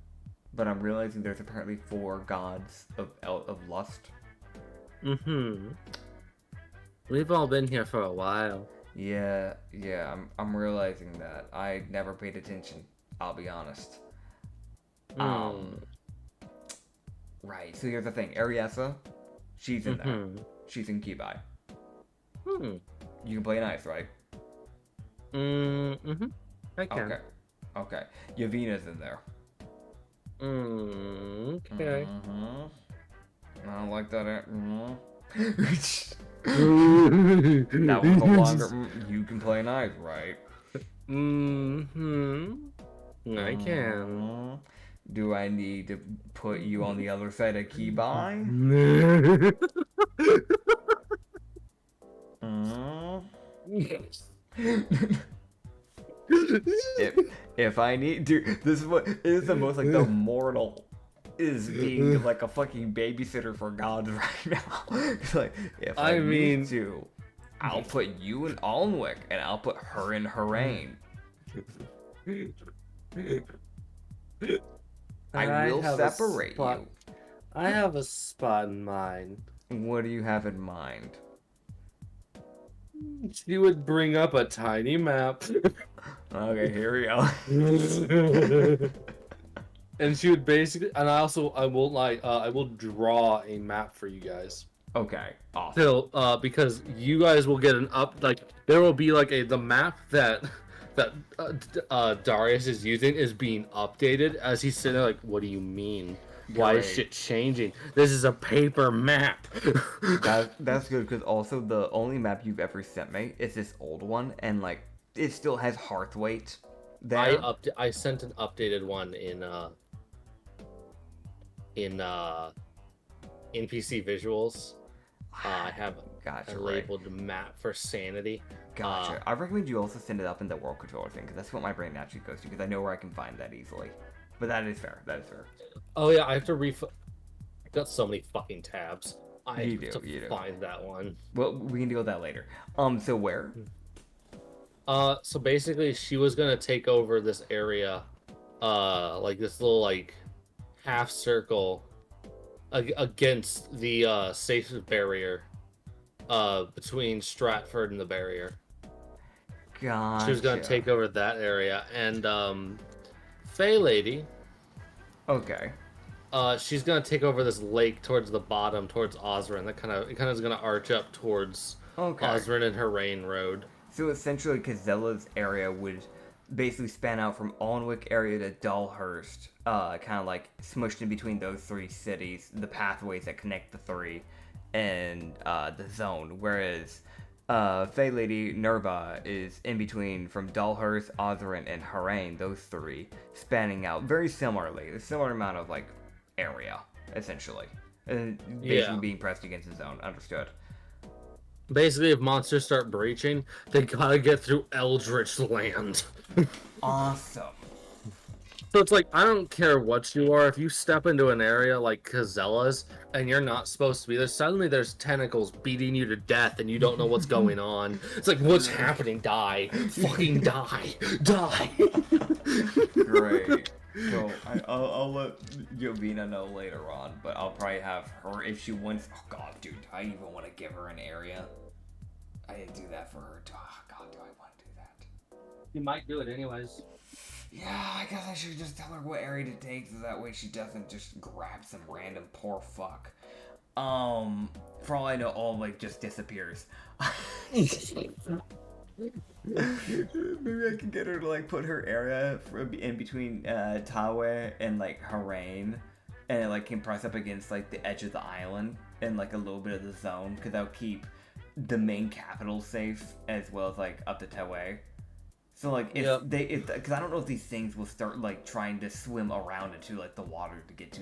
But I'm realizing there's apparently 4 gods of lust. Mm-hmm. We've all been here for a while. Yeah, I'm realizing that. I never paid attention, I'll be honest. Right, so here's the thing. Ariessa, she's in there. She's in Kibai. You can play nice, right? I can. Okay. Yavina's in there. Okay. I don't like that. That was a longer. You can play nice, right? I can. Do I need to put you on the other side of Kibai? If I need to, this is what is the most like the mortal is being like a fucking babysitter for gods right now. It's like if I need to, I'll put you in Alnwick and I'll put her in Harain. I will separate you. I have a spot in mind. What do you have in mind? She would bring up a tiny map. Okay, here we go. And she would basically, and I won't lie, I will draw a map for you guys. Okay, awesome. Still, because you guys will get there will be like the map that Darius is using is being updated as he's sitting there like, what do you mean? Why is shit changing? This is a paper map. That's good, because also the only map you've ever sent me is this old one, and like it still has Hearthweight there. I sent an updated one in NPC visuals. I have a labeled map for Sanity. Gotcha. I recommend you also send it up in the world controller thing, because that's what my brain naturally goes to, because I know where I can find that easily. But that is fair. Oh yeah, I have to I got so many fucking tabs. You do. Find that one. Well, we can deal with that later. So where? So basically, she was gonna take over this area, like this little like half circle, against the safe barrier, between Stratford and the barrier. Gotcha. She was gonna take over that area, and Fey Lady. Okay. She's gonna take over this lake towards the bottom, towards Osran. That kind of is gonna arch up towards Osran and Harain Road. So essentially, Kazella's area would basically span out from Alnwick area to Dalhurst, kind of like smushed in between those 3 cities, the pathways that connect the 3, and the zone. Whereas Fey Lady Nerva is in between from Dalhurst, Osran, and Harain, those 3, spanning out very similarly, a similar amount of like area, essentially. And basically being pressed against the zone. Understood. Basically, if monsters start breaching, they gotta get through Eldritch Land. Awesome. So it's like, I don't care what you are, if you step into an area like Kazella's, and you're not supposed to be there, suddenly there's tentacles beating you to death, and you don't know what's going on. It's like, what's happening? Die. Fucking die. Die. Great. So, I'll let Yovina know later on, but I'll probably have her, if she wants... Oh, God, dude, I even want to give her an area. I didn't do that for her. Oh, God, do I want to do that? You might do it anyways. Yeah, I guess I should just tell her what area to take, so that way she doesn't just grab some random poor fuck. For all I know, all, like, just disappears. Maybe I can get her to like put her area in between Tawe and like Harain, and it like can press up against like the edge of the island and like a little bit of the zone, because that'll keep the main capital safe as well as like up to Tawe. So like because I don't know if these things will start like trying to swim around into like the water to get to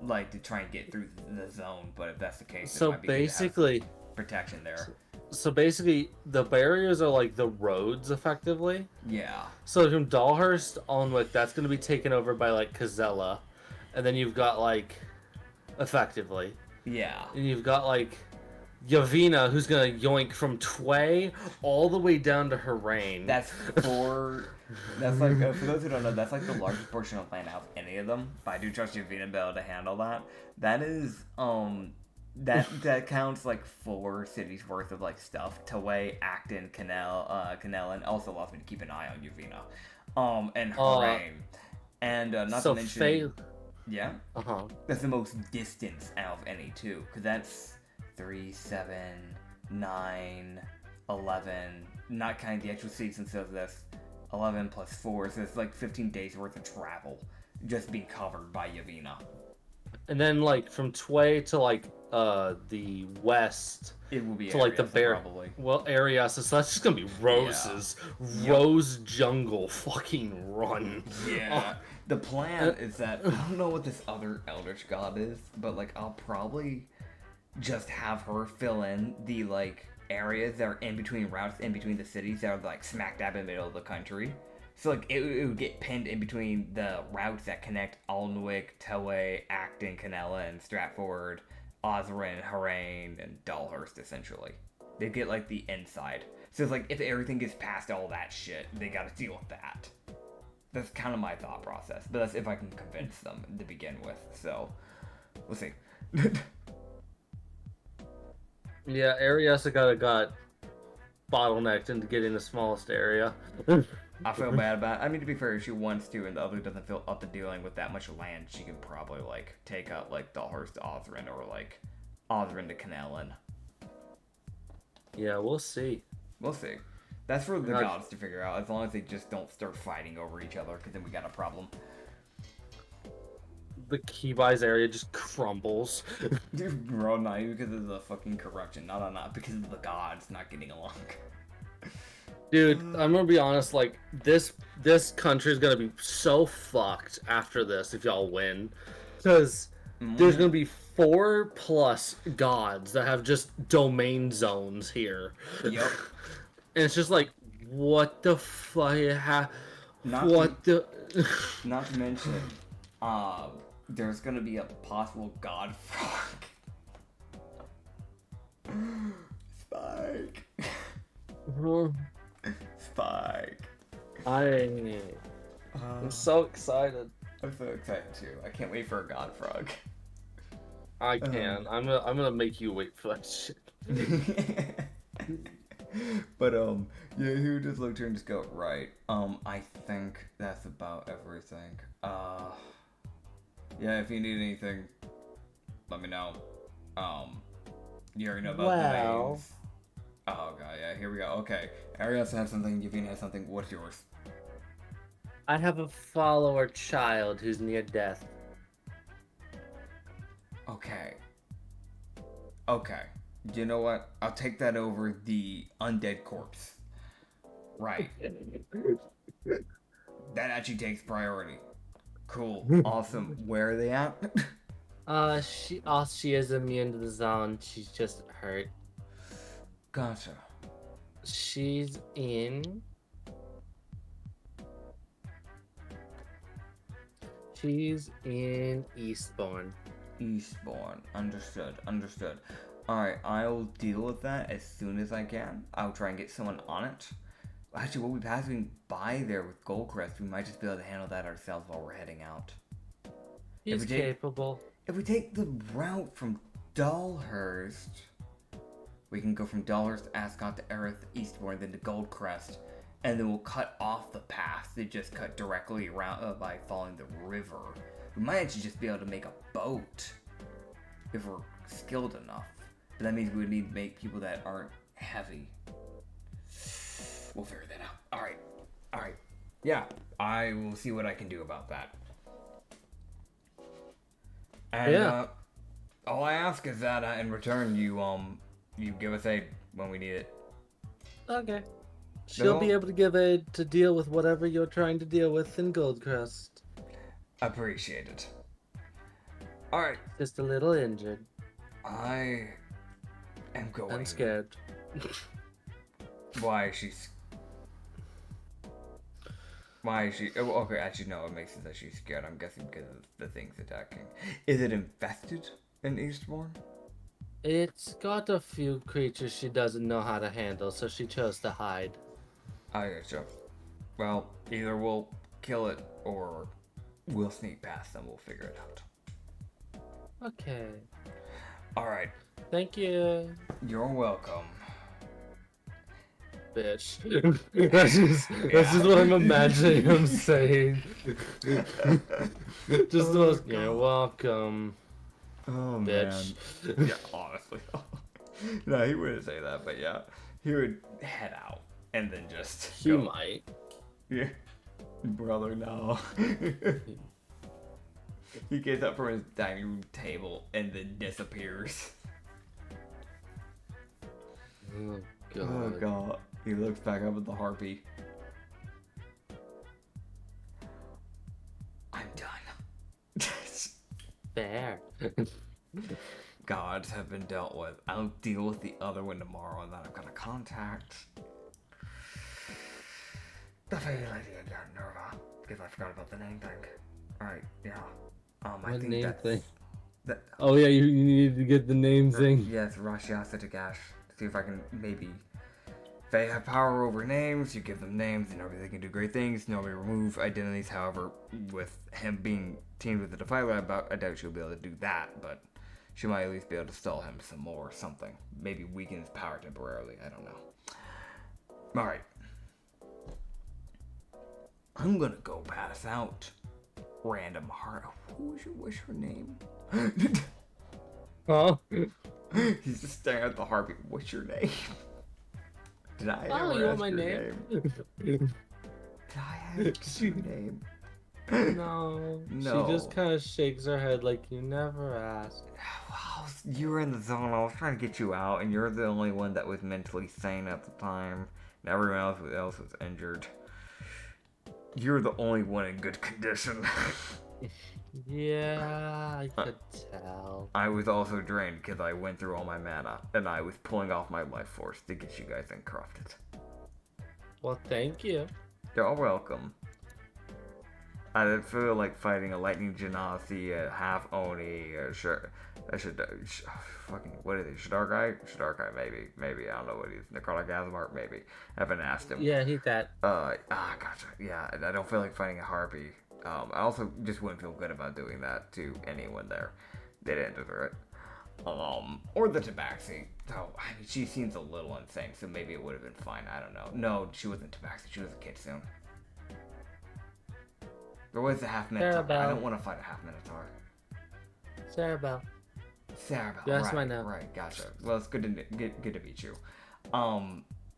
like to try and get through the zone. But if that's the case, So it might be good to have basically, some protection there. so basically, the barriers are like the roads, effectively. Yeah. So from Dahlhurst Alnwick, that's going to be taken over by like Kazella, and then you've got like, effectively, Yeah. and you've got like Yavina, who's gonna yoink from Tway all the way down to Harain. That's for. That's like for those who don't know, that's like the largest portion of land out of any of them. But I do trust Yavina to be able to handle that. That is that counts like 4 cities worth of like stuff. Taway, Acton, Canal, and also allows me to keep an eye on Yavina. And Harain. And not so to mention. Yeah. Uh-huh. That's the most distance out of any too, because that's 3, 7, 9, 11. Not counting the extra season, so that's 11 plus 4, so it's like 15 days worth of travel just being covered by Yavina. And then like from Tway to like the west, It will be to like the bear, probably. well, Arias, so that's just gonna be roses, rose jungle, fucking run. Yeah. The plan is that I don't know what this other Eldritch God is, but like I'll probably just have her fill in the like areas that are in between routes, in between the cities that are like smack dab in the middle of the country. So like it would get pinned in between the routes that connect Alnwick, Toway, Acton, Canella, and Stratford, Osrin, Harain, and Dahlhurst essentially. They get like the inside. So it's like if everything gets past all that shit, they gotta deal with that. That's kind of my thought process, but that's if I can convince them to begin with. So we'll see. Yeah, Arias got bottlenecked into getting the smallest area. I feel bad about it. I mean, to be fair, if she wants to and the other doesn't feel up to dealing with that much land, she can probably, like, take out, like, Dahlhurst to Othrin or, like, Othrin to Canellan. Yeah, we'll see. We'll see. That's for the gods to figure out, as long as they just don't start fighting over each other, because then we got a problem. The Keybys area just crumbles. Dude, bro, not even because of the fucking corruption. Not because of the gods not getting along. Dude, I'm gonna be honest, like, this country's gonna be so fucked after this if y'all win. Because there's gonna be 4+ gods that have just domain zones here. Yep. And it's just like, what the fuck? Not to mention, there's gonna be a possible god frog. Spike. Spike. I'm so excited. I'm so excited too. I can't wait for a god frog. I can. I'm gonna make you wait for that shit. But yeah, he would just look to her and just go, right. I think that's about everything. Yeah, if you need anything, let me know. You already know about the names. Oh god, yeah, here we go. Okay. Arias has something, Yavina has something. What's yours? I have a follower child who's near death. Okay. Okay. You know what? I'll take that over the undead corpse. Right. That actually takes priority. Cool. Awesome. Where are they at? She is immune to the zone. She's just hurt. Gotcha. She's in Eastbourne. Eastbourne. Understood. Alright, I'll deal with that as soon as I can. I'll try and get someone on it. Actually, we'll be passing by there with Goldcrest. We might just be able to handle that ourselves while we're heading out. He's capable. If we take the route from Dahlhurst, we can go from Dahlhurst to Ascot to Erith, Eastbourne, then to Goldcrest, and then we'll cut off the path. They just cut directly around by following the river. We might actually just be able to make a boat if we're skilled enough. But that means we would need to make people that aren't heavy. We'll figure that out. Alright. Yeah, I will see what I can do about that. And all I ask is that in return you give us aid when we need it. Okay. She'll be able to give aid to deal with whatever you're trying to deal with in Goldcrest. Appreciate it. Alright, Just a little injured. I am going. I'm scared. Why is she? Oh, okay, actually, no, it makes sense that she's scared. I'm guessing because of the things attacking. Is it infested in Eastbourne? It's got a few creatures she doesn't know how to handle, so she chose to hide. I gotcha. Well, either we'll kill it or we'll sneak past them. We'll figure it out. Okay. Alright. Thank you. You're welcome. Bitch. That's just what I'm imagining him saying. Just those, you're welcome. Oh, Bitch. Man. Yeah, honestly. No, he wouldn't say that, but yeah. He would head out and then just He go. might. Yeah. Brother, no. He gets up from his dining room table and then disappears. Oh god. Oh god. He looks back up at the harpy. I'm done. Fair. Gods have been dealt with. I'll deal with the other one tomorrow, and then I'm gonna contact the fairy lady again, Nerva, because I forgot about the name thing. Alright, yeah. I What think name that's... thing? That, Oh yeah, you need to get the name thing. yes, Rashiasa Tagash. See if I can maybe... If they have power over names, you give them names, and they can do great things. Normally remove identities, however, with him being teamed with the Defiler, I doubt she'll be able to do that, but she might at least be able to stall him some more or something. Maybe weaken his power temporarily, I don't know. Alright. I'm gonna go pass out. Random heart. What's your name? Huh? He's just staring at the harpy. What's your name? Did I Oh, ever you want ask my your name? Did I ask your name? No. No. She just kind of shakes her head like you never asked. Well, you were in the zone. I was trying to get you out, and you're the only one that was mentally sane at the time. And everyone else was injured. You're the only one in good condition. Yeah, I could tell. I was also drained because I went through all my mana, and I was pulling off my life force to get you guys uncrafted. Well, thank you. You're all welcome. I didn't feel like fighting a lightning genasi, a half oni, fucking, what is it, Shadarkai? Shadarkai, maybe, I don't know what he is, Necrotic Azamart, maybe. I haven't asked him. Yeah, he's that. Gotcha, yeah, I don't feel like fighting a harpy. I also just wouldn't feel good about doing that to anyone there. They didn't deserve it. Or the Tabaxi. So, I mean, she seems a little insane, so maybe it would have been fine, I don't know. No, she wasn't Tabaxi, she was a kid soon. There was a half minotaur. I don't want to fight a half minotaur. Sarabelle. Sarabelle. That's right, my name. Right, gotcha. Well, it's good to meet you.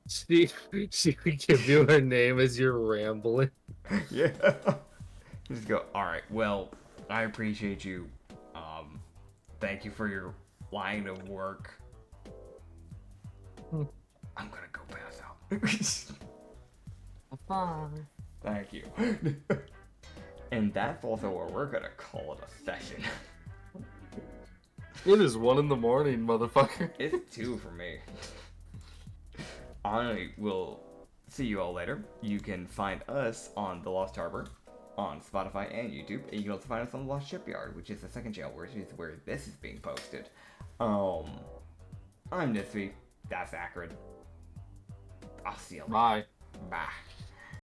She would give you her name as you're rambling. Yeah. Just go. All right. Well, I appreciate you. Thank you for your line of work. I'm gonna go pass out. Bye. Thank you. And that's also where we're gonna call it a session. It is 1 in the morning, motherfucker. It's 2 for me. I will see you all later. You can find us on The Lost Harbor, on Spotify and YouTube. And you can also find us on The Lost Shipyard, which is the second channel, which is where this is being posted. I'm Nitsify. That's Acrid. I'll see you later. Bye. Bye.